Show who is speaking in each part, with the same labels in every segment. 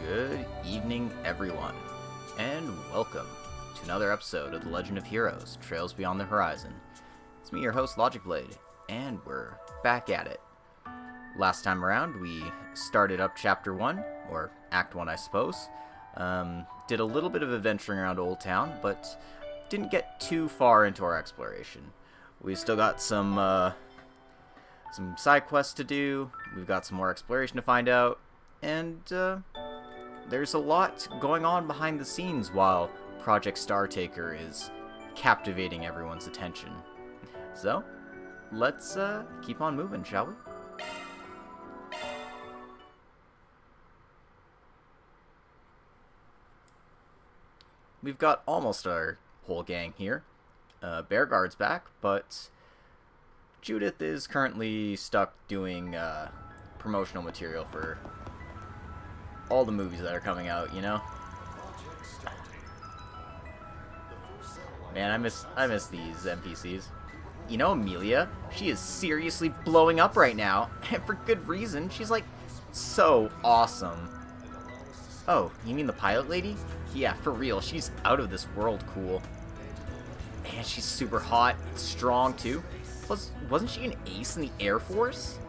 Speaker 1: Good evening, everyone, and welcome to another episode of The Legend of Heroes, Trails Beyond the Horizon. It's me, your host, Logic Blade, and we're back at it. Last time around, we started up Chapter 1, or Act 1, I suppose. Did a little bit of adventuring around Old Town, but didn't get too far into our exploration. We still got some side quests to do, we've got some more exploration to find out, and there's a lot going on behind the scenes while Project Startaker is captivating everyone's attention. So, let's keep on moving, shall we? We've got almost our whole gang here. Bearguard's back, but Judith is currently stuck doing promotional material for all the movies that are coming out, you know? Man, I miss these NPCs. You know Amelia? She is seriously blowing up right now, and for good reason. She's like so awesome. Oh, you mean the pilot lady? Yeah, for real, she's out of this world cool. And she's super hot and strong too. Plus, wasn't she an ace in the Air Force?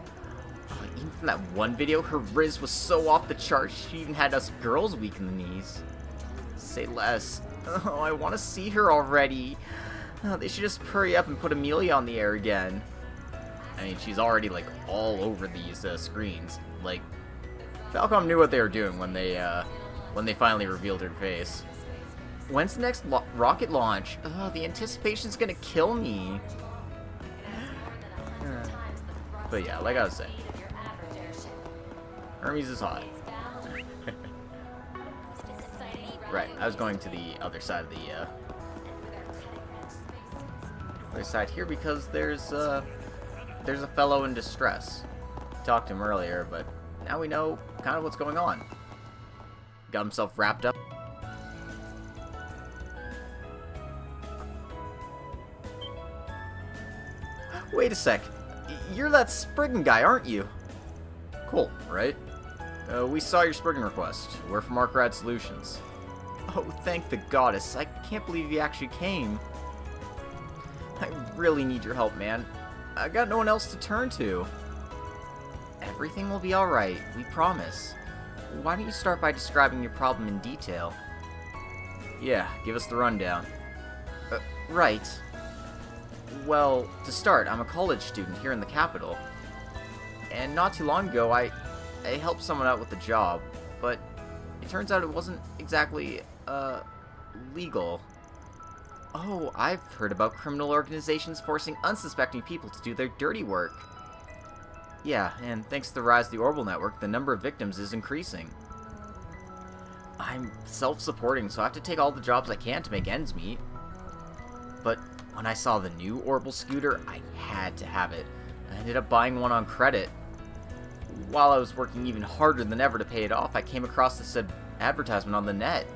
Speaker 1: Even from that one video, her Riz was so off the charts, she even had us girls weak in the knees. Say less. Oh, I want to see her already. Oh, they should just hurry up and put Amelia on the air again. I mean, she's already, like, all over these screens. Like, Falcom knew what they were doing when they finally revealed her face. When's the next rocket launch? Oh, the anticipation's gonna kill me. But yeah, like I was saying, Hermes is hot. Right, I was going to the other side of the other side here because there's a fellow in distress. Talked to him earlier, but now we know kind of what's going on. Got himself wrapped up. Wait a sec. You're that Spriggan guy, aren't you? Cool, right? We saw your Spriggan request. We're from Arkride Solutions. Oh, thank the goddess. I can't believe you actually came. I really need your help, man. I got no one else to turn to. Everything will be alright, we promise. Why don't you start by describing your problem in detail? Yeah, give us the rundown. Right. Well, to start, I'm a college student here in the capital. And not too long ago, I helped someone out with a job, but it turns out it wasn't exactly, legal. Oh, I've heard about criminal organizations forcing unsuspecting people to do their dirty work. Yeah, and thanks to the rise of the Orbital Network, the number of victims is increasing. I'm self-supporting, so I have to take all the jobs I can to make ends meet. But when I saw the new Orbital scooter, I had to have it. I ended up buying one on credit. While I was working even harder than ever to pay it off, I came across this advertisement on the net.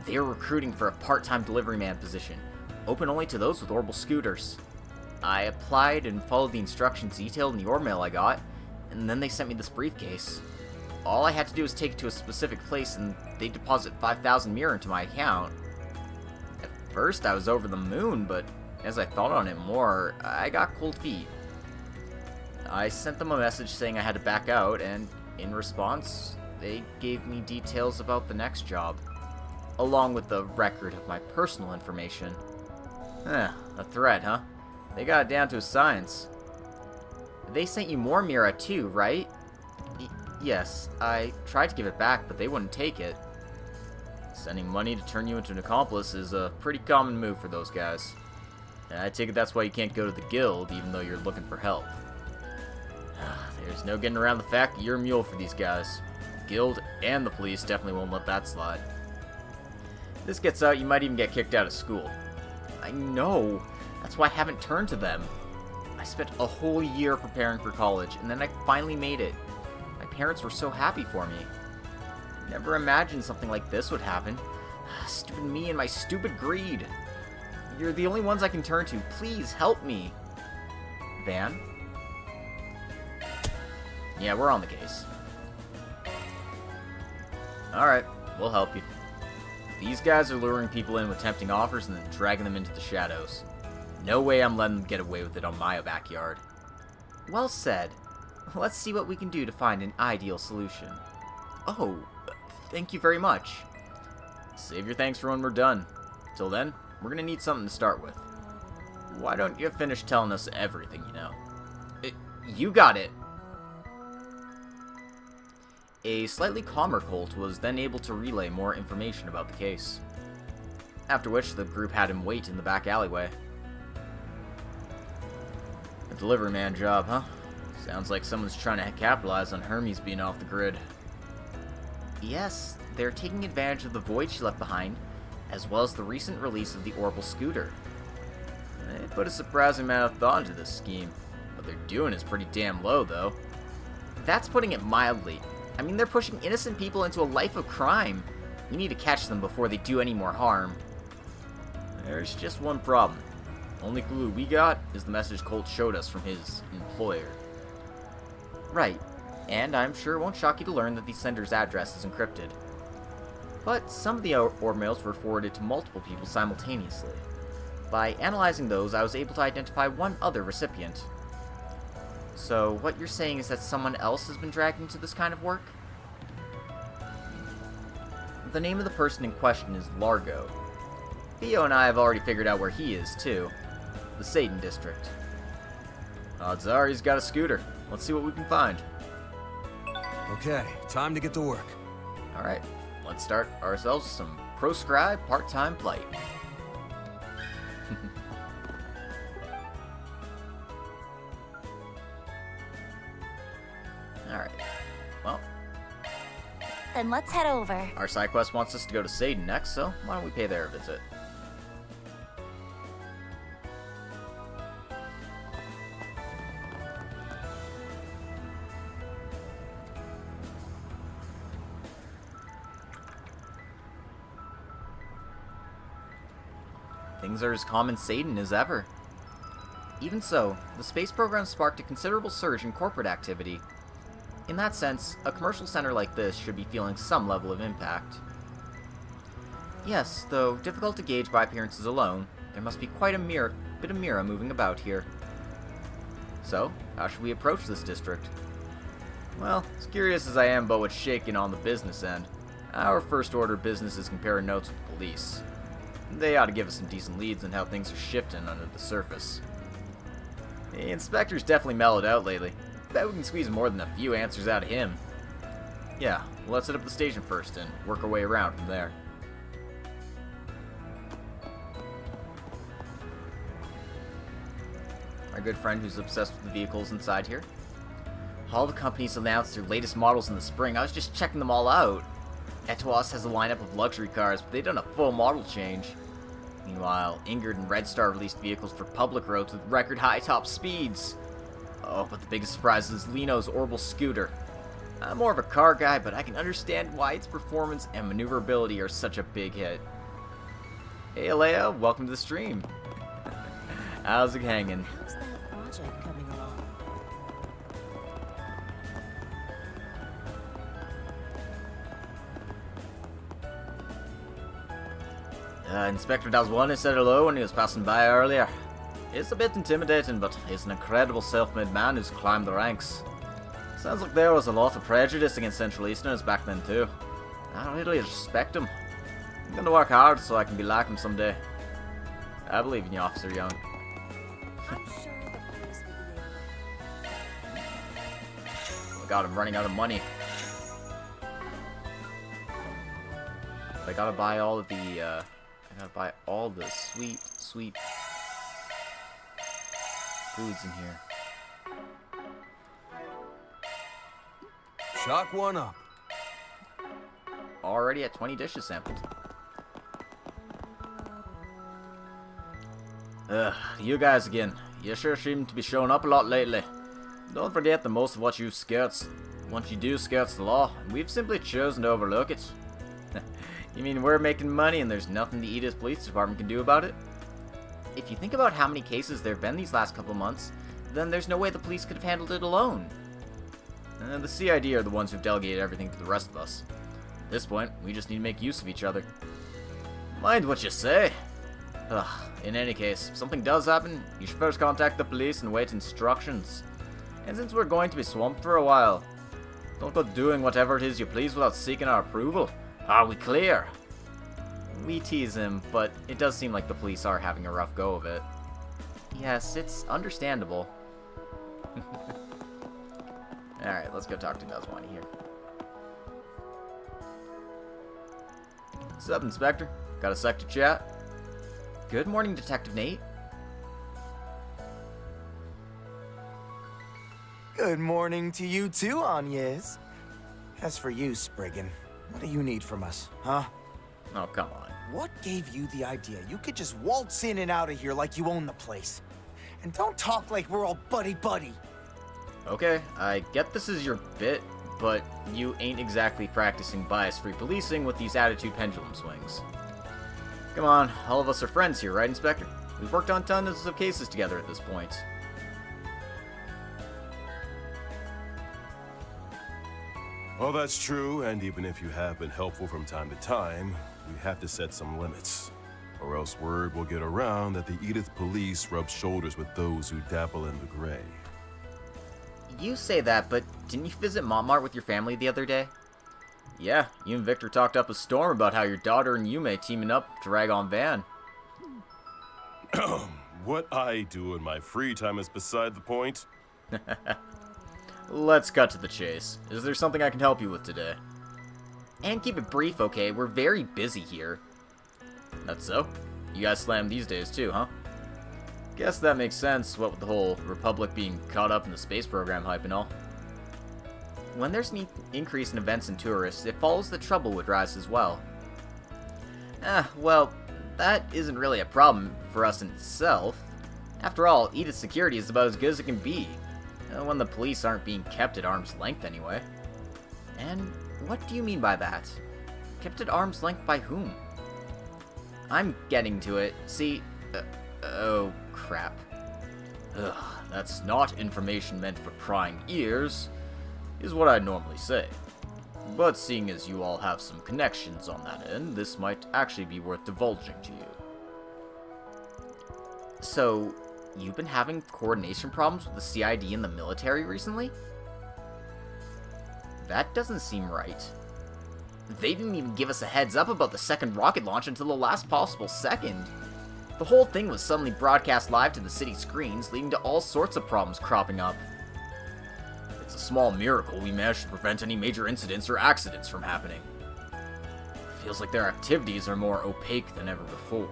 Speaker 1: They were recruiting for a part-time delivery man position, open only to those with Orbital scooters. I applied and followed the instructions detailed in the mail I got, and then they sent me this briefcase. All I had to do was take it to a specific place, and they deposit 5,000 mirror into my account. At first, I was over the moon, but as I thought on it more, I got cold feet. I sent them a message saying I had to back out, and in response, they gave me details about the next job, along with the record of my personal information. A threat, huh? They got it down to a science. They sent you more Mira too, right? Yes, I tried to give it back, but they wouldn't take it. Sending money to turn you into an accomplice is a pretty common move for those guys. And I take it that's why you can't go to the guild, even though you're looking for help. There's no getting around the fact that you're a mule for these guys. The guild and the police definitely won't let that slide. If this gets out, you might even get kicked out of school. I know. That's why I haven't turned to them. I spent a whole year preparing for college, and then I finally made it. My parents were so happy for me. Never imagined something like this would happen. Stupid me and my stupid greed. You're the only ones I can turn to. Please help me. Van? Yeah, we're on the case. Alright, we'll help you. These guys are luring people in with tempting offers and then dragging them into the shadows. No way I'm letting them get away with it on my backyard. Well said. Let's see what we can do to find an ideal solution. Oh, thank you very much. Save your thanks for when we're done. Till then, we're gonna need something to start with. Why don't you finish telling us everything you know? You got it! A slightly calmer Colt was then able to relay more information about the case. After which, the group had him wait in the back alleyway. A delivery man job, huh? Sounds like someone's trying to capitalize on Hermes being off the grid. Yes, they're taking advantage of the void she left behind, as well as the recent release of the orbital scooter. They put a surprising amount of thought into this scheme. What they're doing is pretty damn low, though. That's putting it mildly. I mean, they're pushing innocent people into a life of crime. We need to catch them before they do any more harm. There's just one problem. Only clue we got is the message Colt showed us from his employer. Right, and I'm sure it won't shock you to learn that the sender's address is encrypted. But some of the orb mails were forwarded to multiple people simultaneously. By analyzing those, I was able to identify one other recipient. So, what you're saying is that someone else has been dragged into this kind of work? The name of the person in question is Largo. Theo and I have already figured out where he is, too. The Satan District. Odds are he's got a scooter. Let's see what we can find.
Speaker 2: Okay, time to get to work.
Speaker 1: Alright, let's start ourselves some proscribed part-time flight. Alright, well.
Speaker 3: Then let's head over.
Speaker 1: Our side quest wants us to go to Satan next, so why don't we pay there a visit? Things are as calm in Satan as ever. Even so, the space program sparked a considerable surge in corporate activity. In that sense, a commercial center like this should be feeling some level of impact. Yes, though difficult to gauge by appearances alone, there must be quite a bit of Mira moving about here. So, how should we approach this district? Well, as curious as I am about what's shaking on the business end, our first order of business is comparing notes with the police. They ought to give us some decent leads on how things are shifting under the surface. The inspector's definitely mellowed out lately. Bet we can squeeze more than a few answers out of him. Yeah, let's hit up the station first and work our way around from there. Our good friend who's obsessed with the vehicles inside here. All the companies announced their latest models in the spring. I was just checking them all out. Etoos has a lineup of luxury cars, but they've done a full model change. Meanwhile, Ingrid and Red Star released vehicles for public roads with record high top speeds. Oh, but the biggest surprise is Lino's orbital scooter. I'm more of a car guy, but I can understand why its performance and maneuverability are such a big hit. Hey Alea, welcome to the stream. How's it hanging?
Speaker 3: How's that project coming along?
Speaker 1: Inspector Daz 1 has said hello when he was passing by earlier. It's a bit intimidating, but he's an incredible self-made man who's climbed the ranks. Sounds like there was a lot of prejudice against Central Easterners back then too. I really respect him. I'm gonna work hard so I can be like him someday. I believe in you, Officer Young.
Speaker 3: I'm sure the police will be able.
Speaker 1: Oh god, I'm running out of money. I gotta buy all of the, sweet foods in here.
Speaker 2: Chalk one up.
Speaker 1: Already at 20 dishes sampled. You guys again. You sure seem to be showing up a lot lately. Don't forget that most of what you do skirts the law, and we've simply chosen to overlook it. You mean we're making money and there's nothing the Edith Police Department can do about it? If you think about how many cases there have been these last couple of months, then there's no way the police could have handled it alone. The CID are the ones who've delegated everything to the rest of us. At this point, we just need to make use of each other. Mind what you say. Ugh, in any case, if something does happen, you should first contact the police and wait instructions. And since we're going to be swamped for a while, don't go doing whatever it is you please without seeking our approval. Are we clear? We tease him, but it does seem like the police are having a rough go of it. Yes, it's understandable. Alright, let's go talk to Deswani here. What's up, Inspector? Got a sec to chat? Good morning, Detective Nate.
Speaker 4: Good morning to you too, Agnes. As for you, Spriggan, what do you need from us, huh?
Speaker 1: Oh, come on.
Speaker 4: What gave you the idea you could just waltz in and out of here like you own the place? And don't talk like we're all buddy-buddy.
Speaker 1: Okay, I get this is your bit, but you ain't exactly practicing bias-free policing with these attitude pendulum swings. Come on, all of us are friends here, right, Inspector? We've worked on tons of cases together at this point.
Speaker 5: Well, that's true, and even if you have been helpful from time to time, we have to set some limits. Or else word will get around that the Edith police rub shoulders with those who dabble in the gray.
Speaker 1: You say that, but didn't you visit Montmartre with your family the other day? Yeah, you and Victor talked up a storm about how your daughter and Yume teaming up to rag on Van.
Speaker 5: What I do in my free time is beside the point.
Speaker 1: Let's cut to the chase. Is there something I can help you with today? And keep it brief, okay? We're very busy here. That's so? You guys slam these days too, huh? Guess that makes sense, what with the whole Republic being caught up in the space program hype and all. When there's an increase in events and tourists, it follows that trouble would rise as well. Well, that isn't really a problem for us in itself. After all, Edith's security is about as good as it can be. When the police aren't being kept at arm's length anyway. And what do you mean by that? Kept at arm's length by whom? I'm getting to it. See, oh crap. Ugh, that's not information meant for prying ears, is what I'd normally say. But seeing as you all have some connections on that end, this might actually be worth divulging to you. So, you've been having coordination problems with the CID and the military recently? That doesn't seem right. They didn't even give us a heads up about the second rocket launch until the last possible second. The whole thing was suddenly broadcast live to the city screens, leading to all sorts of problems cropping up. It's a small miracle we managed to prevent any major incidents or accidents from happening. Feels like their activities are more opaque than ever before.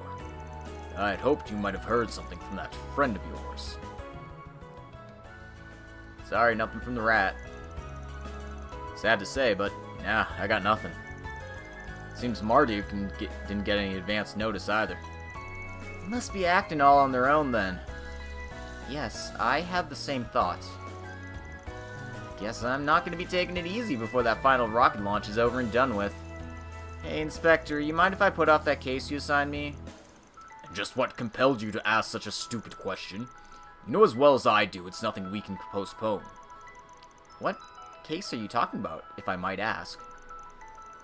Speaker 1: I'd hoped you might have heard something from that friend of yours. Sorry, nothing from the rat. Sad to say, but yeah, I got nothing. Seems Marduk didn't get any advance notice either. Must be acting all on their own then. Yes, I had the same thought. Guess I'm not going to be taking it easy before that final rocket launch is over and done with. Hey, Inspector, you mind if I put off that case you assigned me? Just what compelled you to ask such a stupid question? You know as well as I do, it's nothing we can postpone. What case are you talking about, if I might ask?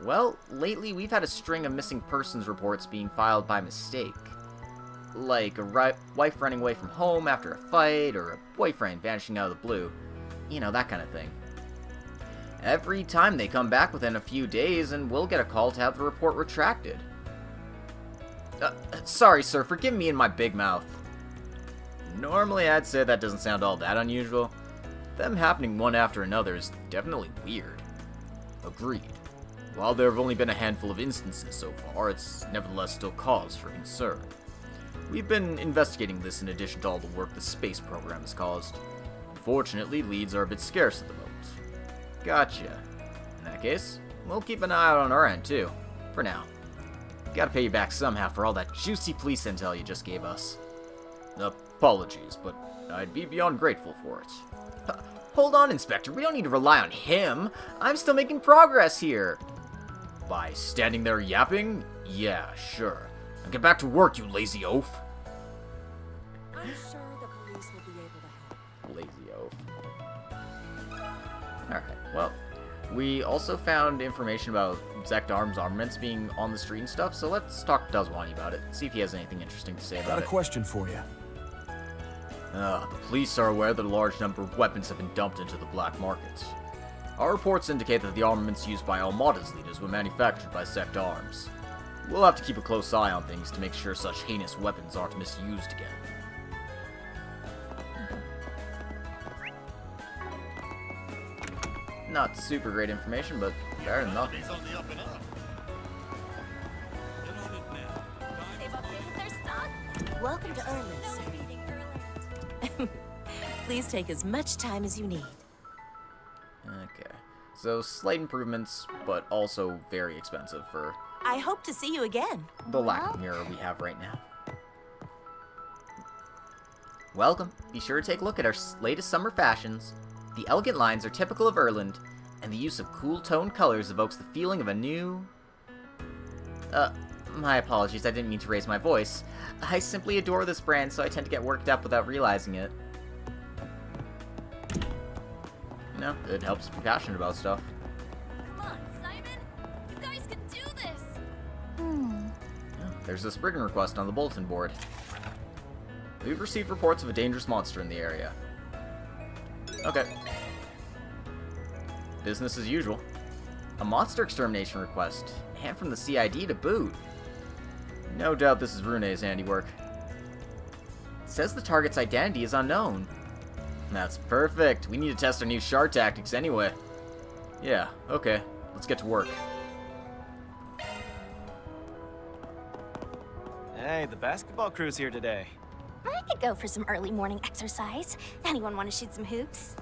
Speaker 1: Well, lately we've had a string of missing persons reports being filed by mistake. Like a wife running away from home after a fight, or a boyfriend vanishing out of the blue. You know, that kind of thing. Every time they come back within a few days, and we'll get a call to have the report retracted. Sorry, sir, forgive me and my big mouth. Normally, I'd say that doesn't sound all that unusual. Them happening one after another is definitely weird. Agreed. While there have only been a handful of instances so far, it's nevertheless still cause for concern. We've been investigating this in addition to all the work the space program has caused. Unfortunately, leads are a bit scarce at the moment. Gotcha. In that case, we'll keep an eye out on our end too. For now. Gotta pay you back somehow for all that juicy police intel you just gave us. Apologies, but I'd be beyond grateful for it. Hold on, Inspector, we don't need to rely on him. I'm still making progress here. By standing there yapping? Yeah, sure. Now get back to work, you lazy oaf.
Speaker 3: I'm sure the police will be able to help.
Speaker 1: Lazy oaf. Alright, well, We also found information about Zect Arms armaments being on the street and stuff, so let's talk to Dazwani about it. See if he has anything interesting to say
Speaker 2: Got
Speaker 1: about
Speaker 2: a
Speaker 1: it.
Speaker 2: question for you.
Speaker 1: The police are aware that a large number of weapons have been dumped into the black market. Our reports indicate that the armaments used by Almada's leaders were manufactured by Zect Arms. We'll have to keep a close eye on things to make sure such heinous weapons aren't misused again. Not super great information, but better than nothing.
Speaker 3: They've updated their stock.
Speaker 6: Welcome to Erlin's. Please take as much time as you need.
Speaker 1: Okay. So, slight improvements, but also very expensive for
Speaker 6: I hope to see you again.
Speaker 1: the lack of mirror we have right now. Welcome. Be sure to take a look at our latest summer fashions. The elegant lines are typical of Erland, and the use of cool toned colors evokes the feeling of a new... my apologies, I didn't mean to raise my voice. I simply adore this brand, so I tend to get worked up without realizing it. You know, it helps to be passionate about stuff.
Speaker 3: Come on, Simon. You guys can do this.
Speaker 1: Yeah, there's a Spriggan request on the bulletin board. We've received reports of a dangerous monster in the area. Okay. Business as usual. A monster extermination request, and from the CID to boot. No doubt this is Rune's handiwork. It says the target's identity is unknown. That's perfect. We need to test our new shard tactics anyway. Yeah, okay. Let's get to work.
Speaker 7: Hey, the basketball crew's here today.
Speaker 8: I could go for some early morning exercise. Anyone want to shoot some hoops?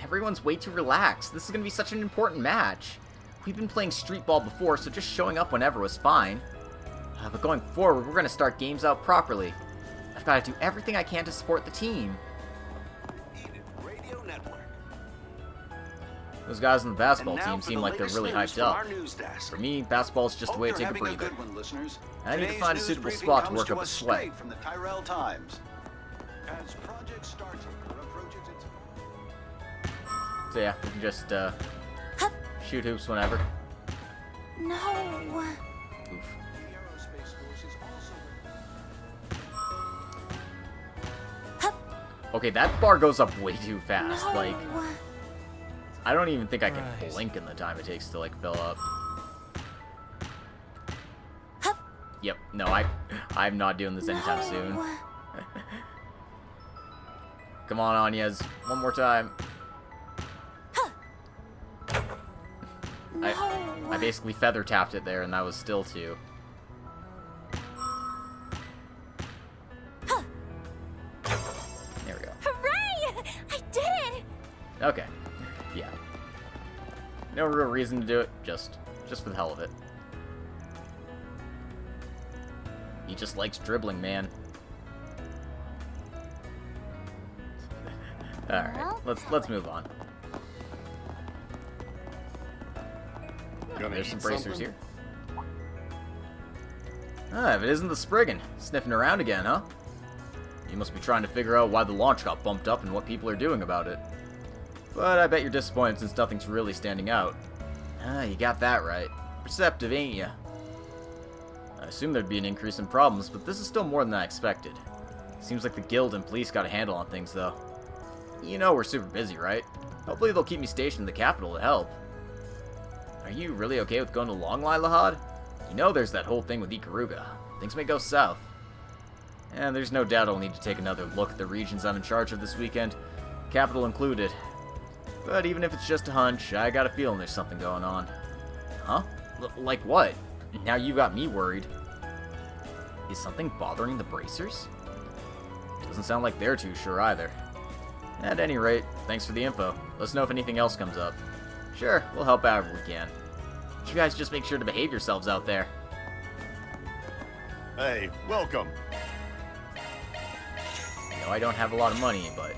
Speaker 1: Everyone's way too relaxed. This is going to be such an important match. We've been playing street ball before, so just showing up whenever was fine. But going forward, we're going to start games out properly. I've got to do everything I can to support the team. Those guys on the basketball team seem like they're really hyped up. For me, basketball's just a way to take a breather. I need to find a suitable spot to work up a sweat.
Speaker 9: From the Tyrell Times. As Project Starter approaches its...
Speaker 1: So yeah, we can just shoot hoops whenever.
Speaker 8: No.
Speaker 1: Oof.
Speaker 9: The Aerospace Force is also...
Speaker 1: Okay, that bar goes up way too fast.
Speaker 8: No.
Speaker 1: Like, I don't even think I can
Speaker 7: Christ.
Speaker 1: blink in the time it takes to like fill up. Yep, no, I'm not doing this anytime soon. Come on, Anyez. One more time. I basically feather tapped it there, and that was still 2. There we go.
Speaker 8: Hooray! I did it!
Speaker 1: Okay. Yeah. No real reason to do it, just for the hell of it. He just likes dribbling, man. Alright, let's move on. There's some bracers here. Ah, if it isn't the Spriggan, sniffing around again, huh? You must be trying to figure out why the launch got bumped up and what people are doing about it. But I bet you're disappointed since nothing's really standing out. Ah, you got that right. Perceptive, ain't ya? I assumed there'd be an increase in problems, but this is still more than I expected. Seems like the guild and police got a handle on things, though. You know we're super busy, right? Hopefully they'll keep me stationed in the capital to help. Are you really okay with going to Longlai, Lahad? You know there's that whole thing with Ikaruga. Things may go south. And there's no doubt I'll need to take another look at the regions I'm in charge of this weekend, capital included. But even if it's just a hunch, I got a feeling there's something going on. Huh? Like what? Now you got me worried. Is something bothering the bracers? Doesn't sound like they're too sure either. At any rate, thanks for the info. Let us know if anything else comes up. Sure, we'll help out if we can. You guys just make sure to behave yourselves out there.
Speaker 5: Hey, welcome.
Speaker 1: I know I don't have a lot of money, but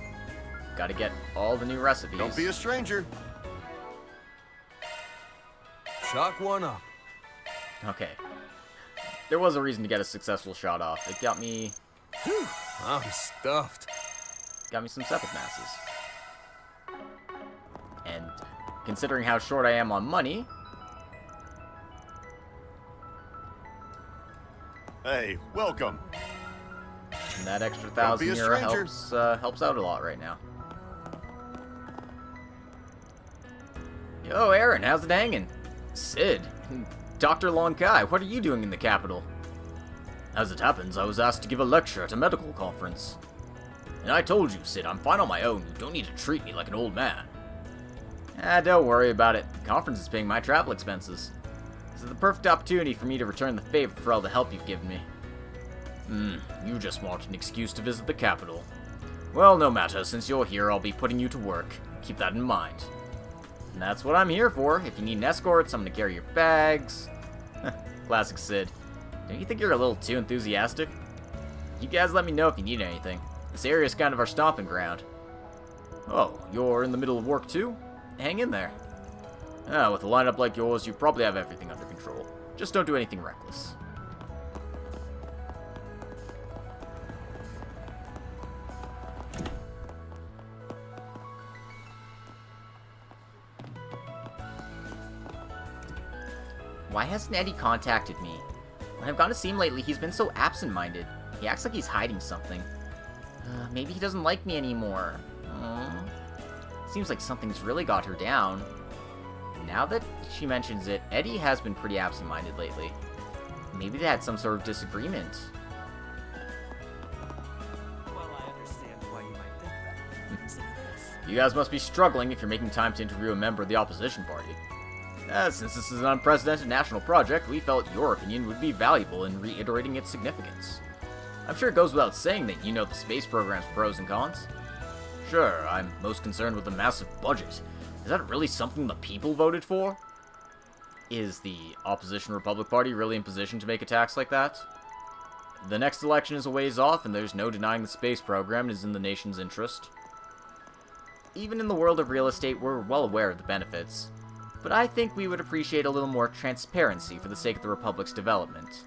Speaker 1: gotta get all the new recipes.
Speaker 5: Don't be a stranger.
Speaker 2: Shock one up.
Speaker 1: Okay. There was a reason to get a successful shot off. It got me
Speaker 2: I'm stuffed.
Speaker 1: some septic masses. considering how short I am on money.
Speaker 5: Hey, welcome.
Speaker 1: And that extra
Speaker 5: Don't be a
Speaker 1: €1,000
Speaker 5: stranger.
Speaker 1: helps out a lot right now. Yo, Aaron, how's it hanging? Sid, Dr. Lonkai, what are you doing in the capital? As it happens, I was asked to give a lecture at a medical conference. And I told you, Sid, I'm fine on my own. You don't need to treat me like an old man. Don't worry about it. The conference is paying my travel expenses. This is the perfect opportunity for me to return the favor for all the help you've given me. You just want an excuse to visit the capital. Well, no matter, since you're here, I'll be putting you to work. Keep that in mind. And that's what I'm here for. If you need an escort, someone to carry your bags. Classic Sid. Don't you think you're a little too enthusiastic? You guys let me know if you need anything. This area is kind of our stomping ground. Oh, you're in the middle of work too? Hang in there. With a lineup like yours, you probably have everything under control. Just don't do anything reckless. Why hasn't Eddie contacted me? When I've gone to see him lately, he's been so absent-minded. He acts like he's hiding something. Maybe he doesn't like me anymore. Seems like something's really got her down. Now that she mentions it, Eddie has been pretty absent-minded lately. Maybe they had some sort of disagreement.
Speaker 7: Well, I understand why you might think that. Consider this.
Speaker 1: You guys must be struggling if you're making time to interview a member of the opposition party. Since this is an unprecedented national project, we felt your opinion would be valuable in reiterating its significance. I'm sure it goes without saying that you know the space program's pros and cons. Sure, I'm most concerned with the massive budget. Is that really something the people voted for? Is the opposition Republic Party really in position to make a tax like that? The next election is a ways off, and there's no denying the space program is in the nation's interest. Even in the world of real estate, we're well aware of the benefits. But I think we would appreciate a little more transparency for the sake of the Republic's development.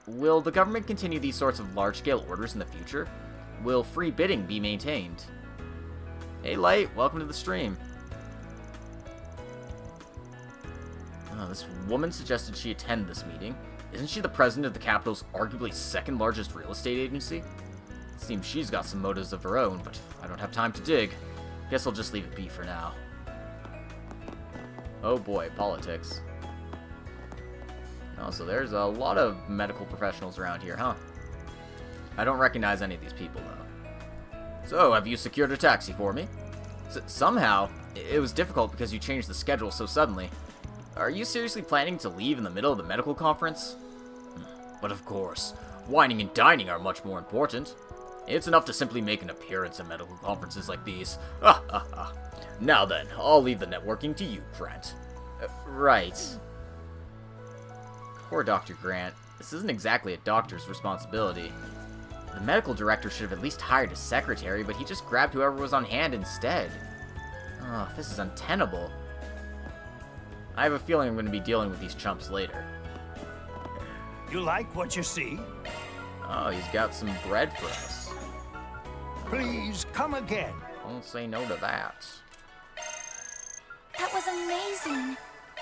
Speaker 1: Will the government continue these sorts of large-scale orders in the future? Will free bidding be maintained? Hey Light, welcome to the stream. This woman suggested she attend this meeting. Isn't she the president of the capital's arguably second largest real estate agency? It seems she's got some motives of her own, but I don't have time to dig. Guess I'll just leave it be for now. Oh boy, politics. Oh, so there's a lot of medical professionals around here, huh? I don't recognize any of these people, though. So, have you secured a taxi for me? Somehow, it was difficult because you changed the schedule so suddenly. Are you seriously planning to leave in the middle of the medical conference? But of course, whining and dining are much more important. It's enough to simply make an appearance at medical conferences like these. Now then, I'll leave the networking to you, Grant. Right. Poor Dr. Grant. This isn't exactly a doctor's responsibility. The medical director should have at least hired a secretary, but he just grabbed whoever was on hand instead. This is untenable. I have a feeling I'm going to be dealing with these chumps later.
Speaker 10: You like what you see?
Speaker 1: Oh, he's got some bread for us.
Speaker 10: Please come again.
Speaker 1: Don't say no to that.
Speaker 8: That was amazing.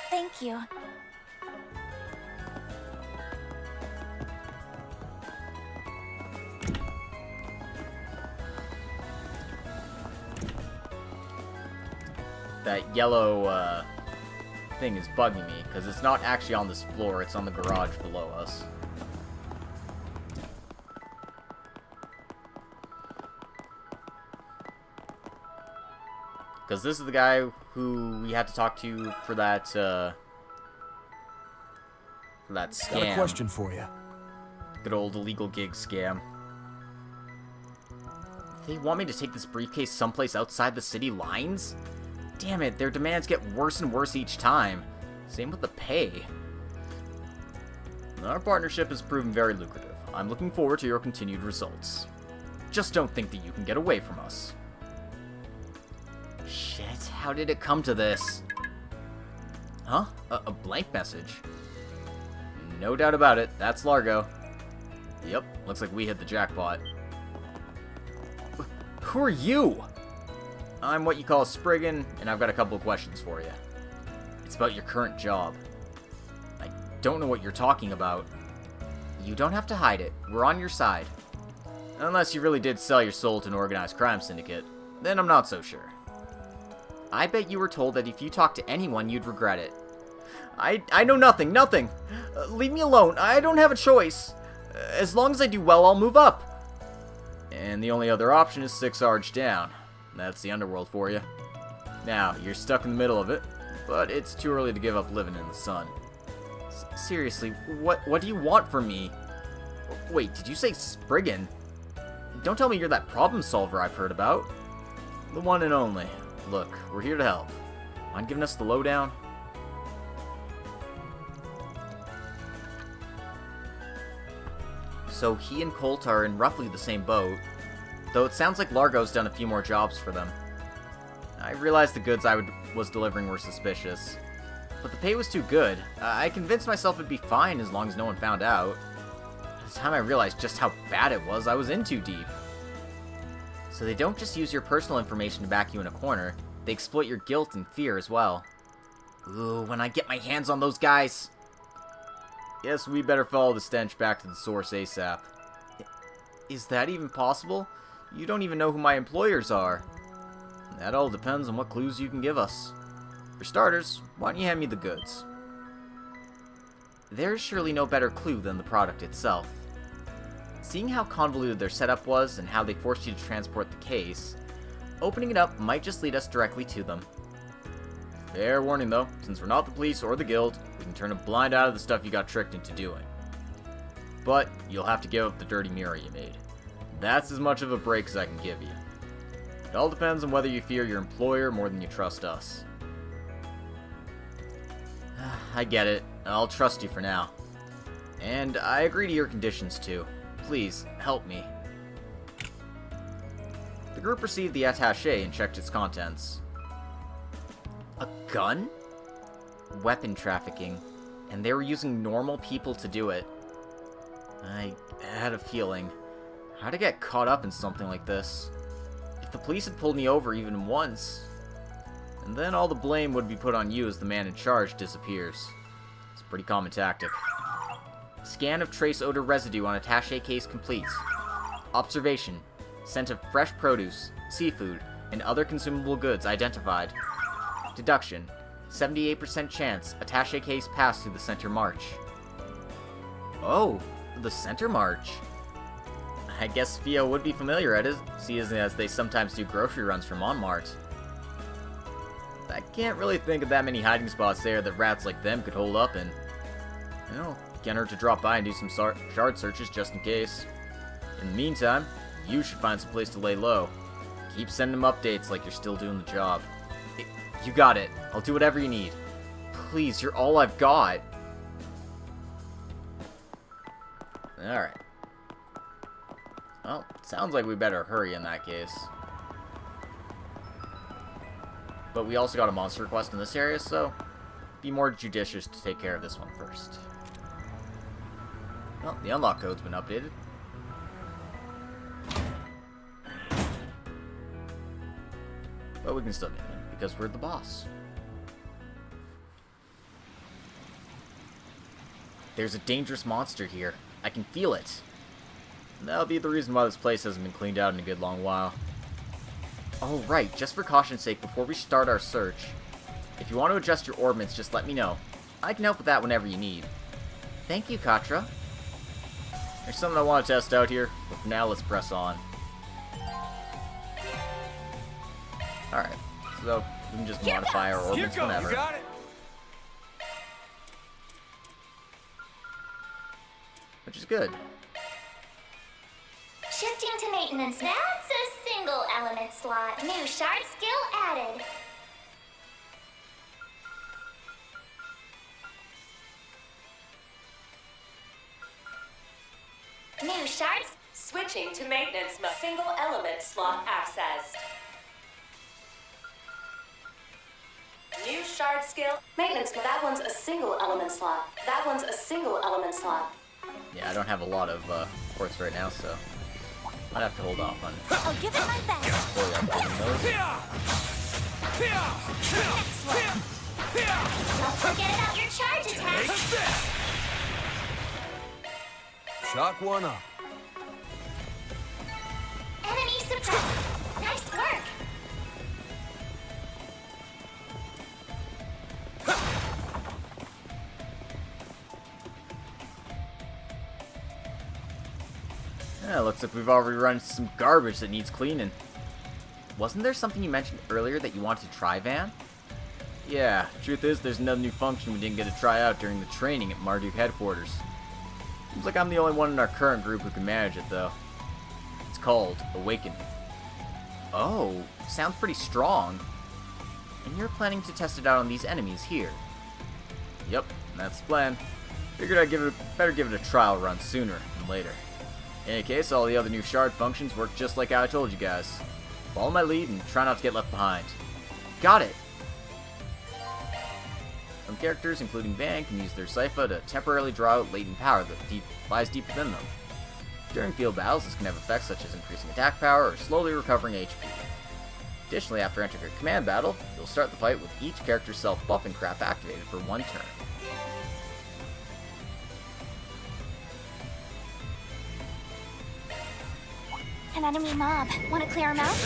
Speaker 8: Thank you.
Speaker 1: That yellow, thing is bugging me, because it's not actually on this floor, it's on the garage below us. Because this is the guy who we had to talk to for that scam.
Speaker 10: Got a question for you.
Speaker 1: Good old illegal gig scam. They want me to take this briefcase someplace outside the city lines? Damn it, their demands get worse and worse each time. Same with the pay. Our partnership has proven very lucrative. I'm looking forward to your continued results. Just don't think that you can get away from us. Shit, how did it come to this? Huh? A blank message. No doubt about it, that's Largo. Yep, looks like we hit the jackpot. Who are you? I'm what you call a Spriggan, and I've got a couple of questions for you. It's about your current job. I don't know what you're talking about. You don't have to hide it. We're on your side. Unless you really did sell your soul to an organized crime syndicate. Then I'm not so sure. I bet you were told that if you talked to anyone, you'd regret it. I know nothing, nothing! Leave me alone, I don't have a choice. As long as I do well, I'll move up. And the only other option is 6 arch down. That's the underworld for you. Now, you're stuck in the middle of it, but it's too early to give up living in the sun. Seriously, what do you want from me? Wait, did you say Spriggan? Don't tell me you're that problem solver I've heard about. The one and only. Look, we're here to help. Mind giving us the lowdown? So he and Colt are in roughly the same boat, though it sounds like Largo's done a few more jobs for them. I realized the goods I was delivering were suspicious, but the pay was too good. I convinced myself it'd be fine as long as no one found out. By the time I realized just how bad it was, I was in too deep. So they don't just use your personal information to back you in a corner, they exploit your guilt and fear as well. Ooh, when I get my hands on those guys! Guess we better follow the stench back to the source ASAP. Is that even possible? You don't even know who my employers are. That all depends on what clues you can give us. For starters, why don't you hand me the goods? There's surely no better clue than the product itself. Seeing how convoluted their setup was and how they forced you to transport the case, opening it up might just lead us directly to them. Fair warning though, since we're not the police or the guild, we can turn a blind eye to the stuff you got tricked into doing. But you'll have to give up the dirty mirror you made. That's as much of a break as I can give you. It all depends on whether you fear your employer more than you trust us. I get it. I'll trust you for now. And I agree to your conditions too. Please, help me. The group received the attaché and checked its contents. A gun? Weapon trafficking. And they were using normal people to do it. I had a feeling. How'd I get caught up in something like this? If the police had pulled me over even once, and then all the blame would be put on you as the man in charge disappears. It's a pretty common tactic. Scan of trace odor residue on attaché case complete. Observation. Scent of fresh produce, seafood, and other consumable goods identified. Deduction. 78% chance attaché case passed through the center march. Oh, the center march. I guess Fio would be familiar at it, seeing as they sometimes do grocery runs from Montmartre. I can't really think of that many hiding spots there that rats like them could hold up in. You know, get her to drop by and do some shard searches just in case. In the meantime, you should find some place to lay low. Keep sending them updates like you're still doing the job. You got it. I'll do whatever you need. Please, you're all I've got. Alright. Well, sounds like we better hurry in that case. But we also got a monster request in this area, so be more judicious to take care of this one first. Well, the unlock code's been updated. But we can still get in, because we're the boss. There's a dangerous monster here. I can feel it. And that'll be the reason why this place hasn't been cleaned out in a good long while. Oh right, just for caution's sake, before we start our search, if you want to adjust your orbits, just let me know. I can help with that whenever you need. Thank you, Katra. There's something I want to test out here, but for now, let's press on. Alright, so we can just modify our orbits whenever.
Speaker 2: You got it.
Speaker 1: Which is good.
Speaker 8: Shifting to maintenance. That's a single element slot. New shard skill added. New shards.
Speaker 6: Switching to maintenance mode. Single element slot accessed. New shard skill. Maintenance mode. That one's a single element slot. That one's a single element slot.
Speaker 1: Yeah, I don't have a lot of quartz right now, so Might have to hold off on
Speaker 3: I'll give it my best.
Speaker 1: fully upgrading those.
Speaker 3: Next one.
Speaker 8: Don't forget about your charge attack.
Speaker 2: Shock one up.
Speaker 8: Enemy suppressed. Nice work.
Speaker 1: Yeah, looks like we've already run into some garbage that needs cleaning. Wasn't there something you mentioned earlier that you wanted to try, Van? Yeah, truth is there's another new function we didn't get to try out during the training at Marduk headquarters. Seems like I'm the only one in our current group who can manage it, though. It's called Awakening. Oh, sounds pretty strong. And you're planning to test it out on these enemies here. Yep, that's the plan. Figured I'd better give it a trial run sooner than later. In any case, all the other new shard functions work just like I told you guys. Follow my lead and try not to get left behind. Got it! Some characters, including Van, can use their Sypha to temporarily draw out latent power that lies deep within them. During field battles, this can have effects such as increasing attack power or slowly recovering HP. Additionally, after entering a command battle, you'll start the fight with each character's self-buffing craft activated for 1 turn.
Speaker 3: An enemy mob. Want to clear him out?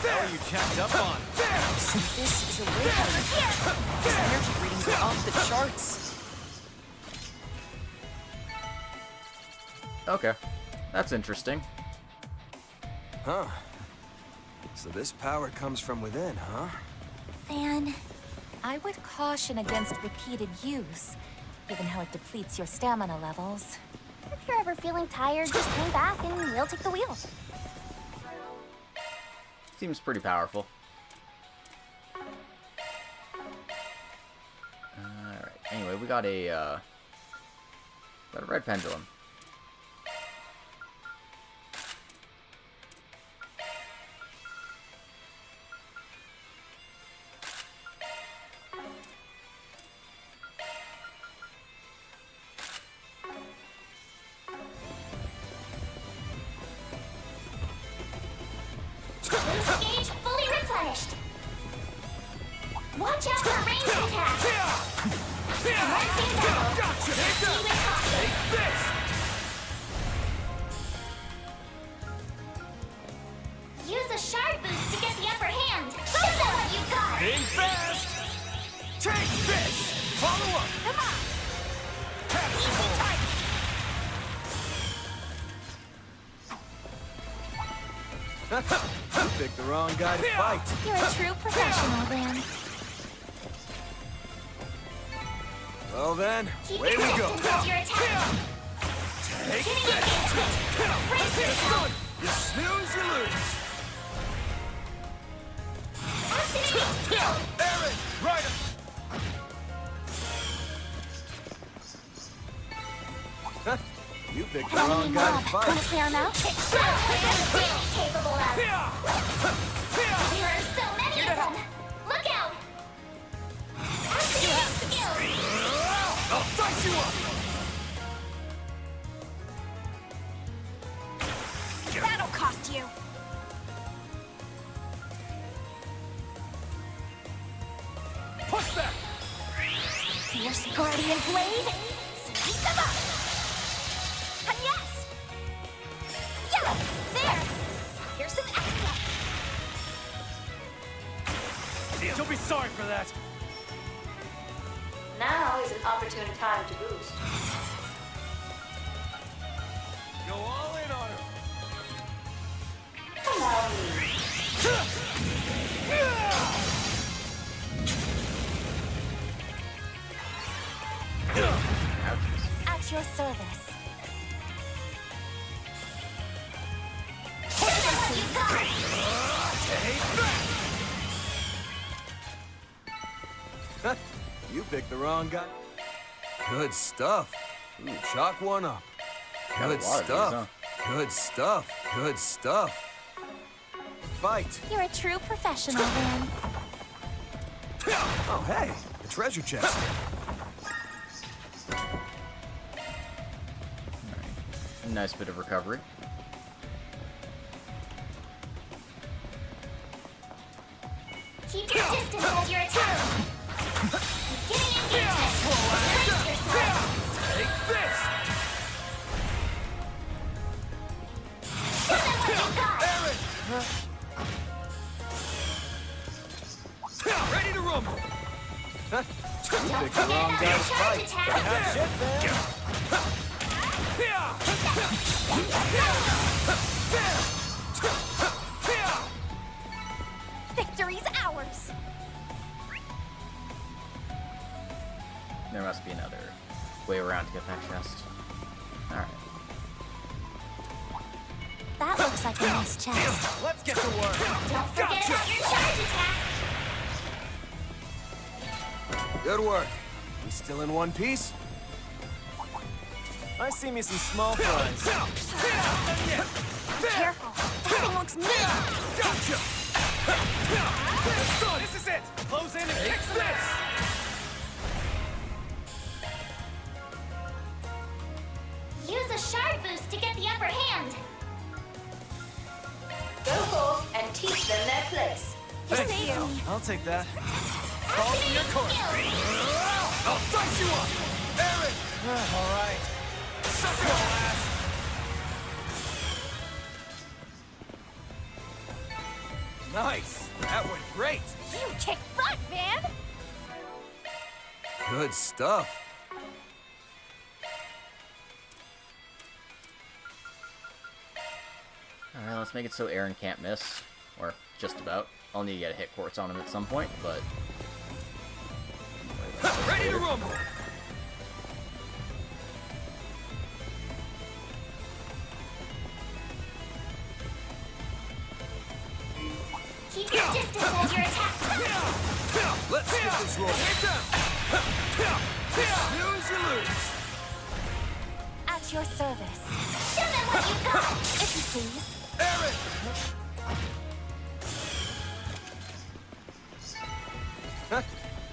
Speaker 4: How are you jacked up on?
Speaker 7: This is a Awakening. His energy readings are off the charts.
Speaker 1: Okay, that's interesting.
Speaker 2: Huh. So this power comes from within, huh?
Speaker 3: Van, I would caution against repeated use, given how it depletes your stamina levels.
Speaker 8: If you're ever feeling tired, just hang back and we'll take the wheel.
Speaker 1: Seems pretty powerful. Alright, anyway, we got a red pendulum.
Speaker 8: Boost gauge fully replenished. Watch out for ranged attacks. Commencing battle. See with caution. Use a shard boost to get the upper hand. Show them what you got.
Speaker 2: Being fast! Take this! Follow up!
Speaker 8: Come on.
Speaker 2: You picked the wrong guy to fight.
Speaker 3: You're a true professional, Van.
Speaker 2: Well then,
Speaker 8: Keep
Speaker 2: away
Speaker 8: your
Speaker 2: we go.
Speaker 8: distance as you're attacking.
Speaker 2: Take
Speaker 8: Getting
Speaker 2: this!
Speaker 8: engagement. Brace yourself.
Speaker 2: You snooze, you lose.
Speaker 8: Activating skill.
Speaker 2: Aaron, right up. You picked the
Speaker 3: An
Speaker 2: wrong
Speaker 3: enemy
Speaker 2: guy
Speaker 3: mob.
Speaker 2: to
Speaker 3: Want to
Speaker 2: fight.
Speaker 3: clear him out?
Speaker 8: Show what you're capable of. There are so many of them. Look out. Activating skill.
Speaker 2: I'll dice you up.
Speaker 3: That'll cost you.
Speaker 2: Push back.
Speaker 3: Fierce Guardian Blade. Slice them up. And yes. Yeah, there. Here's some extra.
Speaker 2: You'll be sorry for that.
Speaker 6: Now is an opportune time to boost.
Speaker 2: Go all in on her.
Speaker 6: Allow me.
Speaker 3: At your service.
Speaker 2: You picked the wrong guy. Good stuff. Ooh, chalk one up.
Speaker 1: Got a
Speaker 2: Good
Speaker 1: lot of these,
Speaker 2: stuff. Good stuff. Good stuff. Fight.
Speaker 3: You're a true professional, Van.
Speaker 2: Oh, hey, a treasure chest.
Speaker 1: Nice bit of recovery.
Speaker 8: Keep your distance as you're attacked. Getting engagement. Brace yourself.
Speaker 2: Take this!
Speaker 8: Show them what you've got.
Speaker 2: Aaron! Ready to rumble!
Speaker 8: Don't forget about your charge attack.
Speaker 3: Victory's ours!
Speaker 1: There must be another way around to get that chest. Alright.
Speaker 3: That looks like a nice chest.
Speaker 2: Let's get to work!
Speaker 8: Don't forget about your charge attack.
Speaker 2: Good work. We still in one piece? I see me some small fries.
Speaker 3: Careful. That thing looks mean.
Speaker 2: Gotcha! This is it! Close in and kick this!
Speaker 8: Use a shard boost to get the upper hand.
Speaker 6: Go forth and teach them their place.
Speaker 2: Thank you. I'll take that. Call from your court. I'll dice you up! Aaron! All right. Suck your ass! Nice! That went great!
Speaker 3: You kick butt, man!
Speaker 2: Good stuff.
Speaker 1: Alright, let's make it so Aaron can't miss. Or just about. I'll need to get a hit quartz on him at some point, but...
Speaker 2: Ready to rumble!
Speaker 8: Keep your distance as you're attacked.
Speaker 2: Let's get this rolling. Snooze, you lose.
Speaker 3: At your service.
Speaker 8: Show them what you've got.
Speaker 3: If you please.
Speaker 2: Aaron!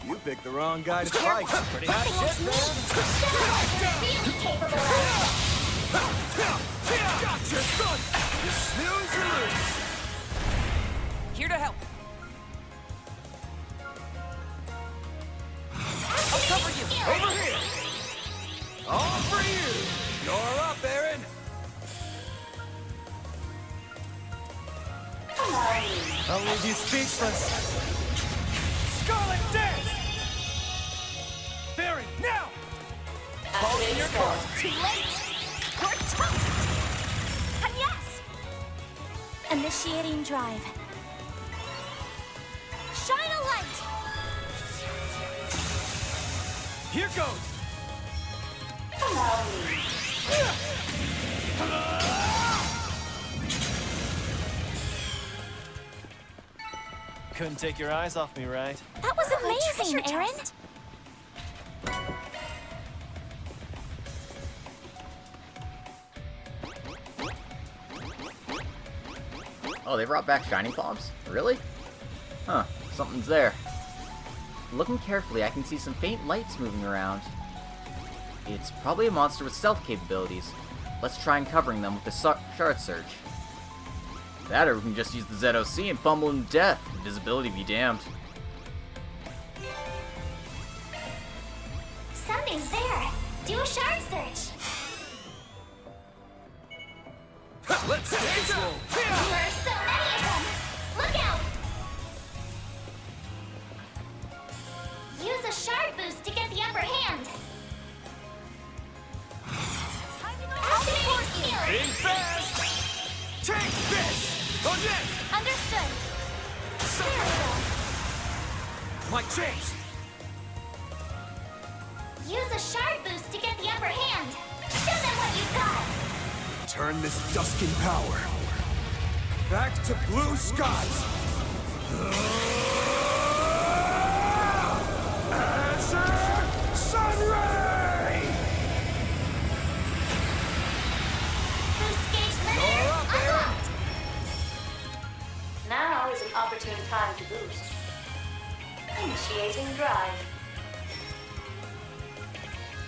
Speaker 2: You picked the wrong guy to fight. Pretty hot shit, man.
Speaker 8: Show them what you're really capable of.
Speaker 2: Gotcha, son! You snooze, you lose.
Speaker 7: Here to help.
Speaker 8: I'll cover you.
Speaker 2: Over here! All for you! You're up, Aaron! I'll leave you speechless. Scarlet Dance! Barry, now! Call in your card.
Speaker 3: Too late! You're tough! And yes! Initiating drive. Shine a light!
Speaker 2: Here goes! Couldn't take your eyes off me, right?
Speaker 3: That was amazing, Aaron!
Speaker 1: Oh, they brought back Shining Bombs? Really? Huh, something's there. Looking carefully, I can see some faint lights moving around. It's probably a monster with stealth capabilities. Let's try uncovering them with the shard search. That, or we can just use the ZOC and fumble him to death. Invisibility be damned.
Speaker 8: Something's there. Do a shard search.
Speaker 2: Let's get this roll!
Speaker 8: There are so many of them. Look out. Use a shard boost to get the upper hand. Activating skill.
Speaker 2: Being fast! Take this! On deck!
Speaker 3: Understood.
Speaker 2: My chase!
Speaker 8: Use a shard boost to get the upper hand. Show them what you've got.
Speaker 2: Turn this dusk in power. Back to blue skies! Answer! Sunray!
Speaker 8: Boost gauge limiter unlocked.
Speaker 6: Now is an opportune time to boost. Initiating drive.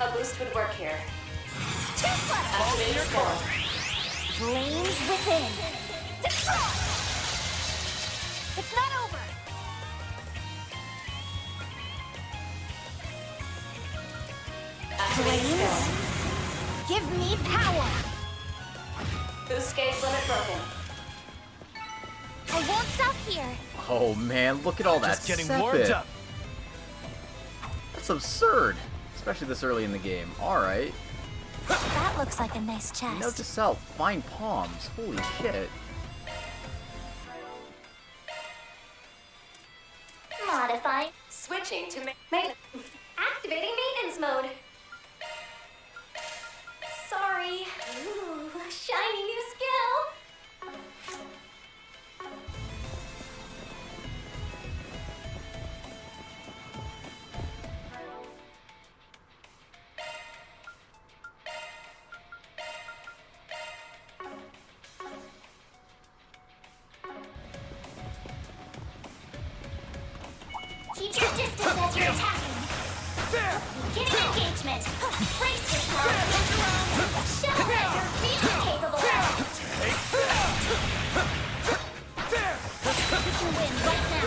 Speaker 6: A boost would work here.
Speaker 8: Activate your core.
Speaker 3: Flames within. Destroy! It's not over! Flames, give me power!
Speaker 6: Boost gauge limit broken.
Speaker 3: I won't stop here.
Speaker 1: Oh man, look at all that
Speaker 2: Just getting
Speaker 1: sepith.
Speaker 2: warmed up.
Speaker 1: That's absurd, especially this early in the game. Alright.
Speaker 3: That looks like a nice chest.
Speaker 1: Note to self, fine palms. Holy shit.
Speaker 8: Modify.
Speaker 6: Switching to maintenance.
Speaker 8: Activating maintenance mode. Sorry. Ooh, shiny new skill. Keep your distance as you're attacking. Get an engagement. Brace yourself. Show that you're really capable of. You can win right now.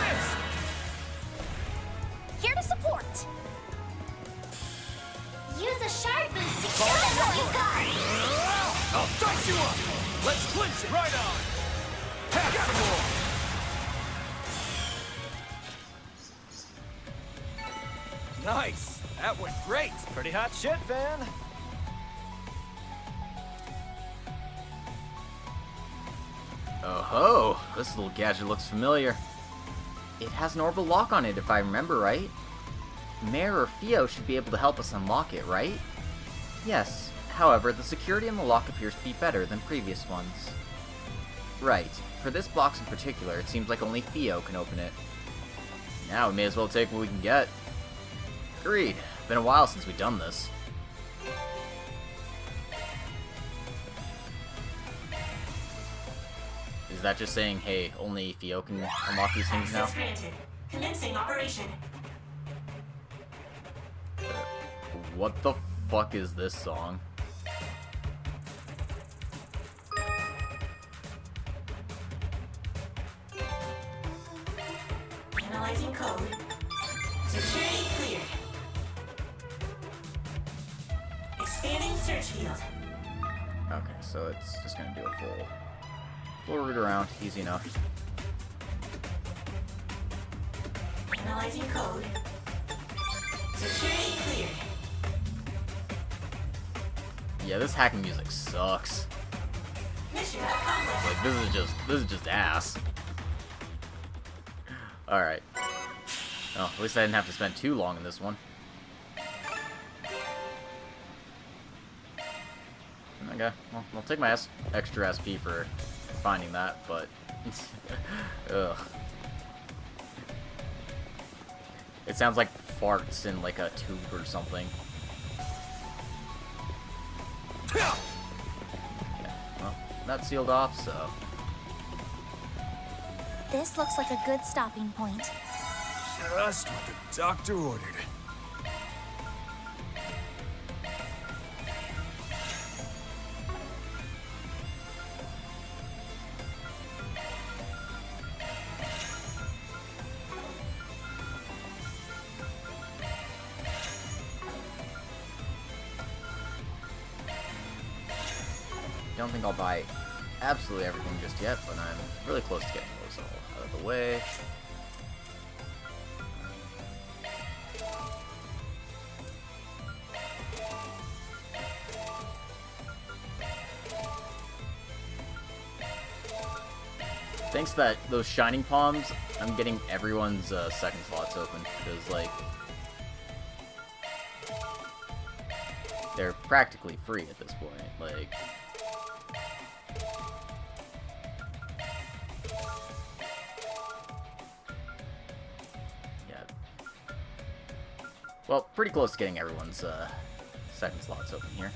Speaker 3: Here to support.
Speaker 8: Use a shard boost to show them what you've got.
Speaker 2: I'll dice you up! Let's clinch it! Right on! Have some more! Nice! That went great! Pretty hot shit, Van!
Speaker 1: Oh ho! This little gadget looks familiar. It has an orbital lock on it, if I remember right. Mare or Theo should be able to help us unlock it, right? Yes. However, the security in the lock appears to be better than previous ones. Right. For this box in particular, it seems like only Theo can open it. Now we may as well take what we can get. Agreed. Been a while since we've done this. Is that just saying, hey, only Theo can unlock these things now?
Speaker 6: Granted. Commencing operation.
Speaker 1: What the fuck is this song?
Speaker 6: Analyzing code. Security cleared. Expanding search field.
Speaker 1: Okay, so it's just gonna do a full route around, easy enough.
Speaker 6: Analyzing code. Security cleared.
Speaker 1: Yeah, this hacking music sucks.
Speaker 6: Mission accomplished.
Speaker 1: Like this is just ass. Alright. Oh, at least I didn't have to spend too long in this one. Okay, well, I'll take my extra SP for finding that, but... Ugh. It sounds like farts in, like, a tube or something. Yeah, well, that's sealed off, so...
Speaker 3: This looks like a good stopping point.
Speaker 2: Just what the doctor ordered.
Speaker 1: Don't think I'll buy absolutely everything just yet, but I'm really close to getting those all out of the way. Thanks to those shining palms, I'm getting everyone's second slots open, because, like, they're practically free at this point, like... Yeah. Well, pretty close to getting everyone's second slots open here.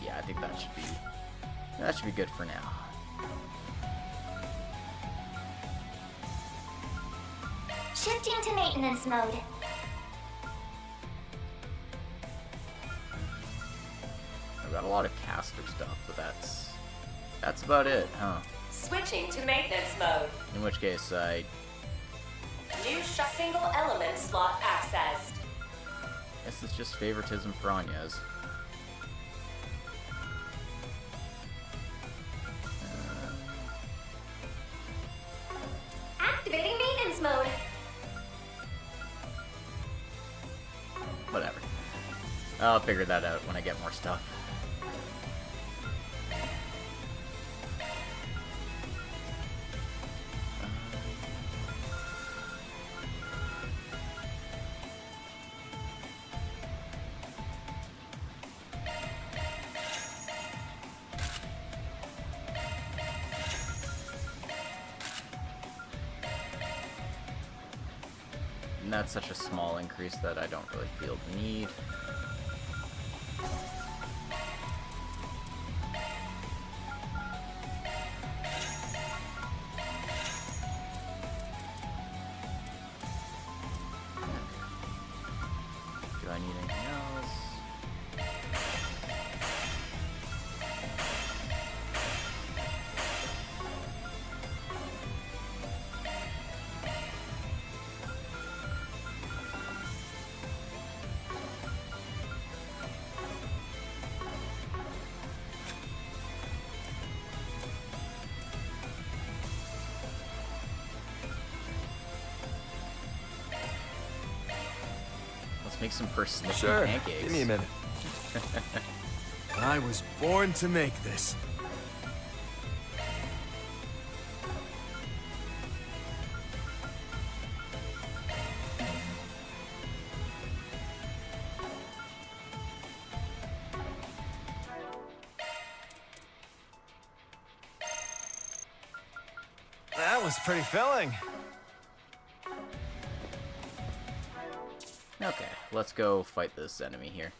Speaker 1: Yeah, I think that should be good for now.
Speaker 8: Shifting to maintenance mode.
Speaker 1: a lot of caster stuff, but that's about it, huh?
Speaker 6: Switching to maintenance mode.
Speaker 1: In which case, I
Speaker 6: New single element slot accessed.
Speaker 1: guess it's just favoritism for Anya's.
Speaker 8: Activating maintenance mode.
Speaker 1: Whatever. I'll figure that out when I get more stuff. And that's such a small increase that I don't really feel the need. Do I need anything else? Let's make some persnickety pancakes.
Speaker 2: Give me a minute. I was born to make this. That was pretty filling.
Speaker 1: Okay, let's go fight this enemy here.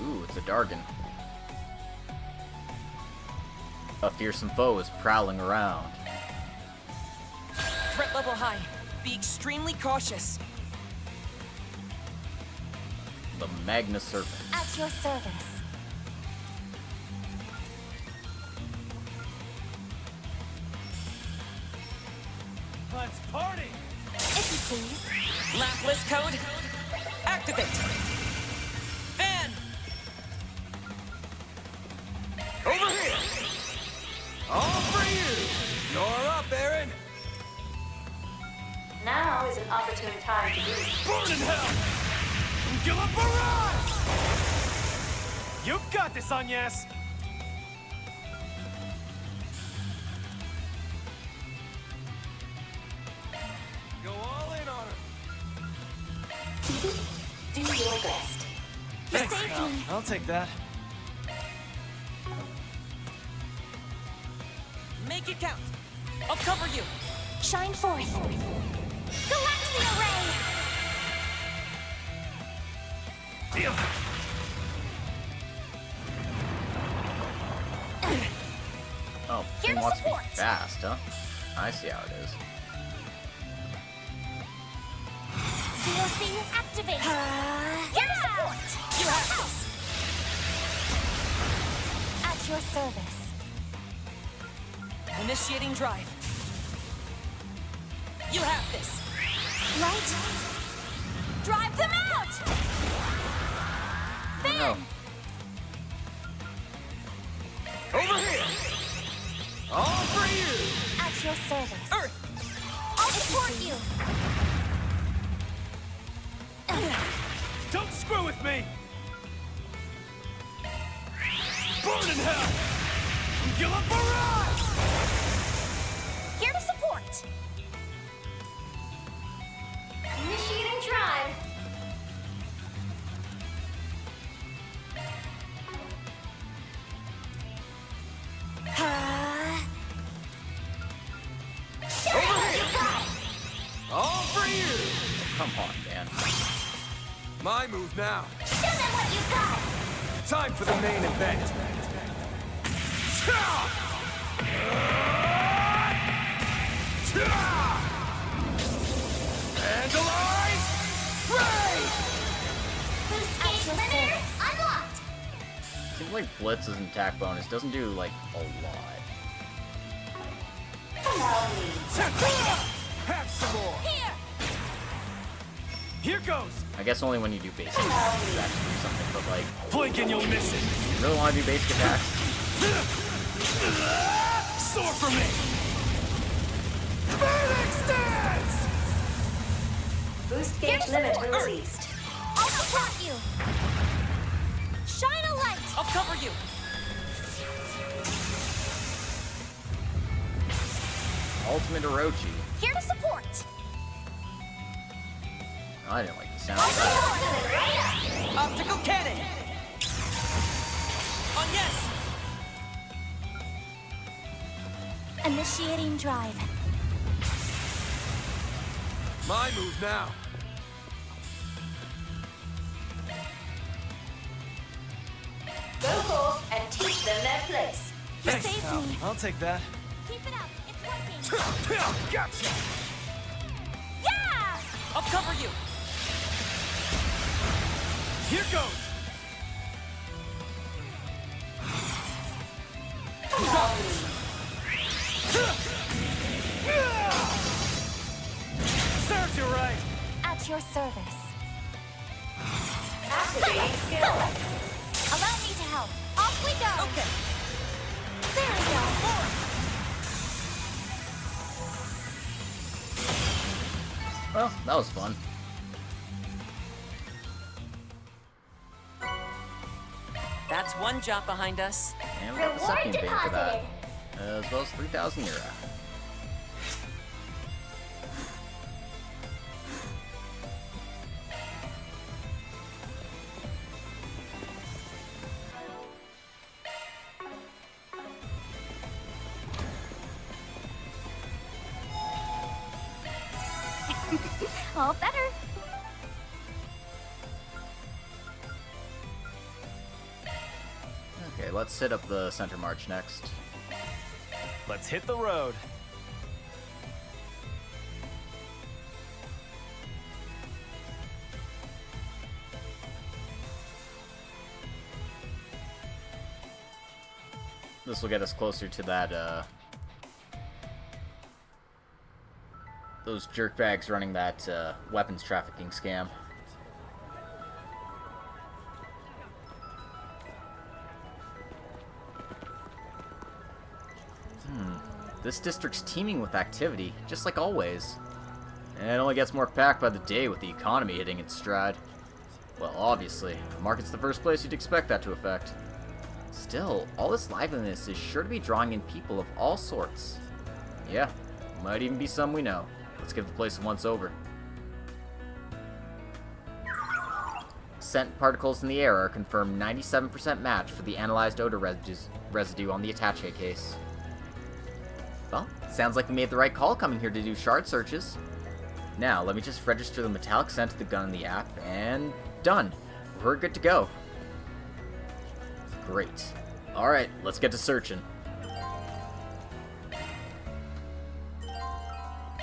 Speaker 1: Ooh, it's a Dargon. A fearsome foe is prowling around.
Speaker 7: Threat level high. Be extremely cautious.
Speaker 1: The Magna Serpent.
Speaker 3: At your service.
Speaker 2: Let's party!
Speaker 3: If you please.
Speaker 7: Lapless code. Activate. Fan.
Speaker 2: Over here! All for you! You're up, Aaron!
Speaker 6: Now is an opportune time to move.
Speaker 2: Burn in hell! Give up barrage! You've got this, Agnes! Go all in on her!
Speaker 6: Do your best.
Speaker 3: You saved me.
Speaker 2: I'll take that.
Speaker 7: Make it count. I'll cover you.
Speaker 3: Shine forth. Galaxia Ray!
Speaker 1: Oh,
Speaker 3: Here
Speaker 1: he
Speaker 3: to
Speaker 1: wants to be
Speaker 3: support.
Speaker 1: fast, huh? I see how it is.
Speaker 3: COC activate. Here to support.
Speaker 7: You have this.
Speaker 3: At your service.
Speaker 7: Initiating drive. You have this.
Speaker 3: Right? Drive them out!
Speaker 1: No.
Speaker 2: Over here! All for you!
Speaker 3: At your service.
Speaker 7: Earth.
Speaker 3: I'll support you.
Speaker 2: Don't screw with me! Burn in hell! Give up barrage!
Speaker 3: Here to support.
Speaker 8: Initiating drive. Show them what you got.
Speaker 2: All for you!
Speaker 1: Come on, man.
Speaker 2: My move now.
Speaker 8: Show them what you got.
Speaker 2: Time for the main event. Vandalize! Ray!
Speaker 1: Seems like Blitz's attack bonus doesn't do, like, a lot.
Speaker 2: Have some more. Here goes.
Speaker 1: I guess only when you do basic attacks you actually do something, but, like...
Speaker 2: Blink and you'll miss it.
Speaker 1: You really want to do basic attacks?
Speaker 2: Soar for me. Phoenix dance.
Speaker 6: Boost gauge limit released.
Speaker 8: I'll support you. Shine a light.
Speaker 7: I'll cover you.
Speaker 1: Ultimate Orochi.
Speaker 8: Here to support.
Speaker 1: Oh, I didn't like the sound of that.
Speaker 7: Optical cannon. On yes.
Speaker 8: Initiating drive.
Speaker 2: My move now.
Speaker 6: Go forth and teach them their place.
Speaker 8: You saved me.
Speaker 2: I'll take that.
Speaker 8: Keep it up. It's working.
Speaker 2: Gotcha.
Speaker 8: Yeah!
Speaker 7: I'll cover you.
Speaker 2: Here goes. Serves you right.
Speaker 3: At your service.
Speaker 6: Activating skill.
Speaker 8: Allow me to help. Off we go.
Speaker 7: Okay.
Speaker 8: There we go.
Speaker 1: Well, that was fun.
Speaker 7: That's one job behind us.
Speaker 1: And we got the
Speaker 8: Reward
Speaker 1: second vein for that.
Speaker 8: deposited.
Speaker 1: As well as 3,000 Euro.
Speaker 8: All better.
Speaker 1: Okay, let's hit up the center march next.
Speaker 2: Let's hit the road.
Speaker 1: This will get us closer to that, those jerkbags running that, weapons trafficking scam. This district's teeming with activity, just like always. And it only gets more packed by the day with the economy hitting its stride. Well, obviously, the market's the first place you'd expect that to affect. Still, all this liveliness is sure to be drawing in people of all sorts. Yeah, might even be some we know. Let's give the place a once-over. Scent particles in the air are confirmed 97% match for the analyzed odor residue on the attache case. Well, sounds like we made the right call coming here to do shard searches. Now, let me just register the metallic scent of the gun in the app, and done. We're good to go. Great. Alright, let's get to searching.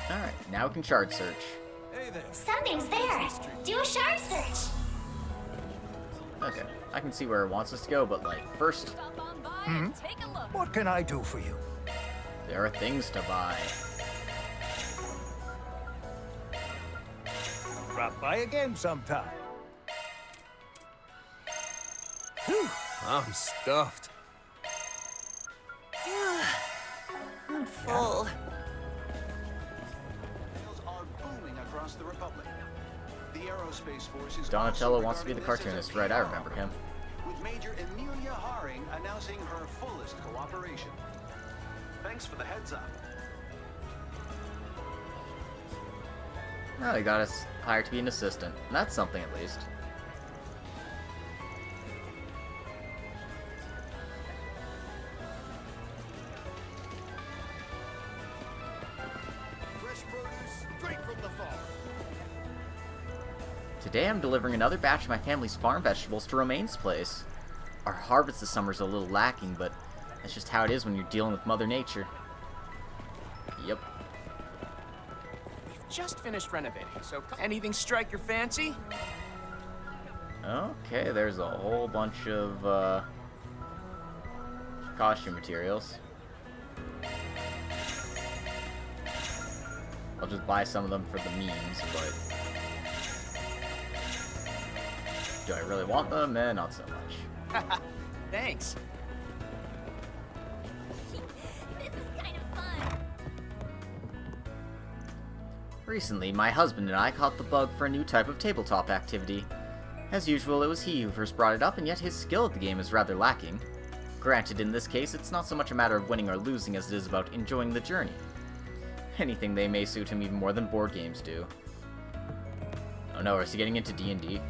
Speaker 1: Alright, now we can shard search.
Speaker 2: Hey there.
Speaker 8: Something's there. Do a shard search.
Speaker 1: Okay, I can see where it wants us to go, but like, first,
Speaker 7: Take a look.
Speaker 10: What can I do for you?
Speaker 1: there are things to buy.
Speaker 10: Drop by again sometime.
Speaker 2: I'm stuffed.
Speaker 7: I'm full.
Speaker 9: Sales are booming across the Republic. The Aerospace Force is
Speaker 1: Donatello
Speaker 9: also
Speaker 1: wants to be the
Speaker 9: regarding this as a
Speaker 1: cartoonist, right? I
Speaker 9: PR
Speaker 1: remember him.
Speaker 9: with Major Amelia Haring announcing her fullest cooperation. Thanks for the heads up.
Speaker 1: Well, he got us hired to be an assistant. That's something at least.
Speaker 10: Fresh produce straight from the farm.
Speaker 1: Today I'm delivering another batch of my family's farm vegetables to Romaine's place. Our harvest this summer is a little lacking, but that's just how it is when you're dealing with Mother Nature. Yep.
Speaker 11: We've just finished renovating, so anything strike your fancy?
Speaker 1: Okay, there's a whole bunch of, costume materials. I'll just buy some of them for the memes, but do I really want them? Eh, not so much.
Speaker 11: Thanks.
Speaker 8: This is kind of fun.
Speaker 1: Recently, my husband and I caught the bug for a new type of tabletop activity. As usual, it was he who first brought it up, and yet his skill at the game is rather lacking. Granted, in this case, it's not so much a matter of winning or losing as it is about enjoying the journey. Anything they may suit him even more than board games do. Oh no, is he getting into D&D?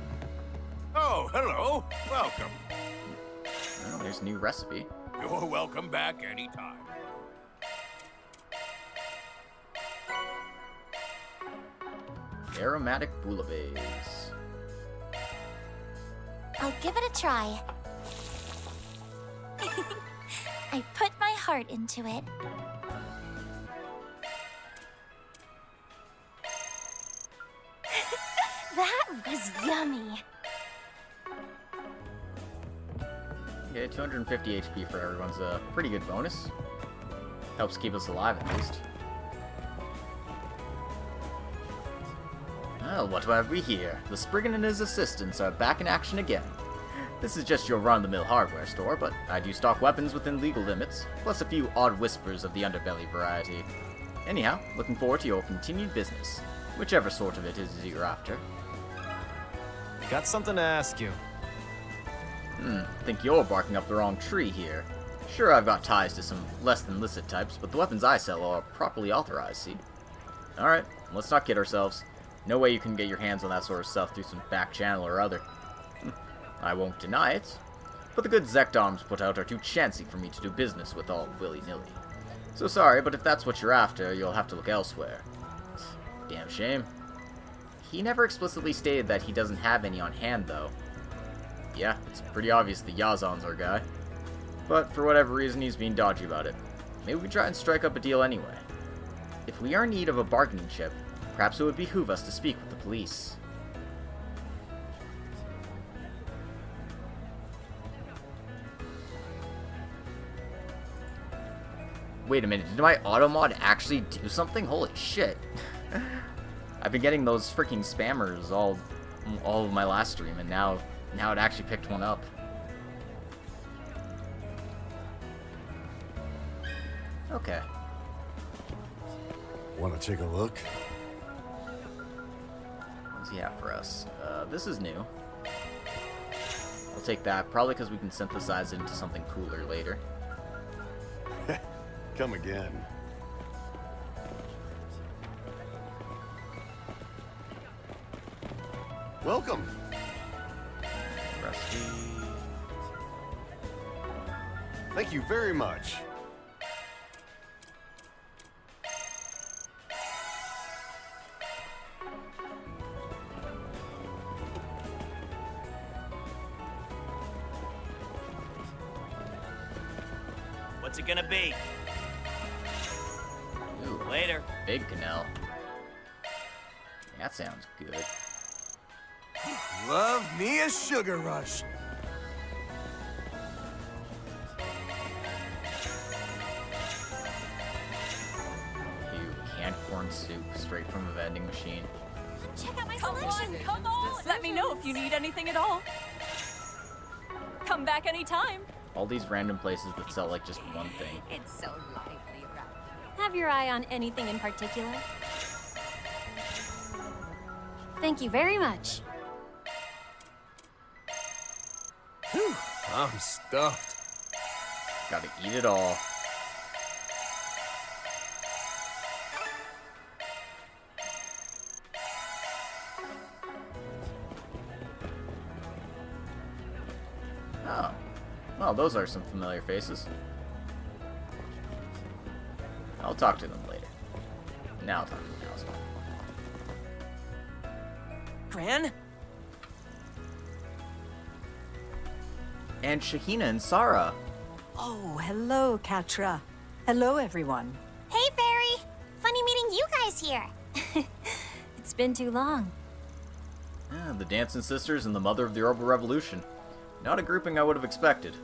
Speaker 10: Oh, hello. Welcome.
Speaker 1: Oh, there's a new recipe.
Speaker 10: You're welcome back anytime.
Speaker 1: Aromatic bouillabaisse.
Speaker 8: I'll give it a try. I put my heart into it. That was yummy.
Speaker 1: Yeah, 250 HP for everyone's a pretty good bonus. Helps keep us alive at least. Well, what have we here? The Spriggan and his assistants are back in action again. This is just your run-of-the-mill hardware store, but I do stock weapons within legal limits, plus a few odd whispers of the underbelly variety. Anyhow, looking forward to your continued business, whichever sort of it is you're after.
Speaker 2: Got something to ask you.
Speaker 1: Think you're barking up the wrong tree here. Sure, I've got ties to some less than licit types, but the weapons I sell are properly authorized, see? Alright, let's not kid ourselves. No way you can get your hands on that sort of stuff through some back channel or other. I won't deny it, but the goods Zekdoms put out are too chancy for me to do business with all willy-nilly. So sorry, but if that's what you're after, you'll have to look elsewhere. Damn shame. He never explicitly stated that he doesn't have any on hand, though. Yeah, it's pretty obvious the Yazan's our guy. But for whatever reason, he's being dodgy about it. Maybe we try and strike up a deal anyway. If we are in need of a bargaining chip, perhaps it would behoove us to speak with the police. Wait a minute, did my auto mod actually do something? Holy shit. I've been getting those freaking spammers all of my last stream, and now it actually picked one up. Okay.
Speaker 5: Want to take a look?
Speaker 1: What does he have for us? This is new. I'll take that, probably because we can synthesize it into something cooler later.
Speaker 5: Come again. Welcome.
Speaker 1: Rusty.
Speaker 5: Thank you very much.
Speaker 11: What's it gonna be?
Speaker 1: Ooh,
Speaker 11: Later.
Speaker 1: big canal. That sounds good.
Speaker 4: Love me a sugar rush.
Speaker 1: Ew, canned corn soup straight from a vending machine.
Speaker 8: Check out my
Speaker 7: Come
Speaker 8: selection.
Speaker 7: on, come on. Let me know if you need anything at all. Come back anytime.
Speaker 1: All these random places that sell like just one thing.
Speaker 7: It's so lively around here. Have your eye on anything in particular?
Speaker 8: Thank you very much.
Speaker 2: Whew, I'm stuffed.
Speaker 1: Gotta eat it all. Oh. Well, those are some familiar faces. I'll talk to them later. Now I'll talk to them now as well.
Speaker 11: Gran?
Speaker 1: And Shahina and Sarah.
Speaker 12: Oh, hello, Katra. Hello, everyone.
Speaker 8: Hey, Fairy. Funny meeting you guys here.
Speaker 3: It's been too long.
Speaker 1: Yeah, the Dancing Sisters and the Mother of the Herbal Revolution. Not a grouping I would have expected.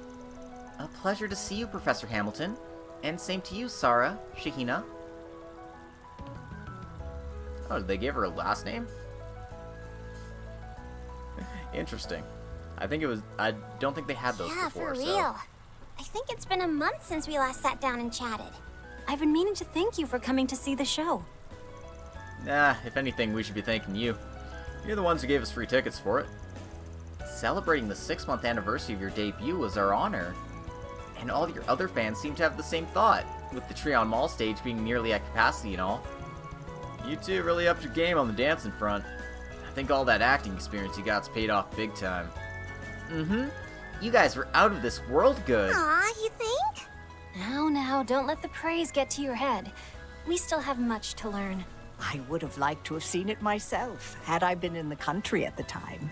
Speaker 1: A pleasure to see you, Professor Hamilton. And same to you, Sarah, Shahina. Oh, did they give her a last name? Interesting. I don't think they had those
Speaker 8: Yeah,
Speaker 1: before,
Speaker 8: for
Speaker 1: so...
Speaker 8: real. I think it's been a month since we last sat down and chatted.
Speaker 7: I've been meaning to thank you for coming to see the show.
Speaker 1: Nah, if anything, we should be thanking you. You're the ones who gave us free tickets for it. Celebrating the 6-month anniversary of your debut was our honor. And all your other fans seem to have the same thought, with the Treon Mall stage being nearly at capacity and all. You two really upped your game on the dancing front. I think all that acting experience you got's paid off big time. Mm-hmm. You guys were out of this world good.
Speaker 8: Aw, you think?
Speaker 3: Now, don't let the praise get to your head. We still have much to learn.
Speaker 12: I would have liked to have seen it myself, had I been in the country at the time.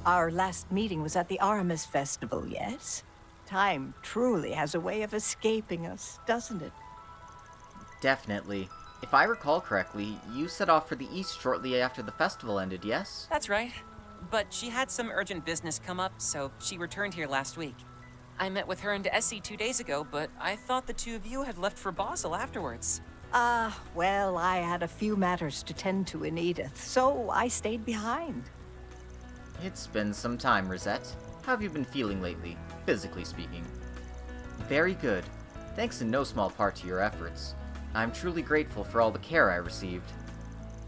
Speaker 12: Our last meeting was at the Aramis Festival, yes? Time truly has a way of escaping us, doesn't it?
Speaker 1: Definitely. If I recall correctly, you set off for the east shortly after the festival ended, yes?
Speaker 11: That's right. But she had some urgent business come up, so she returned here last week. I met with her and Essie 2 days ago, but I thought the two of you had left for Basel afterwards.
Speaker 12: Well, I had a few matters to tend to in Edith, so I stayed behind.
Speaker 1: It's been some time, Rosette. How have you been feeling lately, physically speaking? Very good. Thanks in no small part to your efforts. I'm truly grateful for all the care I received.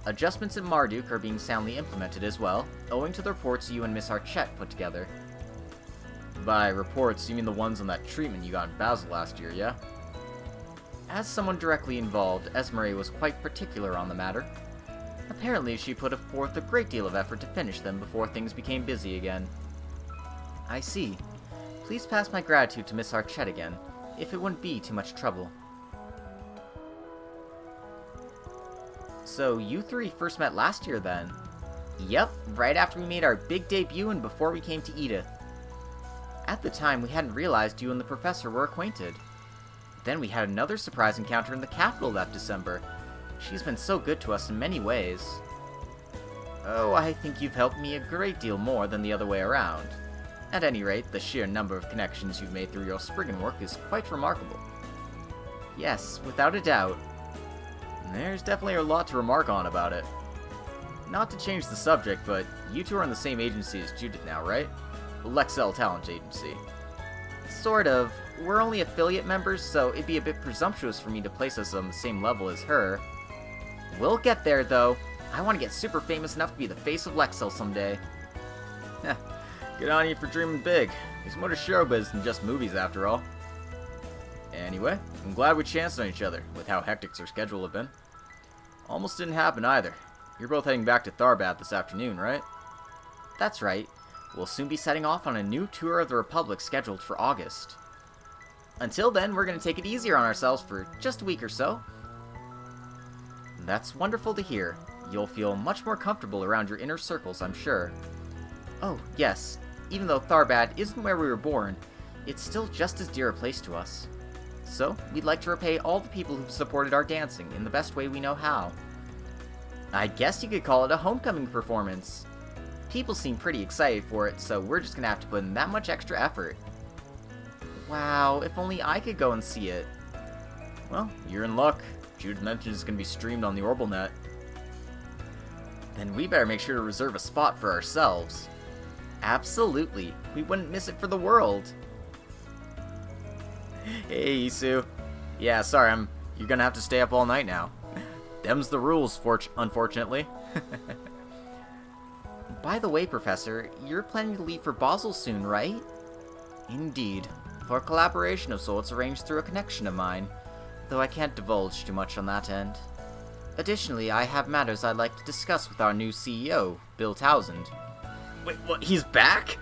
Speaker 1: Adjustments at Marduk are being soundly implemented as well, owing to the reports you and Miss Archette put together. By reports, you mean the ones on that treatment you got in Basel last year, yeah? As someone directly involved, Zemuria was quite particular on the matter. Apparently, she put forth a great deal of effort to finish them before things became busy again. I see. Please pass my gratitude to Miss Archette again, if it wouldn't be too much trouble. So, you three first met last year then? Yep, right after we made our big debut and before we came to Edith. At the time, we hadn't realized you and the professor were acquainted. Then we had another surprise encounter in the capital that December. She's been so good to us in many ways. Oh, I think you've helped me a great deal more than the other way around. At any rate, the sheer number of connections you've made through your Spriggan work is quite remarkable. Yes, without a doubt. There's definitely a lot to remark on about it. Not to change the subject, but you two are in the same agency as Judith now, right? Lexel Talent Agency. Sort of. We're only affiliate members, so it'd be a bit presumptuous for me to place us on the same level as her. We'll get there, though. I want to get super famous enough to be the face of Lexel someday. Good on you for dreaming big. There's more to showbiz than just movies, after all. Anyway, I'm glad we chanced on each other, with how hectic our schedule have been. Almost didn't happen either. You're both heading back to Tharbad this afternoon, right? That's right. We'll soon be setting off on a new tour of the Republic scheduled for August. Until then, we're going to take it easier on ourselves for just a week or so. That's wonderful to hear. You'll feel much more comfortable around your inner circles, I'm sure. Oh, yes. Even though Tharbad isn't where we were born, it's still just as dear a place to us. So, we'd like to repay all the people who've supported our dancing in the best way we know how. I guess you could call it a homecoming performance. People seem pretty excited for it, so we're just gonna have to put in that much extra effort. Wow, if only I could go and see it. Well, you're in luck. Judith mentioned it's gonna be streamed on the OrbitalNet. Then we better make sure to reserve a spot for ourselves. Absolutely. We wouldn't miss it for the world. Hey, Isu. Yeah, sorry, you're gonna have to stay up all night now. Them's the rules, unfortunately. By the way, Professor, you're planning to leave for Basel soon, right? Indeed. For collaboration of sorts arranged through a connection of mine, though I can't divulge too much on that end. Additionally, I have matters I'd like to discuss with our new CEO, Bill Townsend. Wait, what? He's back?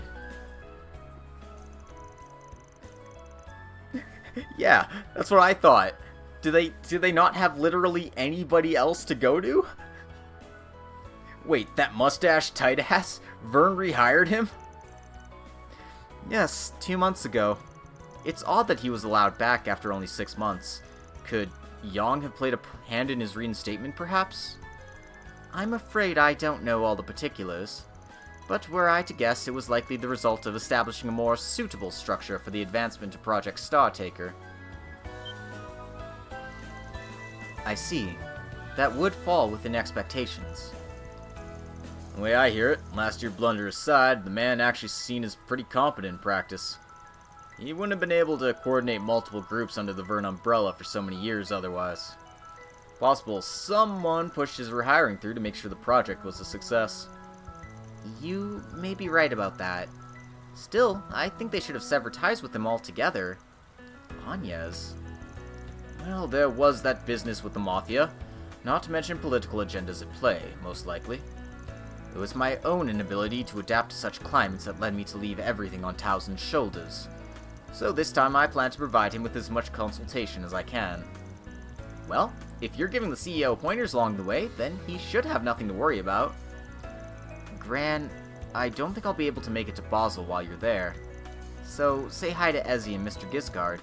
Speaker 1: Yeah, that's what I thought. Do they not have literally anybody else to go to? Wait, that mustache tight ass? Vern rehired him? Yes, 2 months ago. It's odd that he was allowed back after only 6 months. Could Yang have played a hand in his reinstatement, perhaps? I'm afraid I don't know all the particulars. But were I to guess, it was likely the result of establishing a more suitable structure for the advancement of Project Startaker. I see. That would fall within expectations. The way I hear it, last year blunder aside, the man actually seen as pretty competent in practice. He wouldn't have been able to coordinate multiple groups under the Vern umbrella for so many years otherwise. Possible someone pushed his rehiring through to make sure the project was a success. You may be right about that. Still, I think they should have severed ties with him altogether. Anya's. Well, there was that business with the Mafia, not to mention political agendas at play, most likely. It was my own inability to adapt to such climates that led me to leave everything on Towson's shoulders. So this time I plan to provide him with as much consultation as I can. Well, if you're giving the CEO pointers along the way, then he should have nothing to worry about. Gran, I don't think I'll be able to make it to Basel while you're there. So say hi to Ezzy and Mr. Gisgard,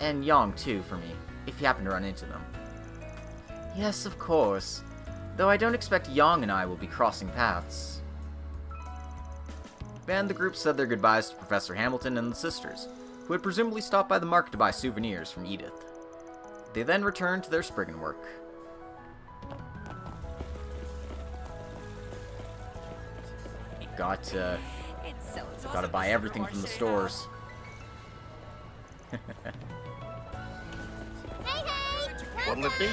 Speaker 1: and Yang too for me, if you happen to run into them. Yes, of course. Though I don't expect Yang and I will be crossing paths. And the group said their goodbyes to Professor Hamilton and the sisters, who had presumably stopped by the market to buy souvenirs from Edith. They then returned to their Spriggan work. Gotta buy everything from the stores.
Speaker 8: Hey, hey!
Speaker 10: What'll it be?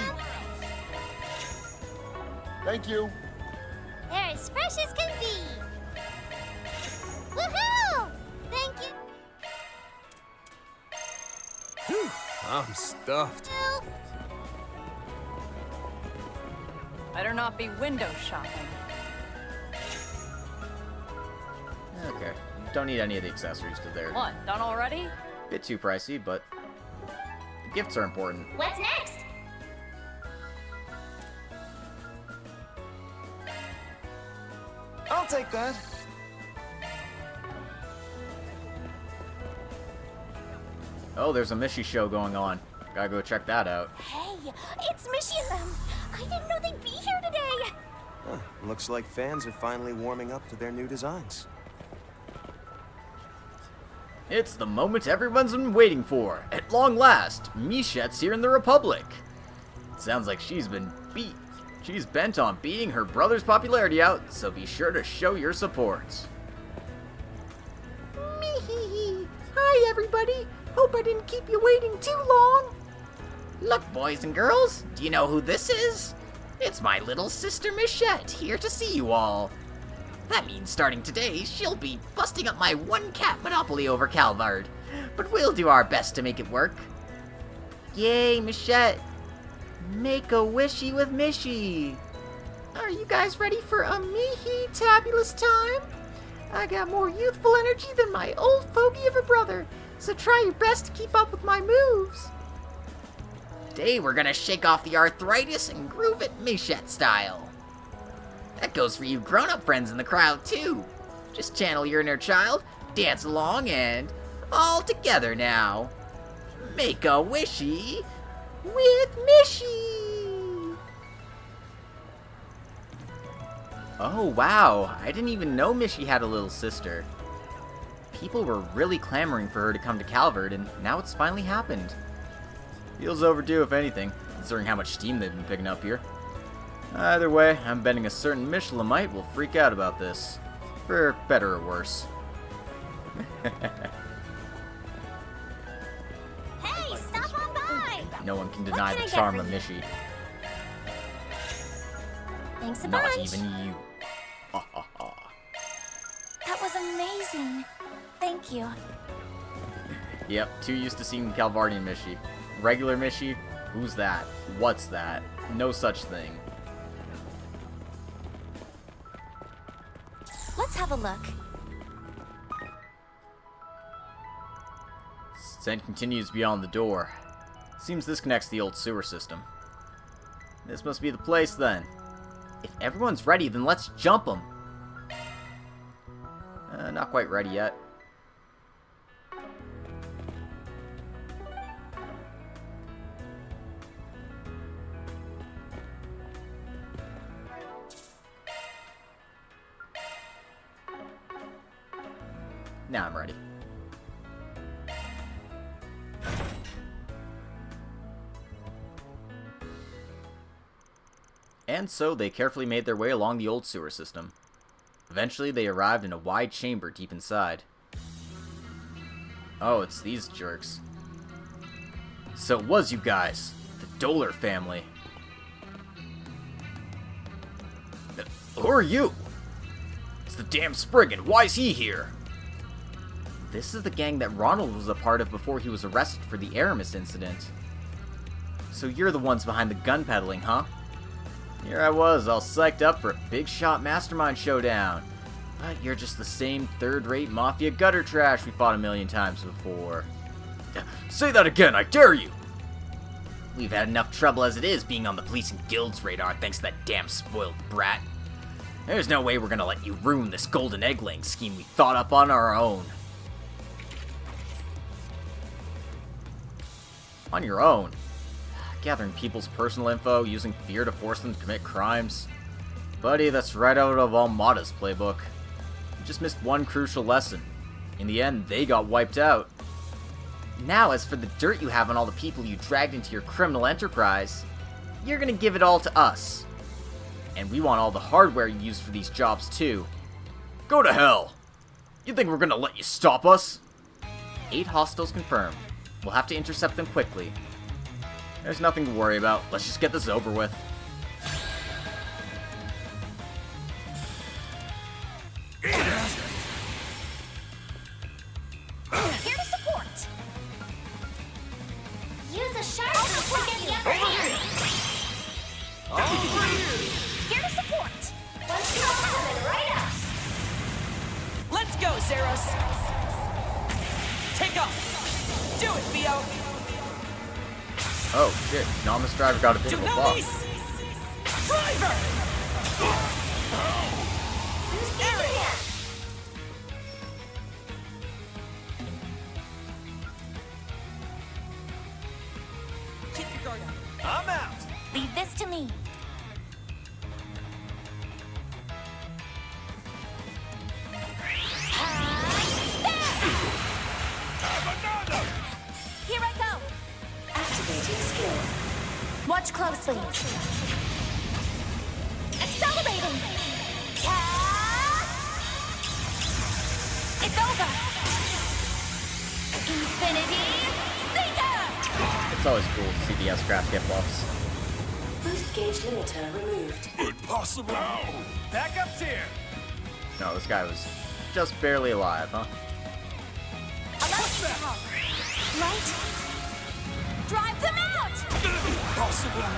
Speaker 13: Thank you.
Speaker 8: They're as fresh as can be. Woohoo! Thank you.
Speaker 2: I'm stuffed.
Speaker 7: Better not be window shopping.
Speaker 1: Okay, don't need any of the accessories because they're
Speaker 7: What, done already?
Speaker 1: a bit too pricey, but the gifts are important.
Speaker 8: What's next?
Speaker 4: I'll take that.
Speaker 1: Oh, there's a Mishi show going on. Gotta go check that out.
Speaker 8: Hey, it's Mishy and them. I didn't know they'd be here today.
Speaker 14: Huh, looks like fans are finally warming up to their new designs.
Speaker 1: It's the moment everyone's been waiting for. At long last, Michette's here in the Republic. It sounds like she's bent on beating her brother's popularity out, so be sure to show your support.
Speaker 15: Mee-hee-hee. Hi, everybody. Hope I didn't keep you waiting too long.
Speaker 1: Look, boys and girls, do you know who this is? It's my little sister Michette, here to see you all. That means starting today, she'll be busting up my one-cat monopoly over Calvard. But we'll do our best to make it work. Yay, Michette. Make a wishy with Mishy.
Speaker 15: Are you guys ready for a me-hee-tabulous time? I got more youthful energy than my old fogey of a brother, so try your best to keep up with my moves.
Speaker 1: Today we're gonna shake off the arthritis and groove it Michette style. That goes for you grown-up friends in the crowd, too. Just channel your inner child, dance along, and all together now. Make a wishy with Mishy! Oh, wow. I didn't even know Mishy had a little sister. People were really clamoring for her to come to Calvard, and now it's finally happened. Feels overdue, if anything, considering how much steam they've been picking up here. Either way, I'm betting a certain Michelamite will freak out about this. For better or worse.
Speaker 8: Hey, stop on by!
Speaker 1: No one can deny the charm of Mishy.
Speaker 8: Thanks a
Speaker 1: Not
Speaker 8: bunch.
Speaker 1: even you. Ha ha ha.
Speaker 3: That was amazing. Thank you.
Speaker 1: Yep, too used to seeing Calvardian Mishy. Regular Mishy? Who's that? What's that? No such thing.
Speaker 3: Let's have a look.
Speaker 1: Scent continues beyond the door. Seems this connects to the old sewer system. This must be the place then. If everyone's ready, then let's jump them. Not quite ready yet. Now I'm ready. And so they carefully made their way along the old sewer system. Eventually, they arrived in a wide chamber deep inside. Oh, it's these jerks. So it was you guys, the Dolar family. Who are you? It's the damn Spriggan. Why's he here? This is the gang that Ronald was a part of before he was arrested for the Aramis incident. So you're the ones behind the gun peddling, huh? Here I was, all psyched up for a big shot mastermind showdown. But you're just the same third-rate mafia gutter trash we fought a million times before. Say that again, I dare you! We've had enough trouble as it is being on the police and guild's radar thanks to that damn spoiled brat. There's no way we're gonna let you ruin this golden egg-laying scheme we thought up on our own. On your own? Gathering people's personal info, using fear to force them to commit crimes? Buddy, that's right out of Almada's playbook. You just missed one crucial lesson. In the end, they got wiped out. Now, as for the dirt you have on all the people you dragged into your criminal enterprise, you're gonna give it all to us. And we want all the hardware you use for these jobs, too. Go to hell! You think we're gonna let you stop us? 8 hostiles confirmed. We'll have to intercept them quickly. There's nothing to worry about. Let's just get this over with.
Speaker 8: Here to support. Use a sharp to get the upper hand. Here to support. Once you are coming right up.
Speaker 11: Let's go, Zeros! Take off! Do it, Theo!
Speaker 1: Oh shit, Nomus Driver got a bit of a buff.
Speaker 11: Driver! Keep your guard up.
Speaker 2: I'm out!
Speaker 3: Leave this to me. Here I go.
Speaker 6: Activating skill.
Speaker 3: Watch closely. Accelerating. It's over. Infinity Seeker.
Speaker 1: It's always cool to see the S-Craft get buffs.
Speaker 6: Boost gauge limiter removed.
Speaker 2: Impossible! Backup's here!
Speaker 1: No, this guy was just barely alive, huh?
Speaker 3: Right? Drive them out!
Speaker 2: Impossible!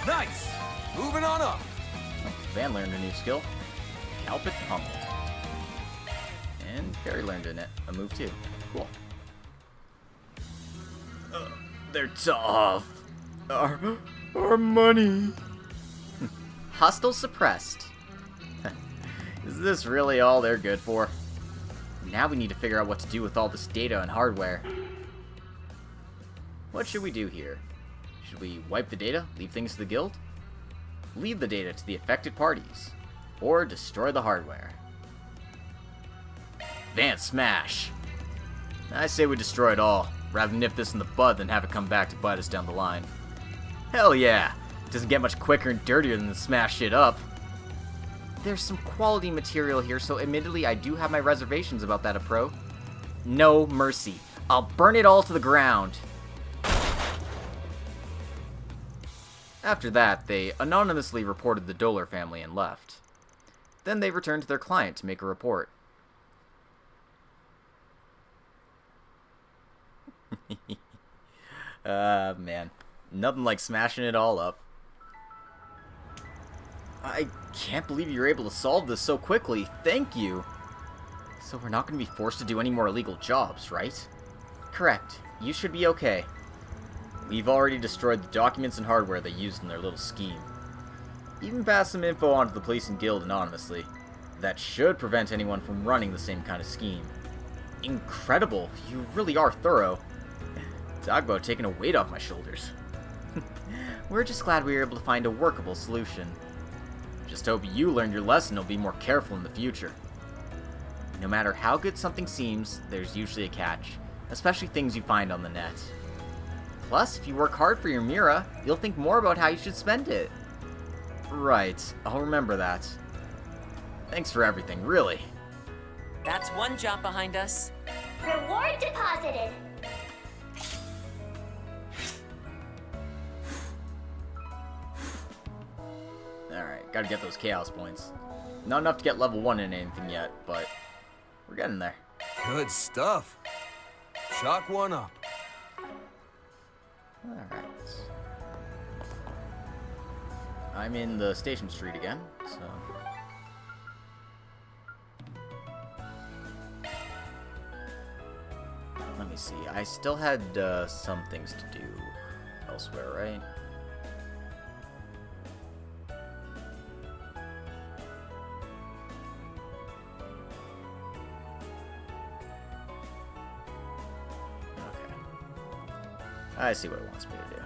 Speaker 2: Nice! Moving on up!
Speaker 1: Van learned a new skill. Calvard Pummel. And Carrie learned a move too. Cool. They're tough. Our money. Hostile suppressed. Is this really all they're good for? Now we need to figure out what to do with all this data and hardware. What should we do here? Should we wipe the data, leave things to the guild? Leave the data to the affected parties? Or destroy the hardware? Van smash! I say we destroy it all. Rather nip this in the bud than have it come back to bite us down the line. Hell yeah! It doesn't get much quicker and dirtier than to smash shit up. There's some quality material here, so admittedly I do have my reservations about that approach. No mercy. I'll burn it all to the ground. After that, they anonymously reported the Dolar family and left. Then they returned to their client to make a report. Man. Nothing like smashing it all up. I can't believe you were able to solve this so quickly. Thank you. So we're not going to be forced to do any more illegal jobs, right? Correct. You should be okay. We've already destroyed the documents and hardware they used in their little scheme. Even passed some info onto the police and guild anonymously. That should prevent anyone from running the same kind of scheme. Incredible. You really are thorough. Talk about taking a weight off my shoulders. We're just glad we were able to find a workable solution. Just hope you learned your lesson and will be more careful in the future. No matter how good something seems, there's usually a catch, especially things you find on the net. Plus, if you work hard for your Mira, you'll think more about how you should spend it. Right, I'll remember that. Thanks for everything, really.
Speaker 11: That's one job behind us.
Speaker 8: Reward deposited.
Speaker 1: Alright, gotta get those chaos points. Not enough to get level 1 in anything yet, but we're getting there.
Speaker 2: Good stuff. Chalk one up.
Speaker 1: Alright. I'm in the Station Street again, so... Let me see. I still had some things to do elsewhere, right? I see what it wants me to do.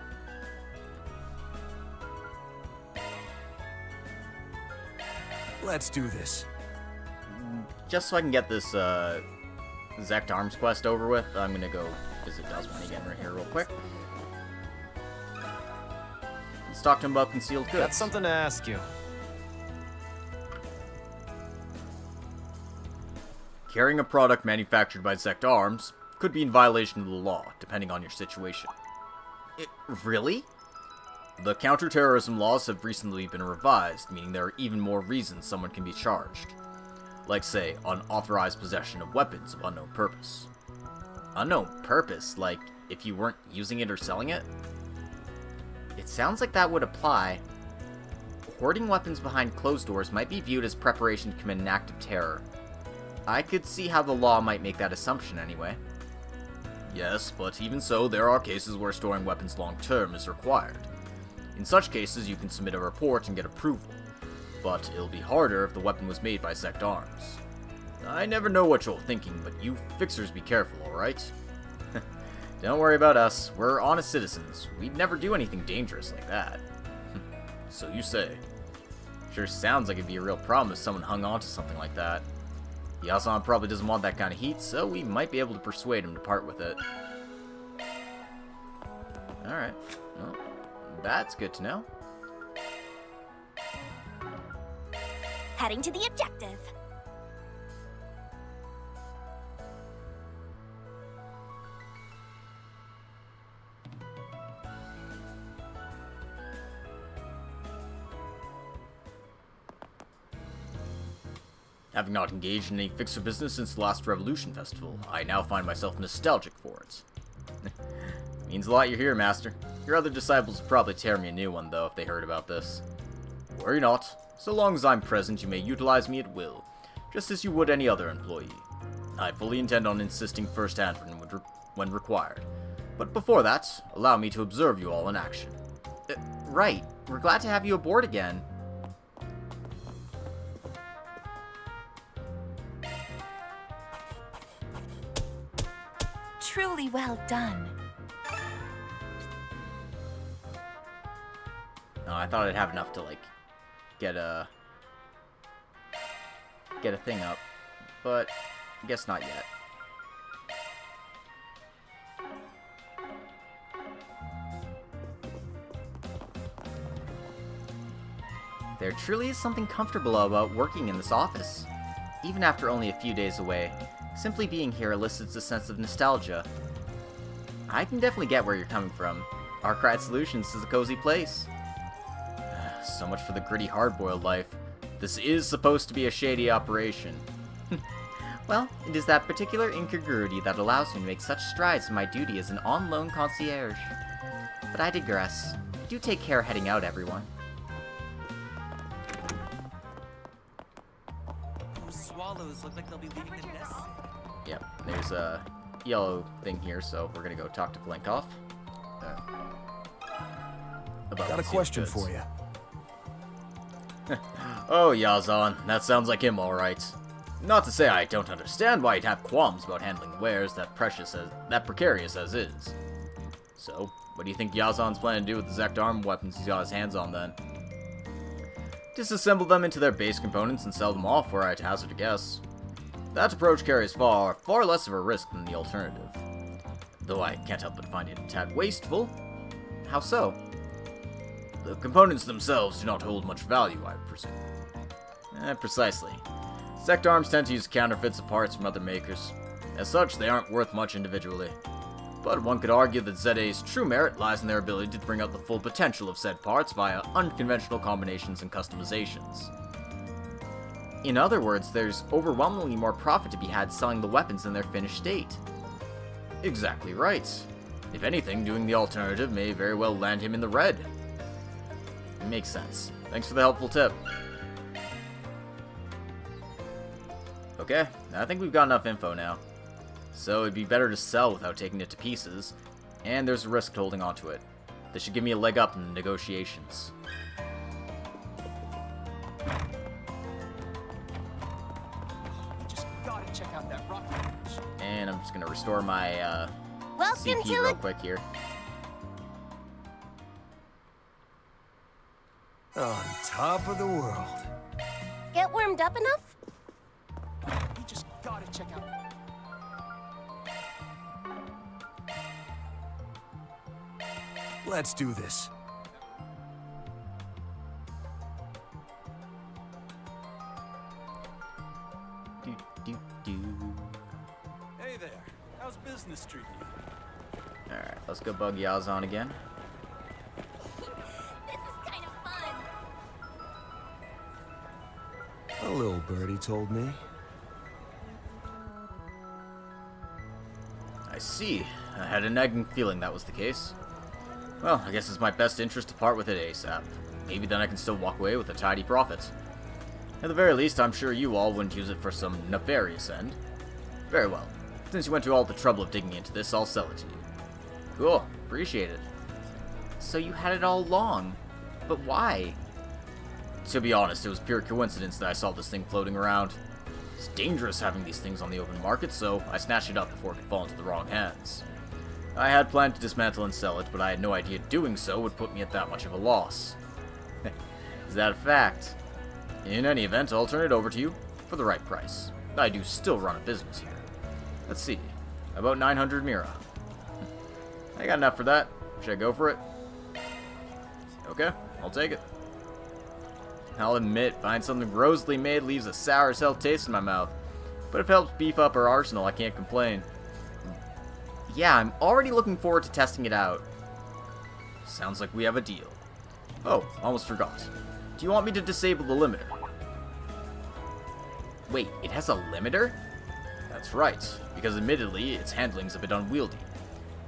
Speaker 2: Let's do this.
Speaker 1: Just so I can get this Zect Arms quest over with, I'm gonna go visit Desmond again right here real quick. Let's talk to him about concealed goods.
Speaker 2: Got something to ask you.
Speaker 1: Carrying a product manufactured by Zect Arms could be in violation of the law, depending on your situation. Really? The counterterrorism laws have recently been revised, meaning there are even more reasons someone can be charged. Like, say, unauthorized possession of weapons of unknown purpose. Unknown purpose? Like, if you weren't using it or selling it? It sounds like that would apply. Hoarding weapons behind closed doors might be viewed as preparation to commit an act of terror. I could see how the law might make that assumption anyway. Yes, but even so, there are cases where storing weapons long-term is required. In such cases, you can submit a report and get approval, but it'll be harder if the weapon was made by Zect Arms. I never know what you're thinking, but you fixers be careful, alright? Don't worry about us, we're honest citizens. We'd never do anything dangerous like that. So you say. Sure sounds like it'd be a real problem if someone hung on to something like that. Yazan probably doesn't want that kind of heat, so we might be able to persuade him to part with it. Alright, well, that's good to know.
Speaker 3: Heading to the objective.
Speaker 1: Having not engaged in any fixer business since the last Revolution Festival, I now find myself nostalgic for it. Means a lot you're here, Master. Your other disciples would probably tear me a new one, though, if they heard about this. Worry not. So long as I'm present, you may utilize me at will, just as you would any other employee. I fully intend on insisting firsthand when required. But before that, allow me to observe you all in action. Right. We're glad to have you aboard again.
Speaker 3: Truly well done.
Speaker 1: No, I thought I'd have enough to, like, get a thing up, but I guess not yet. There truly is something comfortable about working in this office. Even after only a few days away, simply being here elicits a sense of nostalgia. I can definitely get where you're coming from. Arkride Solutions is a cozy place. So much for the gritty hard-boiled life. This is supposed to be a shady operation. Well, it is that particular incongruity that allows me to make such strides in my duty as an on-loan concierge. But I digress. Do take care heading out, everyone.
Speaker 11: Those swallows look like they'll be leaving the nest.
Speaker 1: Yep, there's a yellow thing here, so we're gonna go talk to Flinkoff.
Speaker 2: Got a question for you.
Speaker 1: Oh, Yazan, that sounds like him, alright. Not to say I don't understand why he'd have qualms about handling wares that precarious as is. So, what do you think Yazan's planning to do with the Zect Arm weapons he's got his hands on, then? Disassemble them into their base components and sell them off, were I to hazard a guess. That approach carries far less of a risk than the alternative. Though I can't help but find it a tad wasteful. How so? The components themselves do not hold much value, I presume. Precisely. Sect arms tend to use counterfeits of parts from other makers. As such, they aren't worth much individually. But one could argue that ZA's true merit lies in their ability to bring out the full potential of said parts via unconventional combinations and customizations. In other words, there's overwhelmingly more profit to be had selling the weapons in their finished state. Exactly right. If anything, doing the alternative may very well land him in the red. Makes sense. Thanks for the helpful tip. Okay, I think we've got enough info now. So it'd be better to sell without taking it to pieces, and there's a risk to holding onto it. This should give me a leg up in the negotiations.
Speaker 2: Just gotta check out that rocket launch.
Speaker 1: And I'm just gonna restore my
Speaker 8: Welcome
Speaker 1: CP
Speaker 8: to
Speaker 1: real
Speaker 8: a
Speaker 1: quick here.
Speaker 2: On top of the world.
Speaker 8: Get warmed up enough?
Speaker 2: You just gotta check out. Let's do this. Hey there. How's business treating you?
Speaker 1: Alright, let's go bug Yazan again.
Speaker 8: This is kind of fun.
Speaker 2: A little birdie told me.
Speaker 1: I see. I had a nagging feeling that was the case. Well, I guess it's my best interest to part with it ASAP. Maybe then I can still walk away with a tidy profit. At the very least, I'm sure you all wouldn't use it for some nefarious end. Very well. Since you went to all the trouble of digging into this, I'll sell it to you. Cool. Appreciate it. So you had it all along. But why? To be honest, it was pure coincidence that I saw this thing floating around. It's dangerous having these things on the open market, so I snatched it up before it could fall into the wrong hands. I had planned to dismantle and sell it, but I had no idea doing so would put me at that much of a loss. Is that a fact? In any event, I'll turn it over to you for the right price. I do still run a business here. Let's see, about 900 Mira. I got enough for that. Should I go for it? Okay, I'll take it. I'll admit, buying something grossly made leaves a sour as hell taste in my mouth. But if it helps beef up our arsenal, I can't complain. Yeah, I'm already looking forward to testing it out. Sounds like we have a deal. Oh, almost forgot. Do you want me to disable the limiter? Wait, it has a limiter? That's right, because admittedly, its handling's a bit unwieldy.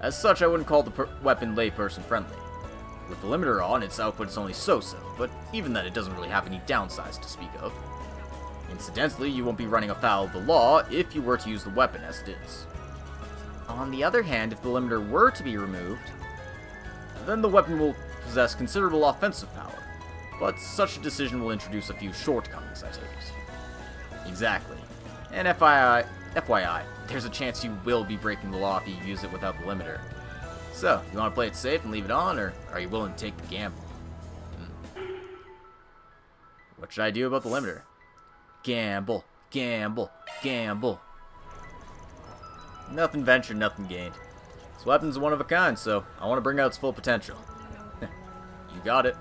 Speaker 1: As such, I wouldn't call the weapon layperson friendly. With the limiter on, its output is only so-so, but even then it doesn't really have any downsides to speak of. Incidentally, you won't be running afoul of the law if you were to use the weapon as it is. On the other hand, if the limiter were to be removed, then the weapon will possess considerable offensive power, but such a decision will introduce a few shortcomings, I take it. Exactly. And FYI, there's a chance you will be breaking the law if you use it without the limiter. So, you want to play it safe and leave it on, or are you willing to take the gamble? What should I do about the limiter? Gamble, gamble, gamble. Nothing ventured, nothing gained. This weapon's one of a kind, so I want to bring out its full potential. You got it.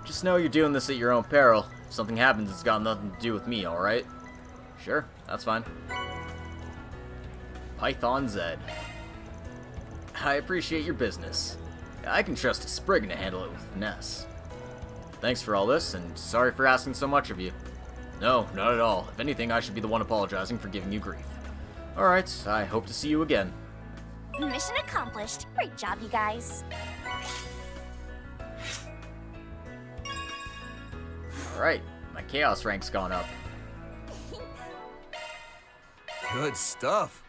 Speaker 1: Just know you're doing this at your own peril. If something happens, it's got nothing to do with me, alright? Sure, that's fine. Python Zed. I appreciate your business. I can trust a Spriggan to handle it with finesse. Thanks for all this, and sorry for asking so much of you. No, not at all. If anything, I should be the one apologizing for giving you grief. Alright, I hope to see you again.
Speaker 8: Mission accomplished. Great job, you guys.
Speaker 1: Alright, my chaos rank's gone up.
Speaker 2: Good stuff.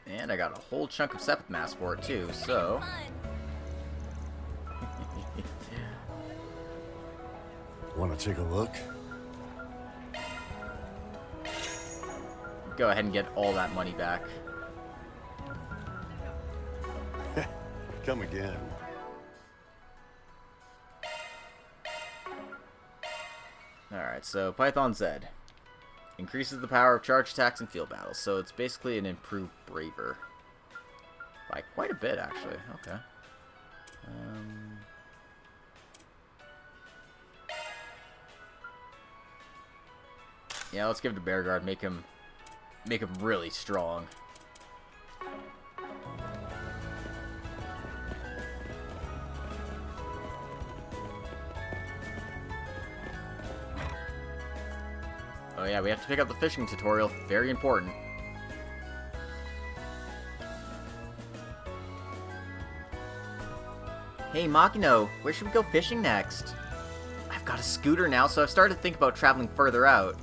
Speaker 1: And I got a whole chunk of Sepith Mass for it too, so...
Speaker 5: Want to take a look?
Speaker 1: Go ahead and get all that money back.
Speaker 5: Come again.
Speaker 1: Alright, so Python Zed. Increases the power of charge attacks in field battles, so it's basically an improved Braver. By quite a bit, actually. Okay. Yeah, let's give it to Bear Guard. Make him really strong. Oh yeah, we have to pick up the fishing tutorial. Very important. Hey Makino, where should we go fishing next? I've got a scooter now, so I've started to think about traveling further out.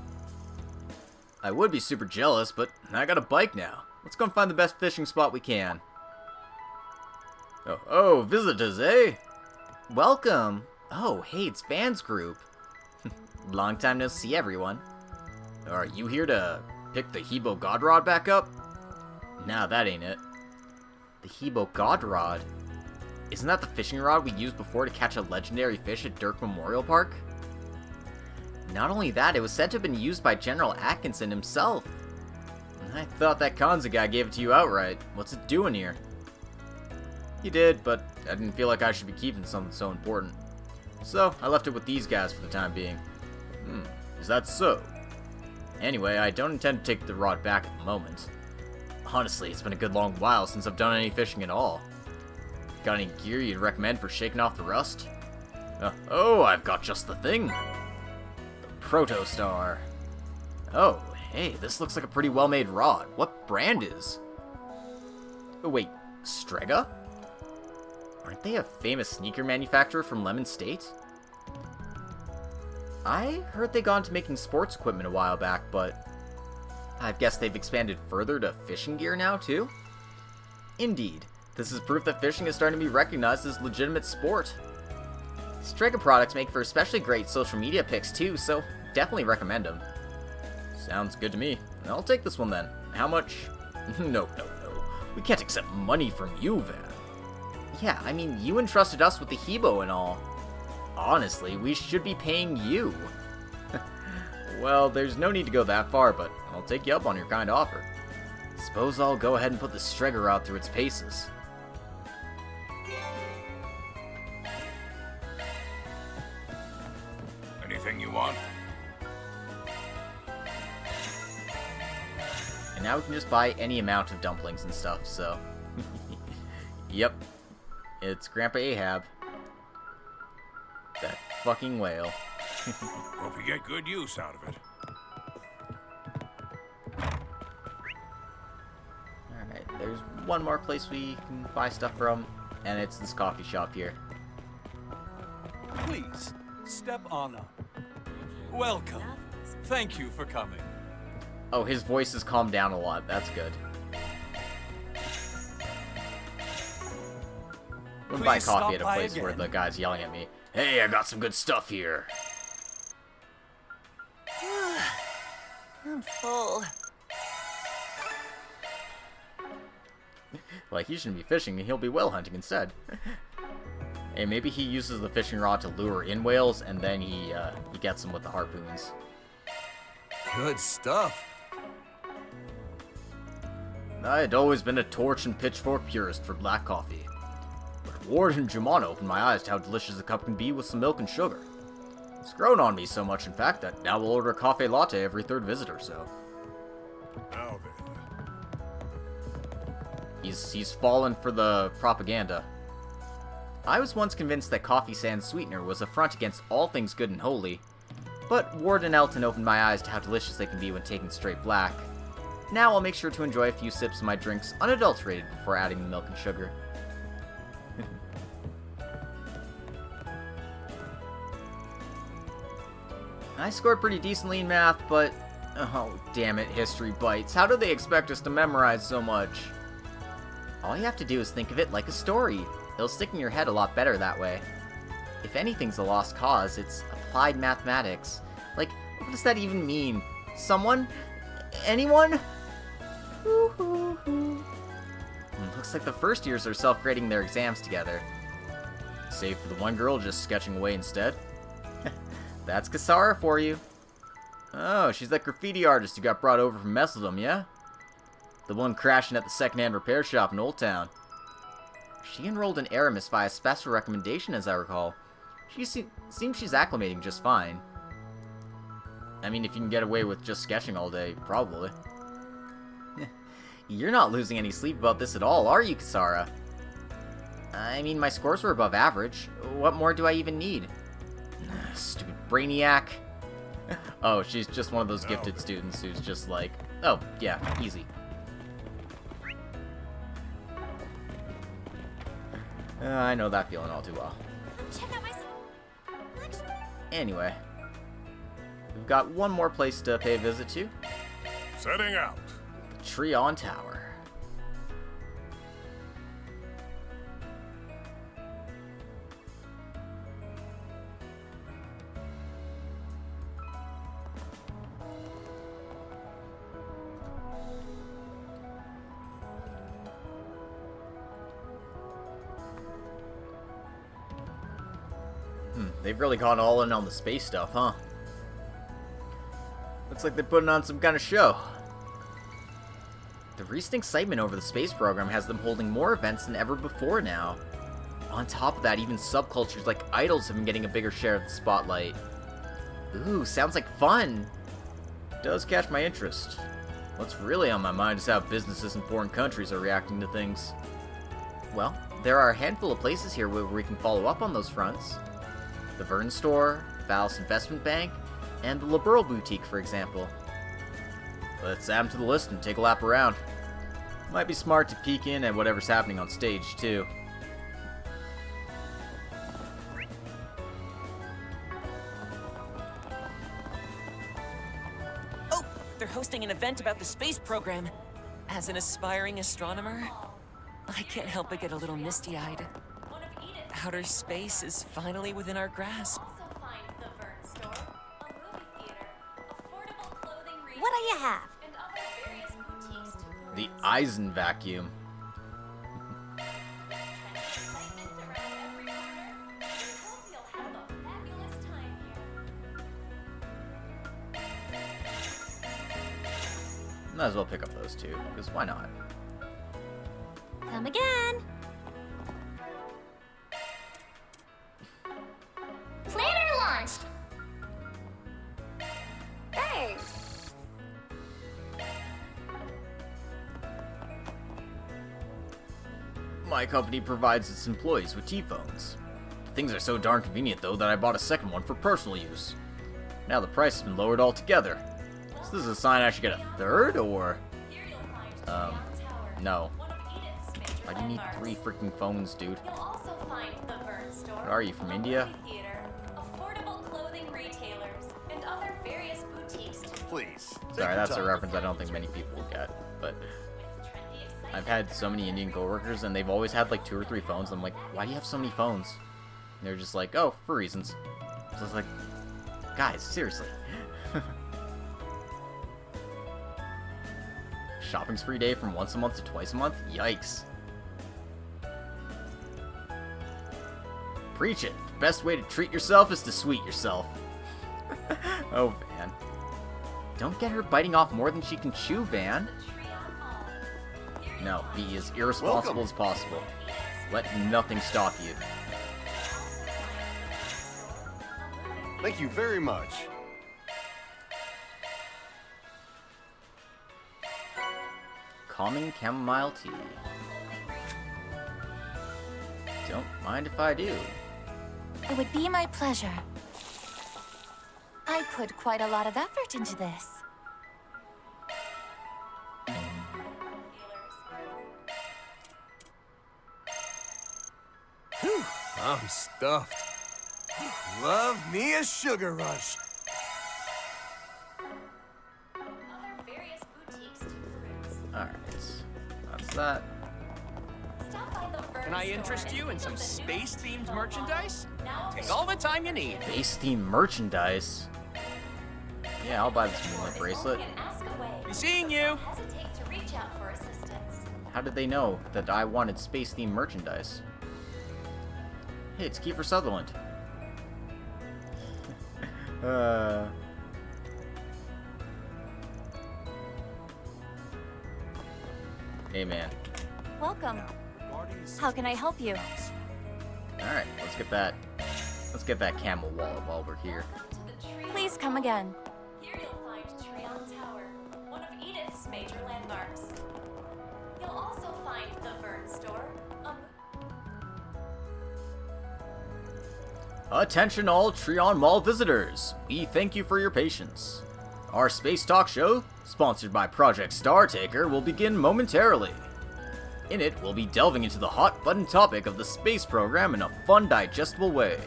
Speaker 1: I would be super jealous, but I got a bike now. Let's go and find the best fishing spot we can. Oh, visitors, eh? Welcome. Oh, hey, it's Van's group. Long time no see, everyone. Are you here to pick the Hebo God Rod back up? Nah, that ain't it. The Hebo God Rod? Isn't that the fishing rod we used before to catch a legendary fish at Dirk Memorial Park? Not only that, it was said to have been used by General Atkinson himself. I thought that Kanza guy gave it to you outright. What's it doing here? He did, but I didn't feel like I should be keeping something so important. So, I left it with these guys for the time being. Is that so? Anyway, I don't intend to take the rod back at the moment. Honestly, it's been a good long while since I've done any fishing at all. Got any gear you'd recommend for shaking off the rust? Oh, I've got just the thing. The Protostar. Oh, hey, this looks like a pretty well-made rod. What brand is? Oh, wait, Strega? Aren't they a famous sneaker manufacturer from Lemon State? I heard they got into making sports equipment a while back, but I guess they've expanded further to fishing gear now, too? Indeed. This is proof that fishing is starting to be recognized as a legitimate sport. Strega products make for especially great social media pics too, so definitely recommend them. Sounds good to me. I'll take this one then. How much? No. We can't accept money from you, Van. Yeah, I mean, you entrusted us with the Hebo and all. Honestly, we should be paying you. Well, there's no need to go that far, but I'll take you up on your kind offer. Suppose I'll go ahead and put the Strega rod through its paces.
Speaker 10: Anything you want?
Speaker 1: And now we can just buy any amount of dumplings and stuff, so... Yep. It's Grandpa Ahab. That fucking whale.
Speaker 10: Hope you get good use out of it.
Speaker 1: Alright, there's one more place we can buy stuff from, and it's this coffee shop here.
Speaker 2: Please, step on up. Welcome. Thank you for coming.
Speaker 1: Oh, his voice has calmed down a lot. That's good. Wouldn't buy coffee at a place where the guy's yelling at me. Hey, I got some good stuff here.
Speaker 3: I'm full.
Speaker 1: Like, he shouldn't be fishing, he'll be whale hunting instead. Hey, maybe he uses the fishing rod to lure in whales, and then he gets them with the harpoons.
Speaker 14: Good stuff.
Speaker 1: I had always been a torch and pitchfork purist for black coffee. But Ward and Jumana opened my eyes to how delicious a cup can be with some milk and sugar. It's grown on me so much, in fact, that now we'll order a cafe latte every third visit or so.
Speaker 10: Now then.
Speaker 1: He's fallen for the propaganda. I was once convinced that coffee sans sweetener was a front against all things good and holy, but Ward and Elton opened my eyes to how delicious they can be when taken straight black. Now I'll make sure to enjoy a few sips of my drinks unadulterated before adding the milk and sugar. I scored pretty decently in math, but... oh, damn it, history bites. How do they expect us to memorize so much? All you have to do is think of it like a story. It'll stick in your head a lot better that way. If anything's a lost cause, it's applied mathematics. Like, what does that even mean? Someone? Anyone? Looks like the first years are self-grading their exams together. Save for the one girl just sketching away instead. That's Kasara for you. Oh, she's that graffiti artist who got brought over from Messeldom, yeah? The one crashing at the secondhand repair shop in Old Town. She enrolled in Aramis via special recommendation, as I recall. She seems she's acclimating just fine. I mean, if you can get away with just sketching all day, probably. You're not losing any sleep about this at all, are you, Kisara? I mean, my scores were above average. What more do I even need? Stupid brainiac. Oh, she's just one of those gifted students who's just like, oh, yeah, easy. I know that feeling all too well.
Speaker 3: Check out my...
Speaker 1: Anyway, we've got one more place to pay a visit to.
Speaker 10: Setting out.
Speaker 1: The Treon Tower. They've really gone all in on the space stuff, huh? Looks like they're putting on some kind of show. The recent excitement over the space program has them holding more events than ever before now. On top of that, even subcultures like idols have been getting a bigger share of the spotlight. Ooh, sounds like fun! Does catch my interest. What's really on my mind is how businesses in foreign countries are reacting to things. Well, there are a handful of places here where we can follow up on those fronts. The Vern Store, Val's Investment Bank, and the Liberal Boutique, for example. Let's add them to the list and take a lap around. Might be smart to peek in at whatever's happening on stage, too.
Speaker 11: Oh, they're hosting an event about the space program. As an aspiring astronomer, I can't help but get a little misty-eyed. Outer space is finally within our grasp.
Speaker 3: What do you have?
Speaker 1: The Eisen vacuum. Might as well pick up those two, because why not?
Speaker 3: Come again.
Speaker 8: Planner launched! Thanks!
Speaker 1: My company provides its employees with T-phones. Things are so darn convenient, though, that I bought a second one for personal use. Now the price has been lowered altogether. Is this a sign I should get a third, or... no. Why do you need 3 freaking phones, dude? What are you, from India?
Speaker 10: Please.
Speaker 1: Sorry, that's a reference I don't think many people will get, but... I've had so many Indian coworkers, and they've always had like 2 or 3 phones. I'm like, why do you have so many phones? And they're just like, oh, for reasons. So it's like, guys, seriously. Shopping spree day from once a month to twice a month? Yikes. Preach it. The best way to treat yourself is to sweet yourself. Oh, Van. Don't get her biting off more than she can chew, Van. No, be as irresponsible as possible. Let nothing stop you.
Speaker 10: Thank you very much.
Speaker 1: Calming chamomile tea. Don't mind if I do.
Speaker 3: It would be my pleasure. I put quite a lot of effort into this.
Speaker 4: Whew, I'm stuffed. Love me a sugar rush.
Speaker 1: Alright, that's that.
Speaker 2: Can I interest you in some space-themed merchandise? Take all the time you need.
Speaker 1: Space-themed merchandise? Yeah, I'll buy this moonlight bracelet.
Speaker 2: Be seeing you.
Speaker 1: How did they know that I wanted space-themed merchandise? Hey, it's Kiefer Sutherland. Hey, man.
Speaker 3: Welcome. How can I help you?
Speaker 1: Alright, let's get that camel wallet while we're here.
Speaker 3: Please come again.
Speaker 6: Here you'll find Trion Tower, one of Edith's major landmarks. You'll also find the Vern Store.
Speaker 1: Attention all Trion Mall visitors! We thank you for your patience. Our space talk show, sponsored by Project Startaker, will begin momentarily. In it, we'll be delving into the hot-button topic of the space program in a fun, digestible way.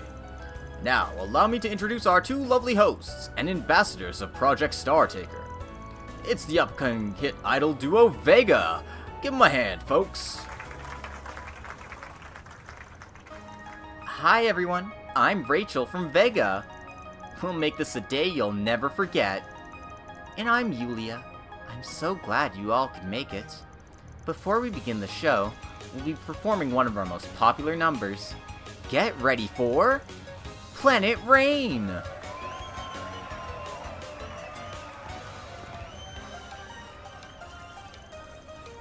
Speaker 1: Now, allow me to introduce our two lovely hosts and ambassadors of Project Startaker. It's the upcoming hit idol duo Vega. Give them a hand, folks. Hi, everyone. I'm Rachel from Vega. We'll make this a day you'll never forget. And I'm Yulia. I'm so glad you all could make it. Before we begin the show, we'll be performing one of our most popular numbers. Get ready for Planet Rain!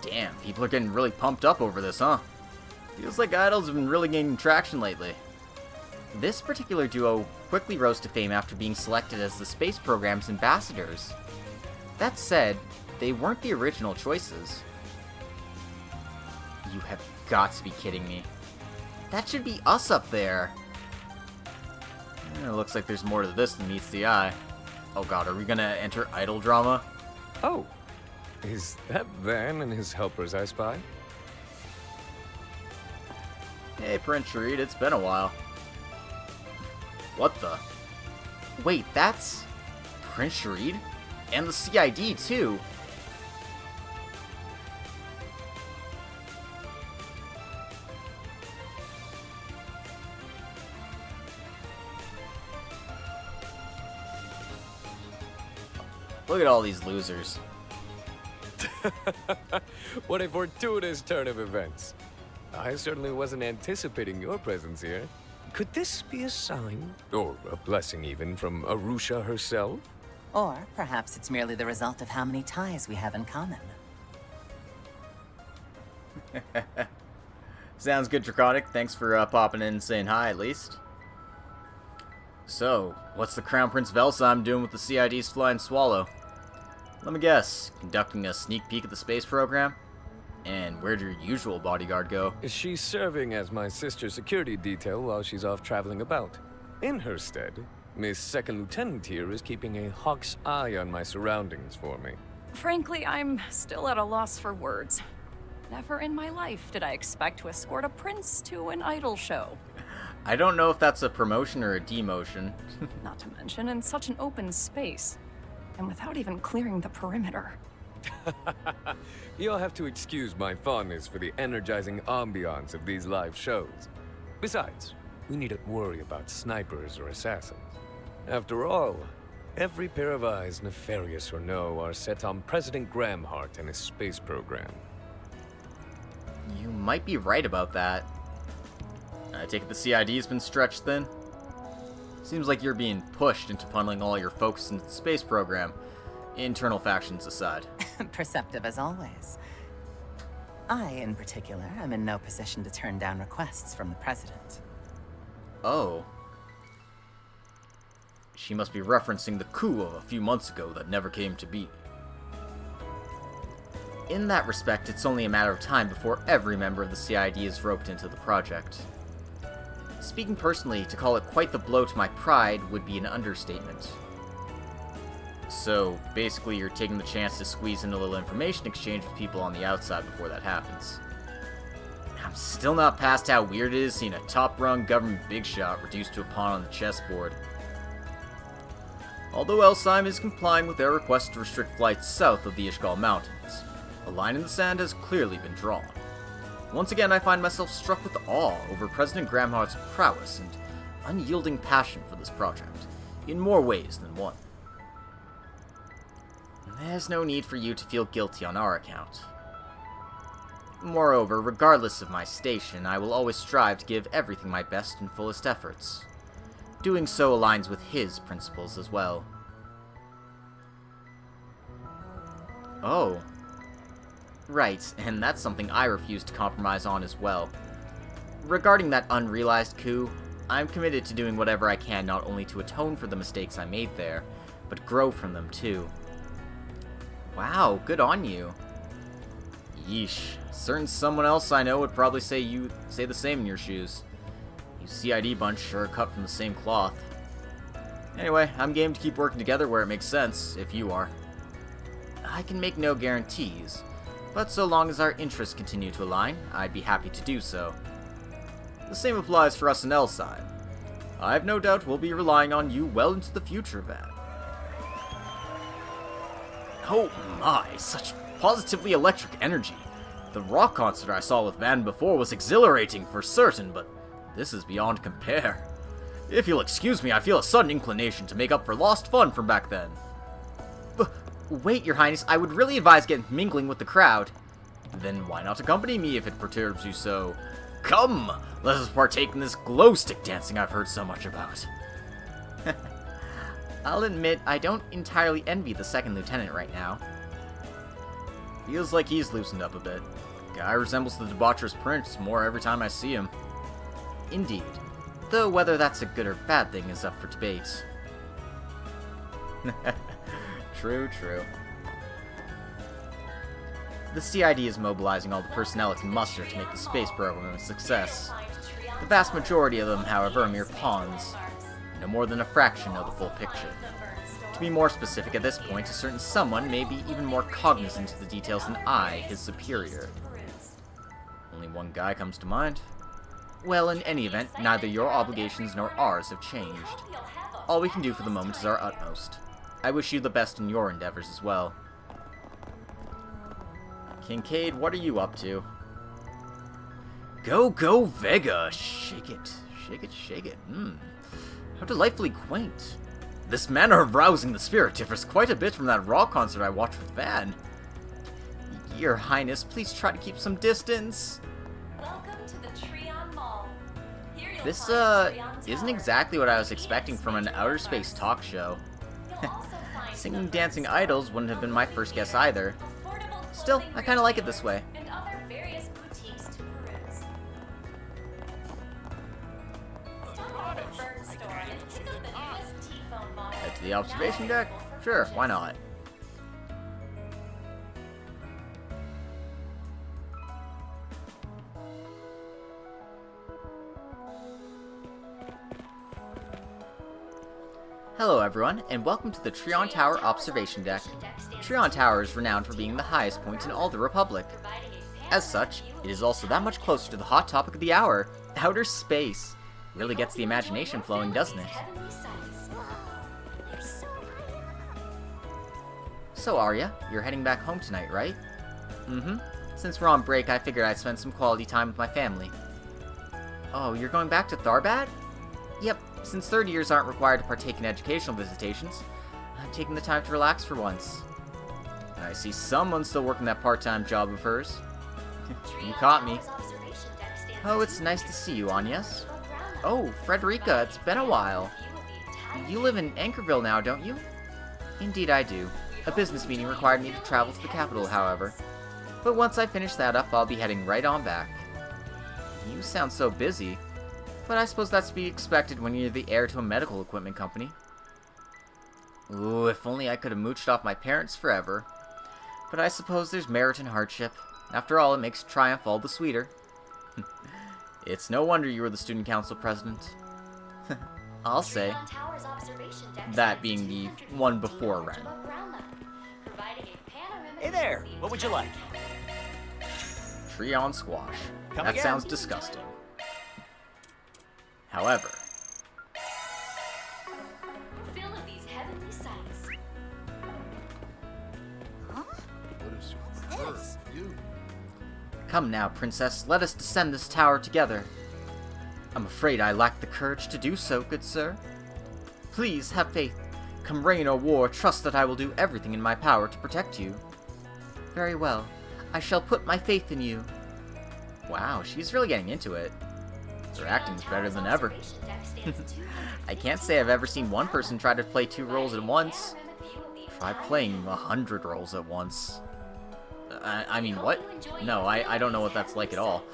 Speaker 1: Damn, people are getting really pumped up over this, huh? Feels like idols have been really gaining traction lately. This particular duo quickly rose to fame after being selected as the space program's ambassadors. That said, they weren't the original choices. You have got to be kidding me. That should be us up there. It looks like there's more to this than meets the eye. Oh god, are we gonna enter idol drama?
Speaker 13: Oh, is that Van and his helpers I spy?
Speaker 1: Hey, Prince Reed, it's been a while. What the? Wait, that's Prince Reed? And the CID, too. Look at all these losers.
Speaker 13: What a fortuitous turn of events. I certainly wasn't anticipating your presence here. Could this be a sign? Or a blessing even from Arusha herself?
Speaker 16: Or perhaps it's merely the result of how many ties we have in common.
Speaker 1: Sounds good, Draconic. Thanks for popping in and saying hi, at least. So, what's the Crown Prince Velsheim doing with the CID's Flying Swallow? Let me guess, conducting a sneak peek at the space program? And where'd your usual bodyguard go?
Speaker 13: She's serving as my sister's security detail while she's off traveling about. In her stead, Miss Second Lieutenant here is keeping a hawk's eye on my surroundings for me.
Speaker 7: Frankly, I'm still at a loss for words. Never in my life did I expect to escort a prince to an idol show.
Speaker 1: I don't know if that's a promotion or a demotion.
Speaker 7: Not to mention in such an open space, and without even clearing the perimeter.
Speaker 13: You'll have to excuse my fondness for the energizing ambiance of these live shows. Besides, we needn't worry about snipers or assassins. After all, every pair of eyes, nefarious or no, are set on President Gramhart and his space program.
Speaker 1: You might be right about that. I take it the CID's been stretched thin? Seems like you're being pushed into funneling all your focus into the space program, internal factions aside.
Speaker 16: Perceptive as always. I, in particular, am in no position to turn down requests from the President.
Speaker 1: Oh. She must be referencing the coup of a few months ago that never came to be. In that respect, it's only a matter of time before every member of the CID is roped into the project. Speaking personally, to call it quite the blow to my pride would be an understatement. So, basically you're taking the chance to squeeze in a little information exchange with people on the outside before that happens. I'm still not past how weird it is seeing a top-rung government big shot reduced to a pawn on the chessboard. Although Velsheim is complying with their request to restrict flights south of the Ishgal Mountains, a line in the sand has clearly been drawn. Once again, I find myself struck with awe over President Gramhart's prowess and unyielding passion for this project, in more ways than one. There's no need for you to feel guilty on our account. Moreover, regardless of my station, I will always strive to give everything my best and fullest efforts. Doing so aligns with his principles as well. Right, and that's something I refuse to compromise on as well. Regarding that unrealized coup, I'm committed to doing whatever I can not only to atone for the mistakes I made there, but grow from them too. Wow, good on you. Yeesh, certain someone else I know would probably say the same in your shoes. You CID bunch sure are cut from the same cloth. Anyway, I'm game to keep working together where it makes sense, if you are. I can make no guarantees, but so long as our interests continue to align, I'd be happy to do so. The same applies for us on L side. I have no doubt we'll be relying on you well into the future, Van. Oh my, such positively electric energy. The rock concert I saw with Van before was exhilarating for certain, but this is beyond compare. If you'll excuse me, I feel a sudden inclination to make up for lost fun from back then. Wait, Your Highness, I would really advise mingling with the crowd. Then why not accompany me if it perturbs you so? Come, let us partake in this glow stick dancing I've heard so much about. I'll admit, I don't entirely envy the second lieutenant right now. Feels like he's loosened up a bit. Guy resembles the debaucherous prince more every time I see him. Indeed, though whether that's a good or bad thing is up for debate. True. The CID is mobilizing all the personnel it can muster to make the space program a success. The vast majority of them, however, are mere pawns. No more than a fraction know the full picture. To be more specific at this point, a certain someone may be even more cognizant of the details than I, his superior. Only one guy comes to mind. Well, in any event, neither your obligations nor ours have changed. All we can do for the moment is our utmost. I wish you the best in your endeavors as well. Kincaid, what are you up to? Go, Vega! Shake it. How delightfully quaint. This manner of rousing the spirit differs quite a bit from that rock concert I watched with Van. Your Highness, please try to keep some distance.
Speaker 6: Welcome to the Treon Mall. Here you'll
Speaker 1: This,
Speaker 6: find Treon
Speaker 1: isn't
Speaker 6: Tower,
Speaker 1: exactly what I was
Speaker 6: one of
Speaker 1: expecting
Speaker 6: Edith's
Speaker 1: from an
Speaker 6: major
Speaker 1: outer space
Speaker 6: landmarks.
Speaker 1: talk show.
Speaker 6: You'll also find
Speaker 1: Singing
Speaker 6: the
Speaker 1: Dancing
Speaker 6: Verse
Speaker 1: Idols
Speaker 6: Store,
Speaker 1: wouldn't have been my first guess either.
Speaker 6: affordable
Speaker 1: Still,
Speaker 6: clothing
Speaker 1: I kinda like it this way.
Speaker 6: retailers, and other various boutiques to peruse. Stop by the Burn Store and pick up the newest T-phone model.
Speaker 1: Head to the
Speaker 6: now
Speaker 1: observation deck?
Speaker 6: available for
Speaker 1: Sure,
Speaker 6: purchase.
Speaker 1: why not? Hello everyone, and welcome to the Treon Tower Observation Deck. Treon Tower is renowned for being the highest point in all the Republic. As such, it is also that much closer to the hot topic of the hour, outer space. Really gets the imagination flowing, doesn't it? So Arya, you're heading back home tonight, right? Mm-hmm. Since we're on break, I figured I'd spend some quality time with my family. Oh, you're going back to Tharbad? Yep, since third years aren't required to partake in educational visitations, I'm taking the time to relax for once. And I see someone's still working that part-time job of hers. You caught me. Oh, it's nice to see you, Agnes. Oh, Frederica, it's been a while. You live in Anchorville now, don't you? Indeed I do. A business meeting required me to travel to the capital, however. But once I finish that up, I'll be heading right on back. You sound so busy. But I suppose that's to be expected when you're the heir to a medical equipment company. Ooh, if only I could have mooched off my parents forever. But I suppose there's merit in hardship. After all, it makes triumph all the sweeter. It's no wonder you were the student council president. I'll say. That being the one before Ren.
Speaker 4: Hey there, what would you like?
Speaker 1: Treon squash.
Speaker 4: Come
Speaker 1: That
Speaker 4: again.
Speaker 1: sounds disgusting. However,
Speaker 6: Fill of these heavenly sights.
Speaker 1: come now, princess, let us descend this tower together. I'm afraid I lack the courage to do so, good sir. Please, have faith. Come rain or war, trust that I will do everything in my power to protect you. Very well. I shall put my faith in you. Wow, she's really getting into it. Her acting's better than ever. I can't say I've ever seen one person try to play 2 roles at once. Try playing 100 roles at once. I mean, what? No, I don't know what that's like at all.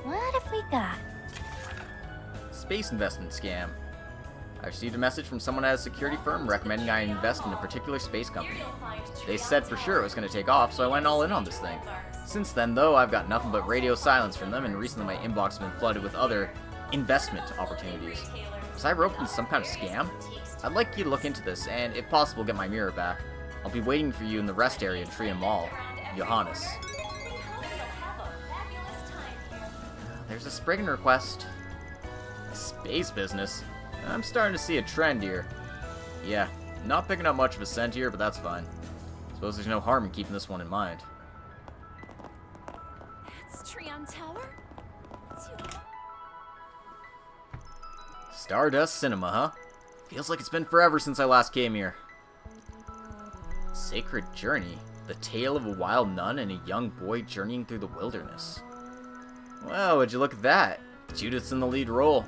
Speaker 3: What have we got?
Speaker 1: Space investment scam. I received a message from someone at a security firm recommending I invest in a particular space company. They said for sure it was going to take off, so I went all in on this thing. Since then, though, I've got nothing but radio silence from them, and recently my inbox has been flooded with other investment opportunities. Was I roped into some kind of scam? I'd like you to look into this, and if possible, get my mirror back. I'll be waiting for you in the rest area at Tria Mall. Johannes. There's a Spriggan request. A space business? I'm starting to see a trend here. Yeah, not picking up much of a scent here, but that's fine. Suppose there's no harm in keeping this one in mind.
Speaker 7: That's Trion Tower? It's you.
Speaker 1: Stardust Cinema, huh? Feels like it's been forever since I last came here. Sacred Journey. The tale of a wild nun and a young boy journeying through the wilderness. Well, would you look at that? Judith's in the lead role.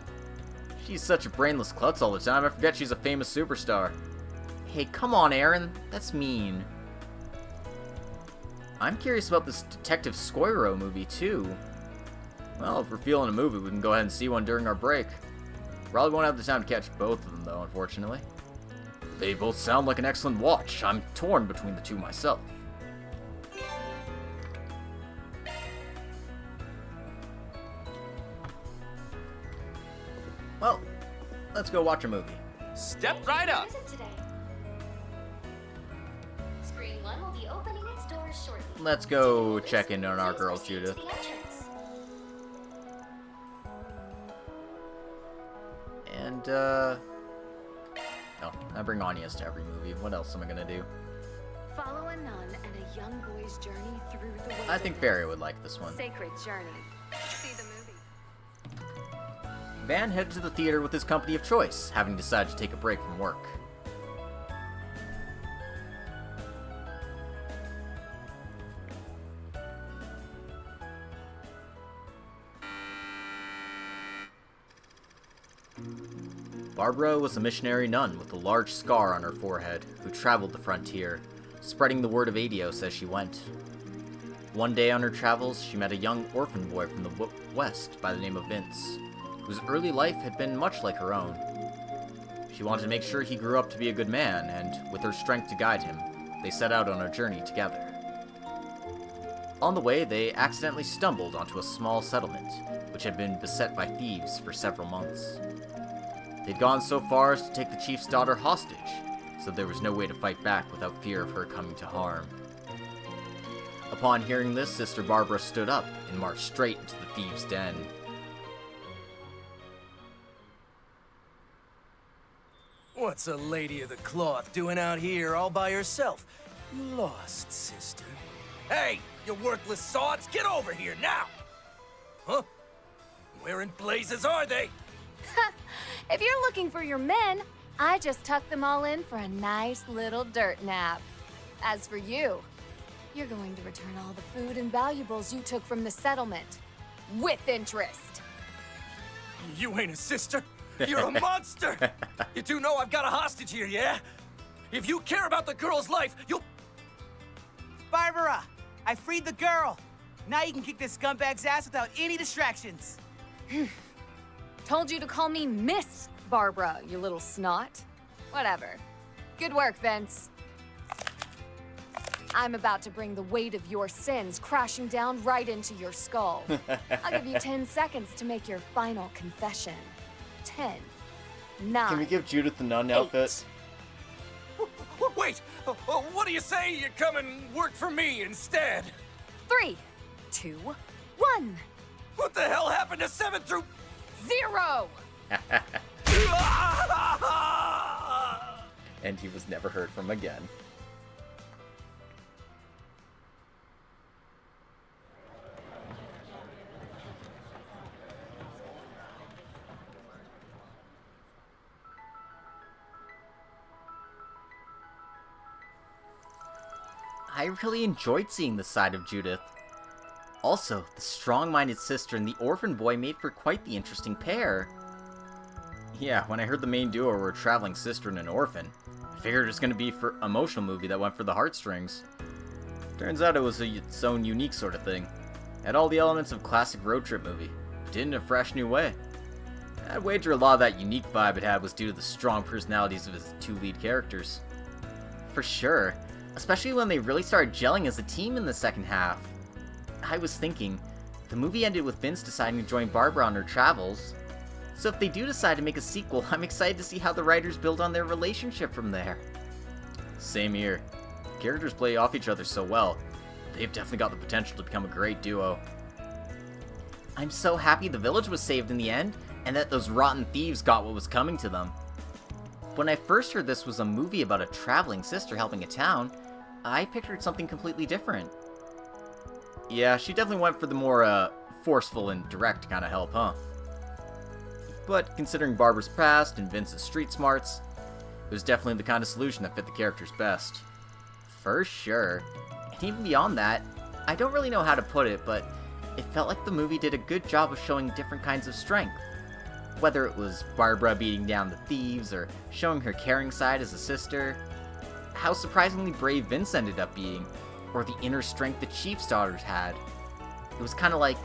Speaker 1: She's such a brainless klutz all the time, I forget she's a famous superstar. Hey, come on, Aaron. That's mean. I'm curious about this Detective Scoiro movie, too. Well, if we're feeling a movie, we can go ahead and see one during our break. Probably won't have the time to catch both of them, though, unfortunately. They both sound like an excellent watch. I'm torn between the two myself. Well, let's go watch a movie.
Speaker 2: Step right up.
Speaker 8: Screen 1 will be opening its doors shortly.
Speaker 1: Let's go check in on our girl, Judith. And, oh, I bring Anya's to every movie. What else am I gonna do?
Speaker 17: Follow a nun and a young boy's journey through the wilderness.
Speaker 1: I think Barry would like this one.
Speaker 17: Sacred Journey. See the movie.
Speaker 1: Van headed to the theater with his company of choice, having decided to take a break from work. Barbara was a missionary nun with a large scar on her forehead who traveled the frontier, spreading the word of Adios as she went. One day on her travels, she met a young orphan boy from the west by the name of Vince, whose early life had been much like her own. She wanted to make sure he grew up to be a good man, and with her strength to guide him, they set out on a journey together. On the way, they accidentally stumbled onto a small settlement, which had been beset by thieves for several months. They'd gone so far as to take the chief's daughter hostage, so there was no way to fight back without fear of her coming to harm. Upon hearing this, Sister Barbara stood up and marched straight into the thieves' den.
Speaker 2: What's a lady of the cloth doing out here all by herself? You lost, sister. Hey, you worthless sods, get over here now! Huh? Where in blazes are they?
Speaker 17: If you're looking for your men, I just tucked them all in for a nice little dirt nap. As for you, you're going to return all the food and valuables you took from the settlement. With interest.
Speaker 2: You ain't a sister. You're a monster! You do know I've got a hostage here, yeah? If you care about the girl's life, you'll...
Speaker 18: Barbara! I freed the girl! Now you can kick this scumbag's ass without any distractions.
Speaker 17: Told you to call me Miss Barbara, you little snot. Whatever. Good work, Vince. I'm about to bring the weight of your sins crashing down right into your skull. I'll give you 10 seconds to make your final confession. 10, 9,
Speaker 1: Can we give Judith the nun outfit?
Speaker 2: Wait! What do you say you come and work for me instead?
Speaker 17: 3, 2, 1.
Speaker 2: What the hell happened to 7 through...
Speaker 17: 0!
Speaker 1: And he was never heard from again. I really enjoyed seeing this side of Judith. Also, the strong-minded sister and the orphan boy made for quite the interesting pair. Yeah, when I heard the main duo were a traveling sister and an orphan, I figured it was going to be for an emotional movie that went for the heartstrings. Turns out it was its own unique sort of thing. Had all the elements of a classic road trip movie, but did it in a fresh new way. I'd wager a lot of that unique vibe it had was due to the strong personalities of its two lead characters. For sure, especially when they really started gelling as a team in the second half. I was thinking, the movie ended with Vince deciding to join Barbara on her travels. So if they do decide to make a sequel, I'm excited to see how the writers build on their relationship from there. Same here. The characters play off each other so well. They've definitely got the potential to become a great duo. I'm so happy the village was saved in the end, and that those rotten thieves got what was coming to them. When I first heard this was a movie about a traveling sister helping a town, I pictured something completely different. Yeah, she definitely went for the more, forceful and direct kind of help, huh? But considering Barbara's past and Vince's street smarts, it was definitely the kind of solution that fit the characters best. For sure. And even beyond that, I don't really know how to put it, but it felt like the movie did a good job of showing different kinds of strength. Whether it was Barbara beating down the thieves, or showing her caring side as a sister, how surprisingly brave Vince ended up being, or the inner strength the Chief's daughters had. It was kind of like,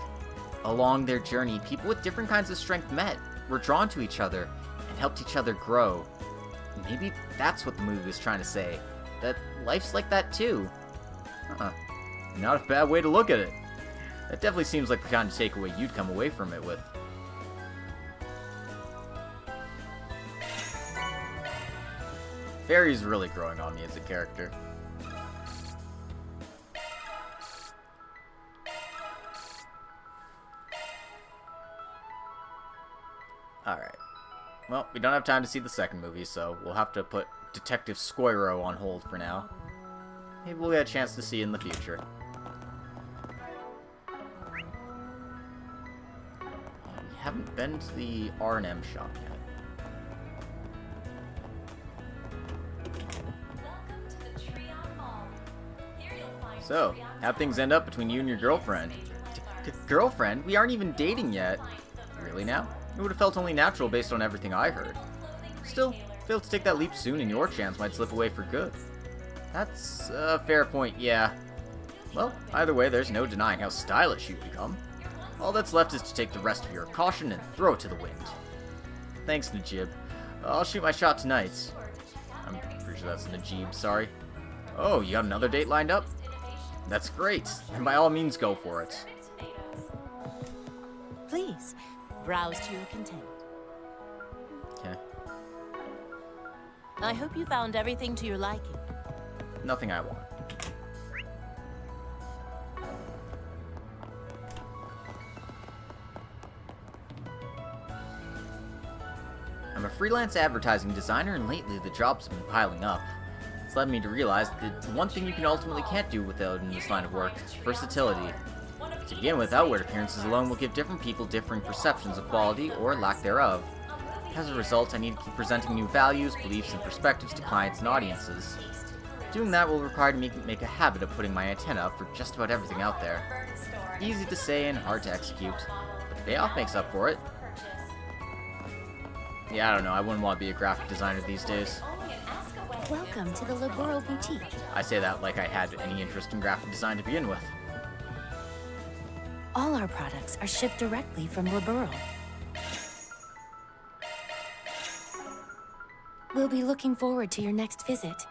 Speaker 1: along their journey, people with different kinds of strength met, were drawn to each other, and helped each other grow. Maybe that's what the movie was trying to say, that life's like that too. Not a bad way to look at it. That definitely seems like the kind of takeaway you'd come away from it with. Barry's really growing on me as a character. Alright. Well, we don't have time to see the second movie, so we'll have to put Detective Squirro on hold for now. Maybe we'll get a chance to see in the future. We haven't been to the R&M shop yet. So, how'd things end up between you and your girlfriend? Girlfriend? We aren't even dating yet. Really now? It would have felt only natural based on everything I heard. Still, fail to take that leap soon and your chance might slip away for good. That's a fair point, yeah. Well, either way, there's no denying how stylish you've become. All that's left is to take the rest of your caution and throw it to the wind. Thanks, Najib. I'll shoot my shot tonight. I'm pretty sure that's Najib, sorry. Oh, you got another date lined up? That's great, and by all means go for it.
Speaker 19: Please, browse to your content.
Speaker 1: Okay.
Speaker 19: I hope you found everything to your liking.
Speaker 1: Nothing I want. I'm a freelance advertising designer, and lately the jobs have been piling up. It's led me to realize that the one thing you can ultimately can't do without in this line of work, versatility. To begin with, outward appearances alone will give different people differing perceptions of quality or lack thereof. As a result, I need to keep presenting new values, beliefs, and perspectives to clients and audiences. Doing that will require me to make a habit of putting my antenna up for just about everything out there. Easy to say and hard to execute, but the payoff makes up for it. Yeah, I don't know, I wouldn't want to be a graphic designer these days.
Speaker 19: Welcome to the Liberal Boutique.
Speaker 1: I say that like I had any interest in graphic design to begin with.
Speaker 19: All our products are shipped directly from Liberal. We'll be looking forward to your next visit.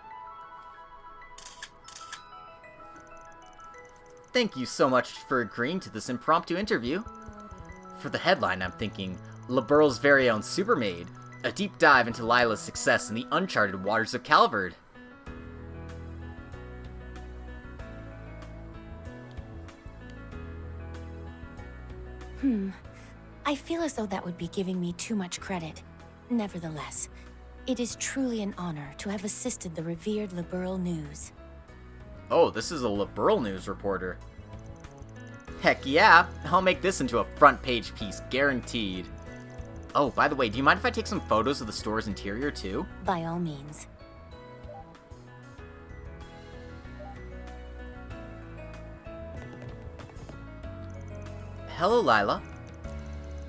Speaker 1: Thank you so much for agreeing to this impromptu interview. For the headline, I'm thinking, Liberal's very own Supermaid, a deep dive into Lila's success in the uncharted waters of Calvard.
Speaker 19: I feel as though that would be giving me too much credit. Nevertheless, it is truly an honor to have assisted the revered Liberal News.
Speaker 1: Oh, this is a Liberal News reporter. Heck yeah, I'll make this into a front page piece, guaranteed. Oh, by the way, do you mind if I take some photos of the store's interior too?
Speaker 19: By all means.
Speaker 1: hello, Lila.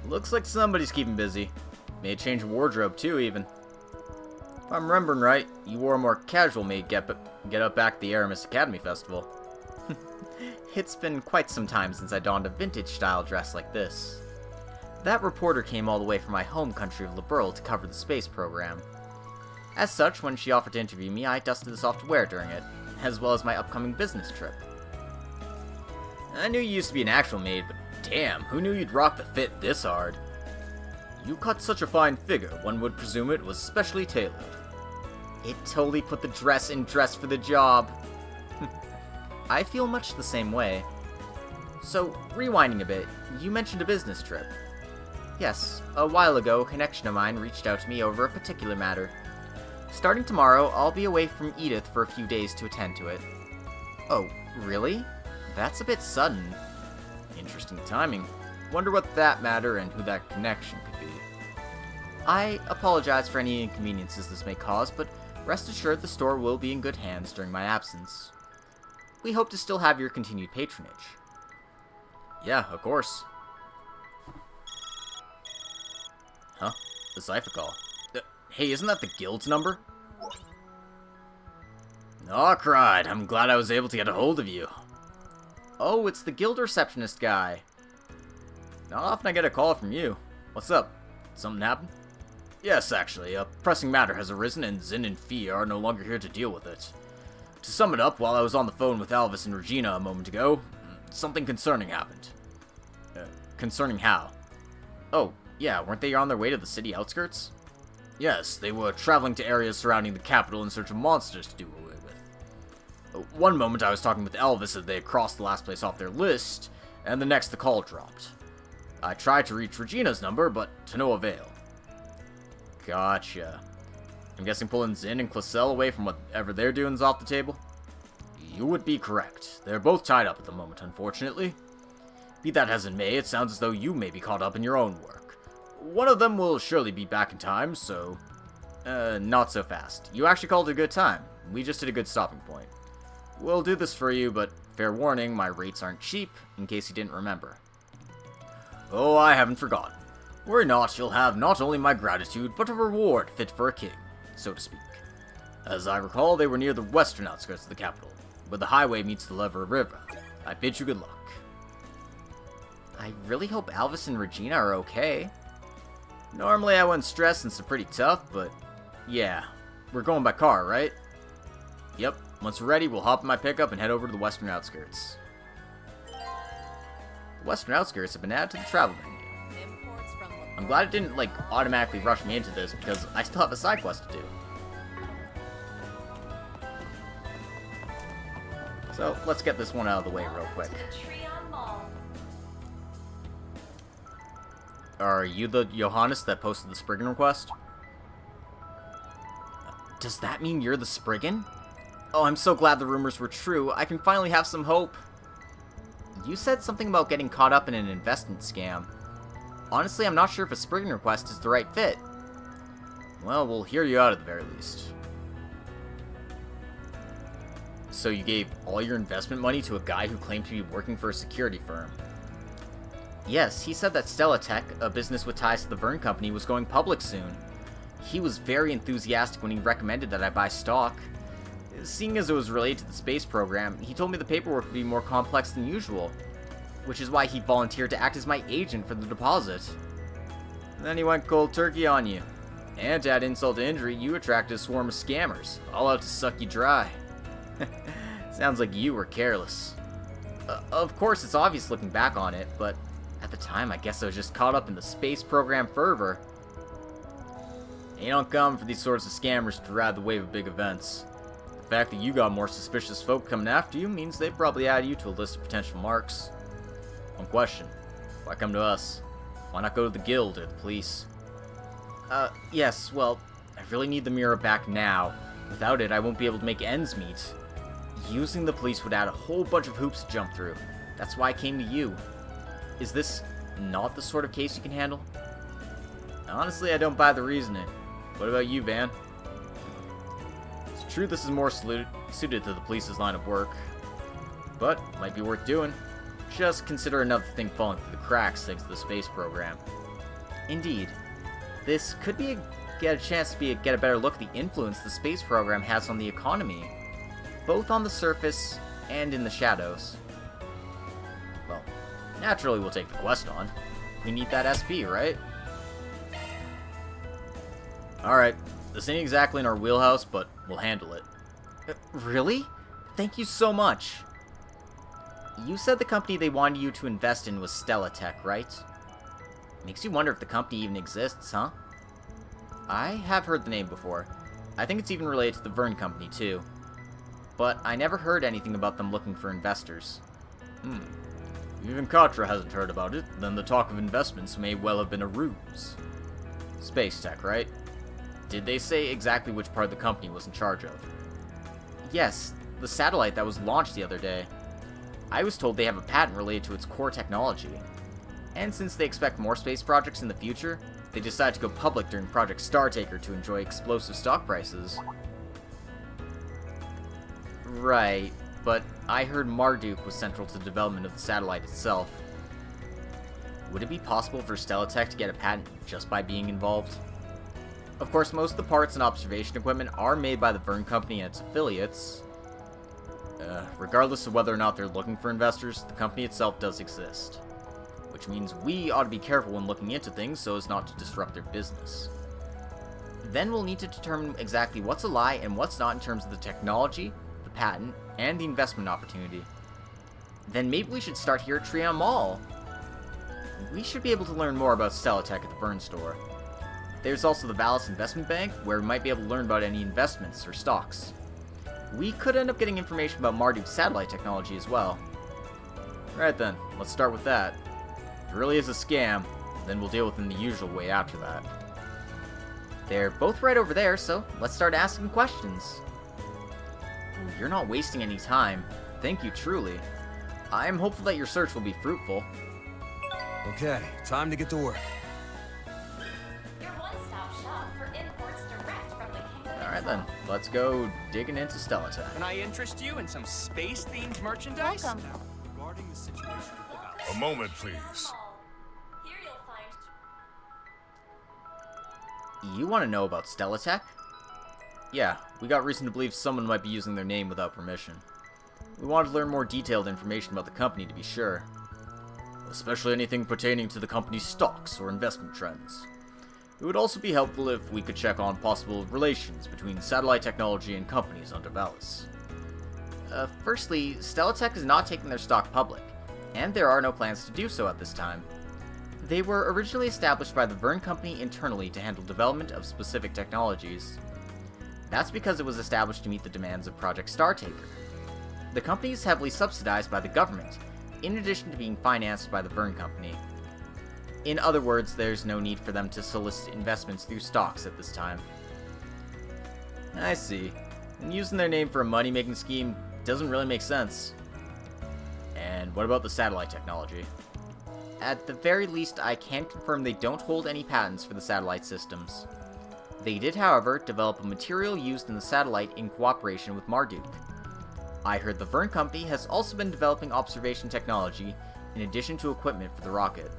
Speaker 1: Looks like somebody's keeping busy. Made a change of wardrobe, too, even. If I'm remembering right, you wore a more casual made get up back at the Aramis Academy Festival. It's been quite some time since I donned a vintage-style dress like this. That reporter came all the way from my home country of Liberl to cover the space program. As such, when she offered to interview me, I dusted this off to wear during it, as well as my upcoming business trip. I knew you used to be an actual maid, but damn, who knew you'd rock the fit this hard? You cut such a fine figure, one would presume it was specially tailored. It totally put the dress in dress for the job. I feel much the same way. So, rewinding a bit, you mentioned a business trip. Yes, a while ago, a connection of mine reached out to me over a particular matter. Starting tomorrow, I'll be away from Edith for a few days to attend to it. Oh, really? That's a bit sudden. Interesting timing. Wonder what that matter and who that connection could be. I apologize for any inconveniences this may cause, but rest assured the store will be in good hands during my absence. We hope to still have your continued patronage. Yeah, of course. Huh? The cipher call. Hey, isn't that the guild's number? Arkride, I'm glad I was able to get a hold of you. Oh, it's the guild receptionist guy. Not often I get a call from you. What's up? Something happened? Yes, actually, a pressing matter has arisen and Zin and Fee are no longer here to deal with it. To sum it up, while I was on the phone with Alvis and Regina a moment ago, something concerning happened. Concerning how? Oh, yeah, weren't they on their way to the city outskirts? Yes, they were traveling to areas surrounding the capital in search of monsters to do away with. One moment I was talking with Alvis as they had crossed the last place off their list, and the next the call dropped. I tried to reach Regina's number, but to no avail. Gotcha. I'm guessing pulling Zin and Classell away from whatever they're doing is off the table? You would be correct. They're both tied up at the moment, unfortunately. Be that as it may, it sounds as though you may be caught up in your own work. One of them will surely be back in time, so... not so fast. You actually called it a good time. We just hit a good stopping point. We'll do this for you, but fair warning, my rates aren't cheap, in case you didn't remember. Oh, I haven't forgotten. Worry not, you'll have not only my gratitude, but a reward fit for a king, so to speak. As I recall, they were near the western outskirts of the capital, where the highway meets the Lever River. I bid you good luck. I really hope Alvis and Regina are okay. Normally I wouldn't stress since they're pretty tough, but yeah, we're going by car, right? Yep, once we're ready, we'll hop in my pickup and head over to the western outskirts. The western outskirts have been added to the travel menu. I'm glad it didn't, automatically rush me into this, because I still have a side quest to do. So, let's get this one out of the way real quick. Are you the Johannes that posted the Spriggan request? Does that mean you're the Spriggan? Oh, I'm so glad the rumors were true. I can finally have some hope. You said something about getting caught up in an investment scam. Honestly, I'm not sure if a Spriggan request is the right fit. Well, we'll hear you out at the very least. So you gave all your investment money to a guy who claimed to be working for a security firm. Yes, he said that Stella Tech, a business with ties to the Vern Company, was going public soon. He was very enthusiastic when he recommended that I buy stock. Seeing as it was related to the space program, he told me the paperwork would be more complex than usual, which is why he volunteered to act as my agent for the deposit. Then he went cold turkey on you. And to add insult to injury, you attracted a swarm of scammers, all out to suck you dry. Sounds like you were careless. Of course, it's obvious looking back on it, but at the time, I guess I was just caught up in the space program fervor. Ain't uncommon for these sorts of scammers to ride the wave of big events. The fact that you got more suspicious folk coming after you means they probably add you to a list of potential marks. One question. Why come to us? Why not go to the guild or the police? Yes, well, I really need the mirror back now. Without it, I won't be able to make ends meet. Using the police would add a whole bunch of hoops to jump through. That's why I came to you. Is this not the sort of case you can handle? Honestly, I don't buy the reasoning. What about you, Van? It's true this is more suited to the police's line of work, but might be worth doing. just consider another thing falling through the cracks thanks to the space program. Indeed, this could get a chance to get a better look at the influence the space program has on the economy, both on the surface and in the shadows. Well, naturally we'll take the quest on. We need that SP, right? Alright, this ain't exactly in our wheelhouse, but we'll handle it. Really? Thank you so much. You said the company they wanted you to invest in was Stella Tech, right? Makes you wonder if the company even exists, huh? I have heard the name before. I think it's even related to the Vern Company, too. But I never heard anything about them looking for investors. Even Katra hasn't heard about it, then the talk of investments may well have been a ruse. Space Tech, right? Did they say exactly which part of the company was in charge of? Yes, the satellite that was launched the other day. I was told they have a patent related to its core technology. And since they expect more space projects in the future, they decided to go public during Project Startaker to enjoy explosive stock prices. Right, but I heard Marduk was central to the development of the satellite itself. Would it be possible for Stella Tech to get a patent just by being involved? Of course, most of the parts and observation equipment are made by the Vern Company and its affiliates. Regardless of whether or not they're looking for investors, the company itself does exist. Which means we ought to be careful when looking into things so as not to disrupt their business. Then we'll need to determine exactly what's a lie and what's not in terms of the technology, the patent, and the investment opportunity. Then maybe we should start here at Trion Mall. We should be able to learn more about Stella Tech at the Vern store. There's also the Valis Investment Bank, where we might be able to learn about any investments or stocks. We could end up getting information about Marduk's satellite technology as well. Alright then, let's start with that. If it really is a scam, then we'll deal with it in the usual way after that. They're both right over there, so let's start asking questions. You're not wasting any time. Thank you, truly. I'm hopeful that your search will be fruitful.
Speaker 2: Okay, time to get to work.
Speaker 6: Your one-stop shop for imports direct from the kingdom.
Speaker 1: Alright then, let's go digging into Stella Tech.
Speaker 18: Can I interest you in some space-themed merchandise?
Speaker 17: Welcome.
Speaker 18: Regarding the situation with the Valis.
Speaker 10: A moment, please.
Speaker 6: Here you'll find
Speaker 1: You want to know about Stella Tech? Yeah, we got reason to believe someone might be using their name without permission. We wanted to learn more detailed information about the company to be sure. Especially anything pertaining to the company's stocks or investment trends. It would also be helpful if we could check on possible relations between satellite technology and companies under Valis. Firstly, Stella Tech is not taking their stock public, and there are no plans to do so at this time. They were originally established by the Vern Company internally to handle development of specific technologies. That's because it was established to meet the demands of Project Startaker. The company is heavily subsidized by the government, in addition to being financed by the Vern Company. In other words, there's no need for them to solicit investments through stocks at this time. I see. And using their name for a money-making scheme doesn't really make sense. And what about the satellite technology? At the very least, I can confirm they don't hold any patents for the satellite systems. They did, however, develop a material used in the satellite in cooperation with Marduk. I heard the Vern Company has also been developing observation technology in addition to equipment for the rocket.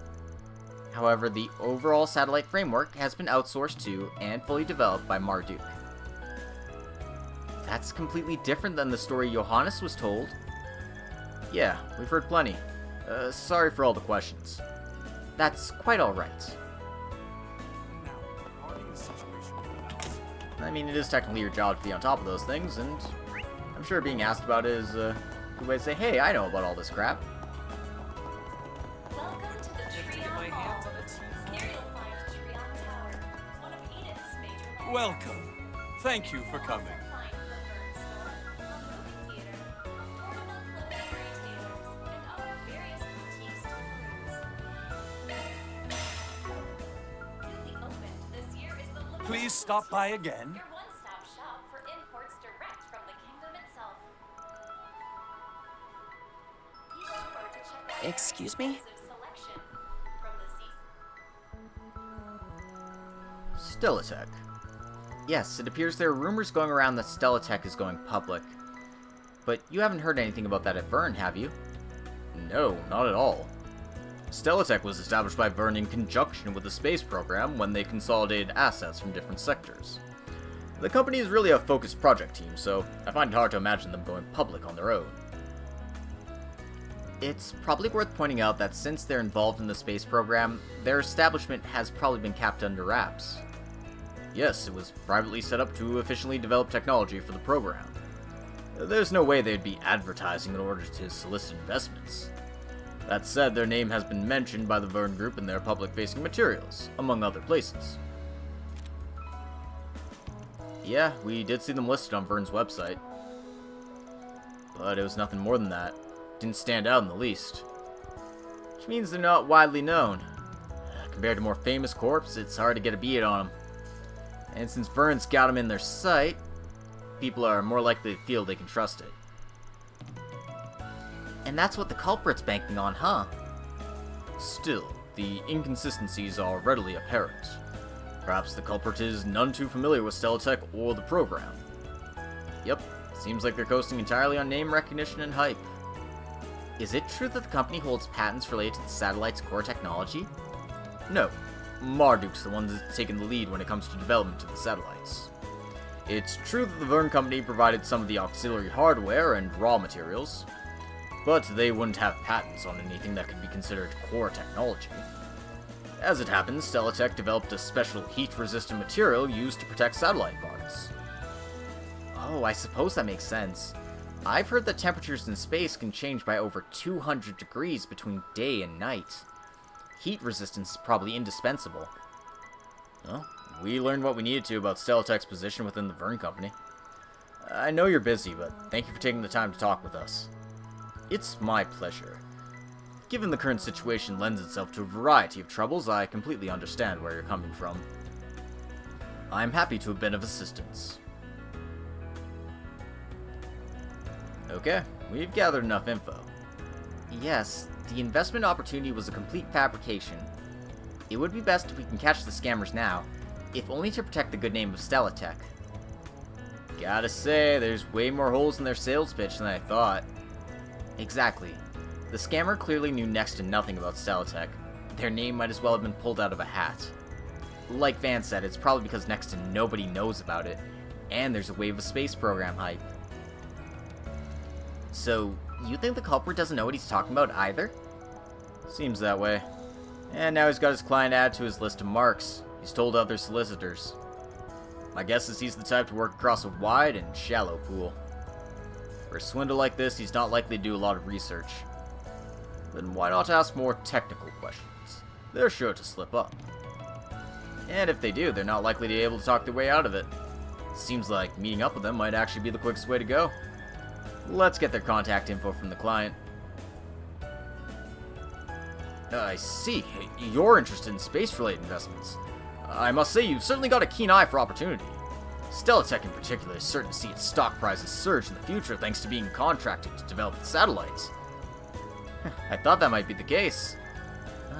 Speaker 1: However, the overall satellite framework has been outsourced to and fully developed by Marduk. That's completely different than the story Johannes was told. Yeah, we've heard plenty. Sorry for all the questions. That's quite alright. I mean, it is technically your job to be on top of those things, and I'm sure being asked about it is a good way to say, hey, I know about all this crap.
Speaker 6: Welcome to the Trion Hall. Here you'll find Trion Tower, one of Edith's major landmarks.
Speaker 2: Welcome. Thank you for coming.
Speaker 6: Find the Vern Store, a movie theater, affordable clothing retailers, and other various boutiques to cruise. Newly opened this year is the Liberal
Speaker 2: Please stop by again.
Speaker 6: Your one-stop shop for imports direct from the kingdom itself. Be sure to check out our
Speaker 11: Excuse me?
Speaker 6: extensive selection from the season.
Speaker 1: Stella Tech. Yes, it appears there are rumors going around that Stella Tech is going public. But you haven't heard anything about that at Vern, have you? No, not at all. Stellatech was established by Vern in conjunction with the space program when they consolidated assets from different sectors. The company is really a focused project team, so I find it hard to imagine them going public on their own. It's probably worth pointing out that since they're involved in the space program, their establishment has probably been kept under wraps. Yes, it was privately set up to efficiently develop technology for the program. There's no way they'd be advertising in order to solicit investments. That said, their name has been mentioned by the Vern Group in their public-facing materials, among other places. Yeah, we did see them listed on Vern's website. But it was nothing more than that. Didn't stand out in the least. Which means they're not widely known. Compared to more famous corps, it's hard to get a beat on them. And since Vern's got them in their sight, people are more likely to feel they can trust it.
Speaker 15: And that's what the culprit's banking on, huh?
Speaker 1: Still, the inconsistencies are readily apparent. Perhaps the culprit is none too familiar with Stellatech or the program. Yep, seems like they're coasting entirely on name recognition and hype.
Speaker 15: Is it true that the company holds patents related to the satellite's core technology?
Speaker 1: No. Marduk's the one that's taken the lead when it comes to development of the satellites. It's true that the Vern Company provided some of the auxiliary hardware and raw materials, but they wouldn't have patents on anything that could be considered core technology. As it happens, Stellatech developed a special heat-resistant material used to protect satellite parts.
Speaker 15: Oh, I suppose that makes sense. I've heard that temperatures in space can change by over 200 degrees between day and night. Heat resistance is probably indispensable.
Speaker 1: Well, we learned what we needed to about Stellatech's position within the Vern Company. I know you're busy, but thank you for taking the time to talk with us. It's my pleasure. Given the current situation lends itself to a variety of troubles, I completely understand where you're coming from. I'm happy to have been of assistance. Okay, we've gathered enough info.
Speaker 15: Yes, the investment opportunity was a complete fabrication. It would be best if we can catch the scammers now, if only to protect the good name of Stellatech.
Speaker 1: Gotta say, there's way more holes in their sales pitch than I thought.
Speaker 15: Exactly. The scammer clearly knew next to nothing about Stellatech. Their name might as well have been pulled out of a hat. Like Van said, it's probably because next to nobody knows about it, and there's a wave of space program hype. So, you think the culprit doesn't know what he's talking about either?
Speaker 1: Seems that way. And now he's got his client added to his list of marks. He's told other solicitors. My guess is he's the type to work across a wide and shallow pool. For a swindle like this, he's not likely to do a lot of research. Then why not ask more technical questions? They're sure to slip up. And if they do, they're not likely to be able to talk their way out of it. Seems like meeting up with them might actually be the quickest way to go. Let's get their contact info from the client. I see. You're interested in space-related investments. I must say, you've certainly got a keen eye for opportunity. Stellatech in particular is certain to see its stock prices surge in the future thanks to being contracted to develop the satellites. I thought that might be the case.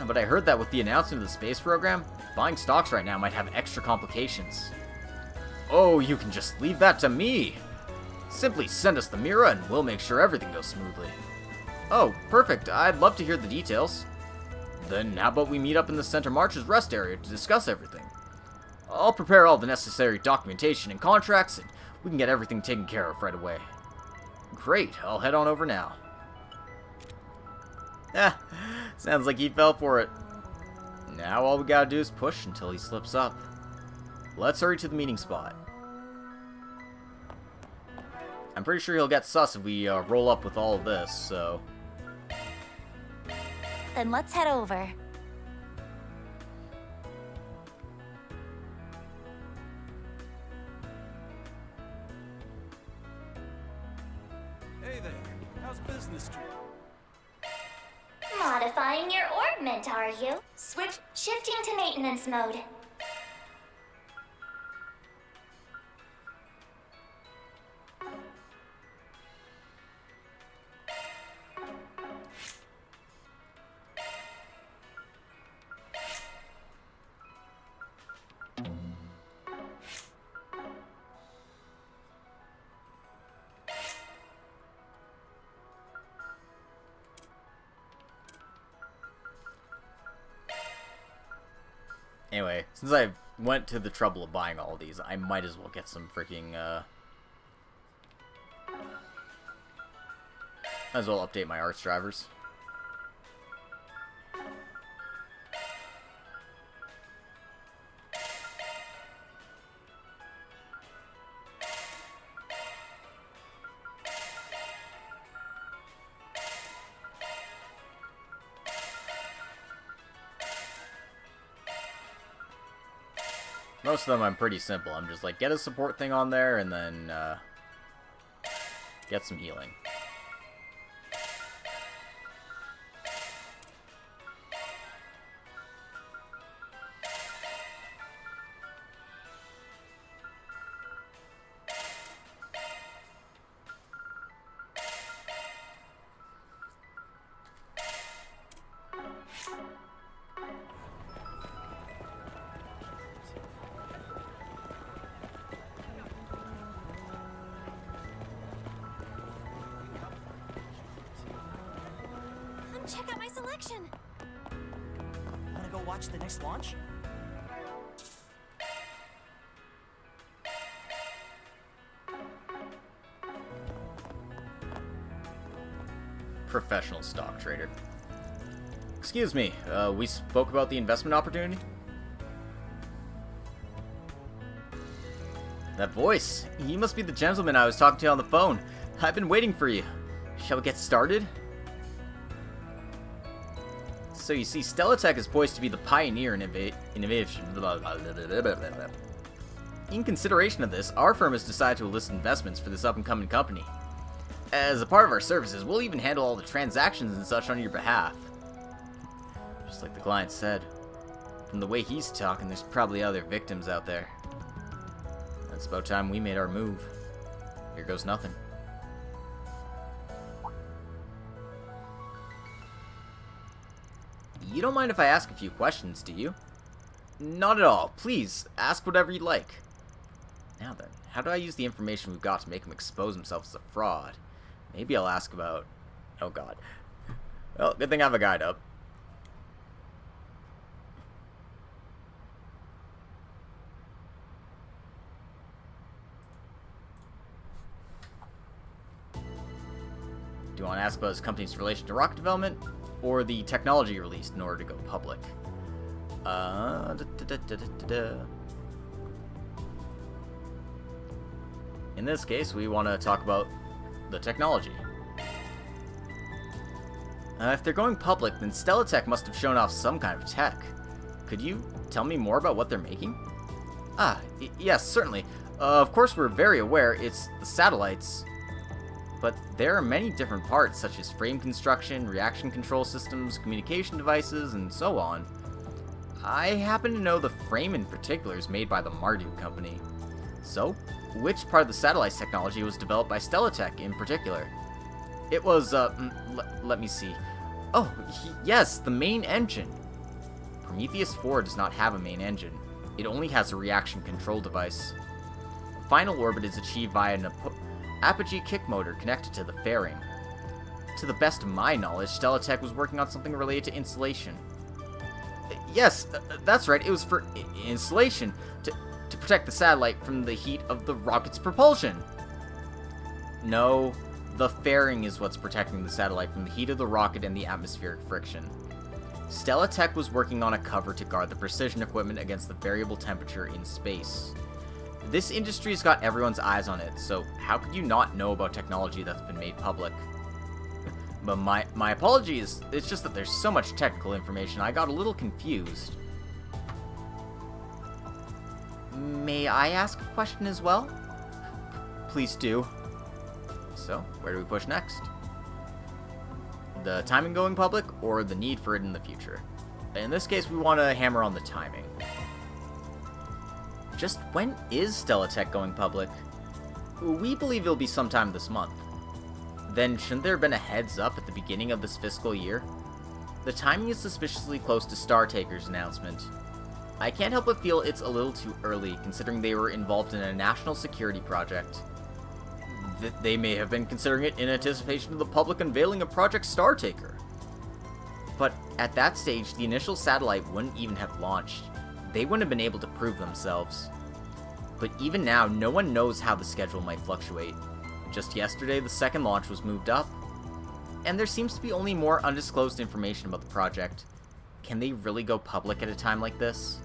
Speaker 1: But I heard that with the announcement of the space program, buying stocks right now might have extra complications. Oh, you can just leave that to me! Simply send us the Mira and we'll make sure everything goes smoothly. Oh, perfect. I'd love to hear the details. Then how about we meet up in the Center March's rest area to discuss everything? I'll prepare all the necessary documentation and contracts, and we can get everything taken care of right away. Great, I'll head on over now. Sounds like he fell for it. Now all we gotta do is push until he slips up. Let's hurry to the meeting spot. I'm pretty sure he'll get sus if we roll up with all of this, so...
Speaker 3: Then let's head over.
Speaker 10: Hey there, how's business treating?
Speaker 8: Modifying your orbment, are you? Shifting to maintenance mode.
Speaker 15: Anyway, since I went to the trouble of buying all of these, I might as well get some freaking, might as well update my arts drivers. Most of them I'm pretty simple. I'm just like, get a support thing on there, and then, get some healing.
Speaker 8: Check out my selection.
Speaker 18: Wanna go watch the next launch?
Speaker 15: Professional stock trader. Excuse me, we spoke about the investment opportunity? That voice, he must be the gentleman I was talking to on the phone. I've been waiting for you. Shall we get started? So you see, Stellatech is poised to be the pioneer in innovation. In consideration of this, our firm has decided to enlist investments for this up-and-coming company. As a part of our services, we'll even handle all the transactions and such on your behalf. Just like the client said, from the way he's talking, there's probably other victims out there. It's about time we made our move. Here goes nothing. You don't mind if I ask a few questions, do you? Not at all. Please, ask whatever you'd like. Now then, how do I use the information we've got to make him expose himself as a fraud? Maybe I'll ask about... Oh god. Well, good thing I have a guide up. Do you want to ask about his company's relation to rocket development? Or the technology released in order to go public? In this case, we want to talk about the technology. If they're going public, then Stellatech must have shown off some kind of tech. Could you tell me more about what they're making? Yes, certainly. Of course, we're very aware it's the satellites. But there are many different parts, such as frame construction, reaction control systems, communication devices, and so on. I happen to know the frame in particular is made by the Marduk company. So, which part of the satellite's technology was developed by Stellatech in particular? It was, let me see. Oh, yes, the main engine. Prometheus 4 does not have a main engine. It only has a reaction control device. Final orbit is achieved via an apogee kick motor connected to the fairing. To the best of my knowledge, Stellatech was working on something related to insulation. Yes, that's right, it was for insulation, to protect the satellite from the heat of the rocket's propulsion. No, the fairing is what's protecting the satellite from the heat of the rocket and the atmospheric friction. Stellatech was working on a cover to guard the precision equipment against the variable temperature in space. This industry's got everyone's eyes on it, so how could you not know about technology that's been made public? But my apologies, it's just that there's so much technical information, I got a little confused. May I ask a question as well? Please do. So, where do we push next? The timing going public, or the need for it in the future? In this case, we want to hammer on the timing. Just when is Stellatech going public? We believe it'll be sometime this month. Then shouldn't there have been a heads up at the beginning of this fiscal year? The timing is suspiciously close to Startaker's announcement. I can't help but feel it's a little too early, considering they were involved in a national security project. They may have been considering it in anticipation of the public unveiling of Project Startaker. But at that stage, the initial satellite wouldn't even have launched. they wouldn't have been able to prove themselves. But even now, no one knows how the schedule might fluctuate. Just yesterday, the second launch was moved up. And there seems to be only more undisclosed information about the project. Can they really go public at a time like this?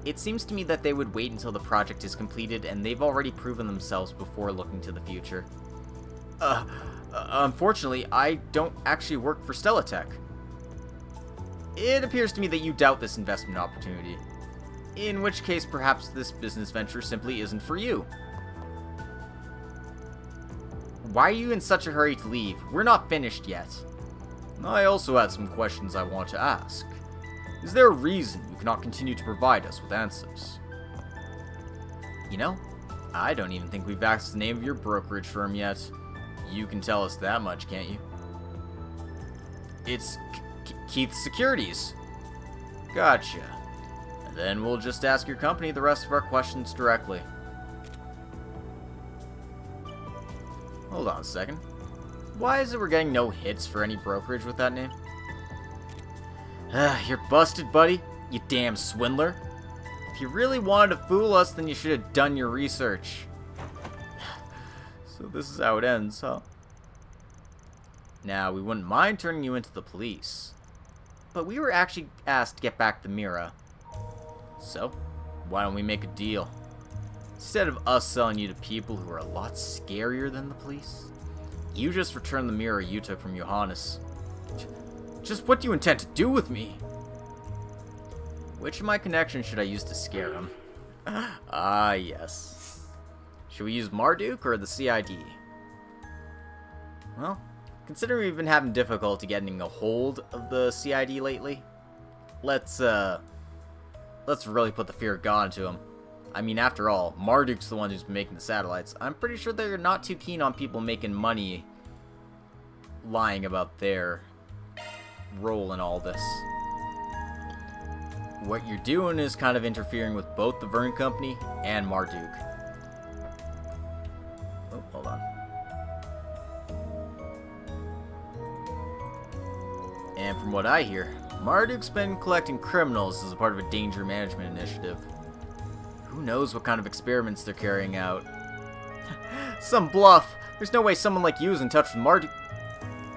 Speaker 15: It seems to me that they would wait until the project is completed and they've already proven themselves before looking to the future. Unfortunately, I don't actually work for Stellatech. It appears to me that you doubt this investment opportunity. In which case, perhaps this business venture simply isn't for you. Why are you in such a hurry to leave? We're not finished yet. I also had some questions I want to ask. Is there a reason you cannot continue to provide us with answers? You know, I don't even think we've asked the name of your brokerage firm yet. You can tell us that much, can't you? It's Keith Securities. Gotcha. And then we'll just ask your company the rest of our questions directly. Hold on a second. Why is it we're getting no hits for any brokerage with that name? You're busted, buddy. You damn swindler. If you really wanted to fool us, then you should have done your research. So this is how it ends, huh? Now, we wouldn't mind turning you into the police. But we were actually asked to get back the Mira. So, why don't we make a deal? Instead of us selling you to people who are a lot scarier than the police, you just return the mirror you took from Johannes. Just what do you intend to do with me? Which of my connections should I use to scare him? Ah, yes. Should we use Marduk or the CID? Well, considering we've been having difficulty getting a hold of the CID lately, let's really put the fear of God into him. I mean, after all, Marduk's the one who's been making the satellites. I'm pretty sure they're not too keen on people making money lying about their role in all this. What you're doing is kind of interfering with both the Vern Company and Marduk. Oh, hold on. And from what I hear, Marduk's been collecting criminals as a part of a danger management initiative. Who knows what kind of experiments they're carrying out. Some bluff! There's no way someone like you is in touch with Marduk.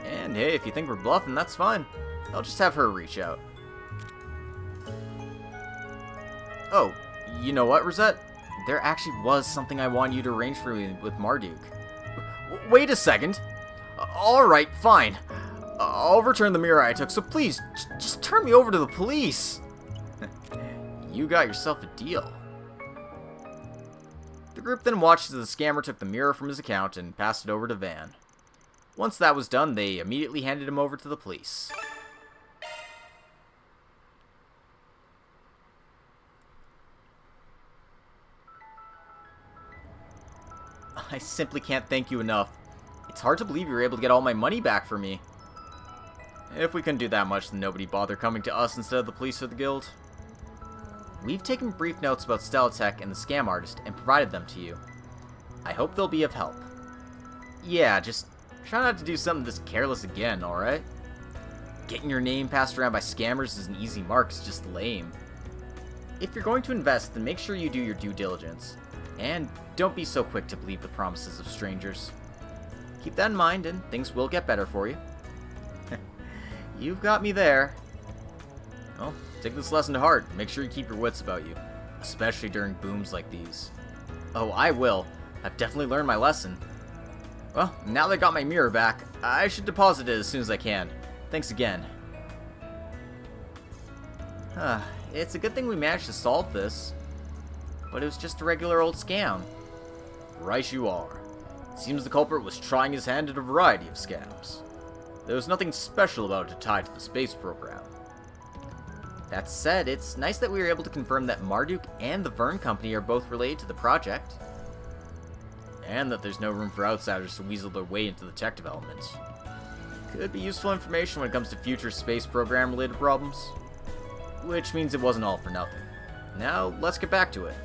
Speaker 15: And hey, if you think we're bluffing, that's fine. I'll just have her reach out. Oh, you know what, Rosette? There actually was something I want you to arrange for me with Marduk. Wait a second. Alright, fine. I'll return the mirror I took, so please, just turn me over to the police. You got yourself a deal. The group then watched as the scammer took the mirror from his account and passed it over to Van. Once that was done, they immediately handed him over to the police. I simply can't thank you enough. It's hard to believe you were able to get all my money back for me. If we couldn't do that much, then nobody bothered coming to us instead of the police or the guild. We've taken brief notes about Stellatech and the scam artist and provided them to you. I hope they'll be of help. Yeah, just try not to do something this careless again, alright? Getting your name passed around by scammers as an easy mark is just lame. If you're going to invest, then make sure you do your due diligence. And don't be so quick to believe the promises of strangers. Keep that in mind and things will get better for you. You've got me there. Well, take this lesson to heart. Make sure you keep your wits about you, especially during booms like these. Oh, I will. I've definitely learned my lesson. Well, now that I got my mirror back, I should deposit it as soon as I can. Thanks again. It's a good thing we managed to solve this. But it was just a regular old scam. Right you are. It seems the culprit was trying his hand at a variety of scams. There was nothing special about it tied to the space program. That said, it's nice that we were able to confirm that Marduk and the Vern Company are both related to the project. And that there's no room for outsiders to weasel their way into the tech development. Could be useful information when it comes to future space program related problems. Which means it wasn't all for nothing. Now, let's get back to it.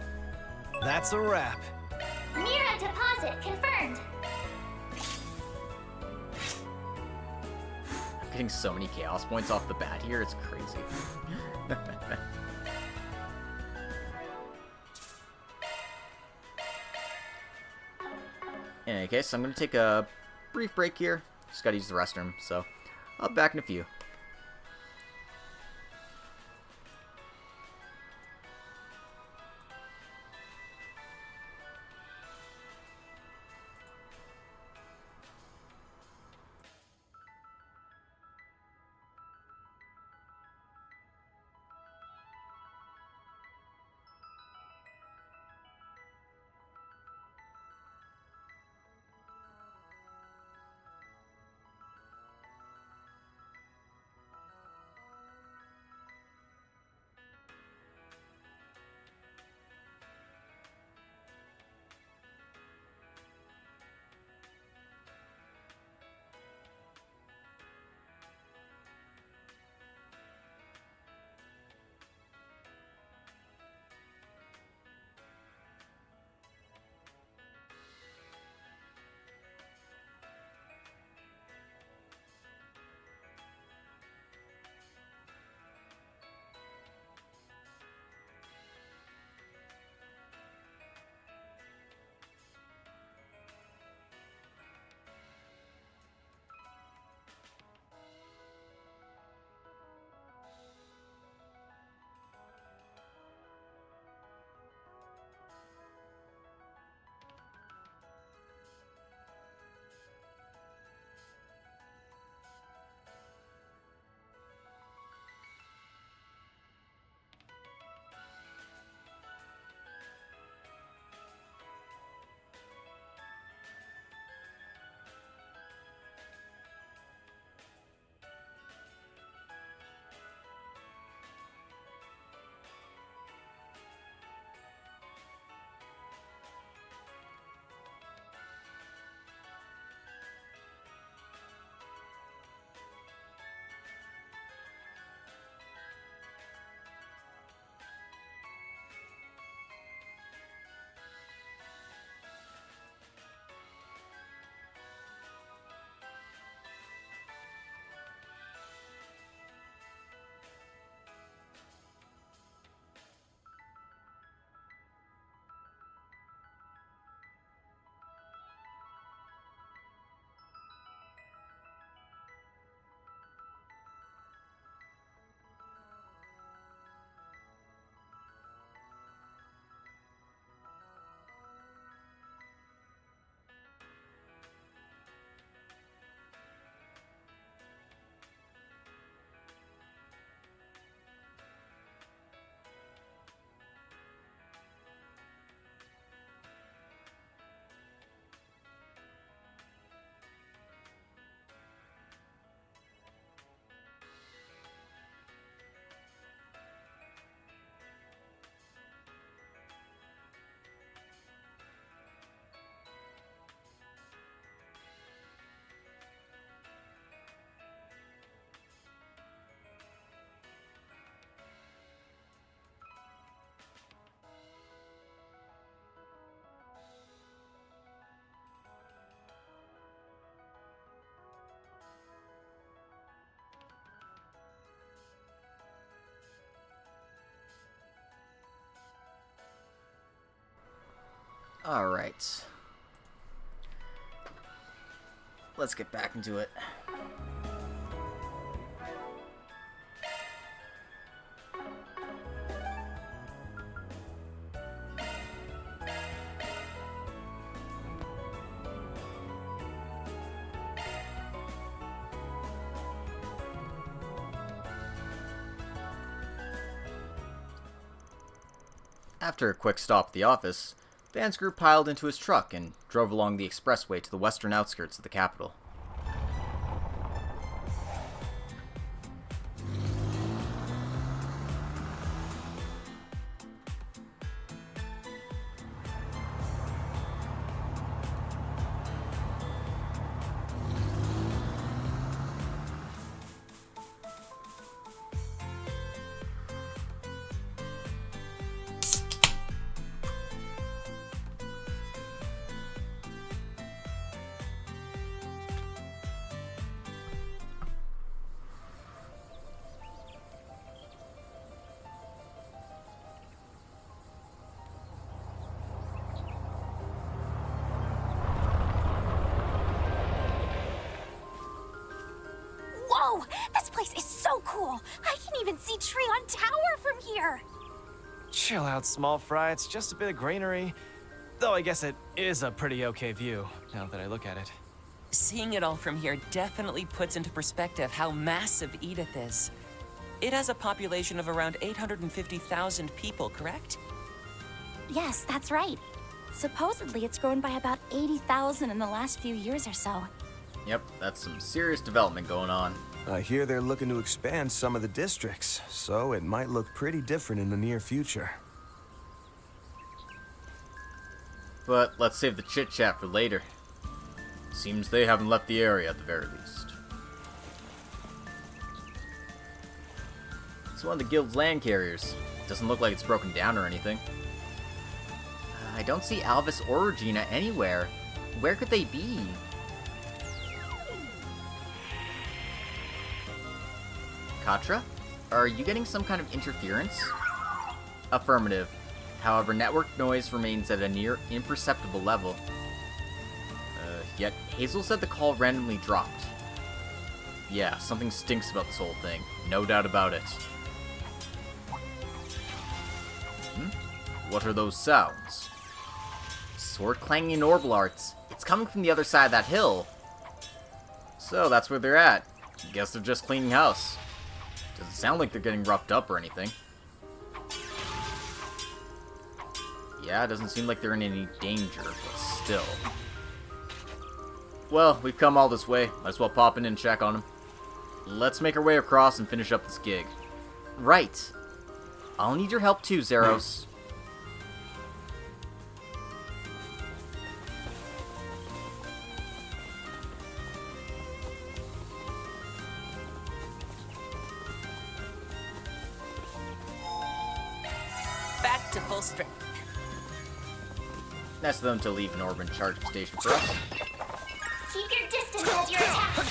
Speaker 2: That's a wrap.
Speaker 8: Mira deposit confirmed.
Speaker 15: I'm getting so many chaos points off the bat here, it's crazy. In any case, I'm going to take a brief break here. Just gotta use the restroom, so I'll be back in a few. Alright. Let's get back into it. After a quick stop at the office, Van's group piled into his truck and drove along the expressway to the western outskirts of the capital.
Speaker 19: cool. I can even see Treon Tower from here.
Speaker 20: Chill out, small fry. It's just a bit of greenery. Though I guess it is a pretty okay view, now that I look at it.
Speaker 11: Seeing it all from here definitely puts into perspective how massive Edith is. It has a population of around 850,000 people, correct?
Speaker 19: Yes, that's right. Supposedly, it's grown by about 80,000 in the last few years or so.
Speaker 15: Yep, that's some serious development going on.
Speaker 14: I hear they're looking to expand some of the districts, so it might look pretty different in the near future.
Speaker 15: But let's save the chit-chat for later. Seems they haven't left the area at the very least. It's one of the guild's land carriers. Doesn't look like it's broken down or anything. I don't see Alvis or Regina anywhere. Where could they be? Katra? Are you getting some kind of interference? Affirmative. However, network noise remains at a near imperceptible level. Yet Hazel said the call randomly dropped. Yeah, something stinks about this whole thing. No doubt about it. What are those sounds? Sword clanging and orbital arts. It's coming from the other side of that hill. So that's where they're at. Guess they're just cleaning house. Doesn't sound like they're getting roughed up or anything. Yeah, it doesn't seem like they're in any danger, but still. Well, we've come all this way. Might as well pop in and check on them. Let's make our way across and finish up this gig. Right. I'll need your help too, Zeros.
Speaker 11: Back to full strength.
Speaker 15: Nice of them to leave an orbital charging station for us.
Speaker 8: Keep your distance as you're attacking.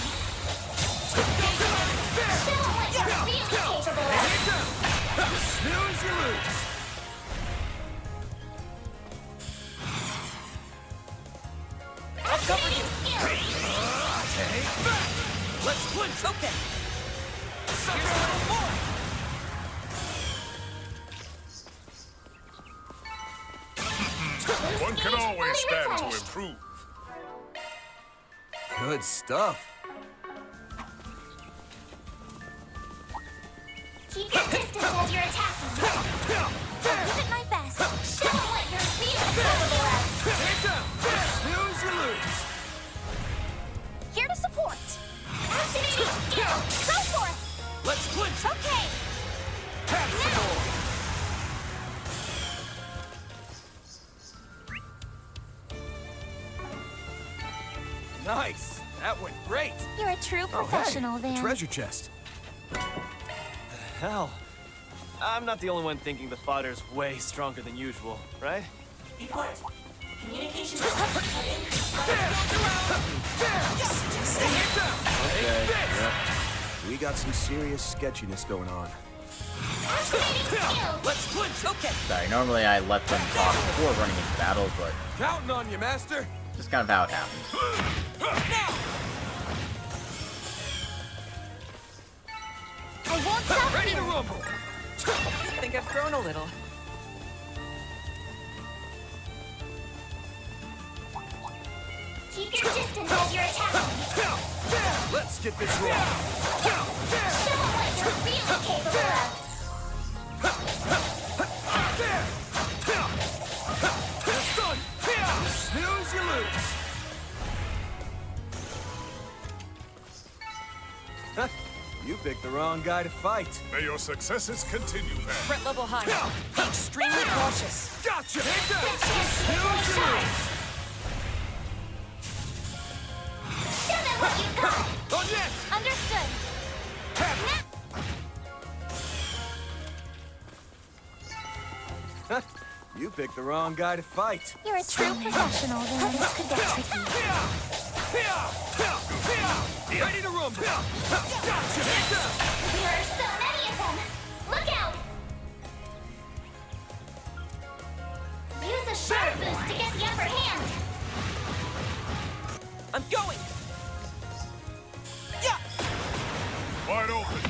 Speaker 8: Show what you're really capable of.
Speaker 2: Snooze, you lose.
Speaker 11: I'll cover you.
Speaker 2: Take back. Let's clinch.
Speaker 11: Okay.
Speaker 2: Here's a little more.
Speaker 8: One can always stand to
Speaker 2: improve. Good stuff.
Speaker 8: Keep your distance as you're attacking.
Speaker 19: I'll give it my best.
Speaker 8: Show what you're really capable of.
Speaker 2: Take down. Snooze, you lose.
Speaker 19: Here to support.
Speaker 8: Activating skill.
Speaker 19: Go for it.
Speaker 2: Let's clinch.
Speaker 19: Okay.
Speaker 2: Have some more. Nice. That went great.
Speaker 19: You're a true professional,
Speaker 20: hey,
Speaker 19: Van.
Speaker 20: treasure chest. The hell? I'm not the only one thinking the fodder's way stronger than usual, right?
Speaker 11: Report. Communication is
Speaker 14: Okay, yep. We got some serious sketchiness going on.
Speaker 2: Let's clinch.
Speaker 11: Okay.
Speaker 15: Sorry, normally I let them talk before running into battle, but
Speaker 2: Counting on you, Master.
Speaker 15: just kind of how it happened.
Speaker 19: I won't stop
Speaker 2: Ready
Speaker 19: here.
Speaker 2: to rumble.
Speaker 11: I think I've grown a little.
Speaker 8: Keep your distance as you're attacking.
Speaker 2: Let's get this rolling.
Speaker 8: Show what you're really capable of.
Speaker 2: It's done. Snooze, you lose. You picked the wrong guy to fight.
Speaker 10: May your successes continue, Van.
Speaker 11: Threat level high. Be extremely cautious.
Speaker 2: Gotcha. Take that.
Speaker 8: Snooze, you lose. Show them what you got.
Speaker 2: On net.
Speaker 19: Understood.
Speaker 2: You picked the wrong guy to fight.
Speaker 19: You're a true professional, Van. This could get tricky.
Speaker 2: Ready to rumble. Gotcha.
Speaker 8: There are so many of them. Look out. Use a sharp boost to get the upper hand.
Speaker 11: I'm going. Yeah.
Speaker 10: Wide open.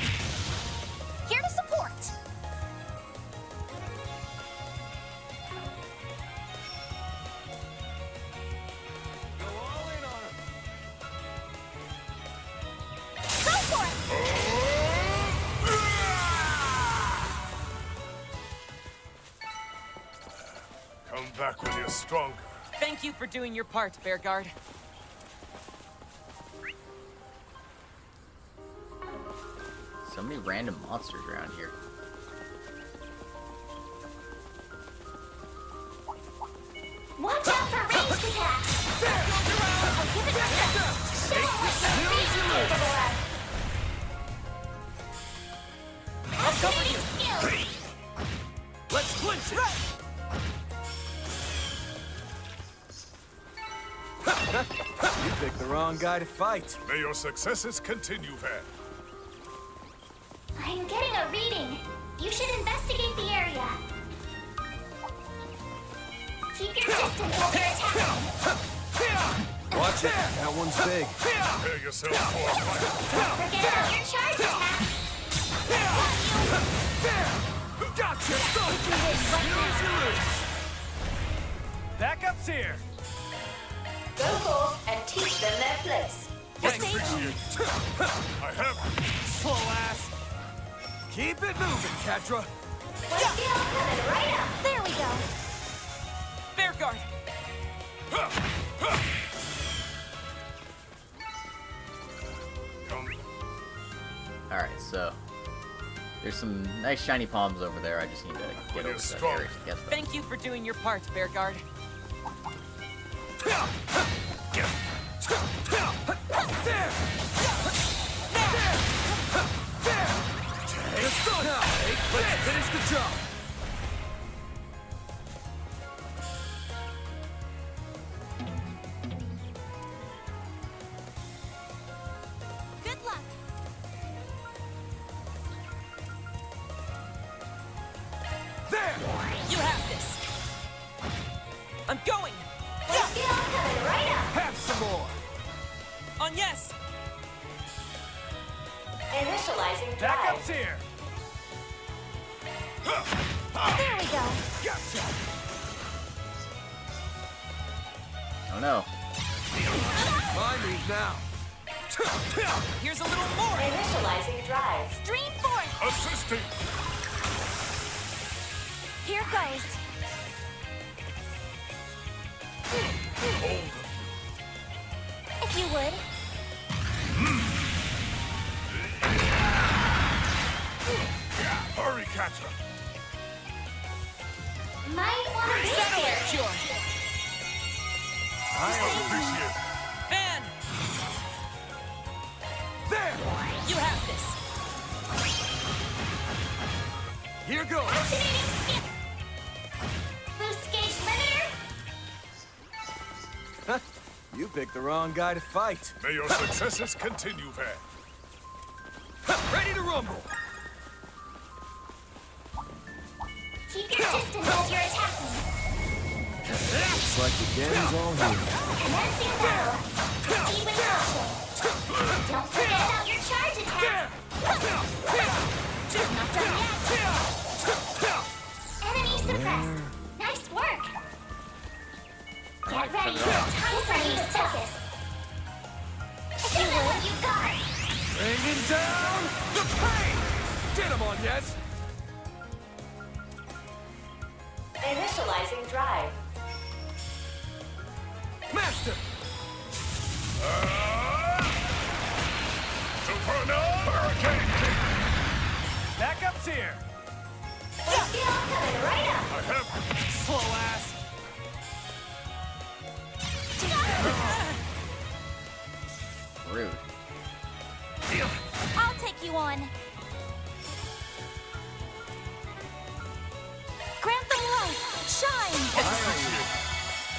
Speaker 10: stronger.
Speaker 11: Thank you for doing your part, Bearguard.
Speaker 15: So many random monsters around here.
Speaker 8: Watch out for ranged attacks! I'll give it my best! Show us what we're capable of!
Speaker 2: I'll cover you!
Speaker 8: Skills!
Speaker 2: Let's clinch it!
Speaker 20: You picked the wrong guy to fight.
Speaker 10: May your successes continue, Van.
Speaker 8: I'm getting a reading. You should investigate the area. Keep your distance while you're attacking.
Speaker 14: Watch it. That one's big.
Speaker 10: Prepare yourself for a fight.
Speaker 8: Don't forget about your charge attack.
Speaker 2: Gotcha! Backup's here!
Speaker 8: Go forth and teach them their place.
Speaker 10: I have
Speaker 2: Slow ass! Keep it moving, Catra!
Speaker 8: One skill coming right up. There we go.
Speaker 11: Bearguard!
Speaker 15: Alright, so there's some nice shiny palms over there. I just need to get over to that area to get them.
Speaker 11: Thank you for doing your part, Bearguard.
Speaker 2: Let's finish the job!
Speaker 8: Good luck.
Speaker 2: There!
Speaker 11: You have this! I'm going!
Speaker 8: One skill coming right up.
Speaker 2: Have some more!
Speaker 11: On yes!
Speaker 8: Initializing drive.
Speaker 2: Backup's here!
Speaker 8: There we go.
Speaker 2: Gotcha!
Speaker 15: Oh no.
Speaker 2: My move now!
Speaker 11: Here's a little more!
Speaker 8: Initializing drive. Stream forth.
Speaker 10: assisting.
Speaker 8: Here goes. If you would.
Speaker 10: Hurry, Catra.
Speaker 8: Might want to be here.
Speaker 11: Cure!
Speaker 10: I appreciate it.
Speaker 11: Van!
Speaker 2: There!
Speaker 11: You have this!
Speaker 2: Here goes!
Speaker 8: Activating skip. Boost gauge limiter.
Speaker 20: You picked the wrong guy to fight.
Speaker 10: May your successes continue, Van.
Speaker 2: Ready to rumble!
Speaker 8: Keep your distance as you're attacking.
Speaker 14: Looks like the gang's all here.
Speaker 8: Commencing battle. Proceed with caution. Don't forget about your charge attack. Not done yet. Enemy suppressed. Nice work. Get ready. Time for you to focus. Show them what you got.
Speaker 2: Bringing down the pain! Get him on, yes?
Speaker 8: Initializing drive.
Speaker 2: Master!
Speaker 10: Superno Hurricane Kick.
Speaker 2: Backup's here!
Speaker 8: One skill coming right up.
Speaker 10: I have
Speaker 2: Slow ass!
Speaker 15: Rude.
Speaker 8: I'll take you on. Grant them light. Shine.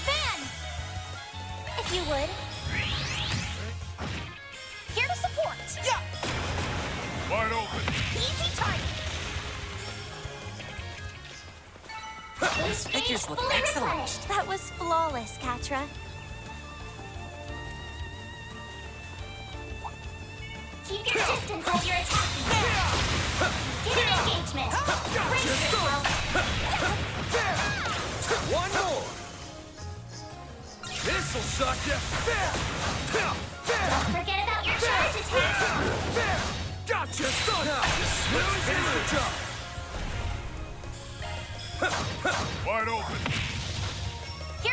Speaker 8: Van! If you would. Here to support.
Speaker 2: Yeah!
Speaker 10: wide open.
Speaker 8: Easy target.
Speaker 11: Those figures look
Speaker 8: Fully
Speaker 11: excellent.
Speaker 8: replenished. That was flawless, Catra. Keep your distance as you're attacking. Get an engagement. Brace yourself.
Speaker 2: One more. This'll suck ya.
Speaker 8: Don't forget about your charge attack.
Speaker 2: Gotcha somehow. Let's finish the job.
Speaker 10: Wide open.
Speaker 8: Here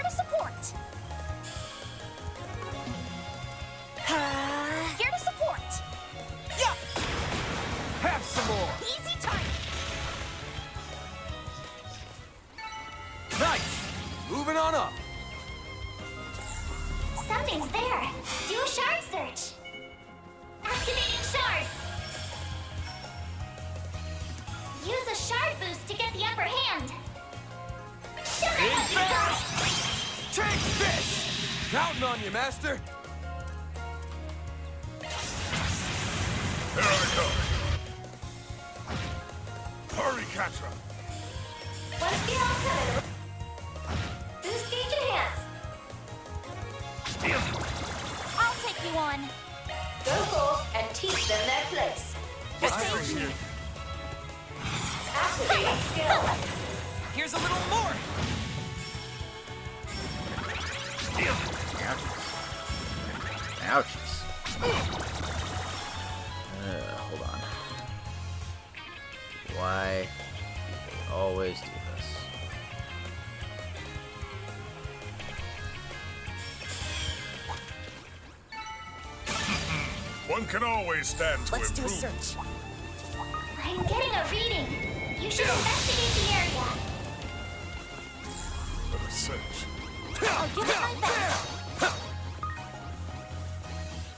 Speaker 8: Here to support.
Speaker 2: Yeah. Have some more.
Speaker 8: Easy time.
Speaker 2: Nice. Moving on up.
Speaker 8: Something's there. Do a shard search. Activating shards. Use a shard boost to get the upper hand. Show them what you got.
Speaker 2: Take this. Counting on you, Master.
Speaker 10: Here I come. Hurry, Catra.
Speaker 8: Once you're all covered, boost gauge enhance. I'll take you on. Go forth and teach them their place. Activating skill.
Speaker 2: Here's a little more.
Speaker 15: Ouchies. Hold on. Why do they always do this?
Speaker 10: One can always stand to
Speaker 8: Let's do a
Speaker 10: improve.
Speaker 8: search. I'm getting a reading. You should investigate the area.
Speaker 10: Let us search.
Speaker 8: I'll give it my best.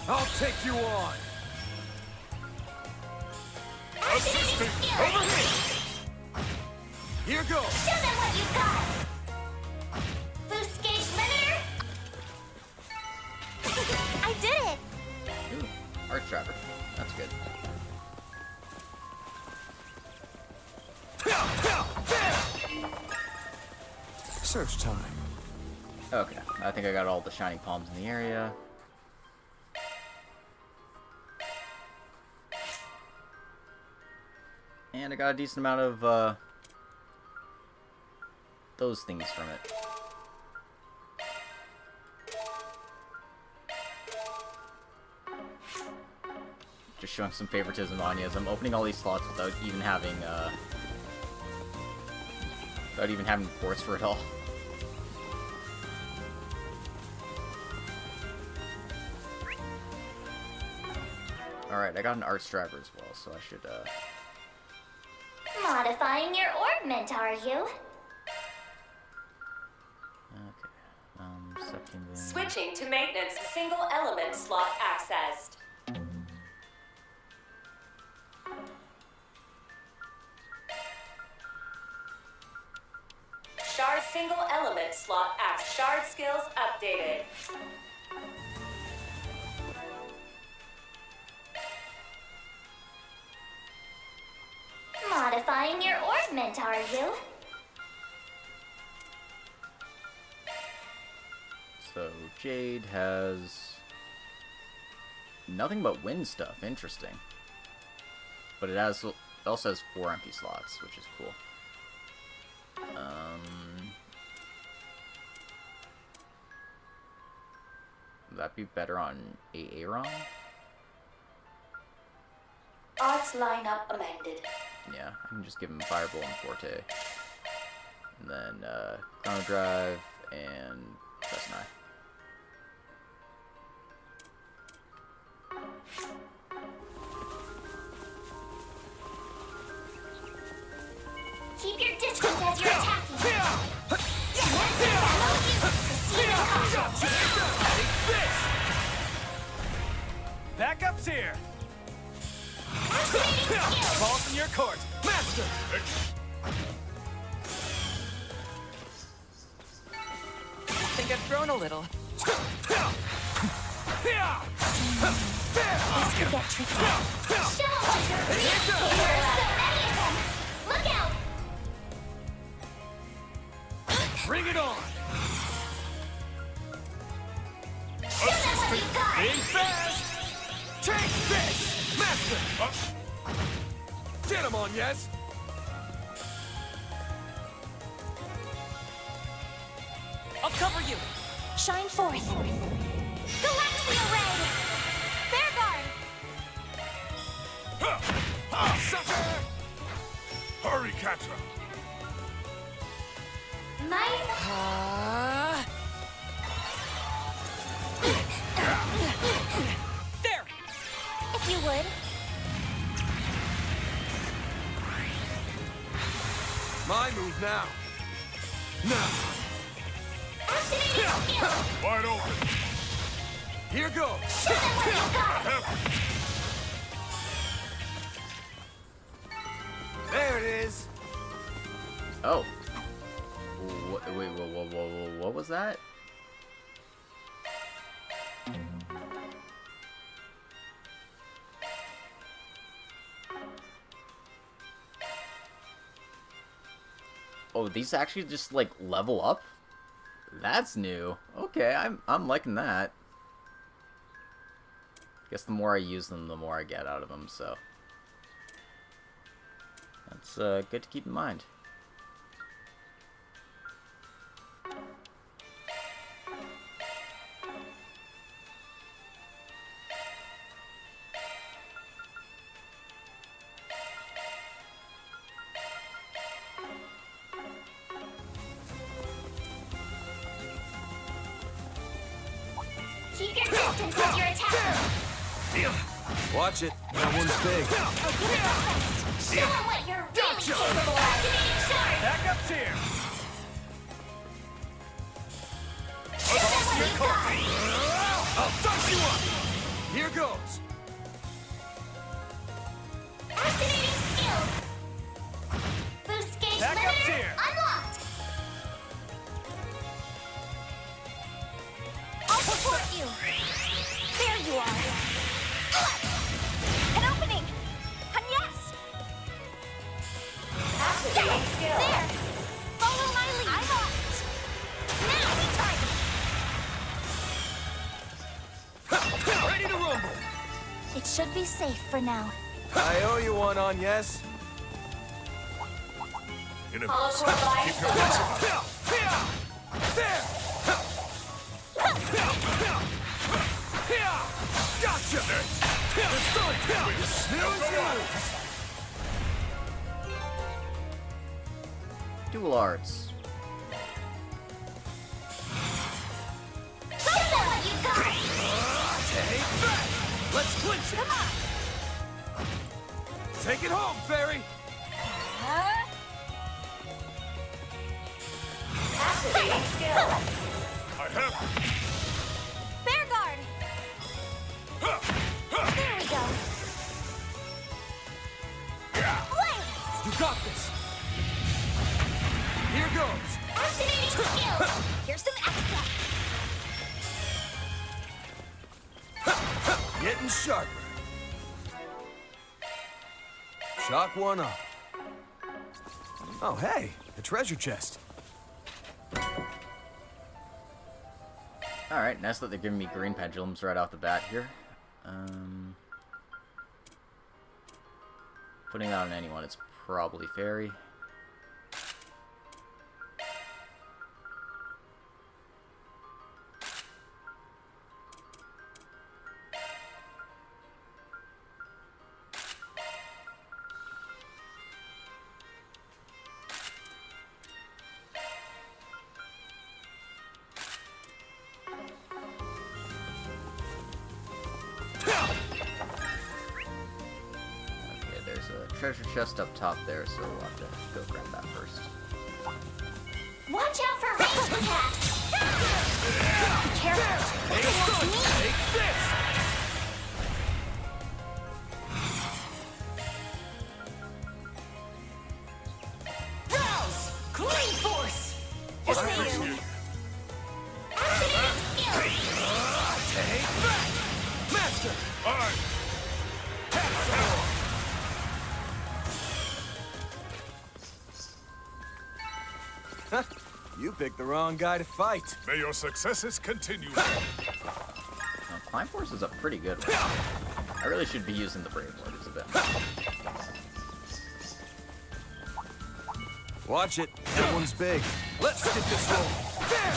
Speaker 2: I'll take you on.
Speaker 10: Assisting.
Speaker 2: Over here. Here goes.
Speaker 8: Show them what you've got. Boost gauge limiter. I did it.
Speaker 15: Ooh, Arch Driver. That's good.
Speaker 14: Search time.
Speaker 15: Okay, I think I got all the shining palms in the area. And I got a decent amount of, those things from it. Just showing some favoritism on you as I'm opening all these slots without even having ports for it all. Alright, I got an Arch Driver as well, so I should,
Speaker 8: Modifying your orbment, are you?
Speaker 6: Switching to maintenance single element slot accessed. Shard single element slot access. Shard skills updated.
Speaker 8: Modifying your orbment, are you?
Speaker 15: So, Jade has nothing but wind stuff. Interesting. But it also has 4 empty slots, which is cool. Would that be better on Aaron?
Speaker 6: Odds lineup amended.
Speaker 15: Yeah, I can just give him Fireball and Forte. And then, Chrono Drive and Press Nine.
Speaker 8: Keep your distance as you're attacking.
Speaker 2: Backup's here. Ball's in your court, Master.
Speaker 11: I think I've thrown a little.
Speaker 8: This could get tricky. Show us your real power. So many of them. Look out!
Speaker 2: Bring it on.
Speaker 8: Show them what you've got.
Speaker 2: Being fast. Take this, Master. Get him on, yes.
Speaker 11: I'll cover you.
Speaker 8: Shine forth. Galaxia Ray. Fair guard.
Speaker 2: Sucker.
Speaker 10: Hurry, Catra.
Speaker 8: Mine. you would.
Speaker 14: My move now. Now.
Speaker 10: Wide open.
Speaker 14: Here goes. There it is.
Speaker 15: Oh. Wait, what was that? Oh, these actually just like level up? That's new. Okay, I'm liking that. Guess the more I use them, the more I get out of them, so that's good to keep in mind.
Speaker 8: Keep your distance as you're attacking.
Speaker 14: Watch it. That one's big.
Speaker 8: Show them what you're really capable of. Activating charge.
Speaker 2: Backup's here.
Speaker 14: I'll dust you up. Here goes.
Speaker 8: Activating skills. Boost gauge
Speaker 2: Backup's
Speaker 8: limiter
Speaker 2: here.
Speaker 8: unlocked. I'll support you. There you are. An opening. And yes. Activating skill. There. Follow my lead. I'm on it. Now time.
Speaker 14: Ready to rumble.
Speaker 8: It should be safe for now.
Speaker 14: I owe you one on yes.
Speaker 10: In a
Speaker 8: Follow toward light.
Speaker 10: Keep your wits about it.
Speaker 14: There. Gotcha.
Speaker 15: Dual arts.
Speaker 8: Show them what you got.
Speaker 14: Take that. Let's clinch it.
Speaker 8: Come on.
Speaker 14: Take it home, Fairy.
Speaker 8: Activating skill.
Speaker 10: I have.
Speaker 8: Bear guard. There we go. Blaze.
Speaker 14: You got this. Here goes.
Speaker 8: Activating skill. Here's some extra.
Speaker 14: Getting sharper. Shock one up. Oh, hey, a treasure chest.
Speaker 15: Alright, nice that they're giving me green pendulums right off the bat here. Putting that on anyone, it's probably Fairy. Treasure chest up top there, so we'll have to go grab that first.
Speaker 8: Watch out for range attacks. Be careful. Towards me.
Speaker 14: Take this.
Speaker 8: Rouse. Clean force. Just say you. Activating skill.
Speaker 14: Take that. Master.
Speaker 10: All right.
Speaker 14: You picked the wrong guy to fight.
Speaker 10: May your successes continue.
Speaker 15: Now, Climb Force is a pretty good one. I really should be using the Brave Warders a bit.
Speaker 14: Watch it. That one's big. Let's get this roll. There.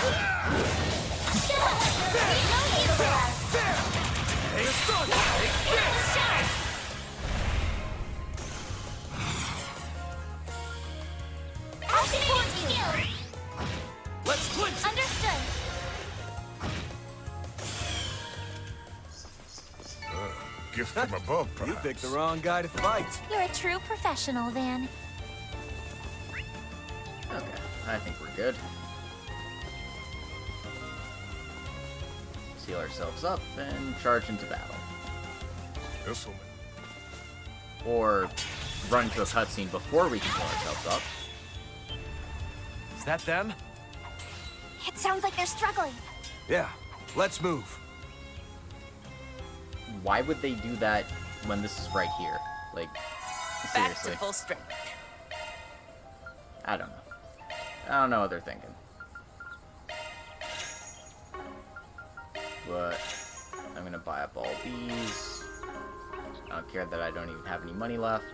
Speaker 14: There. Hey, it's done. Take this. Let's clinch.
Speaker 8: Understood.
Speaker 10: Gift From above, perhaps.
Speaker 20: You picked the wrong guy to fight.
Speaker 19: You're a true professional, then.
Speaker 15: Okay, I think we're good. Seal ourselves up and charge into battle.
Speaker 10: This'll
Speaker 15: Or run to a cutscene before we can heal ourselves up.
Speaker 20: Is that them?
Speaker 8: It sounds like they're struggling.
Speaker 14: Yeah, let's move.
Speaker 15: Why would they do that when this is right here? Like, seriously.
Speaker 11: Back to full strength.
Speaker 15: I don't know. I don't know what they're thinking. But I'm gonna buy up all these. I don't care that I don't even have any money left.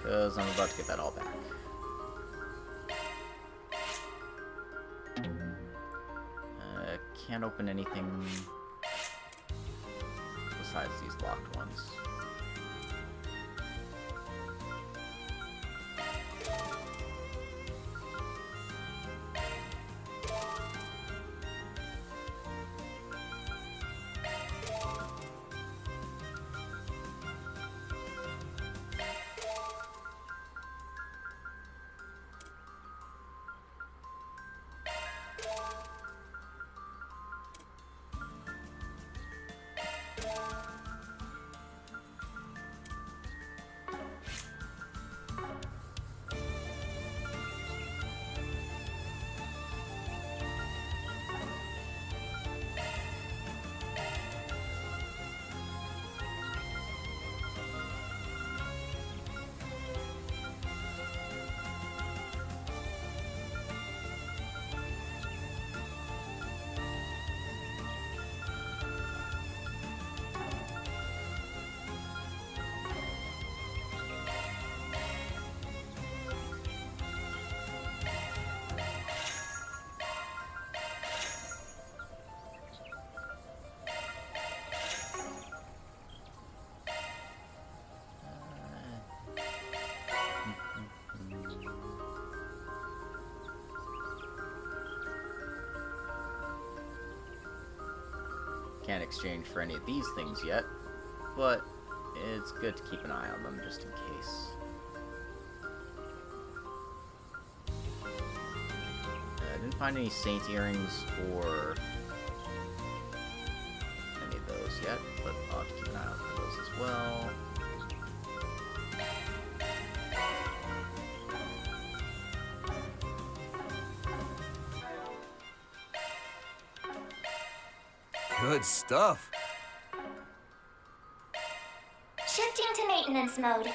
Speaker 15: Because I'm about to get that all back. Can't open anything besides these locked ones. Can't exchange for any of these things yet, but it's good to keep an eye on them just in case. I didn't find any saint earrings or any of those yet, but I'll have to keep an eye out for those as well.
Speaker 14: Good stuff.
Speaker 8: Shifting to maintenance mode.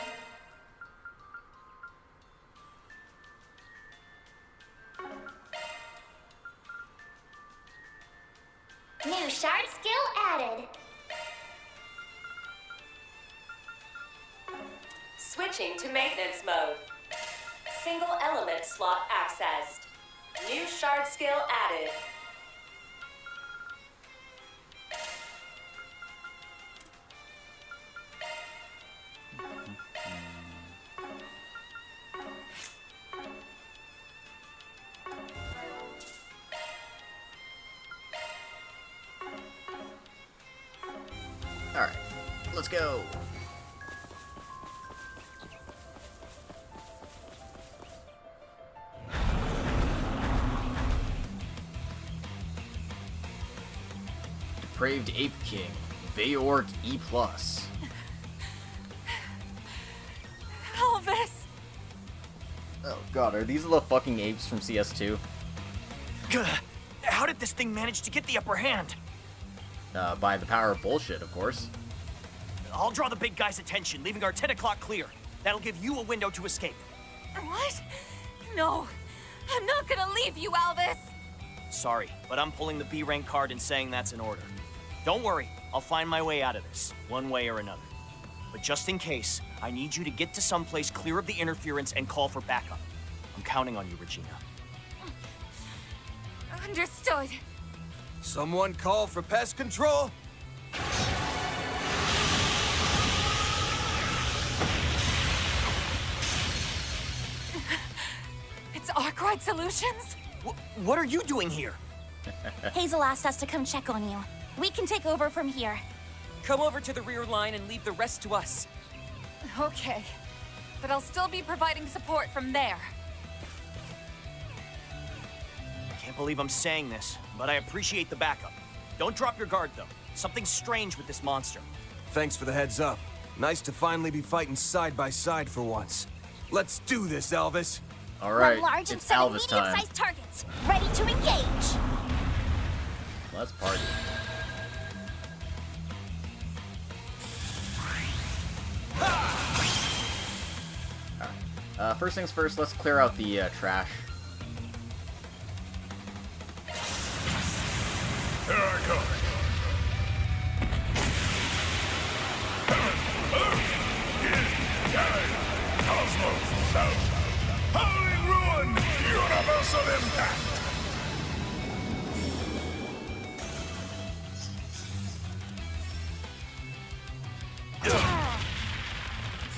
Speaker 8: New shard skill added.
Speaker 6: Switching to maintenance mode. Single element slot accessed. New shard skill added.
Speaker 15: Alright, let's go. Depraved Ape King, Veorg E+.
Speaker 7: Elvis!
Speaker 15: Oh god, are these the fucking apes from CS2?
Speaker 18: How did this thing manage to get the upper hand?
Speaker 15: By the power of bullshit, of course.
Speaker 18: I'll draw the big guy's attention, leaving our 10 o'clock clear. That'll give you a window to escape.
Speaker 7: What? No, I'm not gonna leave you, Elvis!
Speaker 18: Sorry, but I'm pulling the B rank card and saying that's an order. Don't worry, I'll find my way out of this, one way or another. But just in case, I need you to get to someplace clear of the interference and call for backup. I'm counting on you, Regina.
Speaker 7: Understood.
Speaker 14: Someone call for pest control?
Speaker 7: It's Arkride Solutions?
Speaker 18: What are you doing here?
Speaker 19: Hazel asked us to come check on you. We can take over from here.
Speaker 11: Come over to the rear line and leave the rest to us.
Speaker 7: Okay. But I'll still be providing support from there.
Speaker 18: Can't believe I'm saying this, but I appreciate the backup. Don't drop your guard, though. Something's strange with this monster.
Speaker 14: Thanks for the heads up. Nice to finally be fighting side by side for once. Let's do this, Elvis.
Speaker 1: All right,
Speaker 8: One large and
Speaker 1: it's
Speaker 8: 7
Speaker 1: Elvis time.
Speaker 8: medium-sized targets. Ready to engage.
Speaker 1: Let's party. First things first, let's clear out the trash.
Speaker 10: Here I come. Cosmos, howling ruin, universal impact.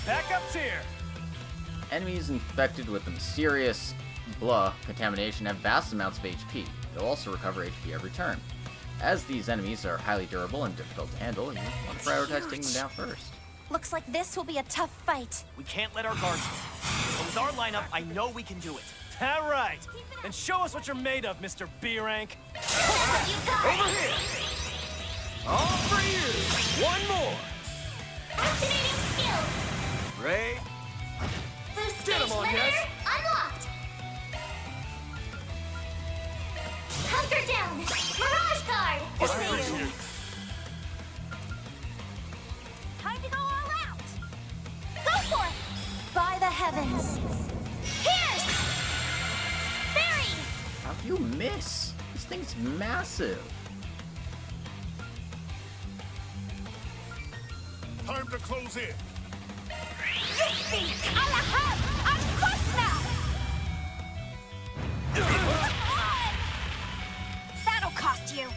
Speaker 20: Backup's here.
Speaker 1: Enemies infected with the mysterious blah contamination have vast amounts of HP. They'll also recover HP every turn. As these enemies are highly durable and difficult to handle, you want to prioritize taking them down first.
Speaker 8: Looks like this will be a tough fight.
Speaker 18: We can't let our guards down. But with our lineup, I know we can do it.
Speaker 20: All right. Then show us what you're made of, Mr. B-Rank.
Speaker 8: Over here.
Speaker 20: All for you. One more.
Speaker 8: Activating skill.
Speaker 14: Ray.
Speaker 8: Boost
Speaker 20: Get 'em
Speaker 8: stage
Speaker 20: on,
Speaker 8: limiter
Speaker 20: yes.
Speaker 8: unlocked. Hunker down. Mirage guard.
Speaker 20: Disabled.
Speaker 8: Time to go all out. Go for it. By the heavens. Pierce. Fairy.
Speaker 1: How do you miss? This thing's massive.
Speaker 10: Time to close in.
Speaker 8: Crispy. Alahab. Akosna. That'll cost you.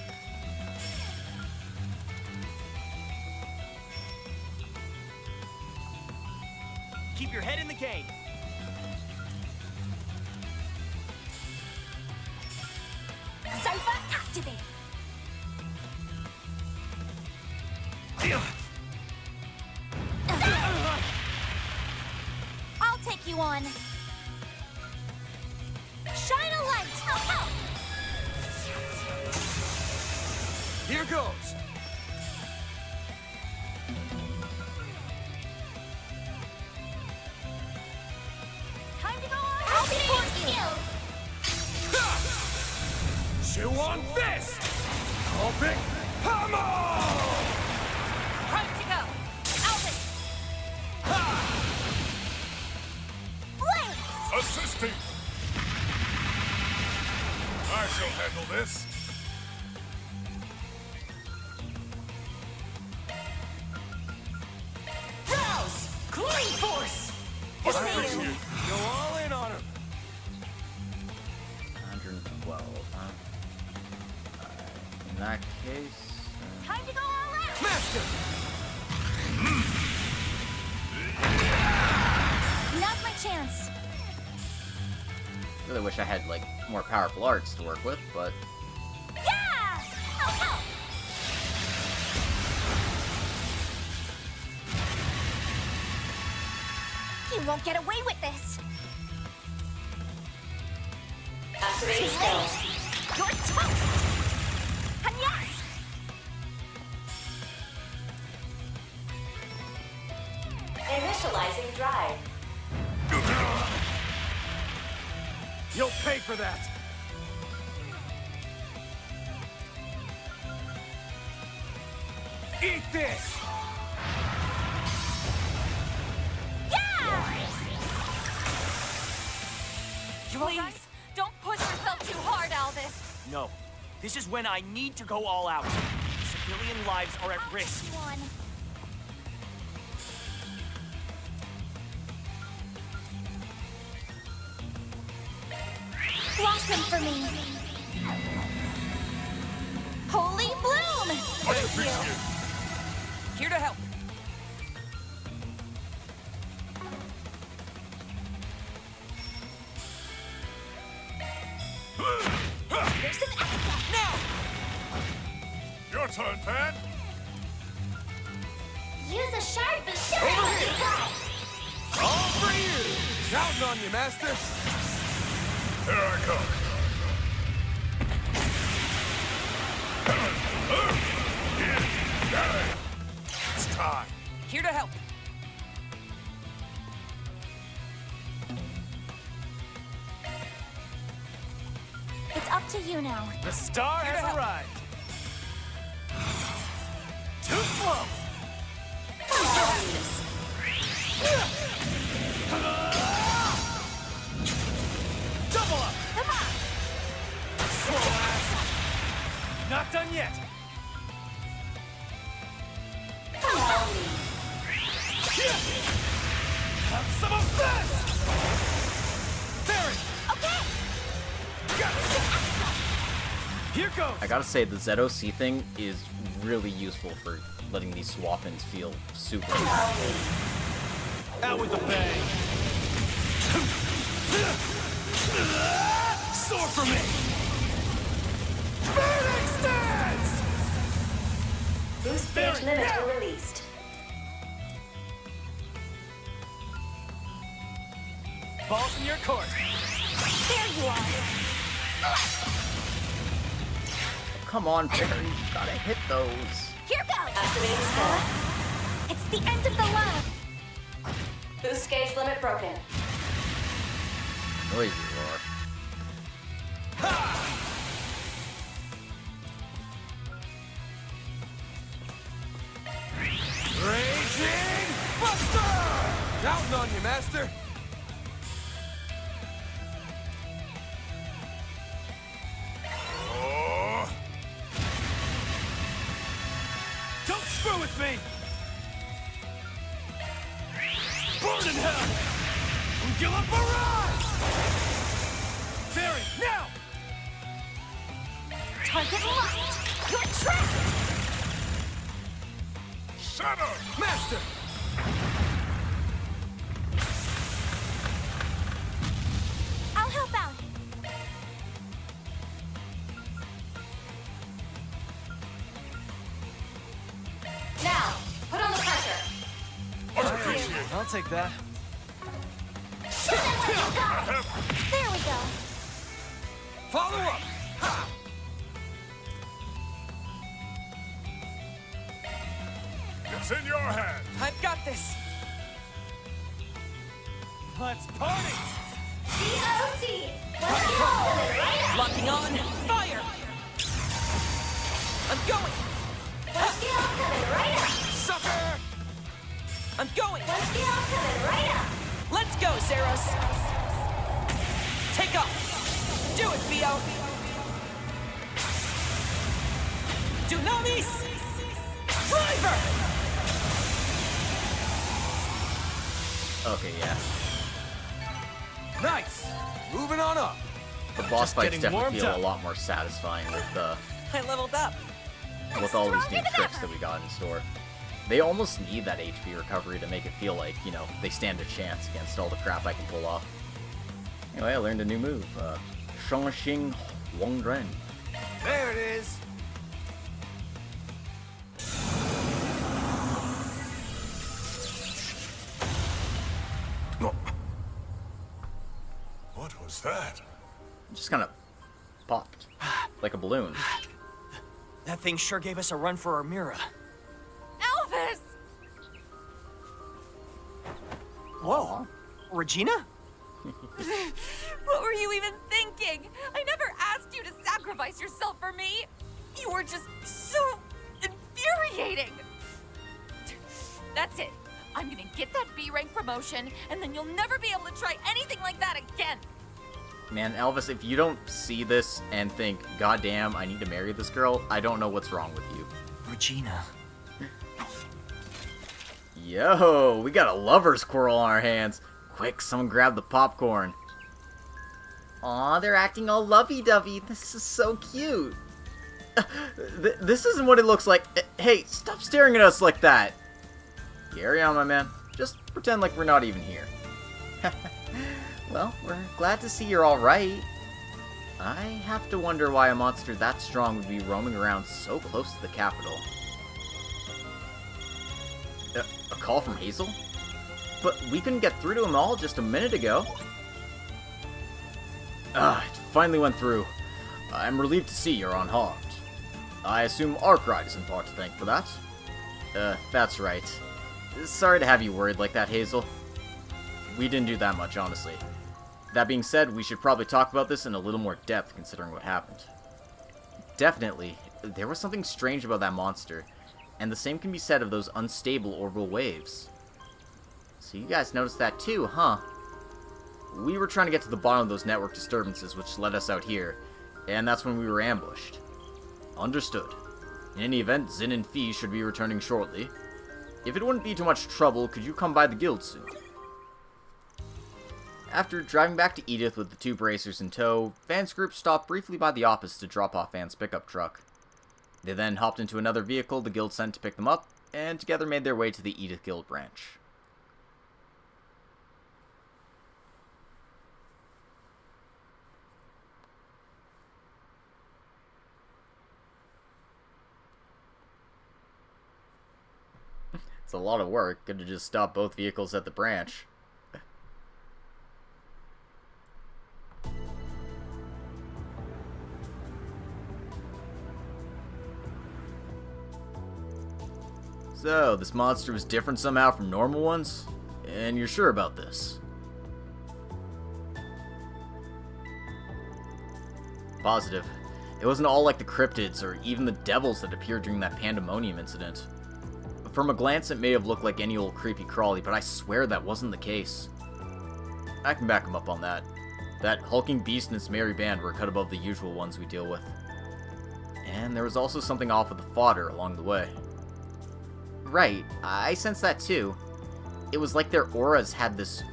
Speaker 18: Keep your head in the game.
Speaker 8: Cypher activate. I'll take you on. Shine a light.
Speaker 20: Here goes.
Speaker 8: Time to go on. I'll support you.
Speaker 10: Chew on this. Open hammer.
Speaker 7: Time to go. Alvin!
Speaker 8: Flames.
Speaker 10: Assisting. I shall handle this.
Speaker 8: Rouse. Cooling force.
Speaker 10: Appreciate.
Speaker 20: Go all in on him.
Speaker 1: 112, huh? In that case...
Speaker 8: Time to go all out.
Speaker 20: Master.
Speaker 8: Now's my chance.
Speaker 1: really wish I had, like, more powerful arts to work with, but...
Speaker 8: Yeah! Oh, You won't get away with this!
Speaker 6: Activating skills.
Speaker 8: You're toast! And yes!
Speaker 6: Initializing drive.
Speaker 20: You'll pay for that! Eat this!
Speaker 7: Please, don't push yourself too hard, Alvis.
Speaker 18: No. This is when I need to go all out. Civilian lives are at risk.
Speaker 8: Blossom for me! Holy bloom! Thank you!
Speaker 11: Here to help.
Speaker 8: There's an extra!
Speaker 10: Your turn.
Speaker 8: is a sharp boost.
Speaker 14: Over here! All for you! Counting on you, Master!
Speaker 10: Here I come. It's time.
Speaker 11: Here to help.
Speaker 8: It's up to you now.
Speaker 20: The star has arrived. Too slow. Double up. Slow ass. Not done yet. Have some of this. Barry.
Speaker 8: Okay.
Speaker 20: Here goes.
Speaker 15: I gotta say, the ZOC thing is really useful for letting these swap-ins feel super
Speaker 20: Out with the bang. Soar for me. Phoenix dance.
Speaker 6: Boost gauge limits were released.
Speaker 20: Ball's in your court.
Speaker 8: There you are.
Speaker 15: Come on, Barry. You gotta hit those.
Speaker 8: Here goes.
Speaker 6: Activating spell.
Speaker 8: It's the end of the line.
Speaker 6: Boost gauge limit broken.
Speaker 15: Noisy roar.
Speaker 14: Raging Buster! Counting on you, Master!
Speaker 10: Oh,
Speaker 20: Don't screw with me. Burn in hell. Ungula barrage. Barry, now.
Speaker 8: Target locked. You're trapped.
Speaker 10: Shadow!
Speaker 14: Master!
Speaker 8: I'll help out.
Speaker 6: Now, put on the pressure.
Speaker 20: I'll take that.
Speaker 8: There we go.
Speaker 14: Follow up! Ha!
Speaker 10: It's in your hand.
Speaker 11: I've got this.
Speaker 20: Let's party.
Speaker 8: DOC. Let's go. Right up.
Speaker 11: Locking on. Fire. I'm going.
Speaker 8: Let's get all coming right up.
Speaker 11: Sucker. I'm going.
Speaker 8: Let's get all coming right up.
Speaker 11: Let's go, Zeros. Take off. Do it, Theo. Dunamis. Driver.
Speaker 15: Okay, yeah.
Speaker 14: Nice! Moving on up!
Speaker 15: The boss fights
Speaker 20: getting
Speaker 15: definitely
Speaker 20: warmed
Speaker 15: feel
Speaker 20: up.
Speaker 15: a lot more satisfying
Speaker 11: I leveled up.
Speaker 15: with all these new tricks that we got in store. They almost need that HP recovery to make it feel like, you know, they stand a chance against all the crap I can pull off. Anyway, I learned a new move. Shangxing Wongren.
Speaker 14: There it is!
Speaker 10: What was that?
Speaker 15: Just kind of popped. Like a balloon.
Speaker 18: That thing sure gave us a run for our Mira.
Speaker 3: Elvis!
Speaker 18: Whoa. Regina?
Speaker 3: What were you even thinking? I never asked you to sacrifice yourself for me. You were just so infuriating. That's it. I'm gonna get that B rank promotion, and then you'll never be able to try anything like that again.
Speaker 15: Man, Elvis, if you don't see this and think, God damn, I need to marry this girl, I don't know what's wrong with you.
Speaker 18: Regina.
Speaker 15: Yo, we got a lover's quarrel on our hands. Quick, someone grab the popcorn. Aw, they're acting all lovey-dovey. This is so cute. This isn't what it looks like. Hey, stop staring at us like that. Carry on, my man. Just pretend like we're not even here. Well, we're glad to see you're alright. I have to wonder why a monster that strong would be roaming around so close to the capital. A call from Hazel? But we couldn't get through to them all just a minute ago. It finally went through. I'm relieved to see you're unharmed. I assume Arkride is in part to thank for that. That's right. Sorry to have you worried like that, Hazel. We didn't do that much, honestly. That being said, we should probably talk about this in a little more depth considering what happened. Definitely, there was something strange about that monster, and the same can be said of those unstable orbital waves. So you guys noticed that too, huh? We were trying to get to the bottom of those network disturbances which led us out here, and that's when we were ambushed. Understood. In any event, Zin and Fee should be returning shortly. If it wouldn't be too much trouble, could you come by the guild soon? After driving back to Edith with the two bracers in tow, Van's group stopped briefly by the office to drop off Van's pickup truck. They then hopped into another vehicle the guild sent to pick them up, and together made their way to the Edith Guild branch. It's a lot of work. Could have just stopped both vehicles at the branch. So, this monster was different somehow from normal ones? And you're sure about this? Positive. It wasn't all like the cryptids or even the devils that appeared during that pandemonium incident. From a glance, it may have looked like any old creepy crawly, but I swear that wasn't the case. I can back him up on that. That hulking beast and its merry band were cut above the usual ones we deal with. And there was also something off with the fodder along the way. Right, I sensed that too. It was like their auras had this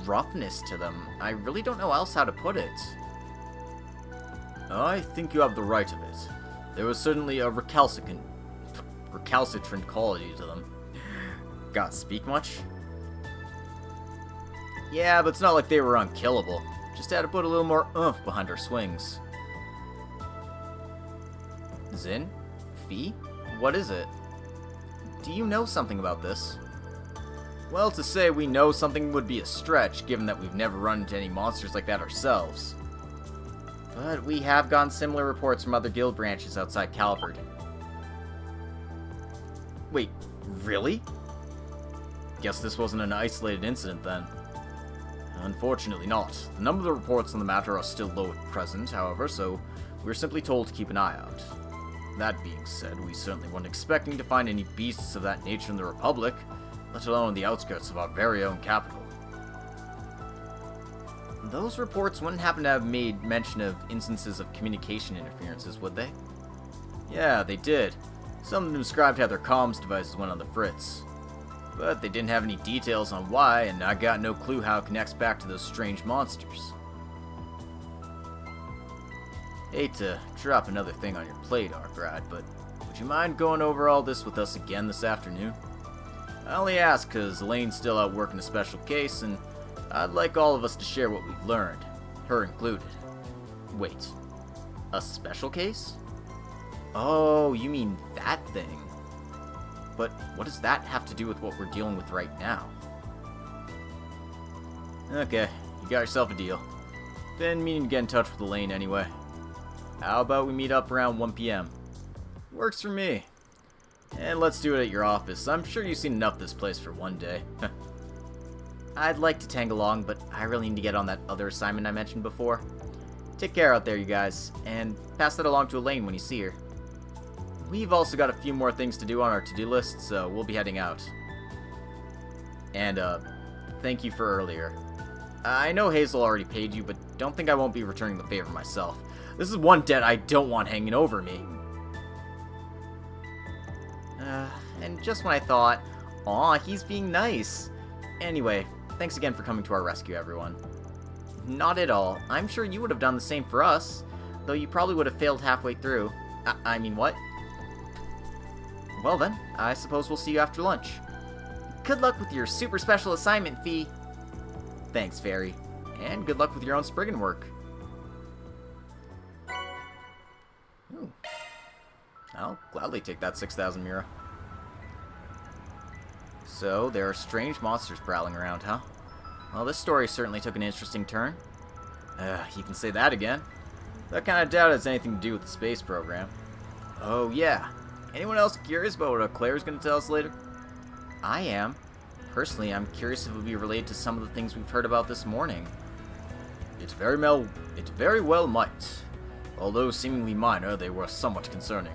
Speaker 15: roughness to them. I really don't know else how to put it. I think you have the right of it. There was certainly a recalcitrant quality to them. God, speak much? Yeah, but it's not like they were unkillable. Just had to put a little more oomph behind our swings. Zin? Fee? What is it? Do you know something about this? Well, to say we know something would be a stretch, given that we've never run into any monsters like that ourselves. But we have gotten similar reports from other guild branches outside Calvard. Wait, really? Guess this wasn't an isolated incident then. Unfortunately not. The number of reports on the matter are still low at present, however, so we're simply told to keep an eye out. That being said, we certainly weren't expecting to find any beasts of that nature in the Republic, let alone on the outskirts of our very own capital. Those reports wouldn't happen to have made mention of instances of communication interferences, would they? Yeah, they did. Some of them described how their comms devices went on the fritz. But they didn't have any details on why, and I got no clue how it connects back to those strange monsters. Hate to drop another thing on your plate, Arkride, but would you mind going over all this with us again this afternoon? I only ask because Elaine's still out working a special case, and I'd like all of us to share what we've learned, her included. Wait, a special case? Oh, you mean that thing. But what does that have to do with what we're dealing with right now? Okay, you got yourself a deal. Been meaning to get in touch with Elaine anyway. How about we meet up around 1 p.m.? Works for me. And let's do it at your office. I'm sure you've seen enough of this place for one day. I'd like to tag along, but I really need to get on that other assignment I mentioned before. Take care out there, you guys, and pass that along to Elaine when you see her. We've also got a few more things to do on our to-do list, so we'll be heading out. And, thank you for earlier. I know Hazel already paid you, but don't think I won't be returning the favor myself. This is one debt I don't want hanging over me. And just when I thought, aw, he's being nice. Anyway, thanks again for coming to our rescue, everyone. Not at all. I'm sure you would have done the same for us, though you probably would have failed halfway through. I mean, what? Well then, I suppose we'll see you after lunch. Good luck with your super special assignment, Fee. Thanks, Fairy. And good luck with your own Spriggan work. Ooh. I'll gladly take that 6,000 Mira. So, there are strange monsters prowling around, huh? Well, this story certainly took an interesting turn. You can say that again. That kind of doubt has anything to do with the space program. Oh, yeah. Anyone else curious about what Claire's going to tell us later? I am. Personally, I'm curious if it will be related to some of the things we've heard about this morning. It very well might. Although seemingly minor, they were somewhat concerning.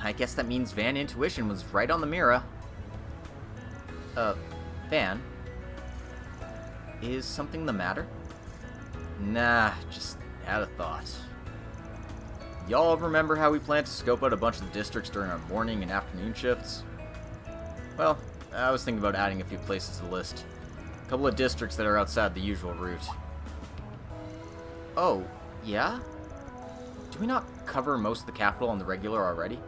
Speaker 15: I guess that means Van Intuition was right on the mirror. Van? Is something the matter? Nah, just had a thought. Y'all remember how we planned to scope out a bunch of the districts during our morning and afternoon shifts? Well, I was thinking about adding a few places to the list. A couple of districts that are outside the usual route. Oh, yeah? Do we not cover most of the capital on the regular already?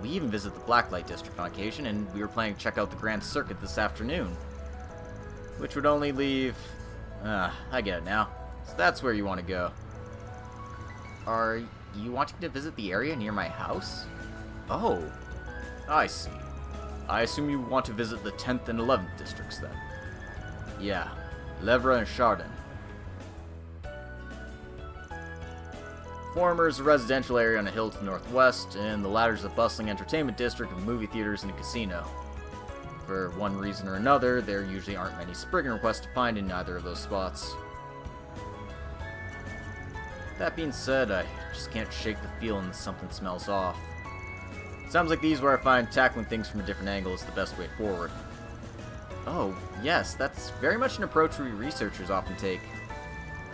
Speaker 15: We even visit the Blacklight District on occasion, and we were planning to check out the Grand Circuit this afternoon. Which would only leave... I get it now. So that's where you want to go. Are you wanting to visit the area near my house? Oh, I see. I assume you want to visit the 10th and 11th districts then. Yeah, Levra and Chardin. Former is a residential area on a hill to the northwest, and the latter is a bustling entertainment district with movie theaters and a casino. For one reason or another, there usually aren't many Spriggan requests to find in either of those spots. That being said, I just can't shake the feeling that something smells off. Sounds like these where I find tackling things from a different angle is the best way forward. Oh, yes, that's very much an approach we researchers often take.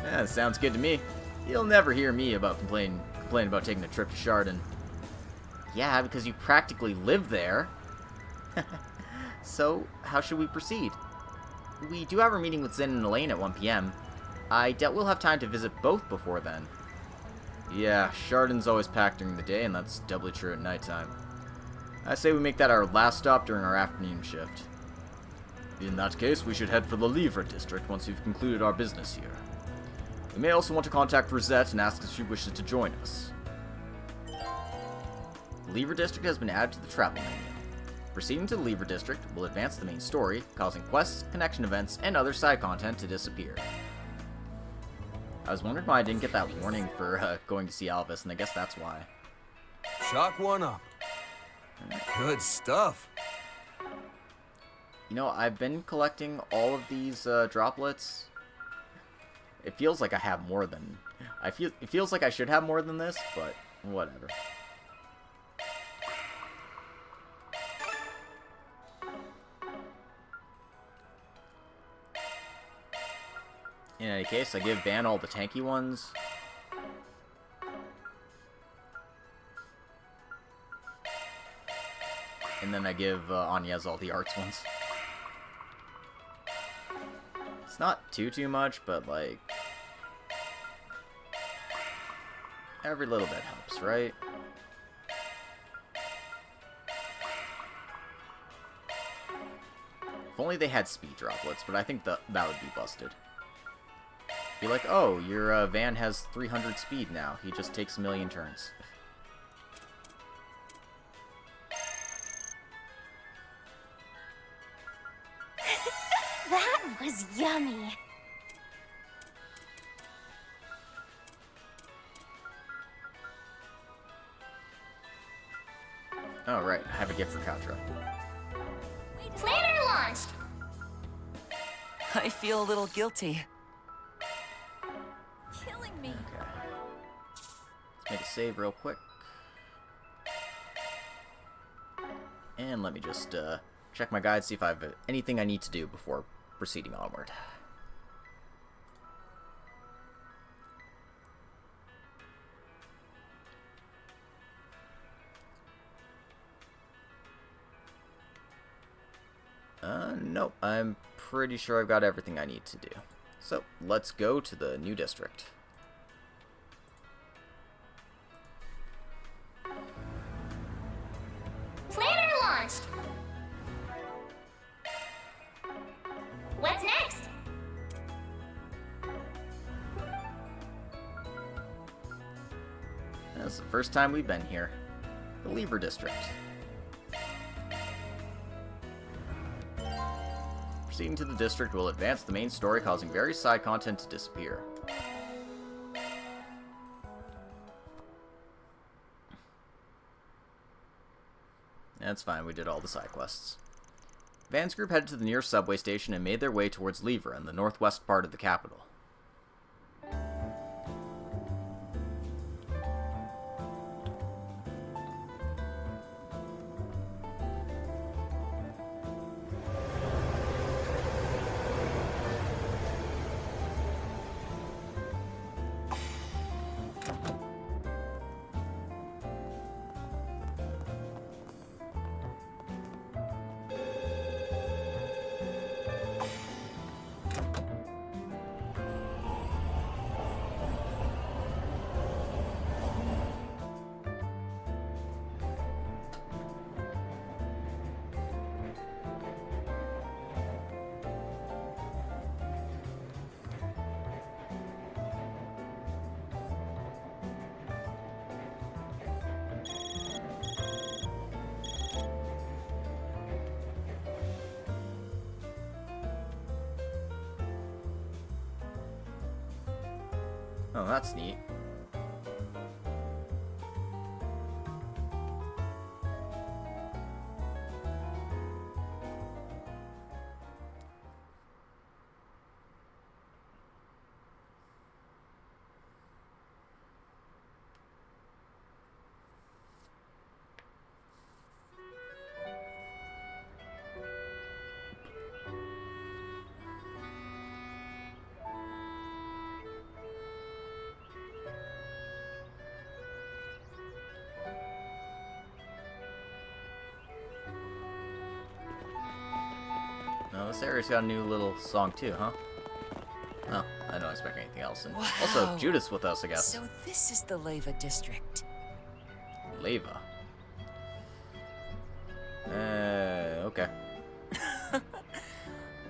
Speaker 15: Yeah, sounds good to me. You'll never hear me complain about taking a trip to Chardin. Yeah, because you practically live there. So, how should we proceed? We do have our meeting with Zen and Elaine at 1 p.m. I doubt we'll have time to visit both before then. Yeah, Chardin's always packed during the day, and that's doubly true at nighttime. I say we make that our last stop during our afternoon shift. In that case, we should head for the Livre district once we've concluded our business here. We may also want to contact Rosette and ask if she wishes to join us. The Livre district has been added to the travel menu. Proceeding to the Livre district will advance the main story, causing quests, connection events, and other side content to disappear. I was wondering why I didn't get that warning for going to see Alvis, and I guess that's why.
Speaker 14: Chalk one up. Good stuff.
Speaker 15: You know, I've been collecting all of these droplets. It feels like I have more than... It feels like I should have more than this, but whatever. In any case, I give Van all the tanky ones. And then I give Anyez all the arts ones. It's not too much, but like... every little bit helps, right? If only they had speed droplets, but I think that would be busted. Be like, oh, your van has 300 speed now. He just takes a million turns.
Speaker 8: That was yummy.
Speaker 15: Oh, right. I have a gift for Katra.
Speaker 8: Planner launched.
Speaker 11: I feel a little guilty.
Speaker 7: Killing me.
Speaker 15: Okay. Let's make a save real quick. And let me just check my guide, see if I have anything I need to do before proceeding onward. Nope. I'm pretty sure I've got everything I need to do. So, let's go to the new district.
Speaker 8: Planner launched. What's next?
Speaker 15: That's the first time we've been here. The Lever District. Proceeding to the district will advance the main story, causing various side content to disappear. That's fine, we did all the side quests. Van's group headed to the nearest subway station and made their way towards Lever in the northwest part of the capital. Oh, that's neat. Oh, this area's got a new little song too, huh? Oh, I don't expect anything else. And also,
Speaker 11: Wow.
Speaker 15: Judith's with us, I guess.
Speaker 11: So this is the Leva district.
Speaker 15: Leva. Okay.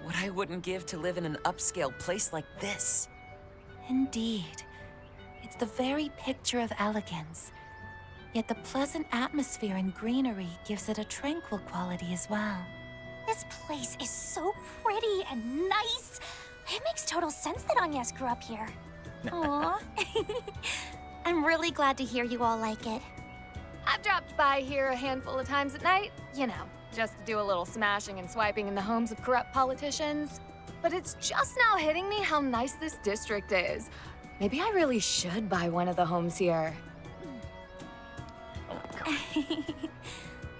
Speaker 11: What I wouldn't give to live in an upscale place like this.
Speaker 3: Indeed. It's the very picture of elegance. Yet the pleasant atmosphere and greenery gives it a tranquil quality as well.
Speaker 8: This place is so pretty and nice. It makes total sense that Agnes grew up here. Aww. I'm really glad to hear you all like it.
Speaker 17: I've dropped by here a handful of times at night, you know, just to do a little smashing and swiping in the homes of corrupt politicians. But it's just now hitting me how nice this district is. Maybe I really should buy one of the homes here.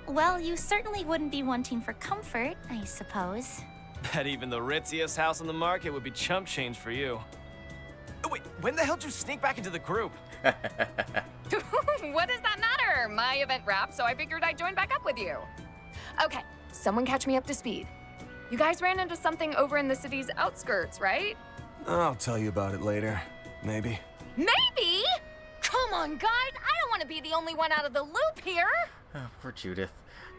Speaker 8: Well, you certainly wouldn't be wanting for comfort, I suppose.
Speaker 20: Bet even the ritziest house on the market would be chump change for you. Oh, wait, when the hell did you sneak back into the group?
Speaker 17: What does that matter? My event wrapped, so I figured I'd join back up with you. Okay, someone catch me up to speed. You guys ran into something over in the city's outskirts, right?
Speaker 14: I'll tell you about it later. Maybe.
Speaker 17: Maybe? Come on, guys! I don't want to be the only one out of the loop here!
Speaker 15: Oh, poor Judith.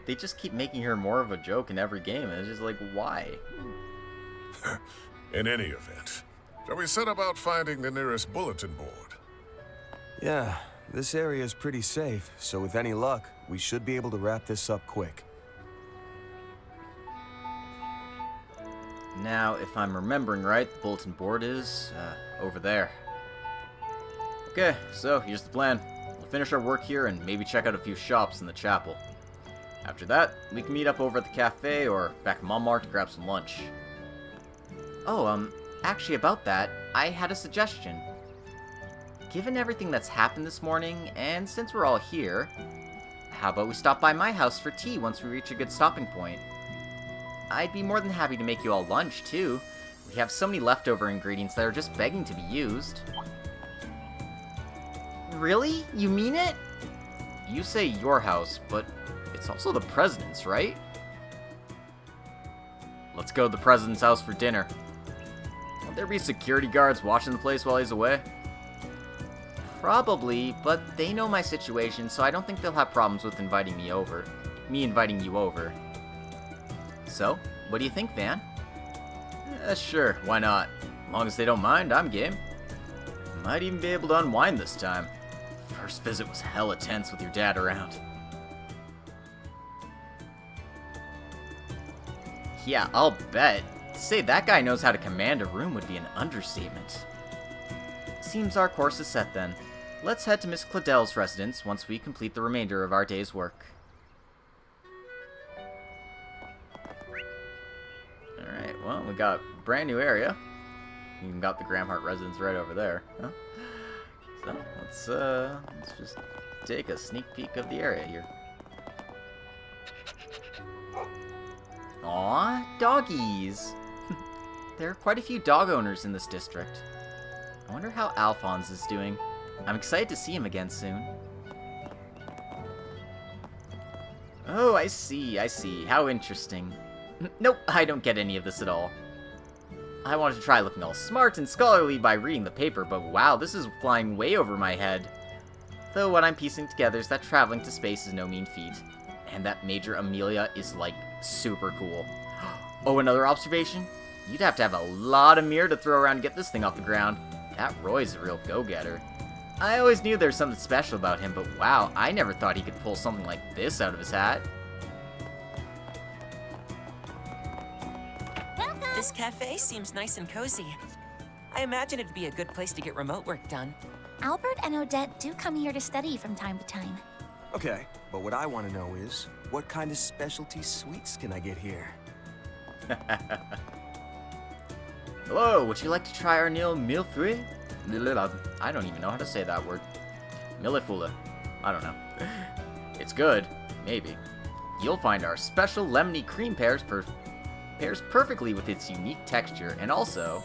Speaker 15: They just keep making her more of a joke in every game, and it's just like, why?
Speaker 10: In any event, shall we set about finding the nearest bulletin board?
Speaker 14: Yeah, this area is pretty safe, so with any luck, we should be able to wrap this up quick.
Speaker 15: Now, if I'm remembering right, the bulletin board is, over there. Okay, so here's the plan. We'll finish our work here and maybe check out a few shops in the chapel. After that, we can meet up over at the cafe or back at Montmartre to grab some lunch. Oh, actually about that, I had a suggestion. Given everything that's happened this morning, and since we're all here, how about we stop by my house for tea once we reach a good stopping point? I'd be more than happy to make you all lunch, too. We have so many leftover ingredients that are just begging to be used. Really? You mean it? You say your house, but it's also the president's, right? Let's go to the president's house for dinner. Won't there be security guards watching the place while he's away? Probably, but they know my situation, so I don't think they'll have problems with inviting me over. Me inviting you over. So, what do you think, Van? Sure, why not? As long as they don't mind, I'm game. Might even be able to unwind this time. First visit was hella tense with your dad around. Yeah, I'll bet. To say that guy knows how to command a room would be an understatement. Seems our course is set then. Let's head to Miss Cladel's residence once we complete the remainder of our day's work. Alright, well, we got a brand new area. Even got the Gramhart residence right over there. Huh? So, let's just take a sneak peek of the area here. Aw, doggies! There are quite a few dog owners in this district. I wonder how Alphonse is doing. I'm excited to see him again soon. Oh, I see. How interesting. Nope, I don't get any of this at all. I wanted to try looking all smart and scholarly by reading the paper, but wow, this is flying way over my head. Though what I'm piecing together is that traveling to space is no mean feat, and that Major Amelia is, like, super cool. Oh, another observation? You'd have to have a lot of mirror to throw around to get this thing off the ground. That Roy's a real go-getter. I always knew there was something special about him, but wow, I never thought he could pull something like this out of his hat.
Speaker 11: This cafe seems nice and cozy. I imagine it'd be a good place to get remote work done.
Speaker 19: Albert and Odette do come here to study from time to time.
Speaker 14: Okay, but what I want to know is, what kind of specialty sweets can I get here?
Speaker 15: Hello, would you like to try our new millefeuille? I don't even know how to say that word. Millefeuille. I don't know. It's good. Maybe. You'll find our special lemony cream pairs perfectly with its unique texture, and also...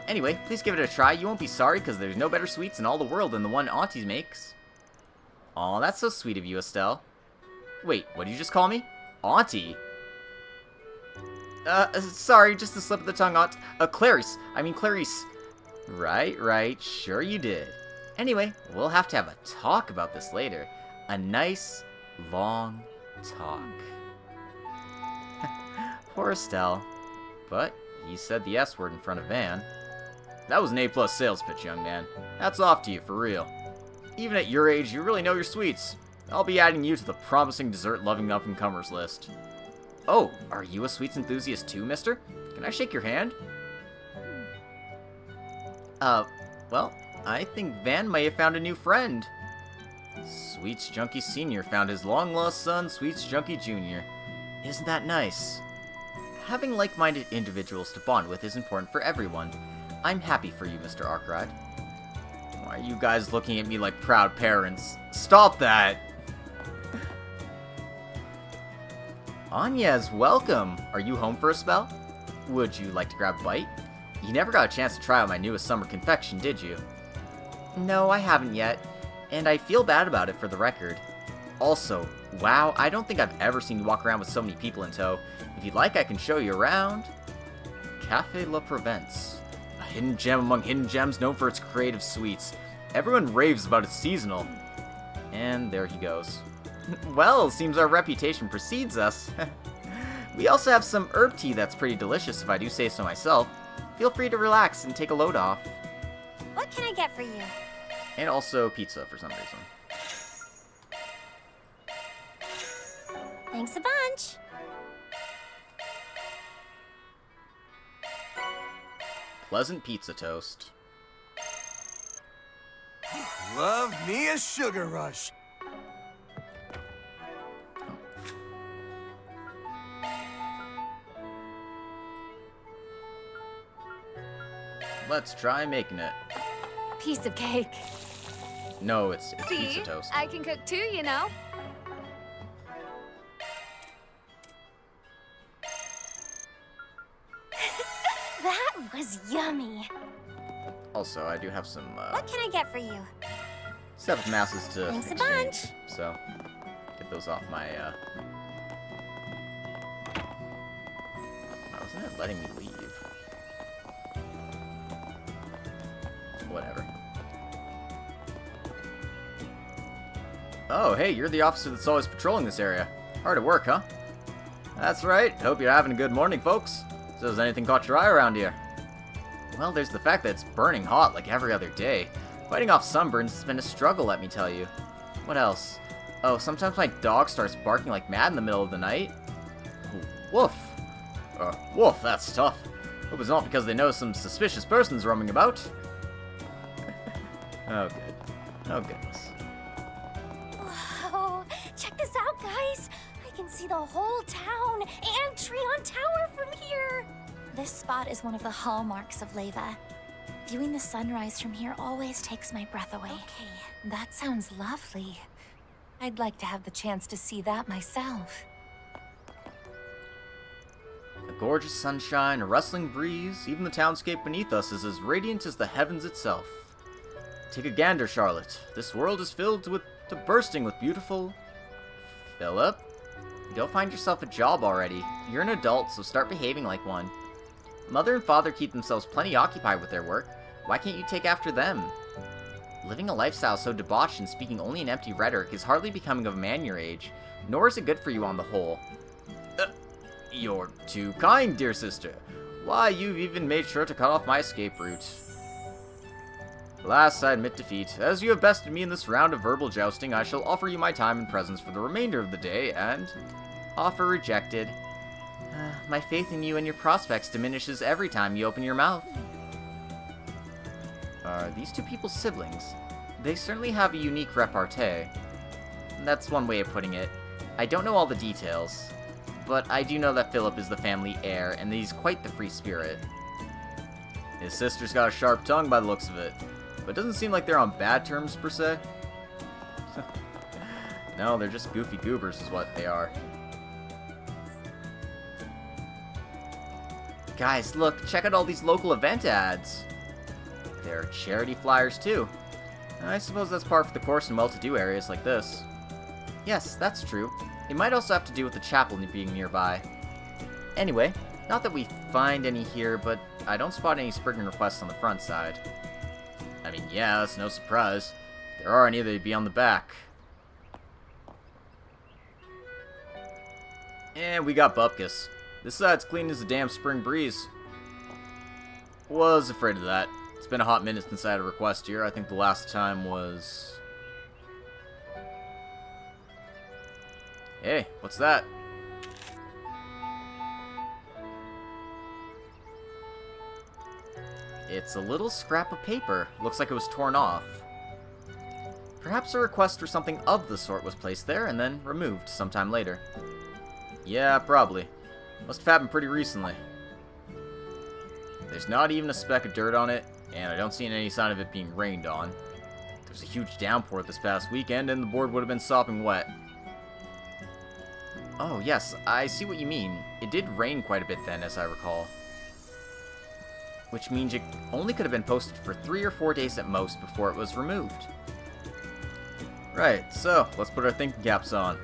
Speaker 15: anyway, please give it a try. You won't be sorry, because there's no better sweets in all the world than the one Auntie makes. Aw, that's so sweet of you, Estelle. Wait, what did you just call me? Auntie? Sorry, just a slip of the tongue, Aunt. Clarice. Right, sure you did. Anyway, we'll have to have a talk about this later. A nice, long talk. Poor Estelle. But he said the S word in front of Van. That was an A+ sales pitch, young man. Hats off to you, for real. Even at your age, you really know your sweets. I'll be adding you to the promising dessert-loving up-and-comers list. Oh, are you a sweets enthusiast too, mister? Can I shake your hand? Well, I think Van may have found a new friend. Sweets Junkie Sr. found his long-lost son, Sweets Junkie Jr. Isn't that nice? Having like-minded individuals to bond with is important for everyone. I'm happy for you, Mr. Arkride. Why are you guys looking at me like proud parents? Stop that! Anya's welcome! Are you home for a spell? Would you like to grab a bite? You never got a chance to try out my newest summer confection, did you? No, I haven't yet, and I feel bad about it for the record. Also, wow, I don't think I've ever seen you walk around with so many people in tow. If you'd like, I can show you around. Café La Provence. A hidden gem among hidden gems known for its creative sweets. Everyone raves about its seasonal. And there he goes. Well, seems our reputation precedes us. We also have some herb tea that's pretty delicious, if I do say so myself. Feel free to relax and take a load off.
Speaker 8: What can I get for you?
Speaker 15: And also pizza for some reason.
Speaker 8: Thanks a bunch.
Speaker 15: Pleasant pizza toast.
Speaker 14: Love me a sugar rush.
Speaker 15: Let's try making it.
Speaker 17: Piece of cake.
Speaker 15: No, it's
Speaker 17: See?
Speaker 15: pizza toast.
Speaker 17: I can cook too, you know.
Speaker 8: That was yummy.
Speaker 15: Also, I do have some,
Speaker 8: What can I get for you?
Speaker 15: separate masses to
Speaker 8: Thanks a
Speaker 15: exchange,
Speaker 8: bunch.
Speaker 15: so get those off my, Why wasn't it letting me leave? Whatever. Oh, hey, you're the officer that's always patrolling this area. Hard at work, huh? That's right. Hope you're having a good morning, folks. So has anything caught your eye around here? Well, there's the fact that it's burning hot like every other day. Fighting off sunburns has been a struggle, let me tell you. What else? Oh, sometimes my dog starts barking like mad in the middle of the night. Woof. Woof, that's tough. Hope it's not because they know some suspicious person's roaming about. Oh, good. Oh, goodness.
Speaker 19: Whoa, check this out, guys. I can see the whole town and Treon Tower from here. This spot is one of the hallmarks of Leva. Viewing the sunrise from here always takes my breath away. Okay, that sounds lovely. I'd like to have the chance to see that myself.
Speaker 15: A gorgeous sunshine, a rustling breeze, even the townscape beneath us is as radiant as the heavens itself. Take a gander, Charlotte. This world is filled to bursting with beautiful... Philip? Go find yourself a job already. You're an adult, so start behaving like one. Mother and father keep themselves plenty occupied with their work. Why can't you take after them? Living a lifestyle so debauched and speaking only in empty rhetoric is hardly becoming of a man your age, nor is it good for you on the whole. You're too kind, dear sister. Why, you've even made sure to cut off my escape route. Alas, I admit defeat. As you have bested me in this round of verbal jousting, I shall offer you my time and presence for the remainder of the day, and... Offer rejected. My faith in you and your prospects diminishes every time you open your mouth. Are these two people siblings? They certainly have a unique repartee. That's one way of putting it. I don't know all the details, but I do know that Philip is the family heir, and that he's quite the free spirit. His sister's got a sharp tongue by the looks of it, but it doesn't seem like they're on bad terms, per se. No, they're just goofy goobers is what they are. Guys, look, check out all these local event ads. There are charity flyers, too. I suppose that's par for the course in well-to-do areas like this. Yes, that's true. It might also have to do with the chapel being nearby. Anyway, not that we find any here, but I don't spot any Spriggan requests on the front side. I mean, yeah, that's no surprise. If there are any, they'd be on the back. And we got Bupkis. This side's clean as a damn spring breeze. Was afraid of that. It's been a hot minute since I had a request here. I think the last time was... Hey, what's that? It's a little scrap of paper. Looks like it was torn off. Perhaps a request for something of the sort was placed there and then removed sometime later. Yeah, probably. Must have happened pretty recently. There's not even a speck of dirt on it, and I don't see any sign of it being rained on. There was a huge downpour this past weekend, and the board would have been sopping wet. Oh, yes, I see what you mean. It did rain quite a bit then, as I recall. Which means it only could have been posted for 3 or 4 days at most before it was removed. Right, so, let's put our thinking caps on.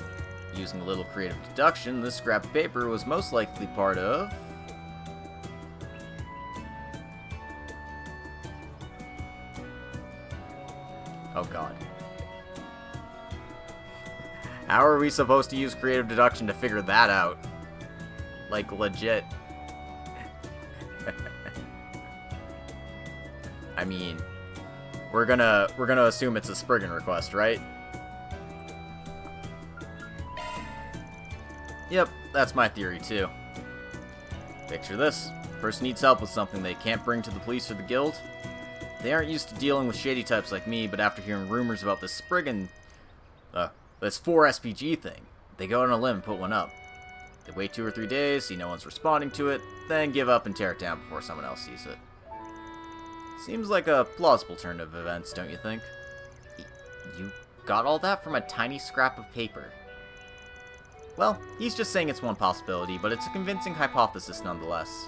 Speaker 15: Using a little creative deduction, this scrap of paper was most likely part of... Oh god. How are we supposed to use creative deduction to figure that out? Like, legit. I mean, we're gonna assume it's a Spriggan request, right? Yep, that's my theory too. Picture this. Person needs help with something they can't bring to the police or the guild. They aren't used to dealing with shady types like me, but after hearing rumors about this Spriggan... this 4SPG thing, they go on a limb and put one up. They wait 2 or 3 days, see no one's responding to it, then give up and tear it down before someone else sees it. Seems like a plausible turn of events, don't you think? You got all that from a tiny scrap of paper. Well, he's just saying it's one possibility, but it's a convincing hypothesis nonetheless.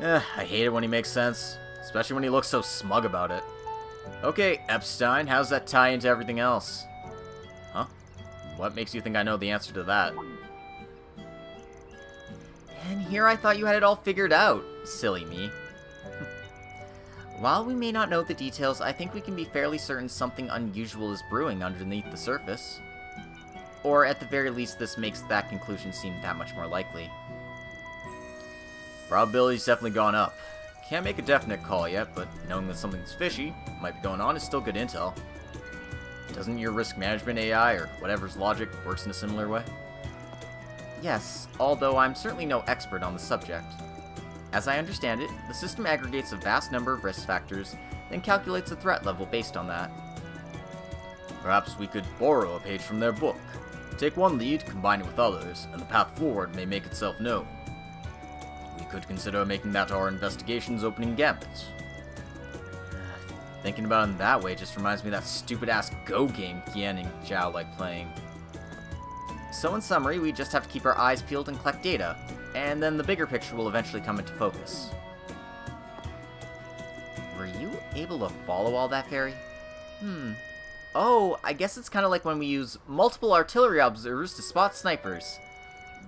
Speaker 15: I hate it when he makes sense, especially when he looks so smug about it. Okay, Epstein, how's that tie into everything else? Huh? What makes you think I know the answer to that? And here I thought you had it all figured out, silly me. While we may not know the details, I think we can be fairly certain something unusual is brewing underneath the surface. Or at the very least, this makes that conclusion seem that much more likely. Probability's definitely gone up. Can't make a definite call yet, but knowing that something's fishy might be going on is still good intel. Doesn't your risk management AI, or whatever's logic, works in a similar way? Yes, although I'm certainly no expert on the subject. As I understand it, the system aggregates a vast number of risk factors, then calculates the threat level based on that. Perhaps we could borrow a page from their book. Take one lead, combine it with others, and the path forward may make itself known. We could consider making that our investigation's opening gambit. Thinking about it in that way just reminds me of that stupid-ass Go game Gian and Zhao like playing. So in summary, we just have to keep our eyes peeled and collect data, and then the bigger picture will eventually come into focus. Were you able to follow all that, Fairy? Oh, I guess it's kind of like when we use multiple artillery observers to spot snipers.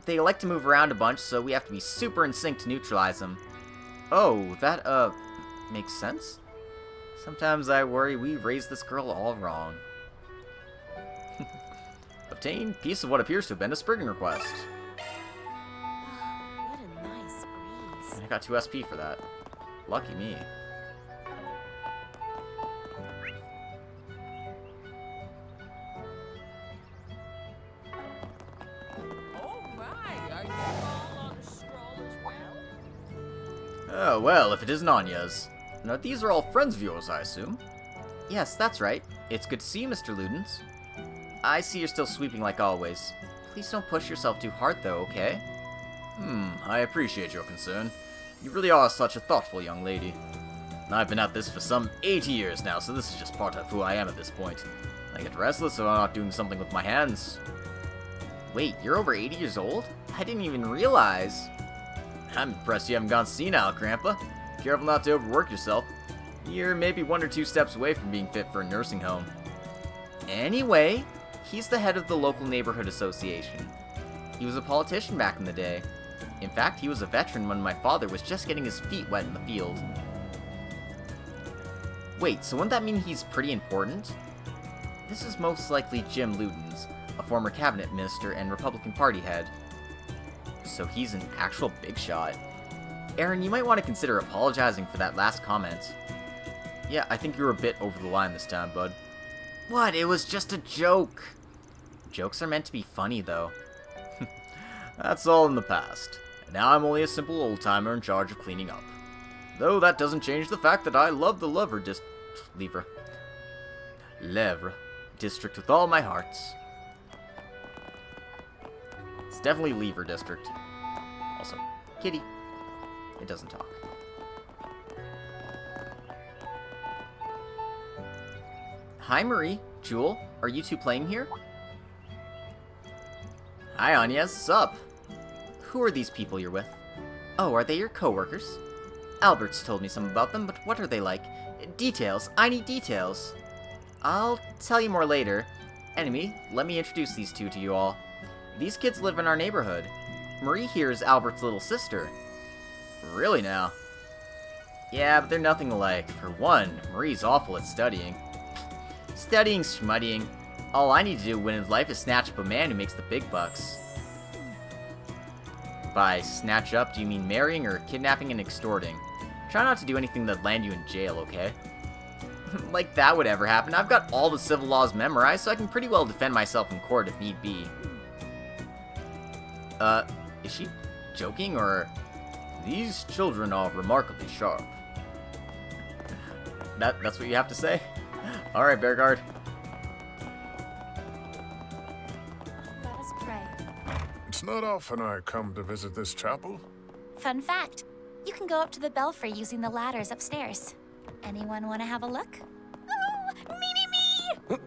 Speaker 15: They like to move around a bunch, so we have to be super in sync to neutralize them. Oh, that, makes sense? Sometimes I worry we raised this girl all wrong. Obtain piece of what appears to have been a Spriggan request.
Speaker 3: What a nice breeze.
Speaker 15: And I got 2 SP for that. Lucky me. Oh, well, if it isn't Anya's. Now, these are all friends of yours, I assume? Yes, that's right. It's good to see you, Mr. Ludens. I see you're still sweeping like always. Please don't push yourself too hard, though, okay? I appreciate your concern. You really are such a thoughtful young lady. I've been at this for some 80 years now, so this is just part of who I am at this point. I get restless if I'm not doing something with my hands. Wait, you're over 80 years old? I didn't even realize. I'm impressed you haven't gone senile, Grandpa. Careful not to overwork yourself. You're maybe 1 or 2 steps away from being fit for a nursing home. Anyway, he's the head of the local neighborhood association. He was a politician back in the day. In fact, he was a veteran when my father was just getting his feet wet in the field. Wait, so wouldn't that mean he's pretty important? This is most likely Jim Ludens, a former cabinet minister and Republican Party head. So he's an actual big shot. Aaron, you might want to consider apologizing for that last comment. Yeah, I think you were a bit over the line this time, bud. What? It was just a joke. Jokes are meant to be funny, though. That's all in the past. And now I'm only a simple old-timer in charge of cleaning up. Though that doesn't change the fact that I love the Levre district with all my heart. It's definitely Lever district. Also, kitty. It doesn't talk. Hi, Marie. Jewel, are you two playing here? Hi, Anya. What's up? Who are these people you're with? Oh, are they your co-workers? Albert's told me some about them, but what are they like? Details. I need details. I'll tell you more later. Anyway, let me introduce these two to you all. These kids live in our neighborhood. Marie here is Albert's little sister. Really now? Yeah, but they're nothing alike. For one, Marie's awful at studying. Studying, schmuddying. All I need to do to win in life is snatch up a man who makes the big bucks. By snatch up, do you mean marrying or kidnapping and extorting? Try not to do anything that'd land you in jail, okay? Like that would ever happen. I've got all the civil laws memorized, so I can pretty well defend myself in court if need be. Is she joking, or... These children are remarkably sharp. That's what you have to say? Alright, Bearguard.
Speaker 3: Let us pray.
Speaker 10: It's not often I come to visit this chapel.
Speaker 19: Fun fact, you can go up to the belfry using the ladders upstairs. Anyone want to have a look? Oh, me!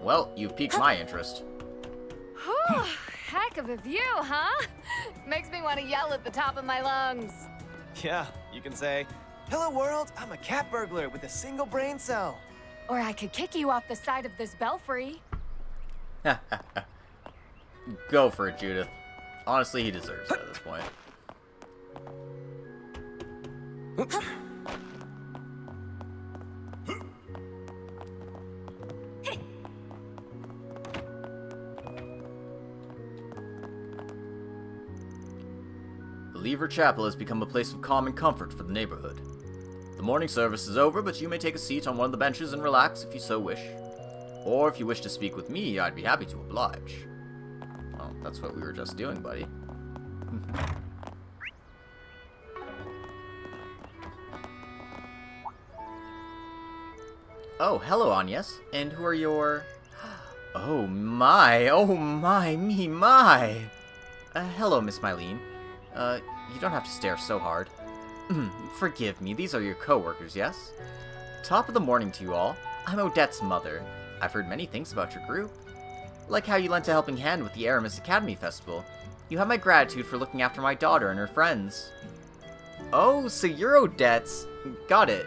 Speaker 15: Well, you've piqued my interest.
Speaker 17: Whew, heck of a view, huh? Makes me want to yell at the top of my lungs.
Speaker 20: Yeah, you can say, "Hello world, I'm a cat burglar with a single brain cell."
Speaker 17: Or I could kick you off the side of this belfry.
Speaker 15: Go for it, Judith. Honestly, he deserves it at this point.
Speaker 1: Lever Chapel has become a place of calm and comfort for the neighborhood. The morning service is over, but you may take a seat on one of the benches and relax if you so wish. Or if you wish to speak with me, I'd be happy to oblige. Well, that's what we were just doing, buddy. Oh, hello, Agnes. And who are your... Oh my, me, my! Hello, Miss Mylene. You don't have to stare so hard. Forgive me, these are your co-workers, yes? Top of the morning to you all. I'm Odette's mother. I've heard many things about your group. Like how you lent a helping hand with the Aramis Academy Festival. You have my gratitude for looking after my daughter and her friends. Oh, so you're Odette's. Got it.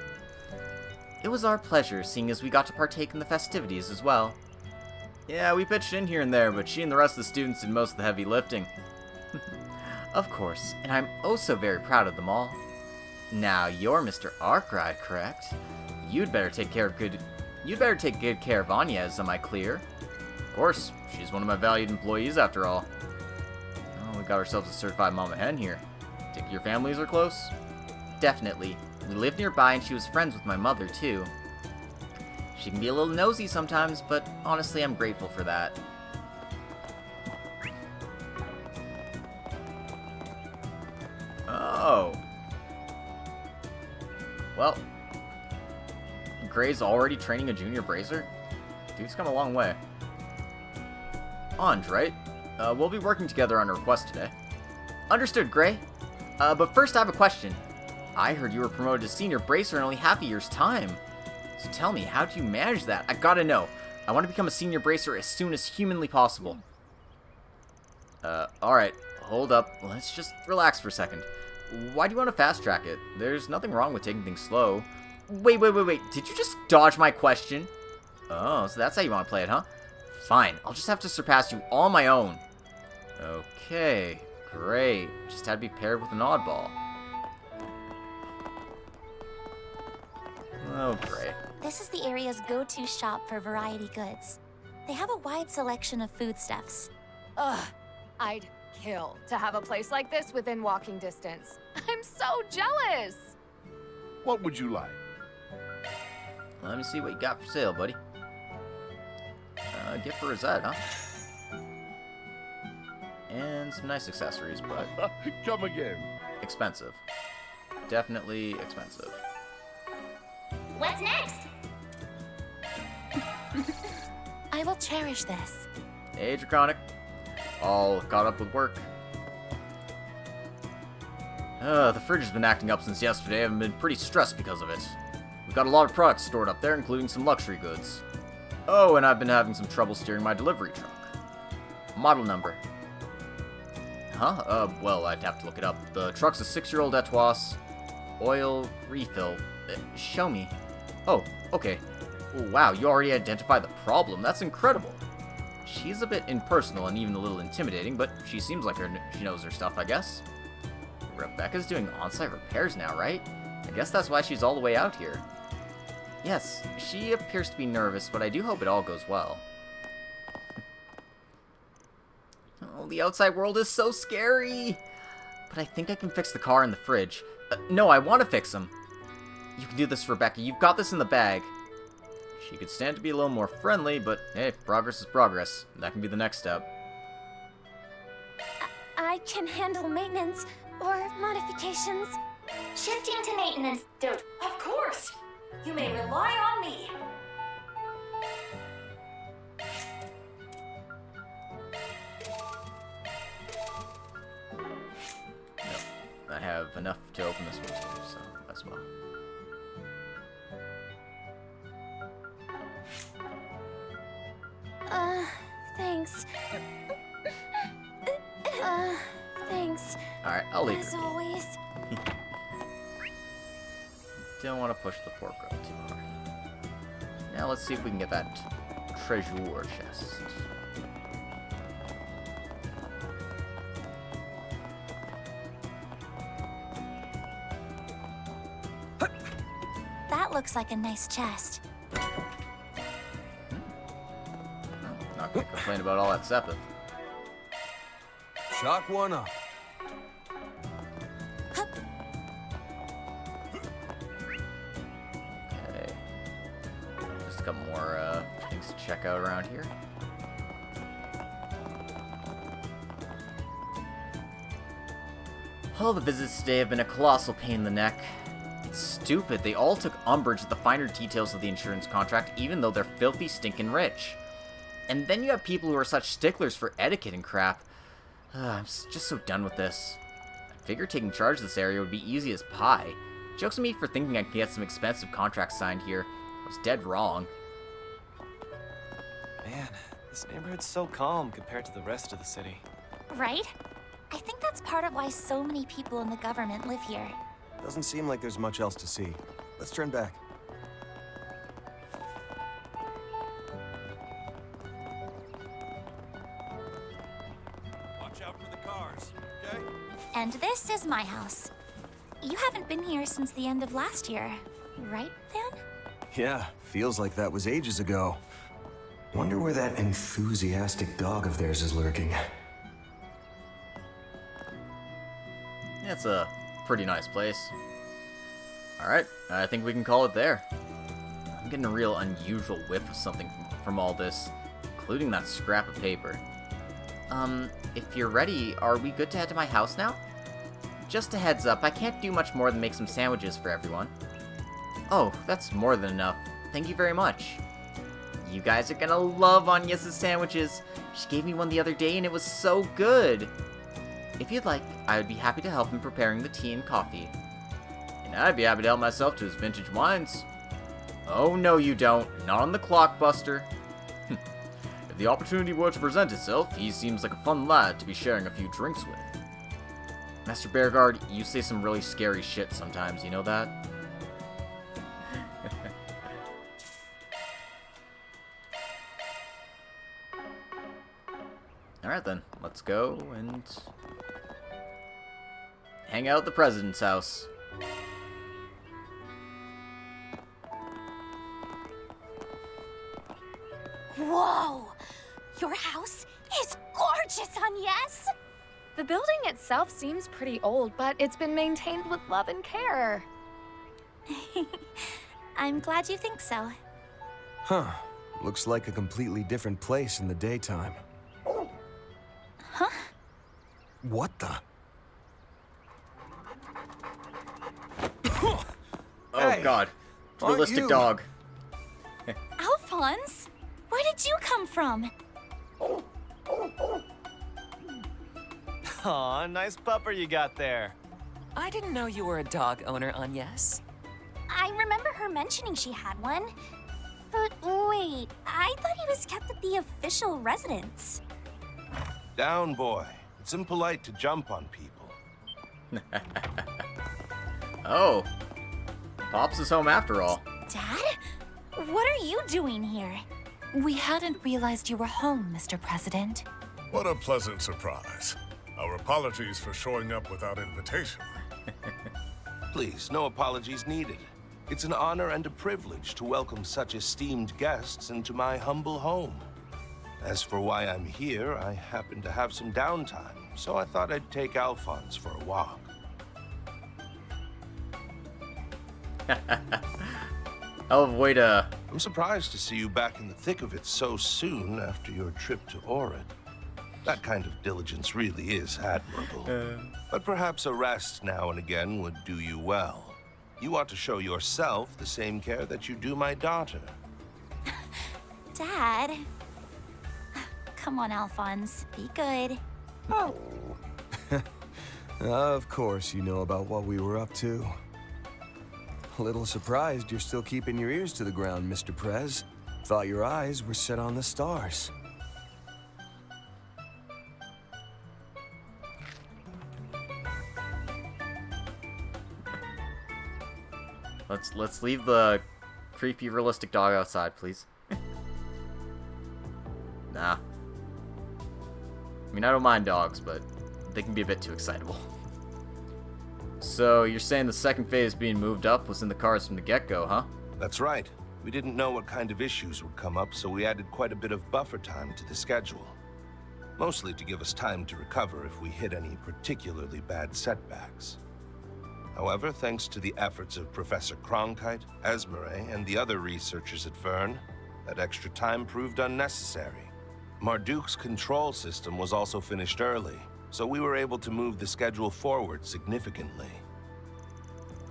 Speaker 1: It was our pleasure, seeing as we got to partake in the festivities as well. Yeah, we pitched in here and there, but she and the rest of the students did most of the heavy lifting. Of course, and I'm oh so very proud of them all. Now, you're Mr. Arkride, correct? You'd better take good care of Agnes, am I clear? Of course, she's one of my valued employees after all. Oh, we got ourselves a certified mama hen here. Think your families are close? Definitely. We live nearby and she was friends with my mother, too. She can be a little nosy sometimes, but honestly, I'm grateful for that. Oh. Well. Gray's already training a junior bracer? Dude's come a long way. Anj, right? We'll be working together on a request today. Understood, Gray. But first I have a question. I heard you were promoted to senior bracer in only half a year's time. So tell me, how do you manage that? I gotta know. I want to become a senior bracer as soon as humanly possible. Alright. Hold up. Let's just relax for a second. Why do you want to fast track it? There's nothing wrong with taking things slow. Wait. Did you just dodge my question? Oh, so that's how you want to play it, huh? Fine. I'll just have to surpass you all on my own. Okay. Great. Just had to be paired with an oddball. Oh, great.
Speaker 19: This is the area's go-to shop for variety goods. They have a wide selection of foodstuffs.
Speaker 17: Ugh, I'd kill to have a place like this within walking distance. I'm so jealous!
Speaker 10: What would you like?
Speaker 1: Let me see what you got for sale, buddy. Gift for Rosette, huh? And some nice accessories, but...
Speaker 10: Come again.
Speaker 1: Expensive. Definitely expensive.
Speaker 8: What's next?
Speaker 19: I will cherish this.
Speaker 1: Hey, Draconic. All caught up with work. The fridge has been acting up since yesterday. I've been pretty stressed because of it. We've got a lot of products stored up there, including some luxury goods. Oh, and I've been having some trouble steering my delivery truck. Model number. Huh? Well, I'd have to look it up. The truck's a 6-year-old Etoise. Oil refill. Show me. Oh, okay. Wow, you already identified the problem. That's incredible. She's a bit impersonal and even a little intimidating, but she seems like she knows her stuff, I guess. Rebecca's doing on-site repairs now, right? I guess that's why she's all the way out here. Yes, she appears to be nervous, but I do hope it all goes well. Oh, the outside world is so scary! But I think I can fix the car and the fridge. No, I want to fix them. You can do this, Rebecca. You've got this in the bag. She could stand to be a little more friendly, but hey, progress is progress. That can be the next step.
Speaker 19: I can handle maintenance or modifications.
Speaker 8: Shifting to maintenance.
Speaker 6: Of course! You may rely on me.
Speaker 1: I have enough to open this one too, so as well.
Speaker 19: Thanks. Thanks.
Speaker 1: Alright, I'll leave
Speaker 19: As
Speaker 1: her.
Speaker 19: always.
Speaker 1: Don't want to push the pork roll too hard. Now let's see if we can get that treasure chest.
Speaker 19: That looks like a nice chest.
Speaker 1: Not gonna complain about all that sepith.
Speaker 14: Chalk one up.
Speaker 15: got more things to check out around here. All the visits today have been a colossal pain in the neck. It's stupid. They all took umbrage at the finer details of the insurance contract, even though they're filthy stinking rich. And then you have people who are such sticklers for etiquette and crap. I'm just so done with this. I figured taking charge of this area would be easy as pie. Jokes on me for thinking I could get some expensive contracts signed here. I was dead wrong.
Speaker 20: Man, this neighborhood's so calm compared to the rest of the city.
Speaker 19: Right? I think that's part of why so many people in the government live here.
Speaker 14: Doesn't seem like there's much else to see. Let's turn back.
Speaker 5: Watch out for the cars, okay?
Speaker 19: And this is my house. You haven't been here since the end of last year, right, Van?
Speaker 14: Yeah, feels like that was ages ago.
Speaker 21: Wonder where that enthusiastic dog of theirs is lurking.
Speaker 15: It's a pretty nice place. Alright, I think we can call it there. I'm getting a real unusual whiff of something from all this, including that scrap of paper. If you're ready, are we good to head to my house now? Just a heads up, I can't do much more than make some sandwiches for everyone. Oh, that's more than enough. Thank you very much. You guys are gonna love Agnes' sandwiches. She gave me one the other day and it was so good. If you'd like, I would be happy to help in preparing the tea and coffee. And I'd be happy to help myself to his vintage wines. Oh no you don't, not on the clock, Buster. If the opportunity were to present itself, he seems like a fun lad to be sharing a few drinks with. Master Bearguard, you say some really scary shit sometimes, you know that? Alright then, let's go and hang out at the president's house.
Speaker 19: Whoa! Your house is gorgeous, Agnes!
Speaker 17: The building itself seems pretty old, but it's been maintained with love and care.
Speaker 19: I'm glad you think so.
Speaker 14: Huh. Looks like a completely different place in the daytime.
Speaker 19: Huh?
Speaker 14: What the?
Speaker 15: Oh
Speaker 14: Hey,
Speaker 15: god.
Speaker 14: aren't
Speaker 15: Realistic
Speaker 14: you-
Speaker 15: dog.
Speaker 19: Alphonse? Where did you come from?
Speaker 20: Aw, nice pupper you got there.
Speaker 11: I didn't know you were a dog owner, Agnes.
Speaker 19: I remember her mentioning she had one. But wait, I thought he was kept at the official residence.
Speaker 10: Down, boy. It's impolite to jump on people.
Speaker 15: Oh. Pops is home after all.
Speaker 19: Dad? What are you doing here?
Speaker 3: We hadn't realized you were home, Mr. President.
Speaker 10: What a pleasant surprise. Our apologies for showing up without invitation.
Speaker 9: Please, no apologies needed. It's an honor and a privilege to welcome such esteemed guests into my humble home. As for why I'm here, I happen to have some downtime, so I thought I'd take Alphonse for a walk.
Speaker 15: Hell of a way to...
Speaker 9: I'm surprised to see you back in the thick of it so soon after your trip to Orid. That kind of diligence really is admirable. But perhaps a rest now and again would do you well. You ought to show yourself the same care that you do my daughter.
Speaker 19: Dad? Come on, Alphonse. Be good.
Speaker 14: Oh. Of course you know about what we were up to. A little surprised you're still keeping your ears to the ground, Mr. Prez. Thought your eyes were set on the stars.
Speaker 15: Let's leave the creepy realistic dog outside, please. Nah. I mean, I don't mind dogs, but they can be a bit too excitable. So, you're saying the second phase being moved up was in the cards from the get-go, huh?
Speaker 9: That's right. We didn't know what kind of issues would come up, so we added quite a bit of buffer time to the schedule. Mostly to give us time to recover if we hit any particularly bad setbacks. However, thanks to the efforts of Professor Cronkite, Esmere, and the other researchers at Verne, That extra time proved unnecessary. Marduk's control system was also finished early, so we were able to move the schedule forward significantly.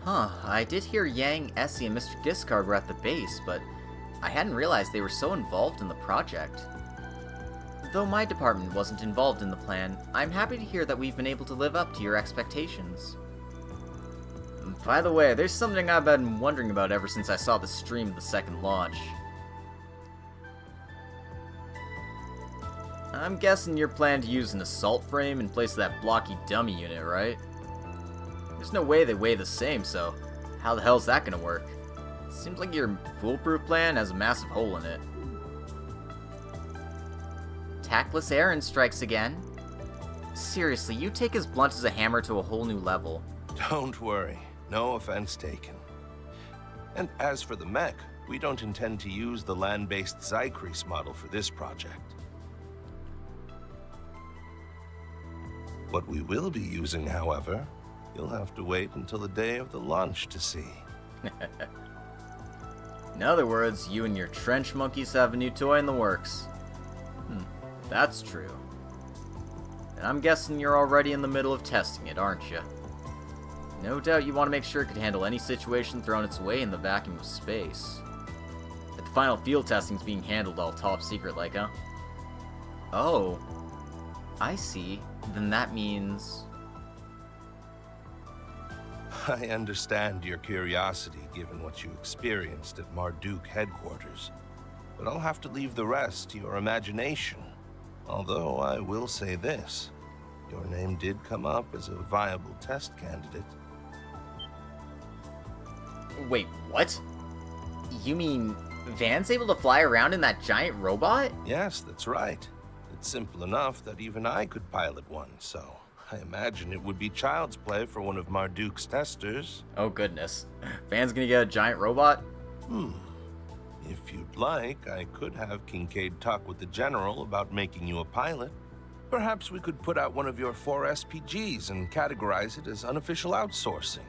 Speaker 15: Huh, I did hear Yang, Essie, and Mr. Discard were at the base, but I hadn't realized they were so involved in the project. Though my department wasn't involved in the plan, I'm happy to hear that we've been able to live up to your expectations. By the way, there's something I've been wondering about ever since I saw the stream of the second launch. I'm guessing you're planning to use an assault frame in place of that blocky dummy unit, right? There's no way they weigh the same, so how the hell's that gonna work? Seems like your foolproof plan has a massive hole in it. Tactless Aaron strikes again. Seriously, you take as blunt as a hammer to a whole new level.
Speaker 9: Don't worry, no offense taken. And as for the mech, we don't intend to use the land-based Zycrease model for this project. What we will be using, however, you'll have to wait until the day of the launch to see.
Speaker 15: In other words, you and your trench monkeys have a new toy in the works. That's true. And I'm guessing you're already in the middle of testing it, aren't you? No doubt you want to make sure it could handle any situation thrown its way in the vacuum of space. But the final field testing's being handled all top secret like, huh? Oh. I see. Then that means...
Speaker 9: I understand your curiosity given what you experienced at Marduk headquarters, but I'll have to leave the rest to your imagination. Although I will say this, your name did come up as a viable test candidate.
Speaker 15: Wait, what? You mean Van's able to fly around in that giant robot?
Speaker 9: Yes, that's right. It's simple enough that even I could pilot one, so I imagine it would be child's play for one of Marduk's testers.
Speaker 15: Oh goodness. Van's gonna get a giant robot?
Speaker 9: If you'd like, I could have Kincaid talk with the General about making you a pilot. Perhaps we could put out one of your 4 SPGs and categorize it as unofficial outsourcing.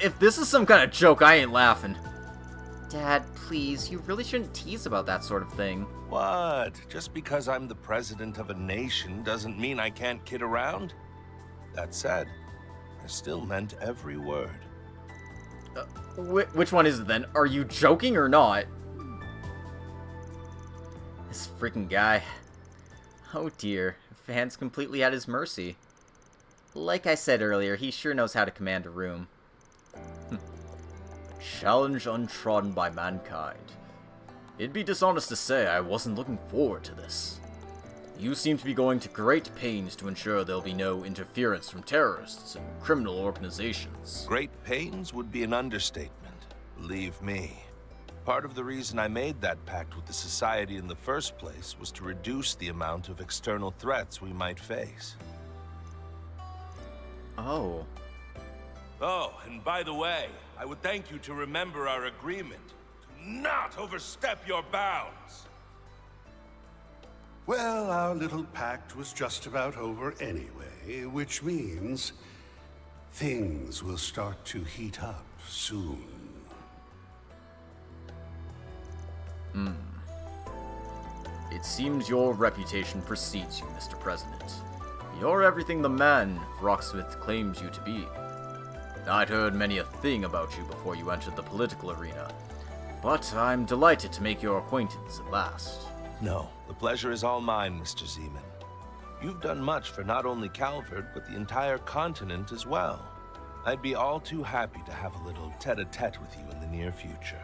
Speaker 15: If this is some kind of joke, I ain't laughing. Dad, please, you really shouldn't tease about that sort of thing.
Speaker 9: What? Just because I'm the president of a nation doesn't mean I can't kid around? That said, I still meant every word.
Speaker 15: Which one is it then? Are you joking or not? This freaking guy. Oh dear, Van's completely at his mercy. Like I said earlier, he sure knows how to command a room. Challenge untrodden by mankind. It'd be dishonest to say I wasn't looking forward to this. You seem to be going to great pains to ensure there'll be no interference from terrorists and criminal organizations.
Speaker 9: Great pains would be an understatement, believe me. Part of the reason I made that pact with the Society in the first place was to reduce the amount of external threats we might face.
Speaker 15: Oh.
Speaker 10: Oh, and by the way, I would thank you to remember our agreement. Do not overstep your bounds.
Speaker 12: Well, our little pact was just about over anyway, which means things will start to heat up soon.
Speaker 15: It seems your reputation precedes you, Mr. President. You're everything the man Rocksmith claims you to be. I'd heard many a thing about you before you entered the political arena, but I'm delighted to make your acquaintance at last.
Speaker 9: No, the pleasure is all mine, Mr. Zeman. You've done much for not only Calvard, but the entire continent as well. I'd be all too happy to have a little tete-a-tete with you in the near future.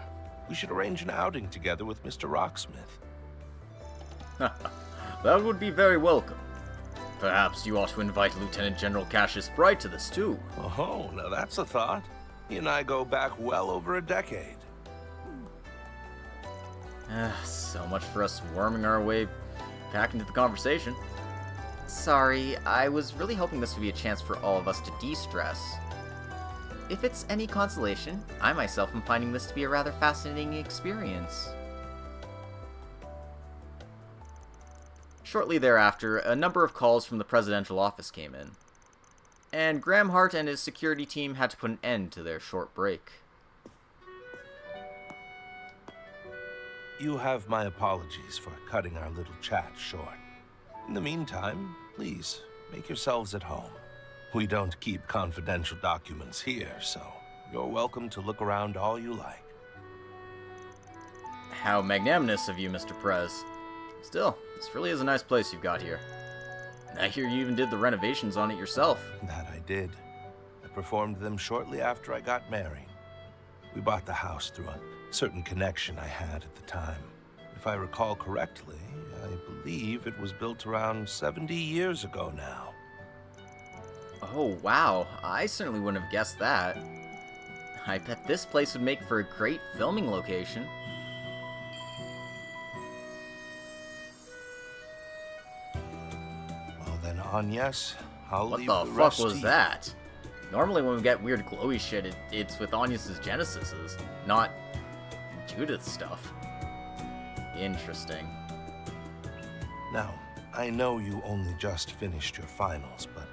Speaker 9: We should arrange an outing together with Mr. Rocksmith.
Speaker 15: That would be very welcome. Perhaps you ought to invite Lieutenant General Cassius Bright to this too.
Speaker 9: Oh, now that's a thought. He and I go back well over a decade.
Speaker 15: So much for us worming our way back into the conversation. Sorry, I was really hoping this would be a chance for all of us to de-stress. If it's any consolation, I myself am finding this to be a rather fascinating experience. Shortly thereafter, a number of calls from the presidential office came in, and Graham Hart and his security team had to put an end to their short break.
Speaker 9: You have my apologies for cutting our little chat short. In the meantime, please, make yourselves at home. We don't keep confidential documents here, so you're welcome to look around all you like.
Speaker 15: How magnanimous of you, Mr. Prez. Still, this really is a nice place you've got here. I hear you even did the renovations on it yourself.
Speaker 9: That I did. I performed them shortly after I got married. We bought the house through a certain connection I had at the time. If I recall correctly, I believe it was built around 70 years ago now.
Speaker 15: Oh, wow. I certainly wouldn't have guessed that. I bet this place would make for a great filming location.
Speaker 9: Well then, Agnes, I'll leave
Speaker 15: What
Speaker 9: the
Speaker 15: the
Speaker 9: rest
Speaker 15: fuck was
Speaker 9: to you.
Speaker 15: that? Normally when we get weird glowy shit, it's with Agnes' Genesis's, not Judith's stuff. Interesting.
Speaker 9: Now, I know you only just finished your finals, but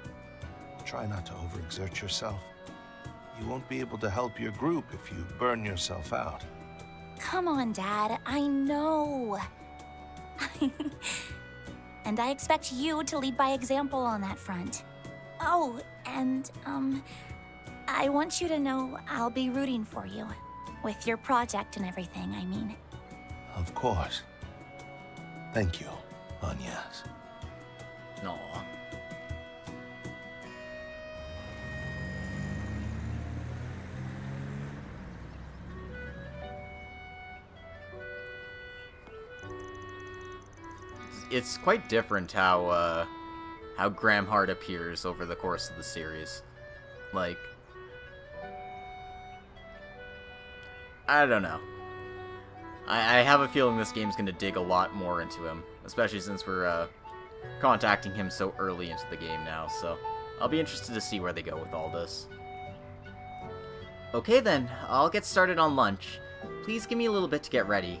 Speaker 9: try not to overexert yourself. You won't be able to help your group if you burn yourself out.
Speaker 19: Come on, Dad. I know. And I expect you to lead by example on that front. Oh, and, I want you to know I'll be rooting for you. With your project and everything, I mean.
Speaker 9: Of course. Thank you, Agnes.
Speaker 15: Aw. It's quite different how Graham Hart appears over the course of the series. Like, I don't know. I have a feeling this game's gonna dig a lot more into him, especially since we're contacting him so early into the game now, so I'll be interested to see where they go with all this. Okay then, I'll get started on lunch. Please give me a little bit to get ready.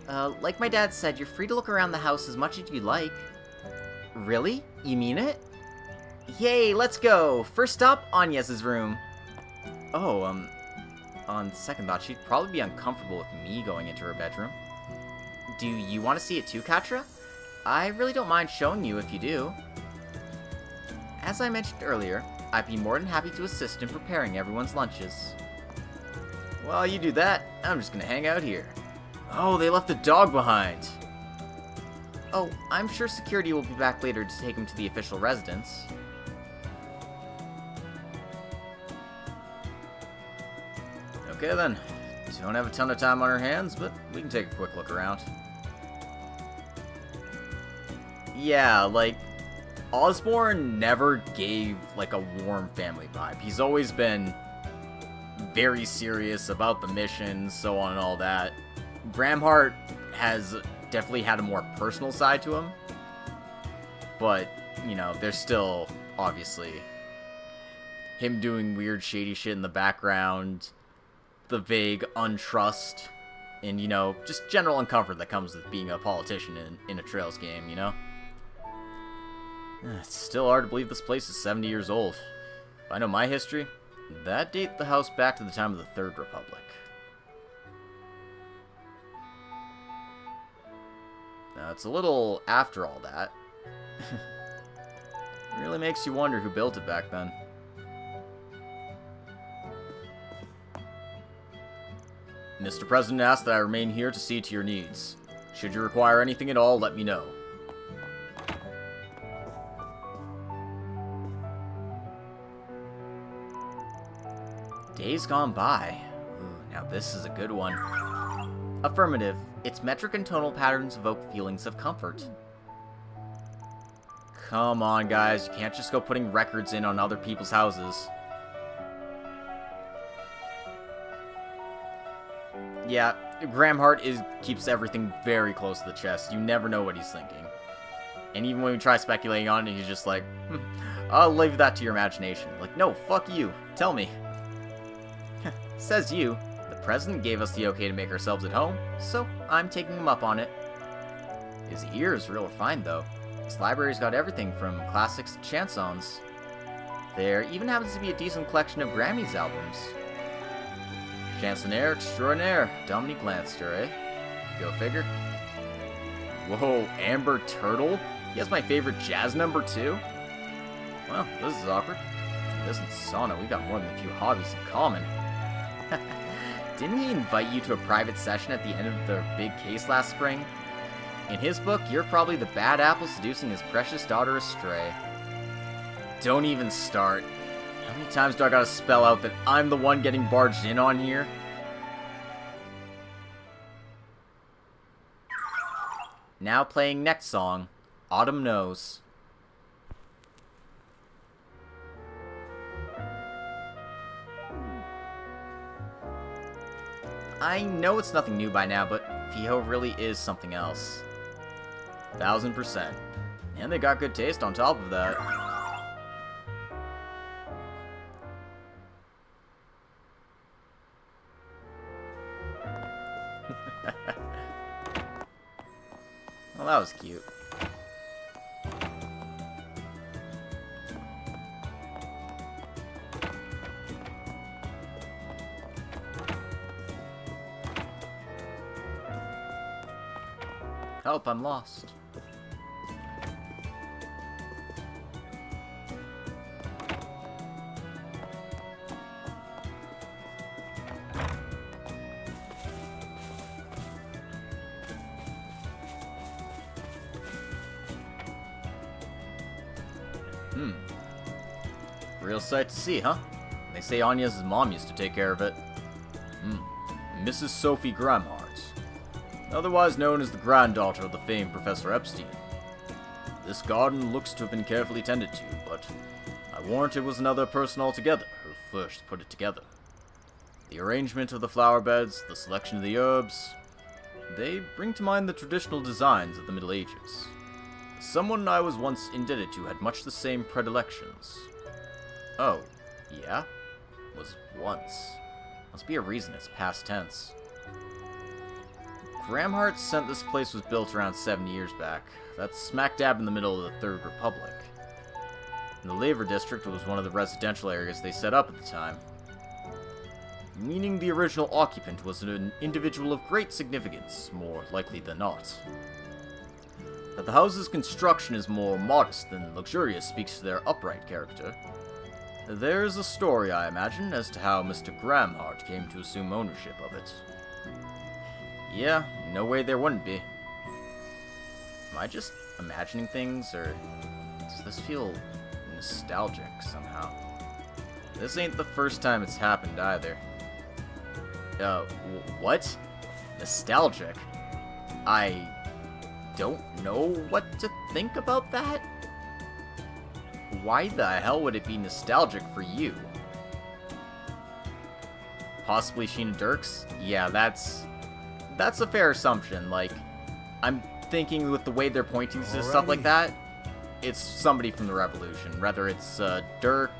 Speaker 15: Like my dad said, you're free to look around the house as much as you'd like. Really? You mean it? Yay, let's go! First up, Agnes's room. Oh, on second thought, she'd probably be uncomfortable with me going into her bedroom. Do you want to see it too, Katra? I really don't mind showing you if you do. As I mentioned earlier, I'd be more than happy to assist in preparing everyone's lunches. While you do that, I'm just gonna hang out here. Oh, they left the dog behind! Oh, I'm sure security will be back later to take him to the official residence. Okay then, don't have a ton of time on our hands, but we can take a quick look around. Yeah, like, Osborn never gave, like, a warm family vibe. He's always been very serious about the mission, so on and all that. Graham Hart has definitely had a more personal side to him, but, you know, there's still, obviously, him doing weird shady shit in the background, the vague untrust, and, you know, just general uncomfort that comes with being a politician in a Trails game, you know? It's still hard to believe this place is 70 years old. If I know my history, that date the house back to the time of the Third Republic. Now, it's a little after all that. Really makes you wonder who built it back then. Mr. President asked that I remain here to see to your needs. Should you require anything at all, let me know. Days gone by. Ooh, now this is a good one. Affirmative. Its metric and tonal patterns evoke feelings of comfort. Come on, guys. You can't just go putting records in on other people's houses. Yeah, Graham Hart keeps everything very close to the chest. You never know what he's thinking. And even when we try speculating on it, he's just like, I'll leave that to your imagination. Like, no, fuck you. Tell me. Says you. The president gave us the okay to make ourselves at home, so I'm taking him up on it. His ear is real refined, though. His library's got everything from classics to chansons. There even happens to be a decent collection of Grammys albums. Chansonaire extraordinaire, Dominique Lanster, eh?
Speaker 1: Go figure. Whoa, Amber Turtle? He has my favorite jazz number too? Well, this is awkward. Between this and Sauna, we got more than a few hobbies in common. Didn't he invite you to a private session at the end of the big case last spring? In his book, you're probably the bad apple seducing his precious daughter astray. Don't even start. How many times do I gotta spell out that I'm the one getting barged in on here? Now playing next song, Autumn Knows. I know it's nothing new by now, but Fiho really is something else. 1000%. And they got good taste on top of that. Well, that was cute. Help, I'm lost. Real sight to see, huh? They say Anya's mom used to take care of it. Mrs. Sophie Gramhart. Otherwise known as the granddaughter of the famed Professor Epstein. This garden looks to have been carefully tended to, but I warrant it was another person altogether who first put it together. The arrangement of the flower beds, the selection of the herbs, they bring to mind the traditional designs of the Middle Ages. Someone I was once indebted to had much the same predilections. Oh, yeah? Was once. Must be a reason it's past tense. Gramhart sent this place was built around 70 years back. That's smack dab in the middle of the Third Republic. And the Labor District was one of the residential areas they set up at the time. Meaning the original occupant was an individual of great significance, more likely than not. That the house's construction is more modest than luxurious speaks to their upright character. There's a story, I imagine, as to how Mr. Gramhart came to assume ownership of it. Yeah, no way there wouldn't be. Am I just imagining things, or does this feel nostalgic somehow? This ain't the first time it's happened either. What? Nostalgic? I don't know what to think about that. Why the hell would it be nostalgic for you? Possibly Sheena Dirks? Yeah, that's a fair assumption. Like, I'm thinking with the way they're pointing to stuff like that, it's somebody from the Revolution. Whether it's Dirk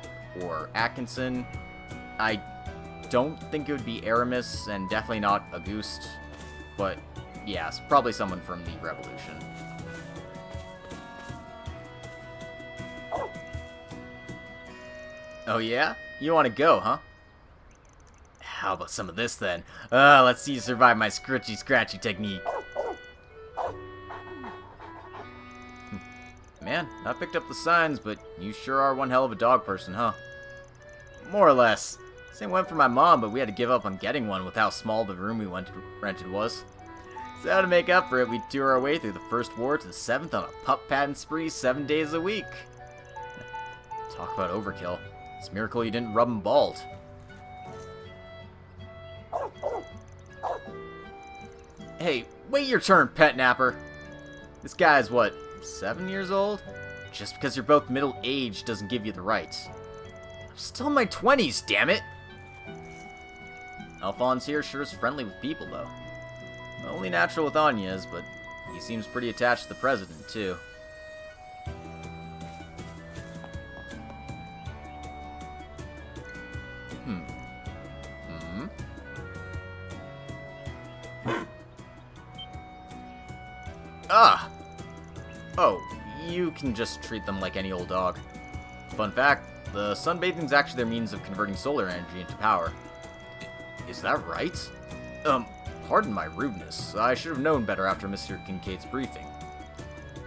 Speaker 1: or Atkinson, I don't think it would be Aramis, and definitely not Auguste. But yes, probably someone from the Revolution. Oh yeah? You want to go, huh? How about some of this then? Let's see you survive my scratchy technique. Man, I picked up the signs, but you sure are one hell of a dog person, huh? More or less. Same went for my mom, but we had to give up on getting one with how small the room we rented was. So to make up for it, we tour our way through the first ward to the 7th on a pup patting spree 7 days a week. Talk about overkill. It's a miracle you didn't rub him bald. Hey, wait your turn, pet napper. This guy's what, 7 years old? Just because you're both middle-aged doesn't give you the right. I'm still in my 20s, damn it! Alphonse here sure is friendly with people, though. Only natural with Anya's, but he seems pretty attached to the president, too. Ah! Oh, you can just treat them like any old dog. Fun fact, the sunbathing's actually their means of converting solar energy into power. Is that right? Pardon my rudeness. I should have known better after Mr. Kincaid's briefing.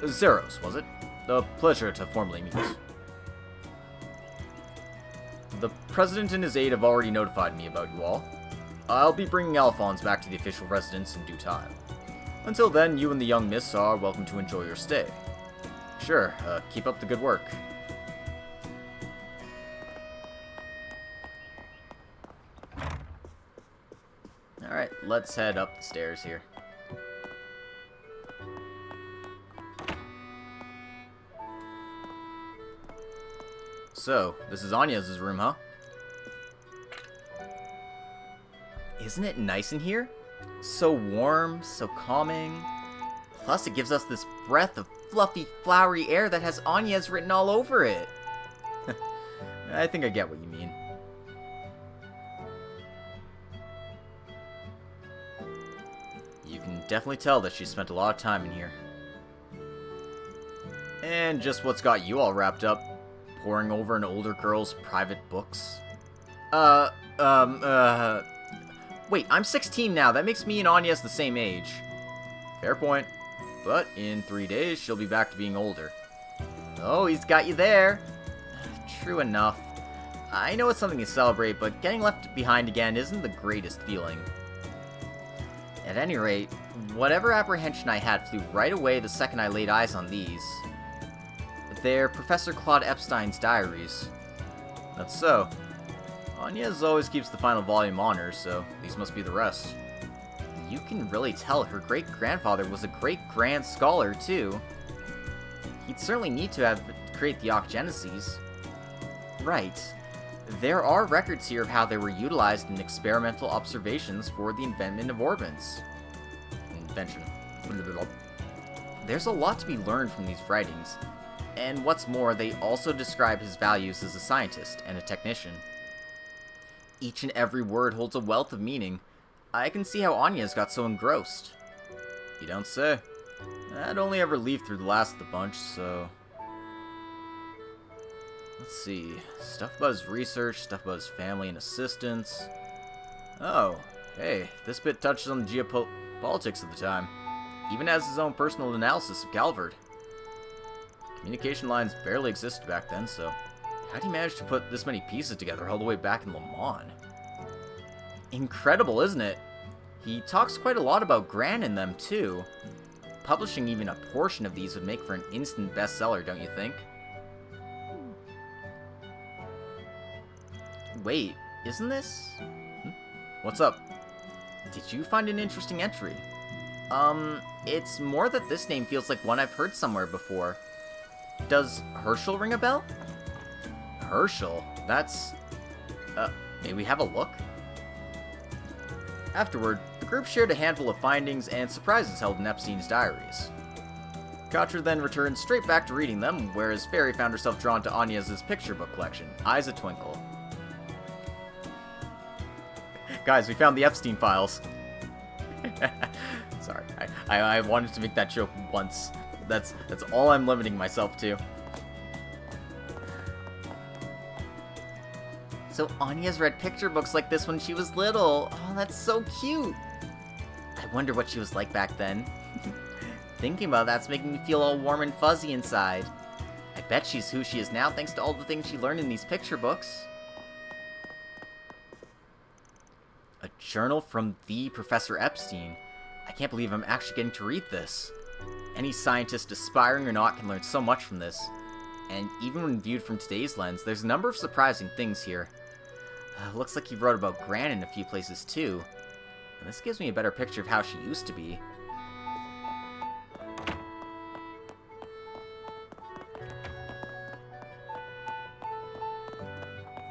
Speaker 1: Zeros, was it? A pleasure to formally meet. The President and his aide have already notified me about you all. I'll be bringing Alphonse back to the official residence in due time. Until then, you and the young miss are welcome to enjoy your stay. Sure, keep up the good work. Alright, let's head up the stairs here. So, this is Anya's room, huh? Isn't it nice in here? So warm, so calming. Plus, it gives us this breath of fluffy, flowery air that has Anya's written all over it. I think I get what you mean. You can definitely tell that she spent a lot of time in here. And just what's got you all wrapped up? Poring over an older girl's private books? Wait, I'm 16 now. That makes me and Anya's the same age. Fair point. But in 3 days, she'll be back to being older. Oh, he's got you there. True enough. I know it's something to celebrate, but getting left behind again isn't the greatest feeling. At any rate, whatever apprehension I had flew right away the second I laid eyes on these. They're Professor Claude Epstein's diaries. That's so. Anya's always keeps the final volume on her, so these must be the rest. You can really tell her great-grandfather was a great-grand scholar, too. He'd certainly need to have create the Ocgeneses. Right. There are records here of how they were utilized in experimental observations for the invention of orbits. Invention. There's a lot to be learned from these writings, and what's more, they also describe his values as a scientist and a technician. Each and every word holds a wealth of meaning. I can see how Anya's got so engrossed. You don't say. I'd only ever leave through the last of the bunch, so... Let's see. Stuff about his research, stuff about his family and assistants. Oh, hey, this bit touches on the geopolitics of the time. Even has his own personal analysis of Calvard. Communication lines barely existed back then, so how'd he manage to put this many pieces together all the way back in Le Mans? Incredible, isn't it? He talks quite a lot about Gran in them, too. Publishing even a portion of these would make for an instant bestseller, don't you think? Wait, isn't this... What's up? Did you find an interesting entry? It's more that this name feels like one I've heard somewhere before. Does Herschel ring a bell? Herschel? That's... may we have a look? Afterward, the group shared a handful of findings and surprises held in Epstein's diaries. Katra then returned straight back to reading them, whereas Fairy found herself drawn to Anya's picture book collection, eyes a-twinkle. Guys, we found the Epstein files. Sorry, I wanted to make that joke once. That's all I'm limiting myself to. So Anya's read picture books like this when she was little. Oh, that's so cute. I wonder what she was like back then. Thinking about that's making me feel all warm and fuzzy inside. I bet she's who she is now thanks to all the things she learned in these picture books. A journal from the Professor Epstein. I can't believe I'm actually getting to read this. Any scientist, aspiring or not, can learn so much from this. And even when viewed from today's lens, there's a number of surprising things here. Looks like he wrote about Gran in a few places too. And this gives me a better picture of how she used to be.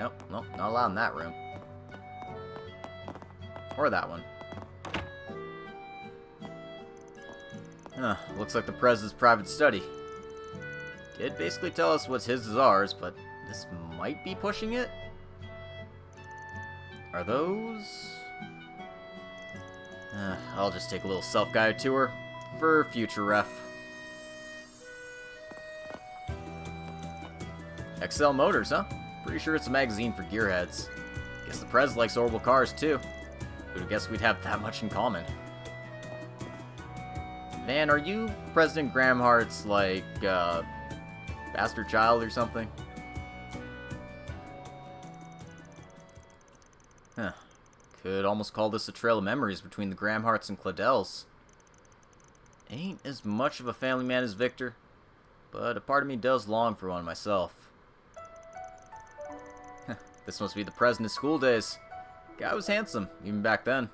Speaker 1: Nope, not allowed in that room. Or that one. Looks like the Prez's private study. Did basically tell us what's his is ours, but this might be pushing it? Are those... I'll just take a little self-guided tour for future ref. XL Motors, huh? Pretty sure it's a magazine for gearheads. Guess the Prez likes orbital cars, too.
Speaker 15: Who'd have guessed we'd have that much in common? Van, are you President Gramhart's, like, bastard child or something? Huh. Could almost call this a trail of memories between the Gramharts and Claudells. Ain't as much of a family man as Victor, but a part of me does long for one myself. This must be the president's school days. Guy was handsome, even back then.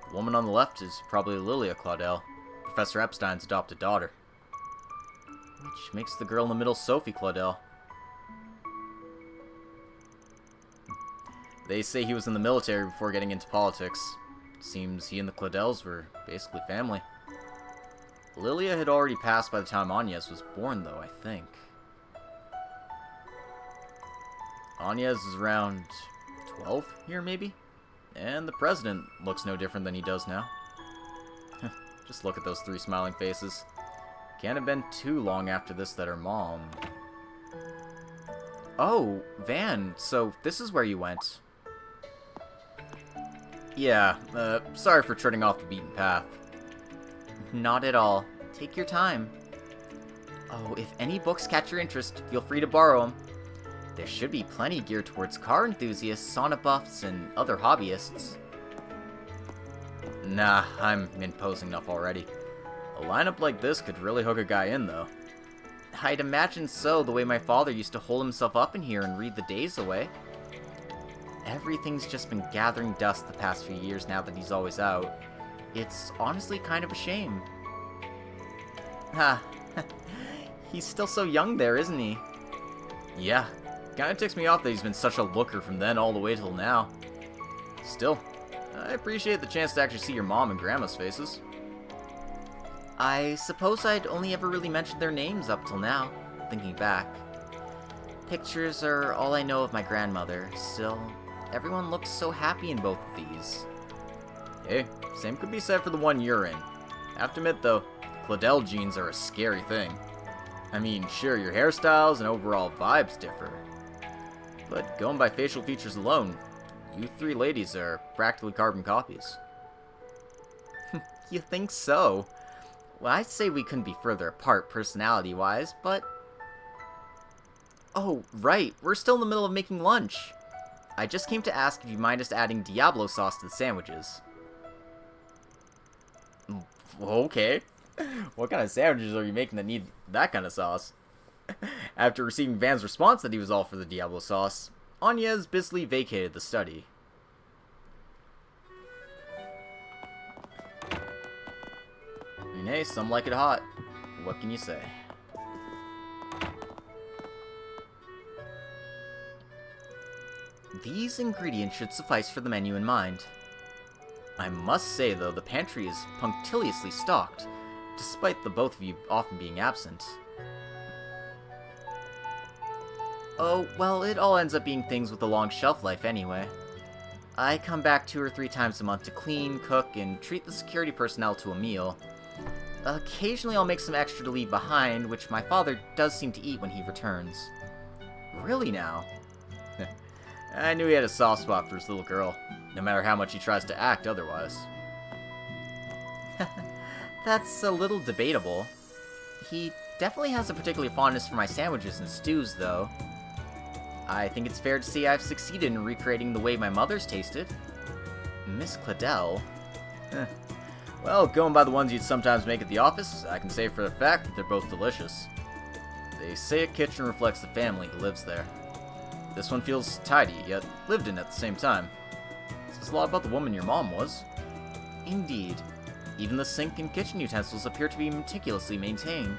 Speaker 15: The woman on the left is probably Lilia Claudel, Professor Epstein's adopted daughter. Which makes the girl in the middle Sophie Claudel. They say he was in the military before getting into politics. Seems he and the Claudells were basically family. Lilia had already passed by the time Agnes was born, though, I think. Agnes is around 12 here, maybe? And the president looks no different than he does now. Just look at those three smiling faces. Can't have been too long after this that her mom... Oh, Van, so this is where you went. Yeah, sorry for treading off the beaten path. Not at all. Take your time. Oh, if any books catch your interest, feel free to borrow them. There should be plenty geared towards car enthusiasts, sauna buffs, and other hobbyists. Nah, I'm imposing enough already. A lineup like this could really hook a guy in, though. I'd imagine so, the way my father used to hole himself up in here and read the days away. Everything's just been gathering dust the past few years now that he's always out. It's honestly kind of a shame. Ha, he's still so young there, isn't he? Yeah, kinda ticks me off that he's been such a looker from then all the way till now. Still, I appreciate the chance to actually see your mom and grandma's faces. I suppose I'd only ever really mentioned their names up till now, thinking back. Pictures are all I know of my grandmother. Still, everyone looks so happy in both of these. Hey, same could be said for the one you're in. Have to admit though, Claudel genes are a scary thing. I mean, sure, your hairstyles and overall vibes differ. But going by facial features alone, you three ladies are practically carbon copies. You think so? Well, I'd say we couldn't be further apart personality-wise, but... Oh, right, we're still in the middle of making lunch. I just came to ask if you mind us adding Diablo sauce to the sandwiches. Okay. What kind of sandwiches are you making that need that kind of sauce? After receiving Van's response that he was all for the Diablo sauce, Agnes busily vacated the study. And hey, some like it hot. What can you say? These ingredients should suffice for the menu in mind. I must say, though, the pantry is punctiliously stocked, despite the both of you often being absent. Oh, well, it all ends up being things with a long shelf life anyway. I come back 2 or 3 times a month to clean, cook, and treat the security personnel to a meal. Occasionally I'll make some extra to leave behind, which my father does seem to eat when he returns. Really now? I knew he had a soft spot for his little girl, no matter how much he tries to act otherwise. That's a little debatable. He definitely has a particular fondness for my sandwiches and stews, though. I think it's fair to say I've succeeded in recreating the way my mother's tasted. Miss Claudel? Well, going by the ones you'd sometimes make at the office, I can say for a fact that they're both delicious. They say a kitchen reflects the family who lives there. This one feels tidy, yet lived in at the same time. Says a lot about the woman your mom was. Indeed. Even the sink and kitchen utensils appear to be meticulously maintained.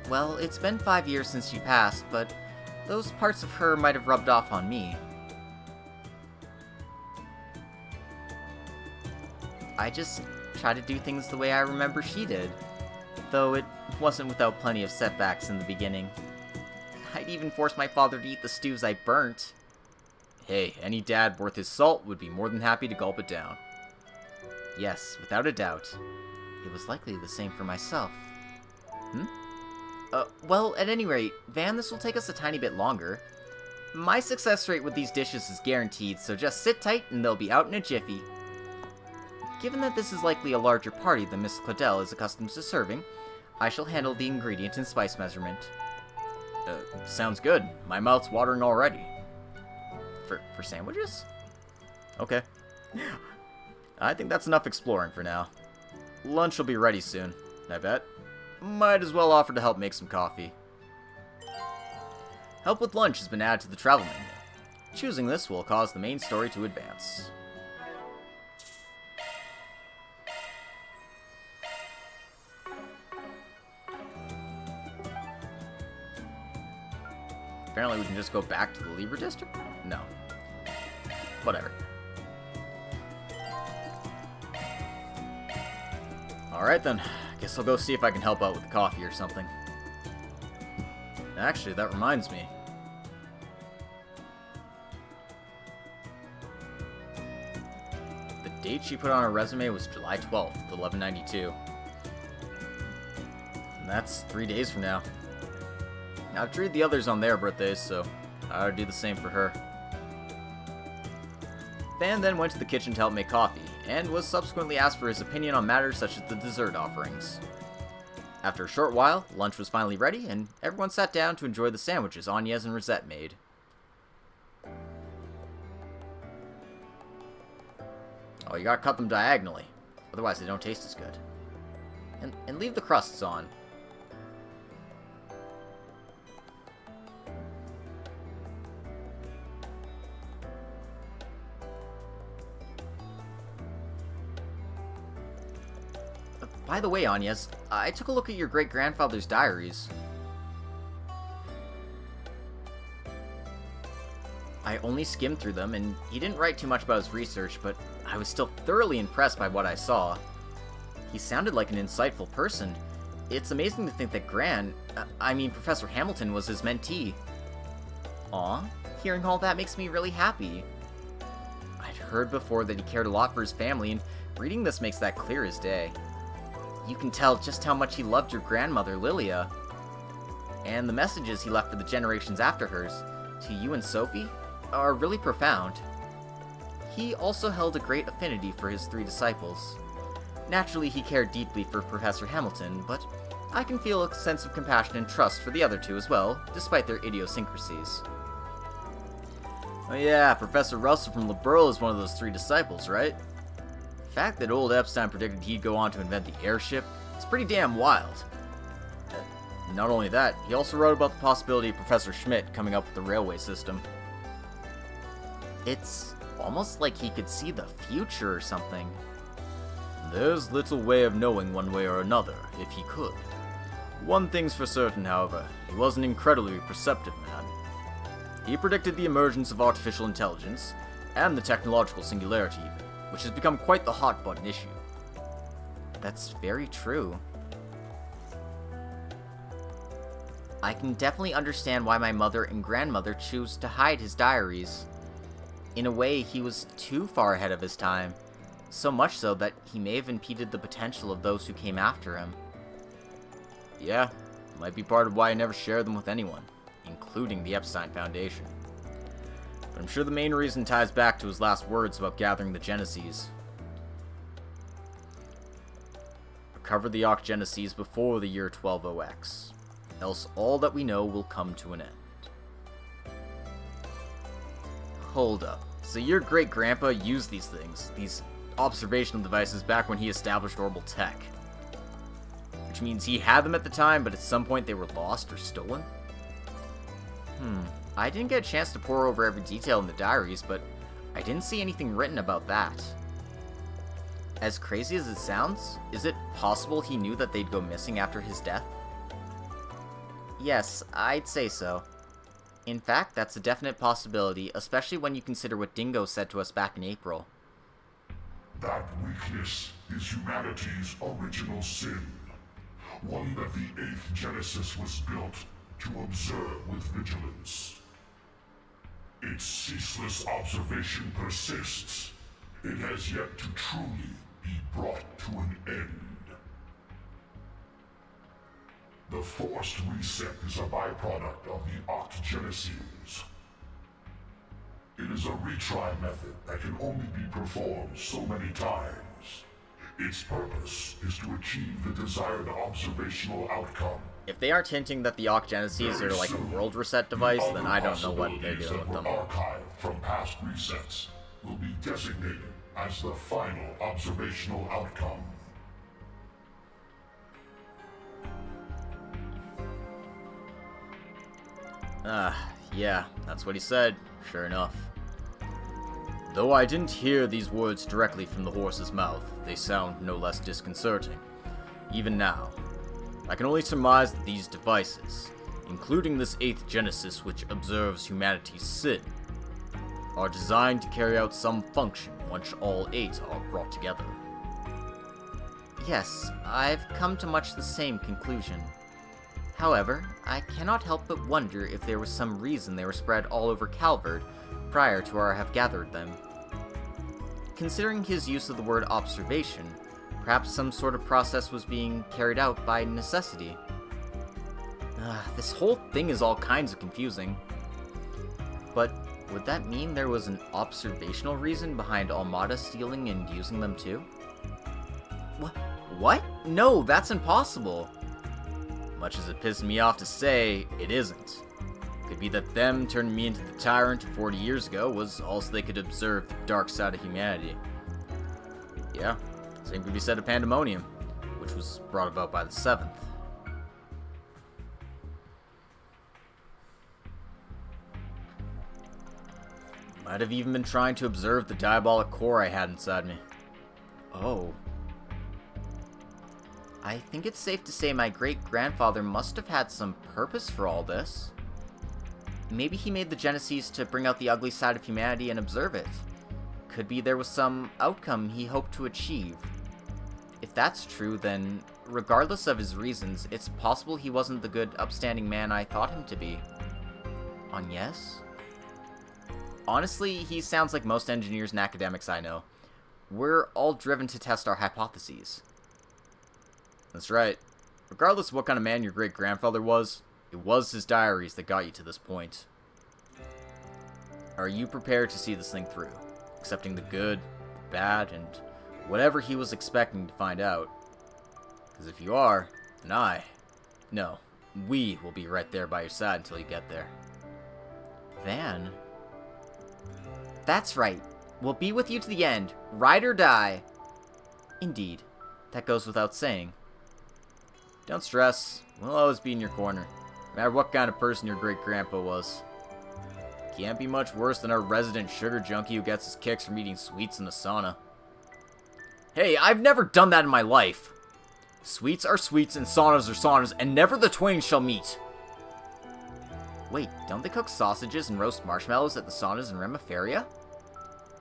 Speaker 15: Well, it's been 5 years since she passed, but those parts of her might have rubbed off on me. I just try to do things the way I remember she did, though it wasn't without plenty of setbacks in the beginning. I'd even force my father to eat the stews I burnt. Hey, any dad worth his salt would be more than happy to gulp it down. Yes, without a doubt. It was likely the same for myself. Well, at any rate, Van, this will take us a tiny bit longer. My success rate with these dishes is guaranteed, so just sit tight and they'll be out in a jiffy. Given that this is likely a larger party than Miss Claudel is accustomed to serving, I shall handle the ingredient and spice measurement. Sounds good. My mouth's watering already. For sandwiches? Okay. I think that's enough exploring for now. Lunch will be ready soon, I bet. Might as well offer to help make some coffee. Help with lunch has been added to the travel menu. Choosing this will cause the main story to advance. Apparently we can just go back to the Lever District? No. Whatever. Alright then, guess I'll go see if I can help out with the coffee or something. Actually, that reminds me. The date she put on her resume was July 12th, 1192. And that's 3 days from now. I've treated the others on their birthdays, so I ought to do the same for her. Van then went to the kitchen to help make coffee, and was subsequently asked for his opinion on matters such as the dessert offerings. After a short while, lunch was finally ready, and everyone sat down to enjoy the sandwiches Agnes and Rosette made. Oh, you gotta cut them diagonally, otherwise they don't taste as good. And leave the crusts on. By the way, Agnes, I took a look at your great-grandfather's diaries. I only skimmed through them, and he didn't write too much about his research, but I was still thoroughly impressed by what I saw. He sounded like an insightful person. It's amazing to think that Professor Hamilton was his mentee. Aw, hearing all that makes me really happy. I'd heard before that he cared a lot for his family, and reading this makes that clear as day. You can tell just how much he loved your grandmother, Lilia. And the messages he left for the generations after hers, to you and Sophie, are really profound. He also held a great affinity for his 3 disciples. Naturally, he cared deeply for Professor Hamilton, but I can feel a sense of compassion and trust for the other 2 as well, despite their idiosyncrasies. Oh yeah, Professor Russell from Liberl is one of those 3 disciples, right? The fact that old Epstein predicted he'd go on to invent the airship is pretty damn wild. Not only that, he also wrote about the possibility of Professor Schmidt coming up with the railway system. It's almost like he could see the future or something. There's little way of knowing one way or another, if he could. One thing's for certain, however, he was an incredibly perceptive man. He predicted the emergence of artificial intelligence, and the technological singularity even, which has become quite the hot-button issue. That's very true. I can definitely understand why my mother and grandmother choose to hide his diaries. In a way, he was too far ahead of his time, so much so that he may have impeded the potential of those who came after him. Yeah, might be part of why I never shared them with anyone, including the Epstein Foundation. But I'm sure the main reason ties back to his last words about gathering the Genesees. Recover the Ark Genesees before the year 120X, else all that we know will come to an end. Hold up, so your great-grandpa used these things, these observational devices, back when he established orbital tech? Which means he had them at the time, but at some point they were lost or stolen? I didn't get a chance to pore over every detail in the diaries, but I didn't see anything written about that. As crazy as it sounds, is it possible he knew that they'd go missing after his death? Yes, I'd say so. In fact, that's a definite possibility, especially when you consider what Dingo said to us back in April.
Speaker 13: That weakness is humanity's original sin. One that the 8th Genesis was built to observe with vigilance. Its ceaseless observation persists. It has yet to truly be brought to an end. The forced reset is a byproduct of the octogenesis. It is a retry method that can only be performed so many times. Its purpose is to achieve the desired observational outcome.
Speaker 15: If they aren't hinting that the Ocgeneses are like a world reset device, then I don't know what they're doing with them.
Speaker 13: Archived from past resets will be designated as the final observational outcome.
Speaker 15: Yeah, that's what he said, sure enough. Though I didn't hear these words directly from the horse's mouth, they sound no less disconcerting. Even now, I can only surmise that these devices, including this 8th Genesis which observes humanity's sin, are designed to carry out some function once all 8 are brought together. Yes, I've come to much the same conclusion. However, I cannot help but wonder if there was some reason they were spread all over Calvard prior to our have gathered them. Considering his use of the word observation, perhaps some sort of process was being carried out by necessity. This whole thing is all kinds of confusing. But would that mean there was an observational reason behind Almada stealing and using them too? What? No, that's impossible. Much as it pisses me off to say, it isn't. Could be that them turning me into the tyrant 40 years ago was also they could observe the dark side of humanity. Yeah, same could be said of Pandemonium, which was brought about by the 7th. Might have even been trying to observe the diabolic core I had inside me. Oh. I think it's safe to say my great-grandfather must have had some purpose for all this. Maybe he made the Genesis to bring out the ugly side of humanity and observe it. Could be there was some outcome he hoped to achieve. If that's true, then, regardless of his reasons, it's possible he wasn't the good, upstanding man I thought him to be. Agnes? Honestly, he sounds like most engineers and academics I know. We're all driven to test our hypotheses. That's right. Regardless of what kind of man your great-grandfather was, it was his diaries that got you to this point. Are you prepared to see this thing through? Accepting the good, the bad, and whatever he was expecting to find out? Because if you are, then we will be right there by your side until you get there. Van? That's right. We'll be with you to the end, ride or die. Indeed. That goes without saying. Don't stress. We'll always be in your corner, no matter what kind of person your great-grandpa was. Can't be much worse than our resident sugar junkie who gets his kicks from eating sweets in the sauna. Hey, I've never done that in my life. Sweets are sweets and saunas are saunas, and never the twain shall meet. Wait, don't they cook sausages and roast marshmallows at the saunas in Remiferia?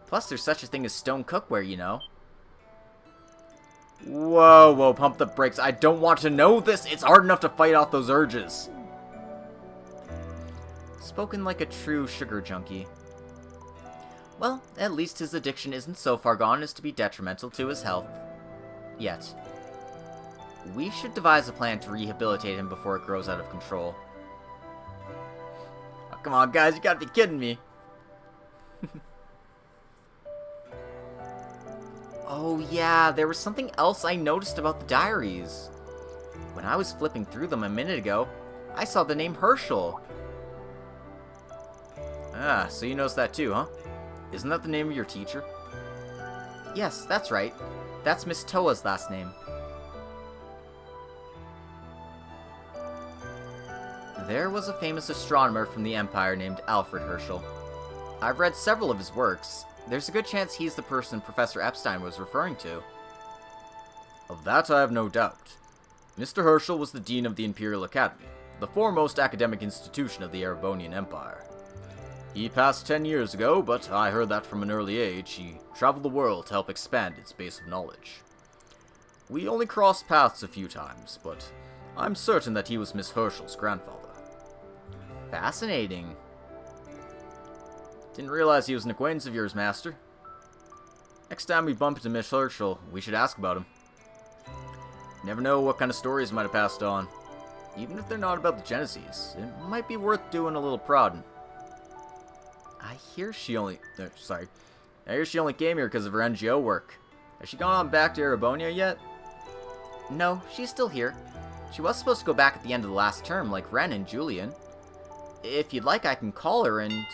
Speaker 15: Plus, there's such a thing as stone cookware, you know. Whoa, pump the brakes. I don't want to know this. It's hard enough to fight off those urges. Spoken like a true sugar junkie. Well, at least his addiction isn't so far gone as to be detrimental to his health. Yet. We should devise a plan to rehabilitate him before it grows out of control. Oh, come on, guys, you gotta be kidding me. Oh yeah, there was something else I noticed about the diaries. When I was flipping through them a minute ago, I saw the name Herschel. Ah, so you noticed that too, huh? Isn't that the name of your teacher? Yes, that's right. That's Miss Toa's last name. There was a famous astronomer from the Empire named Alfred Herschel. I've read several of his works. There's a good chance he's the person Professor Epstein was referring to. Of that I have no doubt. Mr. Herschel was the Dean of the Imperial Academy, the foremost academic institution of the Erebonian Empire. He passed 10 years ago, but I heard that from an early age he traveled the world to help expand its base of knowledge. We only crossed paths a few times, but I'm certain that he was Miss Herschel's grandfather. Fascinating. Didn't realize he was an acquaintance of yours, Master. Next time we bump into Miss Herschel, we should ask about him. Never know what kind of stories might have passed on. Even if they're not about the Genesis, it might be worth doing a little prodding.
Speaker 1: I hear she only came here because of her NGO work. Has she gone on back to Erebonia yet? No, she's still here. She was supposed to go back at the end of the last term, like Ren and Julian. If you'd like, I can call her and...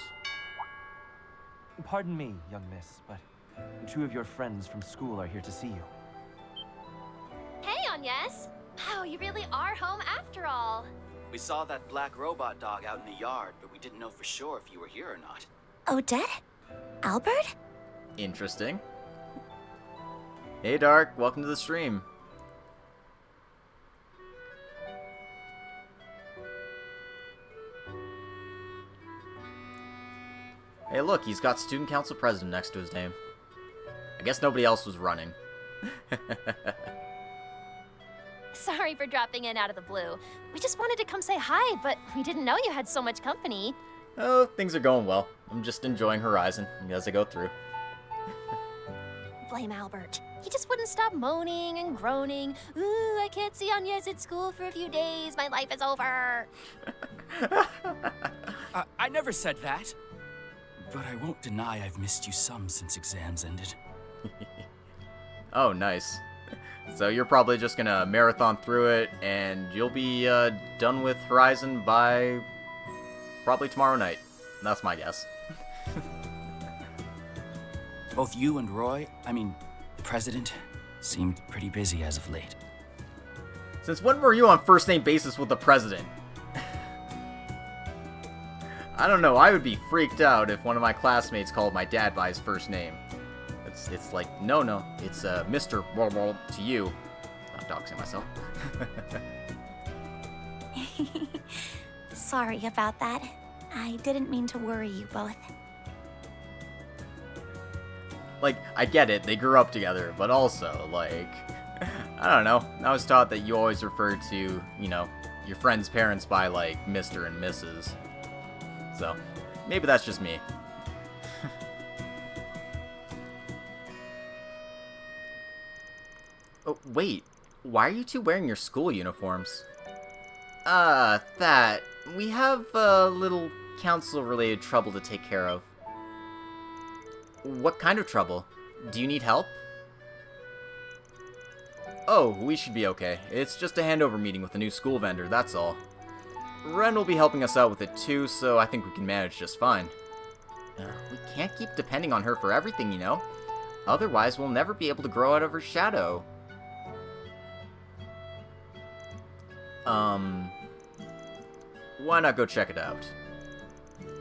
Speaker 16: Pardon me, young miss, but 2 of your friends from school are here to see you.
Speaker 8: Hey, Agnes! Wow, you really are home after all.
Speaker 22: We saw that black robot dog out in the yard, but we didn't know for sure if you were here or not.
Speaker 19: Odette? Albert?
Speaker 1: Interesting. Hey, Dark. Welcome to the stream. Hey, look, he's got Student Council President next to his name. I guess nobody else was running.
Speaker 8: Sorry for dropping in out of the blue. We just wanted to come say hi, but we didn't know you had so much company.
Speaker 1: Oh, things are going well. I'm just enjoying Horizon as I go through.
Speaker 8: Blame Albert. He just wouldn't stop moaning and groaning. Ooh, I can't see Agnes at school for a few days. My life is over.
Speaker 23: I never said that. But I won't deny I've missed you some since exams ended.
Speaker 1: Oh, nice. So you're probably just gonna marathon through it, and you'll be done with Horizon by probably tomorrow night. That's my guess.
Speaker 23: Both you and Roy, President, seemed pretty busy as of late.
Speaker 1: Since when were you on first-name basis with the President? I don't know, I would be freaked out if one of my classmates called my dad by his first name. It's like, no, it's Mr. to you. I'm doxing myself.
Speaker 19: Sorry about that. I didn't mean to worry you both.
Speaker 1: Like, I get it, they grew up together, but also, like, I don't know. I was taught that you always refer to, you know, your friend's parents by, like, Mr. and Mrs. So, maybe that's just me. Oh, wait. Why are you two wearing your school uniforms? That. We have a little council-related trouble to take care of. What kind of trouble? Do you need help? Oh, we should be okay. It's just a handover meeting with a new school vendor, that's all. Ren will be helping us out with it too, so I think we can manage just fine. We can't keep depending on her for everything, you know? Otherwise, we'll never be able to grow out of her shadow. Why not go check it out?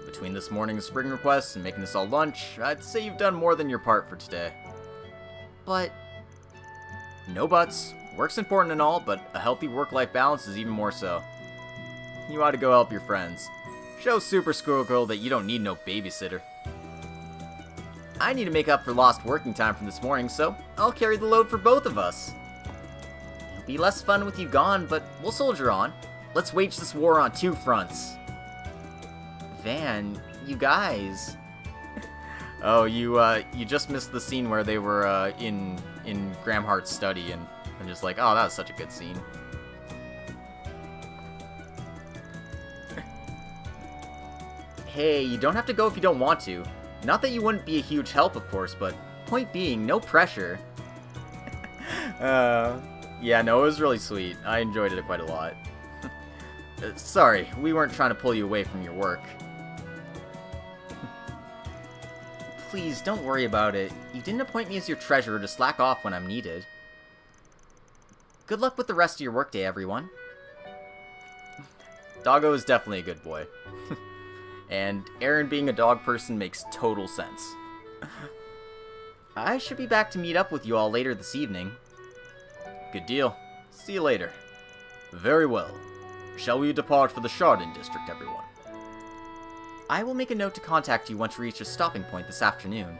Speaker 1: Between this morning's spring requests and making this all lunch, I'd say you've done more than your part for today. But... no buts. Work's important and all, but a healthy work-life balance is even more so. You ought to go help your friends. Show Super Squirrel Girl that you don't need no babysitter. I need to make up for lost working time from this morning, so I'll carry the load for both of us. It'll be less fun with you gone, but we'll soldier on. Let's wage this war on 2 fronts. Van, you guys. Oh, you just missed the scene where they were in Graham Hart's study, and I'm just like, oh, that was such a good scene. Hey, you don't have to go if you don't want to. Not that you wouldn't be a huge help, of course, but point being, no pressure. Yeah, no, it was really sweet. I enjoyed it quite a lot. Sorry, we weren't trying to pull you away from your work. Please, don't worry about it. You didn't appoint me as your treasurer to slack off when I'm needed. Good luck with the rest of your workday, everyone. Doggo is definitely a good boy. And Aaron being a dog person makes total sense. I should be back to meet up with you all later this evening. Good deal. See you later. Very well. Shall we depart for the Chardon district, everyone? I will make a note to contact you once we reach a stopping point this afternoon.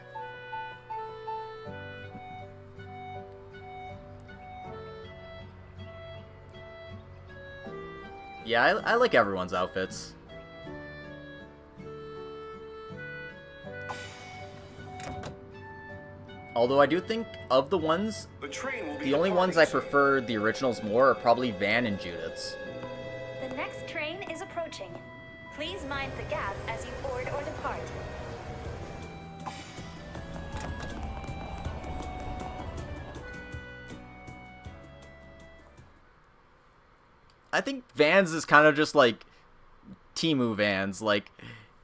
Speaker 1: Yeah, I like everyone's outfits. Although I do think, of the ones, the only ones I prefer the originals more are probably Van and Judith's.
Speaker 6: The next train is approaching. Please mind the gap as you board or depart.
Speaker 15: I think Vans is kind of just like Temu Vans. Like,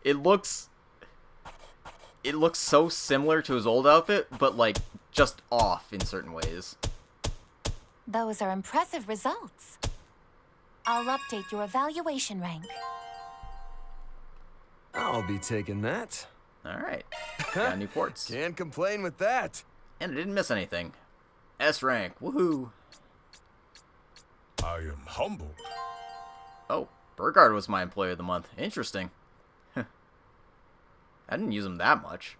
Speaker 15: it looks so similar to his old outfit, but like just off in certain ways.
Speaker 3: Those are impressive results. I'll update your evaluation rank.
Speaker 14: I'll be taking that.
Speaker 15: Alright. Got new ports.
Speaker 14: Can't complain with that.
Speaker 15: And I didn't miss anything. S rank. Woohoo.
Speaker 13: I am humbled.
Speaker 15: Oh, Burgard was my employee of the month. Interesting. I didn't use him that much.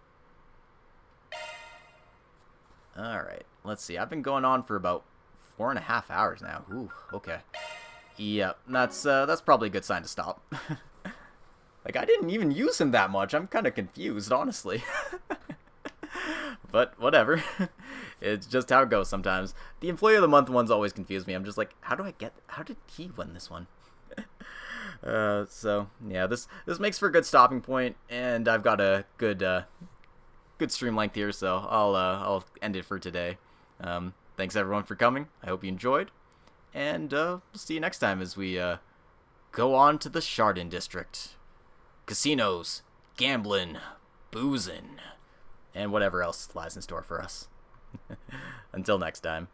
Speaker 15: Alright, let's see. I've been going on for about 4.5 hours now. Ooh, okay. Yep, that's probably a good sign to stop. Like, I didn't even use him that much. I'm kind of confused, honestly. But whatever. It's just how it goes sometimes. The employee of the month ones always confuse me. I'm just like, how did he win this one? So yeah, this makes for a good stopping point, and I've got a good stream length here, so I'll end it for today. Thanks everyone for coming. I hope you enjoyed, and we'll see you next time as we go on to the Chardon District. Casinos, gambling, boozing, and whatever else lies in store for us. Until next time.